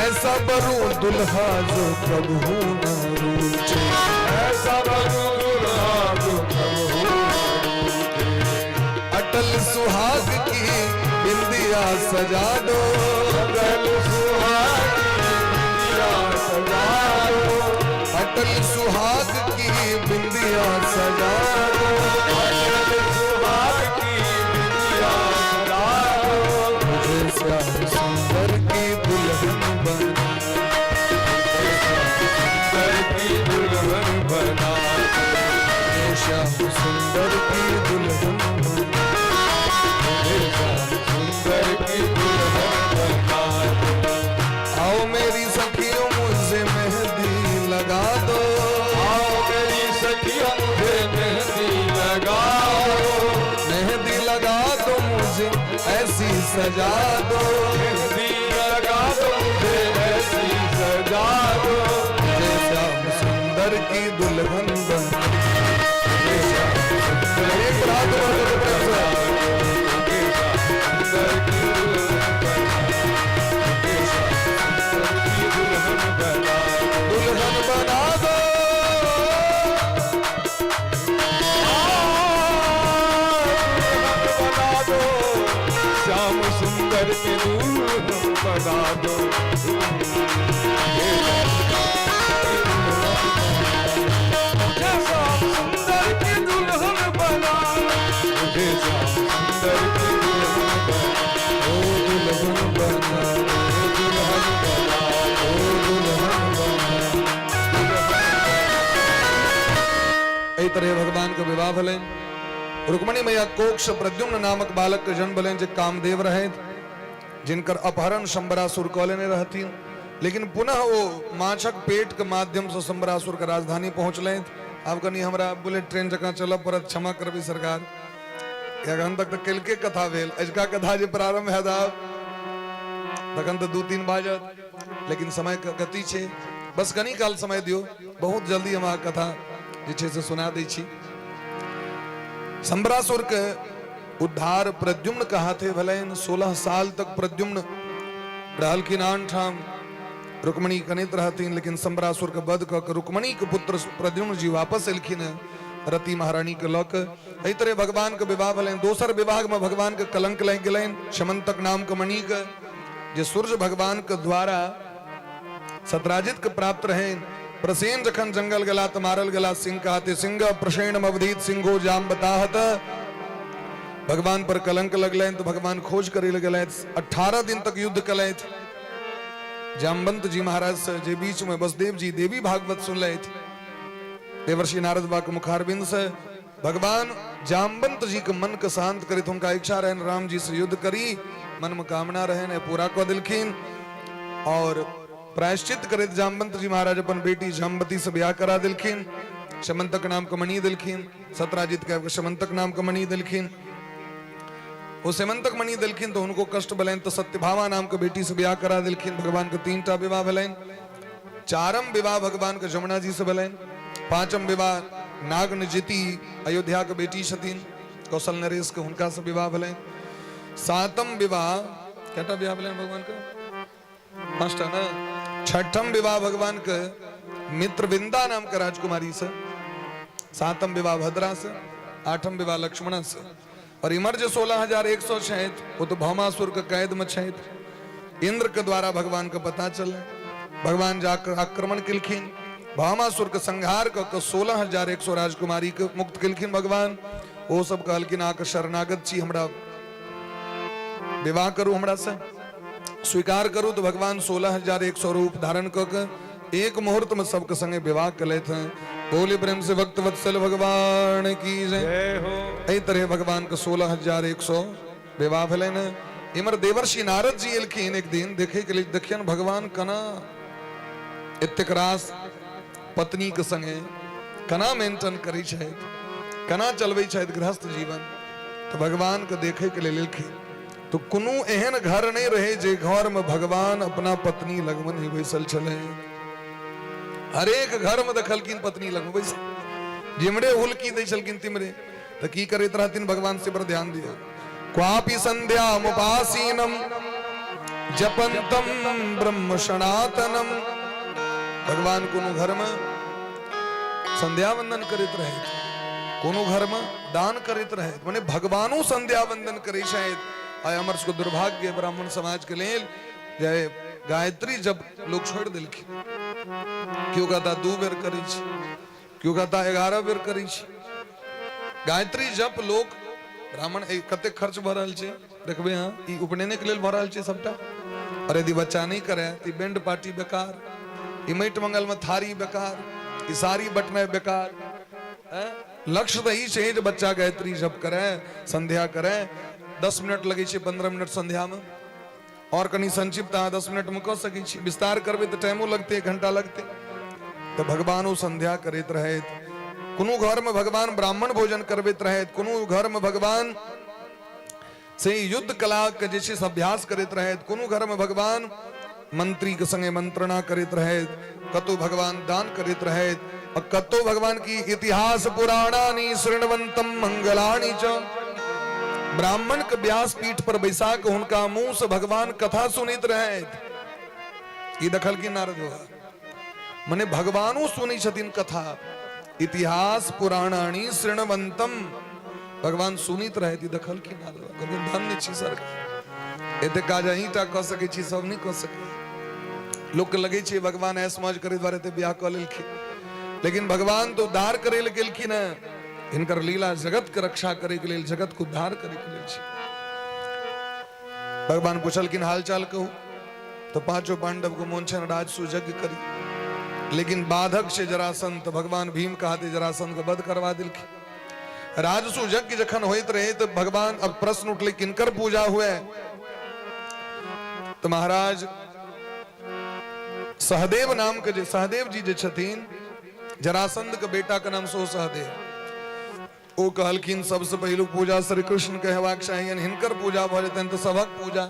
ऐसा बरू दुल्हा जो कबहू न रूठे ऐसा बरू दुल्हा जो कबहू न रूठे अटल सुहाग की बिंदिया सजा दो अटल सुहाग की बिंदिया सजा दो अटल सुहाग की बिंदिया सजा दो अटल सुहाग की बिंदिया सजा दो मुझे श्याम सुंदर की दुल्हन बना बना श्याम सुंदर की दुल्हन बना सुंदर की दुल्हन बना आओ मेरी सखियों मुझे मेहंदी लगा दो आओ मेरी सखियों मुझे मेहंदी लगा दो मेहंदी लगा दो मुझे ऐसी सजा दो मेहंदी लगा दो मुझे ऐसी सजा दो मुझे श्याम सुंदर की दुल्हन बना एक रात दुल्हन बना दो बना दो श्याम सुंदर की दुल्हन बना दो तरह भगवान का विवाह भले रुक्मणी मैया कोक्ष प्रद्युम्न नामक बालक के जन्म भले जे कामदेव रहे जिनकर अपहरण शंबरासुर कौले ने रहती, लेकिन पुनः वो माछक पेट के माध्यम से शंबरासुर का राजधानी पहुंच ले। अब कनी हमरा बुलेट ट्रेन जगह चल पर क्षमा करबी सरकार, अखन तक तो कल के कथा भेल, अजका कथा जे प्रारंभ है तखन तो 2-3 बाजत, लेकिन समय गति छे, बस कनी काल समय दियो, बहुत जल्दी हम कथा जे छे से सुना दै छी। शंबरासुर के उद्धार प्रद्युम्न का हाथे भलेन 16 साल तक प्रद्युम्न रहलखिन आन ठाम, रुक्मणी कनित रहतीन, लेकिन शंबरासुर के वध क रुक्मणी के पुत्र प्रद्युम्न जी वापस एलखिन रति महारानी के लक। एहि तरह भगवान के विवाह भलेन। दोसर विवाह में भगवान के कलंक लग गेलैन शमंतक नाम के मणि के, जे सूर्य भगवान के द्वारा सतराजित के प्राप्त रहे। प्रसेन जखन जंगल गला त मारल गला सिंह कहते सिंह प्रसेन अवधीत सिंहो जाम बताहत। भगवान पर कलंक लगलैन तो भगवान खोज करे लगलैन। 18 दिन तक युद्ध कलैथ जामवंत जी महाराज से, जे बीच में वसुदेव जी देवी भागवत सुन ले देवर्षि नारद बा के मुखारबिंद से भगवान जामवंत जी के मन के शांत करे, उनका इच्छा रहे राम जी से युद्ध करी, मन में कामना रहे पूरा कर दिलखिन। और प्रायश्चित करे जामवंत जी महाराज अपन बेटी जामवती से ब्याह करा दिलखिन, शमंतक नाम के मणि दिलखिन, सतराजित के शमंतक नाम के मणि दिलखिन। वो शमंतक मणि दिलखिन तो उनको कष्ट भलेन तो सत्यभामा नाम के बेटी से ब्याह करा दिलखिन। भगवान के 3टा विवाह भलेन। 4म विवाह भगवान के जमुना जी से भलेन। 5म विवाह नागनजिति अयोध्या के बेटी छथिन कौशल नरेश के, हुनका से विवाह भलेन। 7म विवाह केटा विवाह भलेन भगवान के 5टा ना। 6ठम विवाह भगवान के मित्रविंदा नाम के राजकुमारी से। 7म विवाह भद्रा से। 8म विवाह लक्ष्मण से। और इमर जो 16,100 छैत वो तो भौमासुर के कैद में छैत। इंद्र के द्वारा भगवान का पता चले, भगवान जाकर आक्रमण किलखिन, भौमासुर के संहार कर 16,100 राजकुमारी के मुक्त किलखिन भगवान। वो सब कहलखिन आकर शरणागत छी, हमरा विवाह करू, हमरा से स्वीकार करू। तो भगवान 16,100 रूप धारण कर एक मुहूर्त में सबके संगे विवाह कर लेते हैं। बोले प्रेम से भक्त वत्सल भगवान की जय हो। एहि तरह भगवान के 16,100 विवाह भले न। इमर देवर्षि नारद जी एलखिन एक दिन देखे के लिए, देखियन भगवान कना एतेक रास पत्नी के संगे कना मेंटेन करी छथि, कना चलबै छथि गृहस्थ जीवन। तो भगवान के देखे के लिए एलखिन तो कोनो एहन घर नहीं रहे जे घर में भगवान अपना पत्नी लगमन ही बैसल छले। हरेक घर में देखलखिन पत्नी लगम बैसल, जिमरे हुलकी दै छलखिन तिमरे। तो की करैत रहथिन भगवान से पर ध्यान दिया। क्वापि संध्याम उपासीनम जपंतम ब्रह्म सनातनम। भगवान कोनो घर में संध्या वंदन करैत रहे, कोनो घर में दान करैत रहे, माने भगवानो संध्या वंदन करे शायद। आय हमर सबके दुर्भाग्य ब्राह्मण समाज के लेल जे गायत्री जब लोग छोड़ दिलखिन। क्यों कहता 2 बेर करी छी, क्यों कहता 11 बेर करी छी। गायत्री जप लोग ब्राह्मण कते खर्च भ रहल छै देखबे हां, ई उपनयन के लेल भ रहल छै सबटा। और यदि बच्चा नहीं करे तो बैंड पार्टी बेकार, ई माटि मंगल में थारी बेकार, ई सारी बटना बेकार। लक्ष्य तो ई छै जे बच्चा गायत्री जप करे, संध्या करे। 10 मिनट लगे छै, 15 मिनट संध्या में, और कनी संक्षिप्त 10 मिनट में कह सकै छी। विस्तार करबे तो टाइमो लगते, 1 घंटा लगते। तो भगवानो संध्या करैत रहैत, कोनो घर में भगवान ब्राह्मण भोजन करबैत रहैत, कोनो घर में भगवान से युद्ध कला के जे छै अभ्यास करैत रहैत, कोनो घर में भगवान मंत्री के संगे मंत्रणा करैत रहैत, कतो भगवान दान करैत रहैत, और कतो भगवान की इतिहास पुराणानि शृण्वन्तम मंगलानि च। ब्राह्मण के व्यास पीठ पर बैसा के उनका मुंह से भगवान कथा सुनित रहे। ये दखल की नारद हुआ, मने भगवानो सुनी छथिन कथा। इतिहास पुराणानि शृण्वन्तम, भगवान सुनित रहे थी। दखल की नारद गोविंद धन्य छी सर, एते काज अहींटा कह सकै छी, सब नहीं कह सके। लोग के लगे छै भगवान ऐस मौज करे द्वारे ते ब्याह क लेलखिन, लेकिन भगवान तो उद्धार करे ले गेलखिन है। इनकर लीला जगत के रक्षा करे के लिए, जगत को उद्धार करे के लिए। भगवान पूछलखिन हाल चाल कहू, तो 5 पांडव को मोन छन राजसु यज्ञ करी। लेकिन बाधक से जरासंत भगवान भीम कहते जरासंत का वध करवा दिलखी। राजसु यज्ञ जखन होइत रहे तो भगवान अब प्रश्न उठले किनकर पूजा हुए, तो महाराज सहदेव नाम के सहदेव जी जे छथिन जरासंध के बेटा का नाम सो सहदेव, वो कहलखिन सबसे पहलू पूजा श्री कृष्ण के हेबाक चाहिए, हिनकर पूजा भ जेतन तो सबक पूजा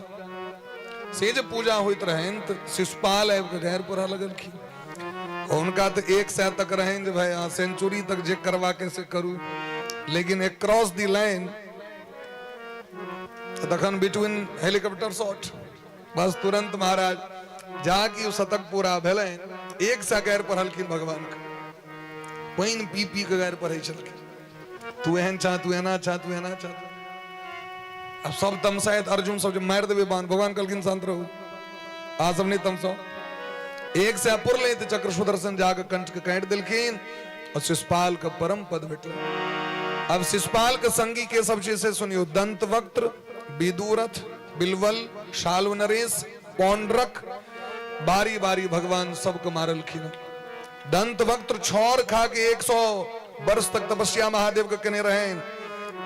से जे पूजा होइत रहेन तो शिशुपाल आबि के गैर पढ़ा लगलखिन। उनका तो 100 तक रहें जे भाई सेंचुरी तक जे करवा के से करू, लेकिन एक क्रॉस दी लाइन तखन बिटवीन हेलीकॉप्टर शॉट बस तुरंत महाराज जाकि उ शतक पूरा भेलै। 100 गैर पढ़लखिन भगवान के, पानि पी पी के गैर पढ़ै छलखिन, तू एहन चाह तू एना चाह तू एना चाह। अब सब तमसायत अर्जुन सब जो मार देवे बाण, भगवान कहलखिन शांत रहू आ सब नहीं तमसो। 100 पुरले तो चक्र सुदर्शन जाके कंठ के काट दिलखिन और शिशुपाल का परम पद भेटल। अब शिशुपाल के संगी के सब चीज से सुनियो, दंतवक्त्र, विदुरथ, बिलवल, शाल्व नरेश, पौंड्रक, बारी बारी भगवान सबको मारलखिन। दंतवक्त्र छोर खा के 100 वर्ष तक तपस्या महादेव के केने रहे।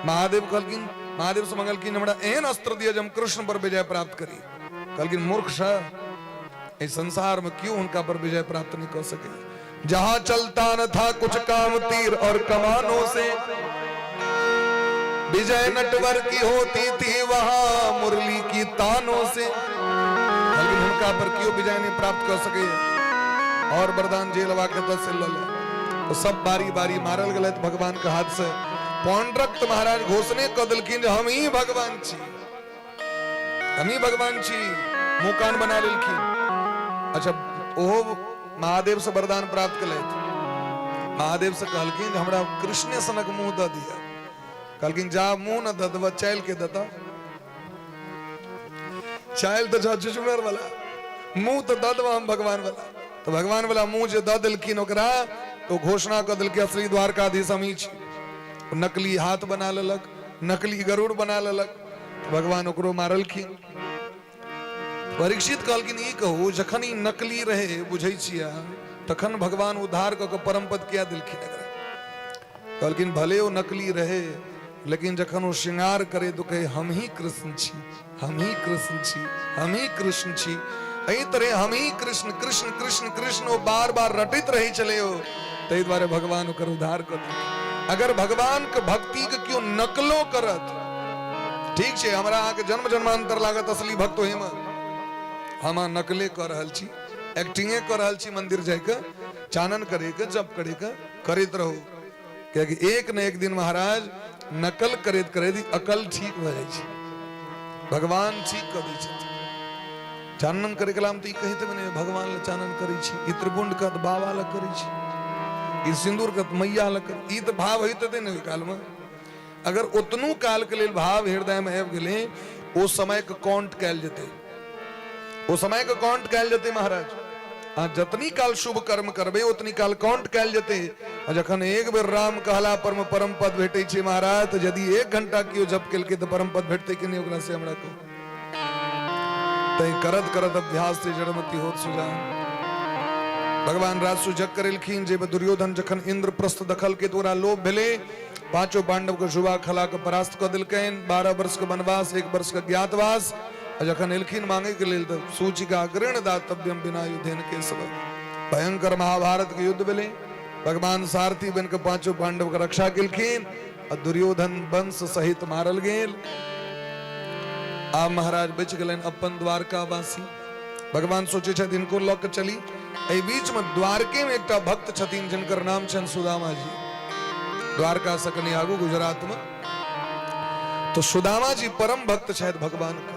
महादेव कहलखिन, महादेव से मंगलखिन हमरा एहन अस्त्र दिया जब कृष्ण पर विजय प्राप्त करी। कहलखिन मूर्ख सा, इस संसार में क्यों उनका पर विजय प्राप्त नहीं कर सके। जहां चलता न था कुछ काम तीर और कमानों से, विजय नटवर की होती थी वहां मुरली की तानों से। लेकिन उनका पर क्यों विजय नहीं प्राप्त कर सके और वरदान जेलवा के 10 से लले तो सब बारी बारी मारल गए भगवान के हाथ से। पौंड्रक महाराज घोषणे क दिलखिन जे हम ही भगवान छी, हम ही भगवान छी, मुंह कान बना लेलखिन। अच्छा ओहो महादेव से वरदान प्राप्त कर लेत। महादेव से कहलखिन जे हमरा कृष्ण सनक मुंह द दिया। कहलखिन जा मुंह न ददवा चैल के दता, चैल तो जा जुजुमर वाला, मुंह तो ददवा हम भगवान वाला। तो भगवान वाला मुंह जो द दिलखिन ओकरा तो घोषणा कर दिल के असली द्वारकाधीश हम ही छी। नकली हाथ बना लेलक, नकली गरुड़ बना लेलक, भगवान ओकरो मारलखिन। परीक्षित कहलखिन ई कहू जखन ई नकली रहे बुझै छिया तखन भगवान उद्धार क के परम पद किया दिलखिन एकरा। कहलखिन भले वो नकली रहे लेकिन जखन वो श्रृंगार करे तो कहे हम ही कृष्ण छी, हम ही कृष्ण छी, हम ही कृष्ण छी। एही तरह हम ही कृष्ण कृष्ण कृष्ण कृष्ण वो बार बार रटित रही चले हो, तै द्वारे भगवान ओकर उद्धार कर दिलखिन। अगर भगवान के भक्ति के क्यों नकलो करत, ठीक छे हमरा आके जन्म जन्मांतर लागत असली भक्त होई में, हम नकले कर रहल छी, एक्टिंगे कर रहल छी, मंदिर जाके चानन करे के जप करे के करत रहो। क्योंकि एक न एक दिन महाराज नकल करत करत अकल ठीक भ जाय छै, भगवान ठीक कर दै छथिन। चानन करे कलाम तो कहते बने भगवान ले चानन करै छी, ई त्रिपुंड का बाबा ले करै छी, ई सिंदूर का मैया ले कर, ई तो भाव होते ने काल में। अगर उतनू काल के लिए भाव हृदय में आबि गेले ओ समय के काउंट कैल जेते, ओ समय के काउंट कैल जेते महाराज। हाँ जतनी काल शुभ कर्म करबे उतनी काल काउंट कैल जेते। जखन एक बेर राम कहला पर में परम पद भेटे छे महाराज, तो यदि 1 घंटा कियो जप केलके तो परम पद भेटते कि नहीं ओकरा से हमरा को। तै करत करत अभ्यास से जड़मती होत सुजा। भगवान राजसु जग करेलखिन जे दुर्योधन जखन इंद्रप्रस्थ दखल के तोरा लोभ भेले, 5 पांडव के जुबा खला के परास्त क दिलकैन। 12 वर्ष के वनवास, 1 वर्ष के ज्ञातवास। जखन एलखिन मांगे के लेल तो सूचिका गृण दातव्यम बिना युद्धेन के सब भयंकर महाभारत के युद्ध भेले। भगवान सारथी बन के 5 पांडव के रक्षा केलखिन और दुर्योधन वंश सहित मारल गेल। आ महाराज बच गलन अपन द्वारका वासी। भगवान सोचे छथिन इनको लऽ के चली। एहि बीच में द्वारके में एक भक्त छथिन जिनकर नाम छन सुदामा जी। द्वारका से कनी आगू गुजरात में तो सुदामा जी परम भक्त छथि भगवान का।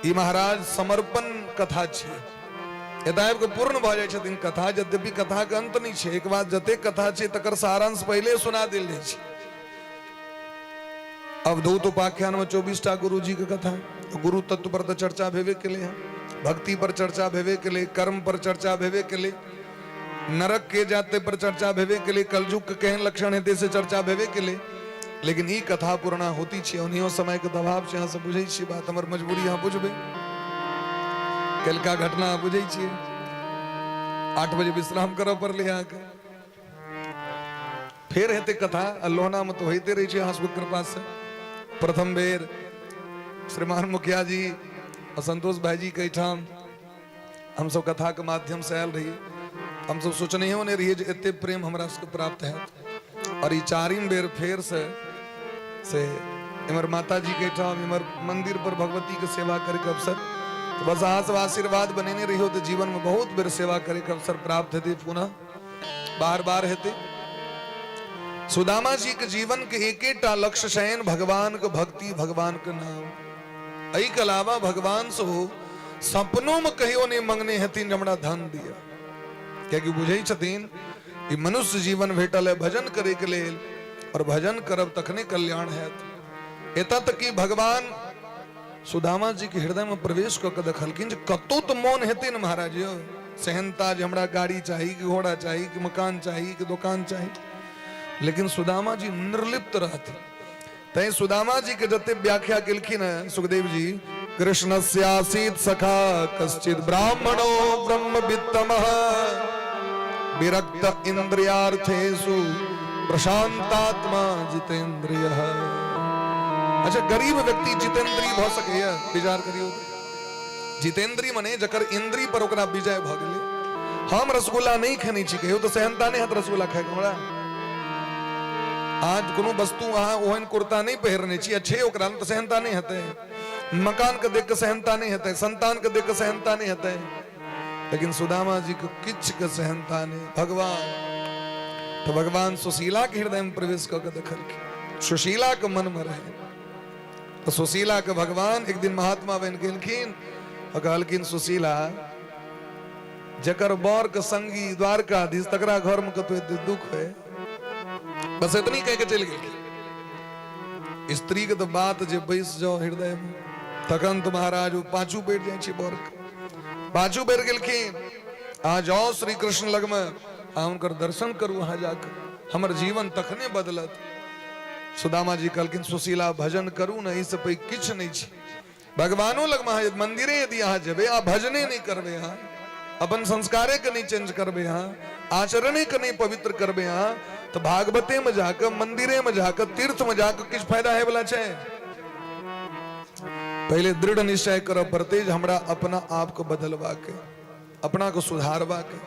ई महाराज समर्पण कथा छियै, यदाएब के पूर्ण भ जाय छथिन कथा। यद्यपि कथा के अंत नहीं छै, एक बात जते कथा छै तकर सारांश पहले सुना देल जाय छै। अवधूत उपाख्यान में 24टा गुरु जी के कथा, गुरु तत्व पर तो चर्चा भेबे के लिए, भक्ति पर चर्चा भेबे के लिए, कर्म पर चर्चा भेबे के लिए, नरक के जाते पर चर्चा भेबे के लिए, कलयुग के केहन लक्षण हेतै से चर्चा भेबे के लिए। लेकिन ई कथा पूर्णा होती छै, उन्हीं समय के दबाव से यहाँ से बुझे छी बात, हमर मजबूरी यहाँ बुझबे, कल का घटना बुझे छी। 8 बजे विश्राम करऽ पड़ले आके फिर हेते कथा अल्लोहना में तो होते रही हासुक कृपा से प्रथम बेर श्रीमान मुखिया जी और संतोष भाई जी के ठाम हम सब कथा के माध्यम से आयल रही हम सब सोचने होने रही जे एते प्रेम हमरा सबके प्राप्त है और ई चारिम बेर फेर से इमर माता जी के ठाम इमर मंदिर पर भगवती के सेवा करे के अवसर तो बस अहाँ सब आशीर्वाद बनेने रही हो तो जीवन में बहुत बेर सेवा करे के अवसर प्राप्त हेते पुनः बार बार हेते सुदामा जी के जीवन के एकेटा लक्ष्य शयन भगवान के भक्ति भगवान के नाम एहि के अलावा भगवान से सपनों में कहियो नहीं मंगने हथिन हमरा धन दिया क्या बुझे छथिन कि मनुष्य जीवन भेटल है भजन करे के लेल और भजन करब तखने कल्याण है एता तक कि भगवान सुदामा जी के हृदय में प्रवेश कर देखलखिन जे कतो तो मौन हेते न महाराज यो सहनता जे हमरा गाड़ी चाहिए कि घोड़ा चाहिए कि मकान चाहिए कि दुकान चाहिए लेकिन सुदामा जी निर्लिप्त रहते तै सुदामा जी के जते व्याख्या केलखिन सुखदेव जी कृष्णस्यासीत सखा कश्चित ब्राह्मणो ब्रह्मवित्तमः विरक्त इंद्रियार्थेषु प्रशांतात्मा जितेंद्रियः। अच्छा गरीब व्यक्ति जितेंद्रिय भ सके विचार करियो जितेंद्रिय मने जकर इंद्रिय पर ओकरा विजय भ गेलै हम रसगुल्ला नहीं खेनी छी कहियो तो सहनता नहीं हत रसगुल्ला खाए हमरा आज कोनो वस्तु अहाँ ओहन कुर्ता नहीं पहिरने छी अच्छे ओकरा तो सहनता नहीं हते मकान के देख के सहनता नहीं हते संतान के देख के सहनता नहीं हते लेकिन सुदामा जी को किछ के सहनता नहीं भगवान तो भगवान सुशीला के हृदय में प्रवेश करके देखल सुशीला के मन में रहे तो सुशीला के भगवान एक दिन महात्मा बन गेलखिन और कहलखिन सुशीला जकर बर के संगी द्वारकाधीश तकरा घर में कतो दुख है बस इतनी कह के चल गई स्त्री के तो बात जे बैस जाओ हृदय में तखन तो महाराज पांचू बैठ जाए बर पांचू बैठ गेलखिन आ जाओ श्री कृष्ण लग में उनकर दर्शन करू वहां जाकर हमर जीवन तखने बदलत सुदामा जी कहलखिन सुशीला भजन करू न इस पे किछ नहीं छी भगवानो लग में मंदिरे यदि यहाँ जेबे आ भजने नहीं करबे यहाँ अपन संस्कारे के नहीं चेंज करबे यहाँ आचरणे के नहीं पवित्र करबे यहाँ तो भागवते में जाकर मंदिरे में जाकर तीर्थ में जाकर किस फायदा है बोला छे पहले दृढ़ निश्चय करब पड़ते हमरा अपना आप को बदलवा के अपना को सुधारवा के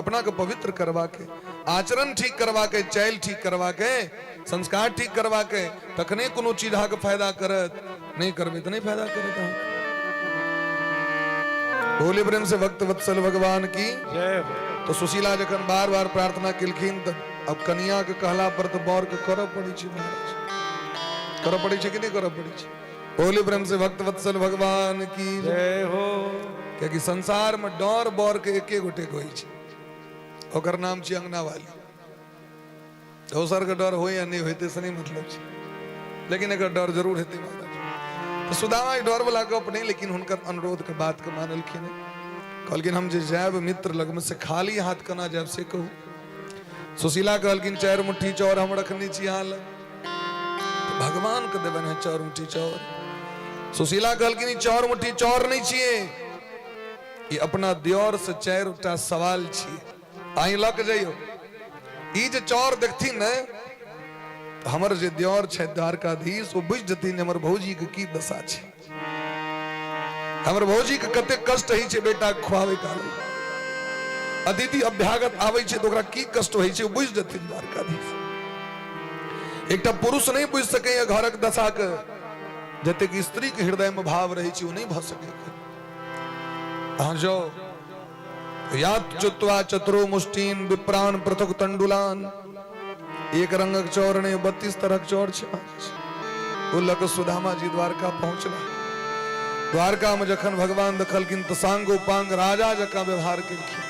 अपना को पवित्र करवा के आचरण ठीक करवा के चैल ठीक करवा के संस्कार ठीक करवा के तखने कोनो चीज के फायदा करत नहीं करबे तो नहीं फायदा करत बोले प्रेम से भक्त वत्सल भगवान की जय हो। तो सुशीला जखन बार बार प्रार्थना केलखिन तो अब कन्या के कहला पर तो बर के करब पड़ी छी महाराज करब पड़ी छी कि नहीं करब पड़ी छी बोले प्रेम से भक्त वत्सल भगवान की जय हो। क्योंकि संसार में डर बर के एके गोटे को छी ओकर नाम छी अंगना वाली दोसर के डर हो या नहीं होते से नहीं मतलब छी लेकिन एकर डर जरूर हेते महाराज तो सुदामा डर वाला गप नहीं लेकिन हुनकर अनुरोध के बात के मानलखिन कहलखिन हम जे जायब मित्र लग में से खाली हाथ कना जायब से कहू सुशीला कहलखिन 4 मुट्ठी चाउर हम रखनी छी यहाँ लग तो भगवान के देवन है 4 मुट्ठी चाउर सुशीला कहलखिन 4 मुट्ठी चाउर नहीं छिए ये अपना दियोर से 4टा सवाल छिए आई लग जाइयो ई जे चाउर देखथिन न हमर जे दियोर छै द्वारकाधीश वो बुझ जथिन हमर भौजी के की दशा छै हमर भौजी के कते कष्ट होइ छै बेटा खुआवे काल अतिथि अभ्यागत आवे छै तो ओकरा की कष्ट होइ छै बुझ जथिन द्वारकाधीश एकटा पुरुष नहीं बुझ सके घरक दशा के जते कि स्त्री के हृदय में भाव रही छै वो नहीं भ सके अहाँ जो यात चुत्वा चतुरो मुष्टीन विप्रान पृथक तंडुलान एक रंगक चौर ने 32 तरह चौर उल्लक सुदामा जी द्वारका पहुंचला द्वारका में जखन भगवान देखलखिन तो सांगो पांग राजा जका व्यवहार केलखिन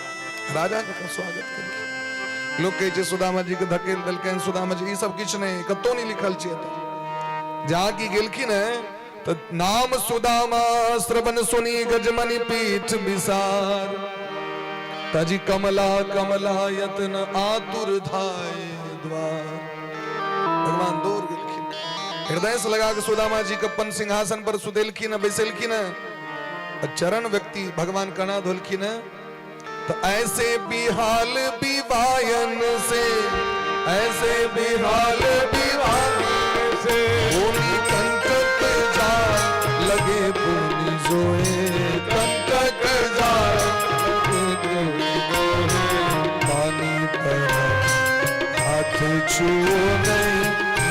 राजा जका स्वागत केलखिन लोग कहे छै सुदामा जी के धकेल देलकैन सुदामा जी ई सब किछ नहीं कतो नहीं लिखल छै जहाँ की गेलखिन है तो नाम सुदामा श्रवण सुनी गजमणि पीठ विसार तजी कमला कमला यत्न आतुर धाय भगवान दूर गेलखिन हृदय से लगा के सुदामा जी के अपन सिंहासन पर सुतेलखिन बैसेलखिन चरण व्यक्ति भगवान कना धोलखिन तो ऐसे बिहाल बिवायन से, ऐसे बिहाल बिवायन से भूमि कंटक जा लगे भूमि जोए, कंटक जा लगे भूमि जोए। पानी पर हाथ छुओ नहीं,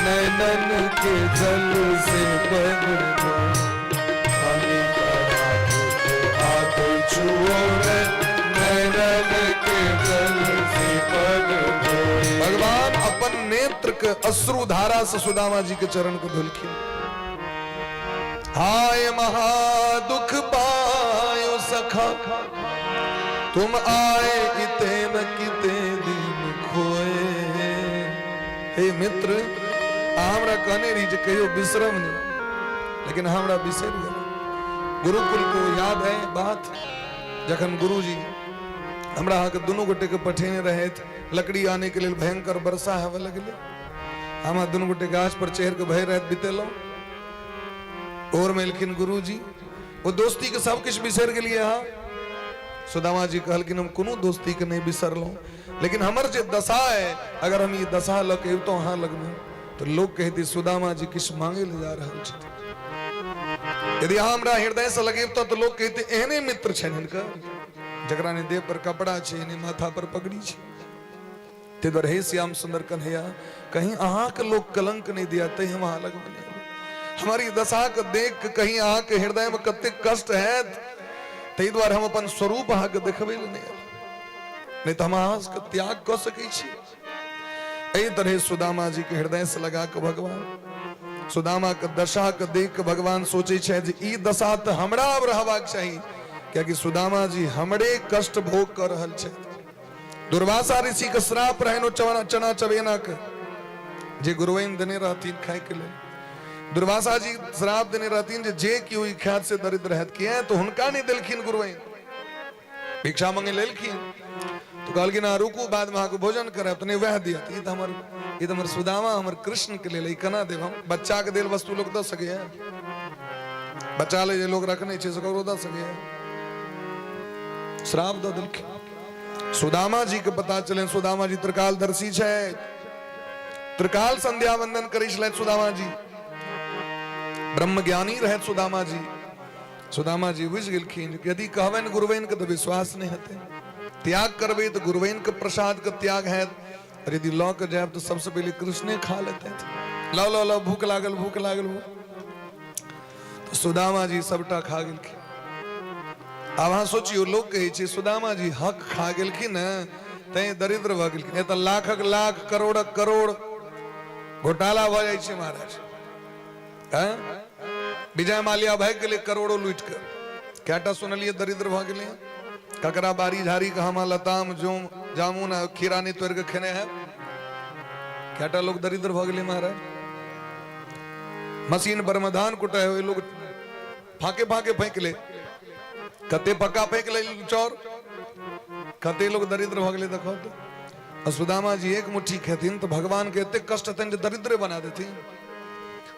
नैनन के जल से बन पानी पर हाथ छुओ नहीं, नैनन के जल से बन। भगवान अपन नेत्र के अश्रु धारा से सुदामा जी के चरण को धुलखी। हाय महा दुख पायो सखा, तुम आए इते न किते दिन खोए। हे मित्र, हमरा कहने रही जे कहियो बिसरम नहीं, लेकिन हमरा बिसर गया। गुरुकुल को याद है बात, जखन गुरुजी हमरा अहाँ के दुनू गोटे के पठेने रहे, लकड़ी आने के लिए भयंकर वर्षा हवा लगले, हम दुनू गोटे गाछ पर चढ़ के भय रात बितेलौं। और में लेकिन गुरुजी वो दोस्ती के सब कुछ बिसर गेलिए। हाँ, सुदामा जी कहलखिन हम कोनो दोस्ती के नहीं बिसरलौं, लेकिन हमर जे दशा है, अगर हम ये दशा लऽ के तो अहाँ लगमे तो लोग कहते सुदामा जी किछ मांगे ले जा रहल छथिन। यदि अहाँ हमरा हृदय से लगेबतो तो लोग कहते एहने मित्र छनि हिनकर, जकरा ने देह पर कपड़ा छै, ने माथा पर पगड़ी छै। ते द्वारे हे श्याम सुंदर कन्हैया, कहीं अहाँ के लोग कलंक नहीं दिया तै हम अहाँ लग बने। हमारी दशा के देख के कहीं अहाँ के हृदय में कते कष्ट है, तै द्वारे हम अपन स्वरूप अहाँ के देखबे ले नहीं तो हम अहाँ के त्याग कर सकै छी। एहि तरह सुदामा जी के हृदय से लगा के भगवान सुदामा के दशा के देख के भगवान सोचे छै जे ई दशा तो हमरा अब रहबाक चाहिए, क्योंकि सुदामा जी हमरे कष्ट भोग कर रहल छै। दुर्वासा ऋषि के श्राप रहनो चना चबेना के जे गुरुवेन देने रहतीन खाए के लिए। दुर्वासा जी श्राप देने रहतीन जे केओ खाद से दरिद्र रहत किए तो हुनका नहीं देलखिन गुरुवेन, भिक्षा मांगे लेलखिन तो कहलखिन रुकू बाद में अहाँके भोजन करब तो नहीं वह दिया। ई तो हमर सुदामा हमर कृष्ण के लेल केना देब हम? बच्चा के देल वस्तु लोग दऽ सकै, बच्चा ले जे लोग रखने छै से ककरो दऽ सकै, श्राप दऽ देलखिन। सुदामा जी के पता चले सुदामा जी त्रिकालदर्शी छै, त्रिकाल संध्या वंदन करै छलथि सुदामा जी, ब्रह्म ज्ञानी रहत सुदामा जी। सुदामा जी बुझ गेलखिन यदि कहबनि गुरुवेन के तो विश्वास नहीं हेतै, त्याग करबे तो गुरुवेन के प्रसाद के त्याग है, और यदि लऽ के जायब तो सबसे पहले कृष्णे खा लेते लो लो लो भूख लागल भूख लागल। तो सुदामा जी सबटा खा गेलखिन। अब अहाँ सोचियो लोग कहै छै सुदामा जी हक खा गेलखिन तैं दरिद्र भऽ गेलखिन। तऽ लाखक लाख करोड़क करोड़ घोटाला भऽ जाइ छै महाराज। विजय माल्या भाग गेलै करोड़ों लूट के, कैटा सुनलिए दरिद्र भऽ गेलै, ककरा बारी झाड़ी के हम लताम जोम जामुन खीरा नहीं तोड़ के खेने हैं, कैटा लोग दरिद्र भऽ गेलै महाराज। मशीन पर में धान कुटाए हुए लोग फाके फाके फेंक ले, कते पक्का फेंक ले चौर, कते लोग दरिद्र भऽ गेलै देखो तो। सुदामा जी एक मुट्ठी खेथिन तो भगवान के एते कष्ट हेतनि जे दरिद्र बना देथिन।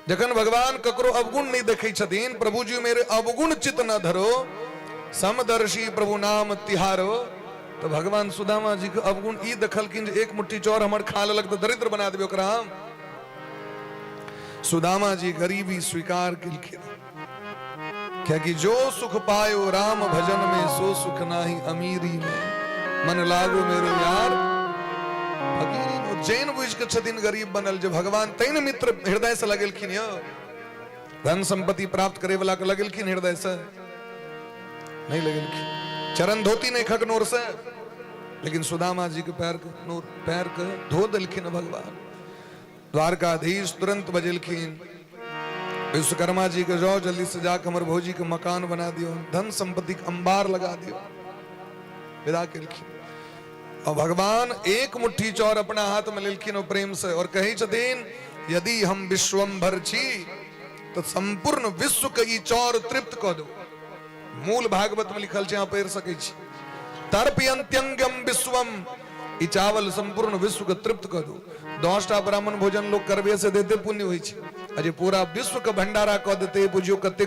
जखन भगवान ककरो अवगुण नहीं देखे छथिन, प्रभु जी मेरे अवगुण चित न धरो, समदर्शी प्रभु नाम तिहारो, तो भगवान सुदामा जी के अवगुण ई देखलखिन जे एक मुट्ठी चौर हमर खा लेलक तो दरिद्र बना देबे ओकरा हम। सुदामा जी गरीबी स्वीकार केलखिन, क्योंकि जो सुख पायो राम भजन में सो सुख नाही अमीरी में, मन लागो मेरे यार फकीरी। जैन बुझ के छथिन गरीब बनल, जो भगवान तैन मित्र हृदय से लगेलखिन यो, धन संपत्ति प्राप्त करे वाला के लगेलखिन हृदय से नहीं लगेलखिन, चरण धोती नहीं खगनोर से, लेकिन सुदामा जी के पैर के धो देलखिन भगवान। द्वारकाधीश तुरंत बजेलखिन विश्वकर्मा जी के जाओ जल्दी से जाकर हमर भौजी के मकान बना दियो, धन संपत्ति के अंबार लगा दियो, विदा केलखिन। और भगवान एक मुट्ठी चौर अपना हाथ में लेलखिन प्रेम से और कही छथिन यदि हम विश्वम्भर छी तो संपूर्ण विश्व के ई चौर तृप्त क दो। मूल भागवत में लिखल छै, अहाँ पढ़ि सकै छी, तर्पयन्त्यंगम विश्वम, ई चावल संपूर्ण विश्व के तृप्त क दो। 10टा ब्राह्मण भोजन लोग करबे से देते पुण्य होइ छै, अजे पूरा विश्व के भंडारा क देते बुझियो कते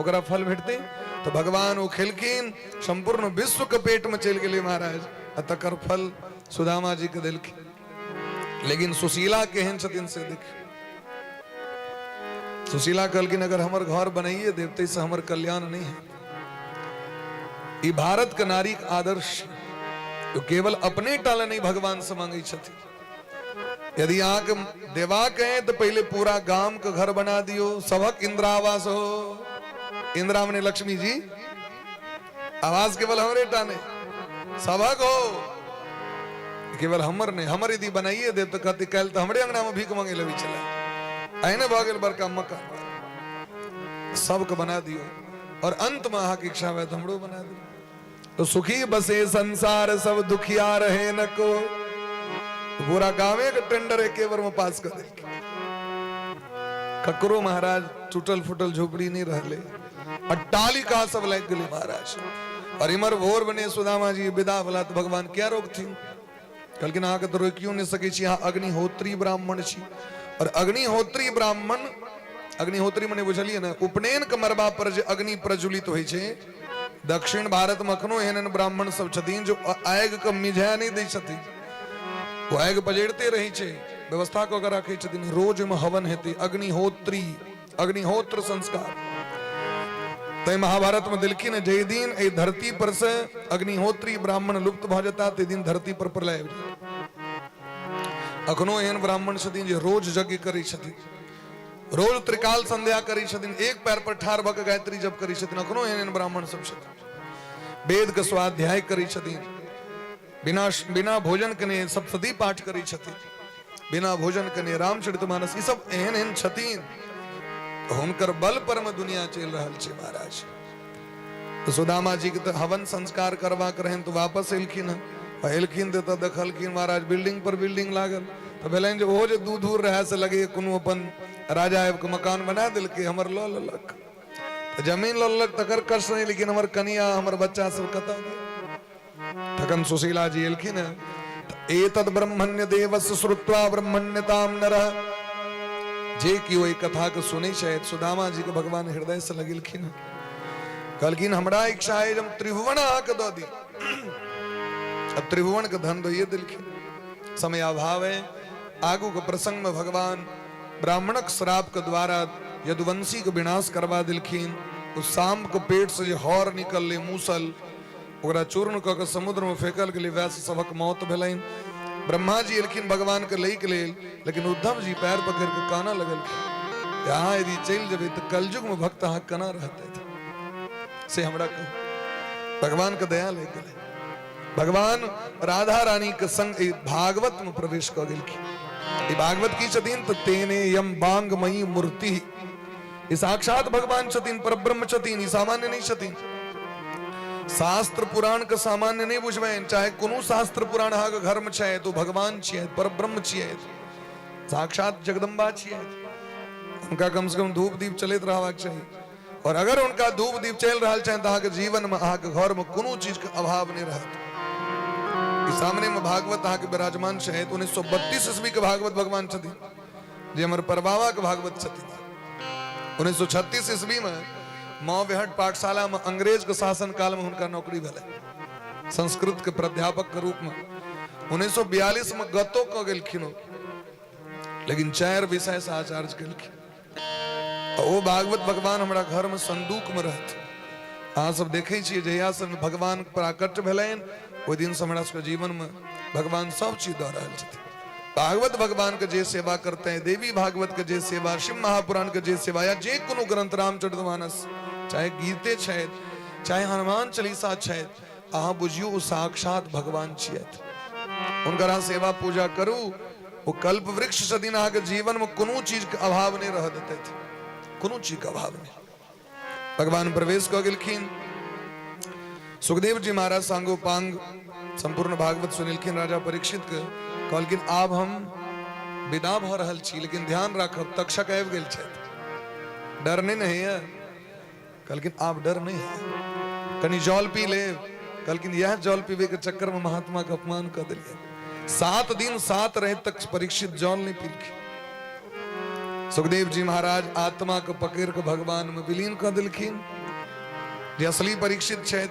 ओकरा फल भेटते। तो भगवान वो खिलखिन संपूर्ण विश्व के पेट में चल गए महाराज। अतकर फल सुदामा जी के दिल की। लेकिन सुशीला केहन छथिन से देख। सुशीला कहलकिन अगर हमर घर बनाइए देवते से हमर कल्याण नहीं है। ये भारत का नारी का आदर्श तो केवल अपने टाल नहीं भगवान से मांगे छथि। यदि आके देवा कहें तो पहले पूरा गांव का घर बना दियो, सबक इंद्रावास हो। इंदिरा मने लक्ष्मी जी, आवास केवल हमरे टाने सबक हो, केवल हमर ने हमर यदि बनाइए देव तो कहते कल तो हमरे अंगना में भीख मांगे लवी चला आईने भागल बड़का मकान सबको बना दियो और अंत में आहा की इच्छा है तो हमरो बना दियो। तो सुखी बसे संसार सब दुखिया रहे न को। तो पूरा गाँव का टेंडर एक बार में पास कर दे। ककरो महाराज टूटल फुटल झोपड़ी नहीं रहले, अट्टालिका सब लग गए महाराज। और इमर भोर बने सुदामा जी विदा भला तो भगवान क्या रोक थी। कल के ना तो रोकियो नहीं सके छी। यहाँ अग्निहोत्री ब्राह्मण छी और अग्निहोत्री ब्राह्मण, अग्निहोत्री मने बुझलिए ना, उपनयन के मरबा पर जे अग्नि प्रज्वलित होइ छे। दक्षिण भारत में अखनो एहन ब्राह्मण सब छथिन जो आग के मिझा नहीं दै छथिन, वो आग पजेड़ते रही छे, व्यवस्था को अगर रखे छथिन। रोज में हवन हेते अग्निहोत्री, अग्निहोत्र संस्कार। तो महाभारत में दिलखिन जय दिन ए धरती पर से अग्निहोत्री ब्राह्मण लुप्त भ जाता ते दिन धरती पर प्रलय। अखनो एहन ब्राह्मण छथिन जे रोज यज्ञ करै छथिन, रोज त्रिकाल संध्या करै छथिन, एक पैर पर ठाड़ भक गायत्री जप करै छथिन। अखनो एहन ब्राह्मण सब छथिन, वेद के स्वाध्याय करै छथिन, बिना भोजन कने सप्तशती पाठ करै छथिन, बिना भोजन कने रामचरितमानस। ई सब एहन एहन छथिन हुनकर बल पर में दुनिया चल रहल छे महाराज। तो सुदामा जी के तो हवन संस्कार करवा कर तो वापस एलखिन। एलखिन तो देखलखिन महाराज बिल्डिंग पर बिल्डिंग लागल। तो भेलन जो वो जो दूर दूर रहे से लगे कोनो अपन राजा आब के मकान बना दिल के हमर ल ललक, तो जमीन ल ललक तकर कष्ट नहीं, लेकिन हमर कनिया हमर बच्चा सब कतौ। तखन सुशीला जी एलखिन। एतद ब्रह्मण्य देवस्य श्रुत्वा ब्रह्मण्यताम नरः। जे की वही कथा के सुने शायद सुदामा जी के भगवान हृदय से लगिलखिन। कहलखिन हमरा इच्छा है जब त्रिभुवन आके दो दी। अब त्रिभुवन के धन दो ये दिलखिन, समय अभाव है। आगू के प्रसंग में भगवान ब्राह्मणक श्राप के द्वारा यदुवंशी के विनाश करवा दिलखिन। उस शाम के पेट से जो हौर निकलले मूसल ओकरा चूर्ण क के समुद्र में फेंकल गेलै, वैसे सबक मौत भेलैन। ब्रह्मा जी एलखिन भगवान के लई के लेल, लेकिन उद्धव जी पैर पकड़ के काना लगलखिन। यहाँ यदि चल जेबे तो कलयुग में भक्त अहाँ कना रहते थे से हमरा कहू। भगवान के दया ले गेलै। भगवान राधा रानी के संग भागवत में प्रवेश कर गेलखिन। भागवत की छथिन तो तेने यम बांग मई मूर्ति। साक्षात भगवान छथिन, परब्रह्म छथिन, सामान्य नहीं छथिन। शास्त्र पुराण के सामान्य नहीं बुझबे, चाहे कोनो शास्त्र पुराण अहाँ के घर में छे तो भगवान छियै, परब्रह्म छियै, साक्षात जगदम्बा छियै। उनका कम से कम धूप दीप चलते रहबाक चाहिए। और अगर उनका धूप दीप चल रहा है तो अहाँ के जीवन में अहाँ के घर में कोनो चीज के अभाव नहीं रहत। सामने में भागवत अहाँ के विराजमान छे। 1932 ईस्वी के भागवत भगवान छथिन, जे हमर परबाबा के भागवत छथिन। 1936 ईस्वी में माँ विहट पाठशाला में अंग्रेज के शासन काल में उनका नौकरी भेलै संस्कृत के प्राध्यापक के रूप में। 1942 में गतो क गेलखिन, लेकिन 4 विषय से आचार्य केलखिन। वो भागवत भगवान हमरा घर में संदूक में रहत। अहाँ सब देखे छियै जहिया से भगवान प्राकट्य भेलैन ओहि दिन से हमरा सबके जीवन में भगवान सब चीज दऽ रहल छथिन। भागवत भगवान के जे सेवा करते हैं, देवी भागवत के जे सेवा, शिव महापुराण के जे सेवा, या जे कोनो ग्रंथ रामचरितमानस, चाहे गीते छथि, चाहे हनुमान चालीसा छथि, अहाँ बुझियो ओ साक्षात भगवान छियथि। हुनकर अहाँ सेवा पूजा करू, वो कल्प वृक्ष छथिन। अहाँ के जीवन में कोनो चीज के अभाव नहीं रह देते थे, कोनो चीज का अभाव नहीं। भगवान प्रवेश क गेलखिन। सुखदेव जी महाराज सांगोपांग संपूर्ण भागवत सुनिलखिन राजा परीक्षित के। कहलखिन आब हम विदा भ रहल छी, लेकिन ध्यान राखब तक्षक आबि गेल छथि, डर नहीं है। कहलखिन आप डर नहीं है, कनी जल पी ले। कहलखिन यह जल पीबे के चक्कर में महात्मा का अपमान कर दिलिए। 7 दिन 7 रात तक परीक्षित जल नहीं पीलखिन। सुखदेव जी महाराज आत्मा को पकड़ के भगवान में विलीन कर दिलखिन। जे असली परीक्षित छे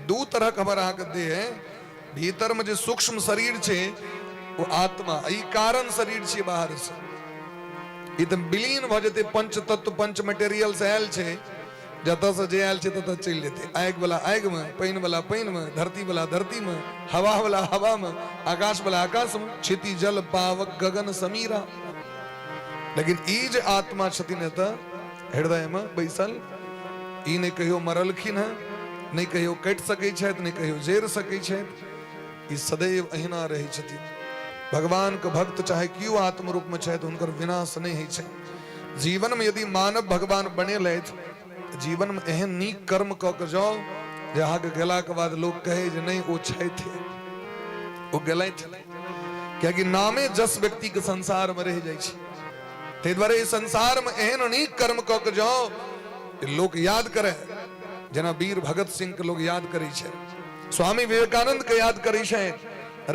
दू तरह के हमर अहाँ के देह है भीतर में जे सूक्ष्म शरीर छे वो आत्मा ई कारण शरीर छे बाहर से ई त विलीन भ जेते पंच तत्व पंच मटेरियल से आयल छे जत से जे आयल छे तत चल जेते आग वाला आग में पानी वाला पानी में धरती वाला धरती में हवा वाला हवा में आकाश वाला आकाश में क्षिति जल पावक गगन समीरा लेकिन ई जे आत्मा छथिन त हृदय में बैसल ई नहीं कहियो मरलखिन है नहीं कहियो कट सकै छथि नहीं कहियो जेर सकै छथि ई सदैव अहिना रहै छथिन भगवान के भक्त चाहे क्यों आत्म रूप में छथि हुनकर विनाश नहीं होइ छै जीवन में यदि मानव भगवान बनेलथि जीवन में एहन नीक कर्म क के जाओ जे अहाँ के गेला के बाद लोग कहे जे नहीं ओ छथि ओ गेलथि कियाकि नामे जस व्यक्ति के संसार में रह जाइ छै ताहि दुआरे इस संसार में एहन नीक कर्म क के जाओ लोग याद करे जना वीर भगत सिंह के लोग याद करै छै स्वामी विवेकानंद के याद करै छै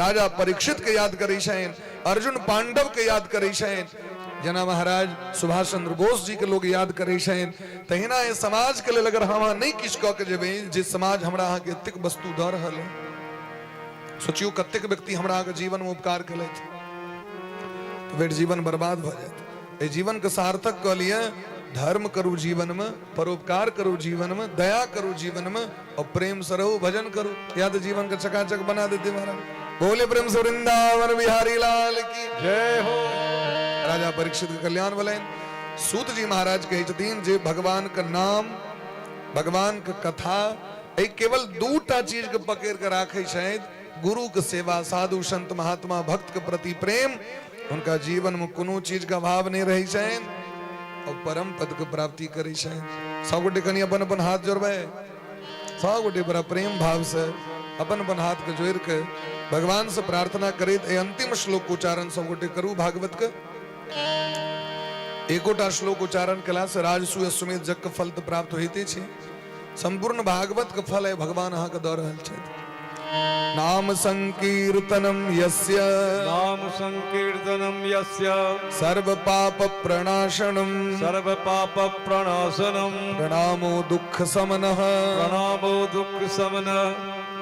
राजा परीक्षित के याद करै छै अर्जुन पांडव के याद करै छै जना महाराज सुभाष चंद्र बोस जी के लोग याद करै छै तहिना ये समाज के लेल अगर हम नहीं किछ क के जेबै जे समाज हमरा अहाँ के एतेक वस्तु द रहल है सोचियो कतेक व्यक्ति हमरा अहाँ के जीवन में उपकार केलथि तो बेट जीवन बर्बाद भ जायत ए जीवन के सार्थक क लिए धर्म करू जीवन में परोपकार करू जीवन में दया करू जीवन में और प्रेम से रहू भजन करू या तो जीवन का चकाचक बना देते महाराज बोले प्रेम से वृंदावन बिहारी लाल की जय हो। राजा परीक्षित के कल्याण वाले सूत जी महाराज कहे छथिन जे भगवान का नाम भगवान का कथा ए केवल दूटा चीज के पकड़ के राखे शायद गुरु के सेवा साधु संत महात्मा भक्त के प्रति प्रेम उनका जीवन में कोनो चीज का अभाव नहीं रही शायद और परम पद के प्राप्ति करी शायद सब गोटे कनी अपन अपन हाथ जोड़बे सब गोटे बड़ा प्रेम भाव से अपन अपन हाथ के जोड़ के भगवान से प्रार्थना करे अंतिम श्लोक उच्चारण सब गोटे करू भागवत के एकोटा श्लोक उच्चारण कला से राजसूय सुमेध जग के फल तो प्राप्त होते छे संपूर्ण भागवत के फल है भगवान अहाँ के द रहल छथि नाम संकीर्तनम यस्य नाम संकीर्तनम यस्य सर्व पाप प्रणाशनम सर्व पाप प्रणाशनम प्रणामो दुख समनः प्रणामो दुख समन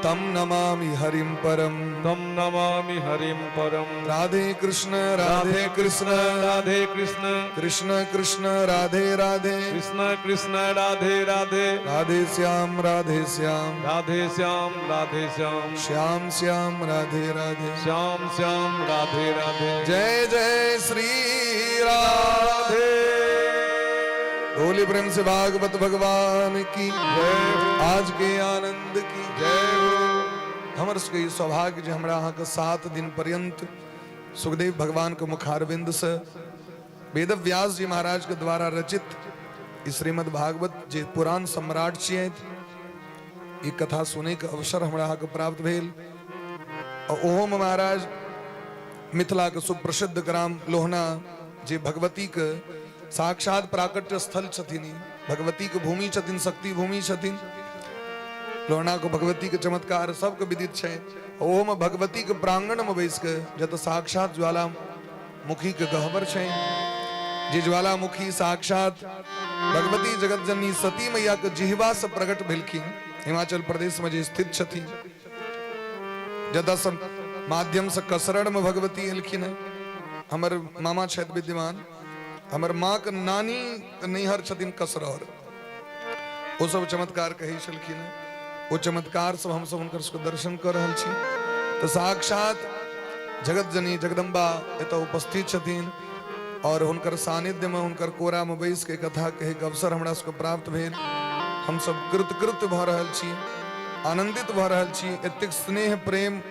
तम नमामि हरिम परम तम नमामि हरिम परम। राधे कृष्ण राधे कृष्ण राधे कृष्ण कृष्ण कृष्ण राधे राधे कृष्ण कृष्ण राधे राधे राधे श्याम राधे श्याम राधे श्याम राधे श्याम श्याम श्याम राधे राधे श्याम श्याम राधे राधे। जय जय श्री राधे बोले प्रेम से भागवत भगवान की जय हो। आज के आनंद की जय हो। हमर सबके सौभाग्य जे हमरा अहाँ के 7 दिन पर्यंत सुखदेव भगवान के मुखारविंद से वेद व्यास जी महाराज के द्वारा रचित इस श्रीमद् भागवत जे पुराण सम्राट छियै ई कथा सुने के अवसर हमरा अहाँ के प्राप्त भेल और ओहो में महाराज मिथिला के सुप्रसिद्ध ग्राम लोहना जे भगवती के साक्षात प्राकट्य स्थल छथिन भगवती के भूमि छथिन शक्ति भूमि छथिन लोहना को भगवती के चमत्कार सबके विदित छै ओहो में भगवती के प्रांगण में बैस के जत साक्षात ज्वालामुखी के गहवर छै जे ज्वालामुखी साक्षात भगवती जगत जननी सती मैया के जिह्वा से प्रकट भेलखिन हिमाचल प्रदेश में जे स्थित छथिन जदा सब माध्यम से कसरण में भगवती एलखिन है हमर मामा छथि विद्यमान हमर माँ के नानी के नैहर छथिन कसरौर वो सब चमत्कार कही छलखिन है वो चमत्कार सब हम सब उनकर सबके दर्शन कर रहल छी तो साक्षात जगत जननी जगदम्बा एतऽ उपस्थित छथिन और हुनकर सानिध्य में हुनकर कोरा में बैस के कथा कहे के अवसर हमरा सबके प्राप्त भेल हम सब कृतकृत भ रहल छी आनंदित भ रहल छी एतेक स्नेह प्रेम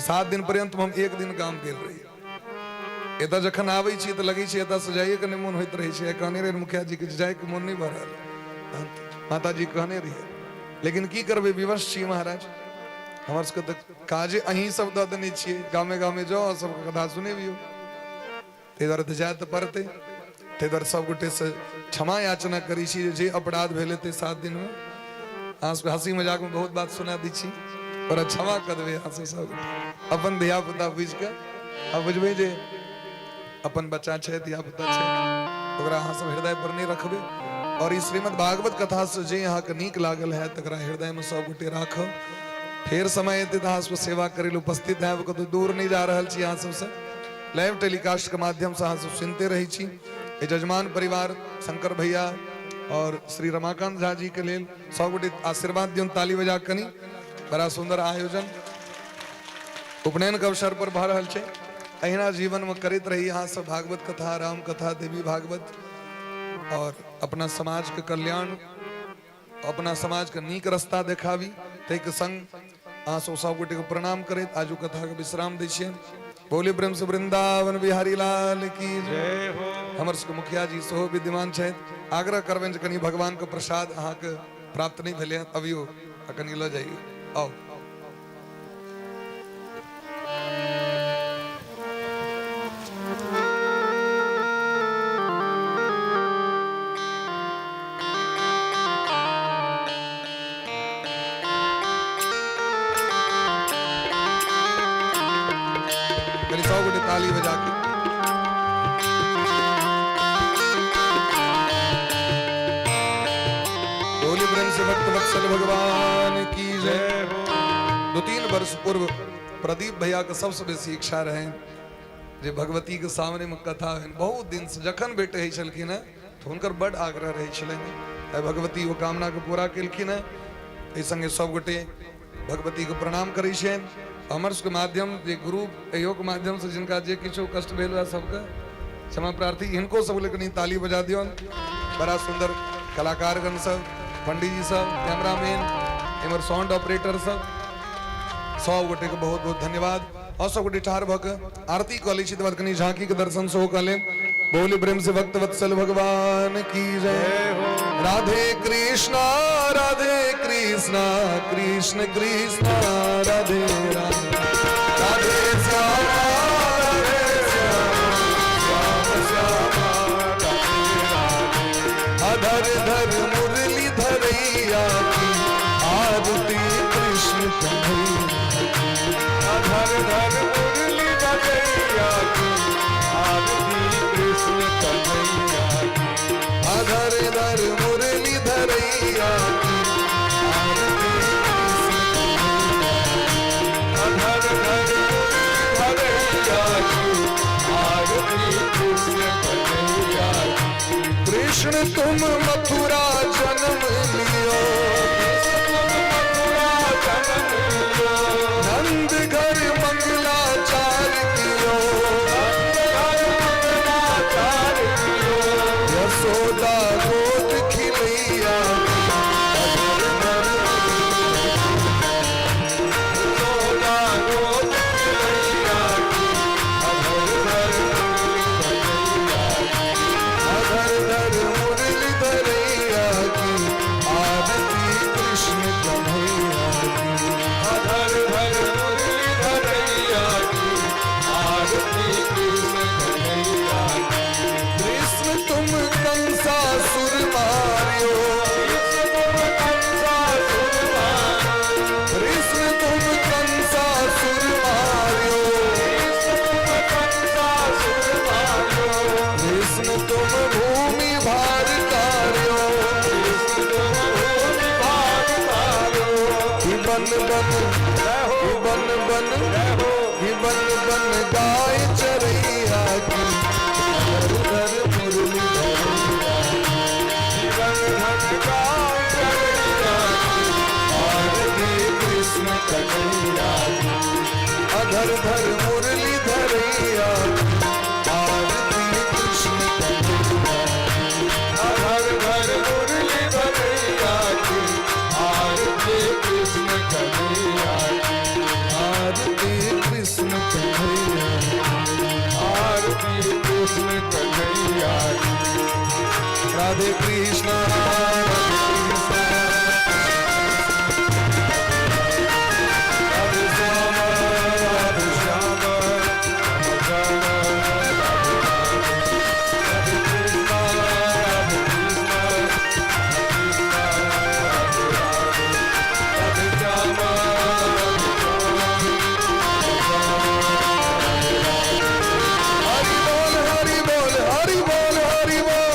7 दिन पर्यंत हम एक दिन गाम गेल रही एतऽ जखन आबै छी तऽ लगै छै एतऽ से जाइए के नहीं मन होइत रहै छै कहने रहे मुखिया जी के जाए के मन नहीं भऽ रहल माता जी कहने रहिए लेकिन की करबै विवश छी महाराज हमर सबके तऽ काजे अहीं सब दऽ देने छियै गामे गामे जाओ सबके कथा सुनेबियो ताहि दुआरे तऽ जाए तऽ पड़तै ताहि दुआरे सब गोटे से क्षमा याचना करै छी जे अपराध भेल हेतै 7 दिन में अहाँ सबके हंसी मजाक में बहुत बात सुना दै छी पर क्षमा कऽ देबै अहाँ सब अपन धिया पुता बुझि कऽ आ बुझबै जे अपन बच्चा छै धिया पुता छै ओकरा अहाँ सब हृदय पर नहीं रखबे और इस श्रीमद् भागवत कथा से जे यहाँ के नीक लागल है तकरा हृदय में सब गोटे राखब फिर समय एते अहाँ सब सेवा करे ले उपस्थित है कतौ दूर नहीं जा रहल छी अहाँ सबसे लाइव टेलीकास्ट के माध्यम से अहाँ सब सुनते रही छी ए जजमान परिवार शंकर भैया और श्री रमाकांत झा जी के लेल सब गोटे आशीर्वाद दियौन ताली बजा कनी बड़ा सुंदर आयोजन उपनयन के अवसर पर भऽ रहल छै अहिना जीवन में करते रही यहाँ सब भागवत कथा राम कथा देवी भागवत और अपना समाज के कल्याण अपना समाज के नीक रास्ता देखावी तै के संग अहाँ सब गोटे के प्रणाम करैत आजू कथा के विश्राम दै छियनि बोले प्रेम से वृंदावन बिहारी लाल की जय हो हमर सबके मुखिया जी सेहो विद्यमान छथि आग्रह करबनि जे कनि भगवान के प्रसाद अहाँ के प्राप्त नहीं भेलै अभियो कनि लऽ जाइए आओ ताली बजा के बोली प्रेम से भक्त वत्सल भगवान की जय हो 2-3 वर्ष पूर्व प्रदीप भैया के सबसे बेसी इच्छा रहे जे भगवती के सामने में कथा है बहुत दिन से जखन बेटे है छलखिन है तो हुनकर बड़ आग्रह रहे छलनि भगवती वो कामना के पूरा केलखिन है एहि संगे सब गोटे भगवती के प्रणाम करै छियनि हमर सबके माध्यम जे गुरु अयो के माध्यम से जिनका जे किछो कष्ट भेल हुआ सबके क्षमा प्रार्थी इनको सब लेकिन ताली बजा दियो बड़ा सुंदर कलाकारगण सब पंडित जी सब कैमरामैन इमर साउंड ऑपरेटर सब गोटे के बहुत बहुत धन्यवाद और सब गोटे ठार भक आरती कऽ लै छी तकर बाद कनि झांकी के दर्शन सेहो कऽ लेब बोली प्रेम से भक्त वत्सल भगवान की जय हो राधे कृष्णा कृष्ण कृष्ण राधे राधे राधे श्यामा अधर धर मुरली धरैया की आरती कृष्ण कन्हैया अधर धर मुरली धरैया की आरती कृष्ण कन्हैया अधर धर मुरली धरैया की आरती कृष्ण कन्हैया कृष्ण तुम मथुरा जन्म लियो नंद घर मंगलाचार कियो यशोदा गोद खिलैया बन गाय चरैया की अधर मुरली कृष्ण कन्हैया अधर धर मुरली धरैया आरती कृष्ण कन्हैया अधर धर मुरली धरैया की आरती कृष्ण कन्हैया आरती कृष्ण कन्हैया आरती कृष्ण कन्हैया राधे कृष्ण हरि बोल हरि बोल हरि बोल हरि बोल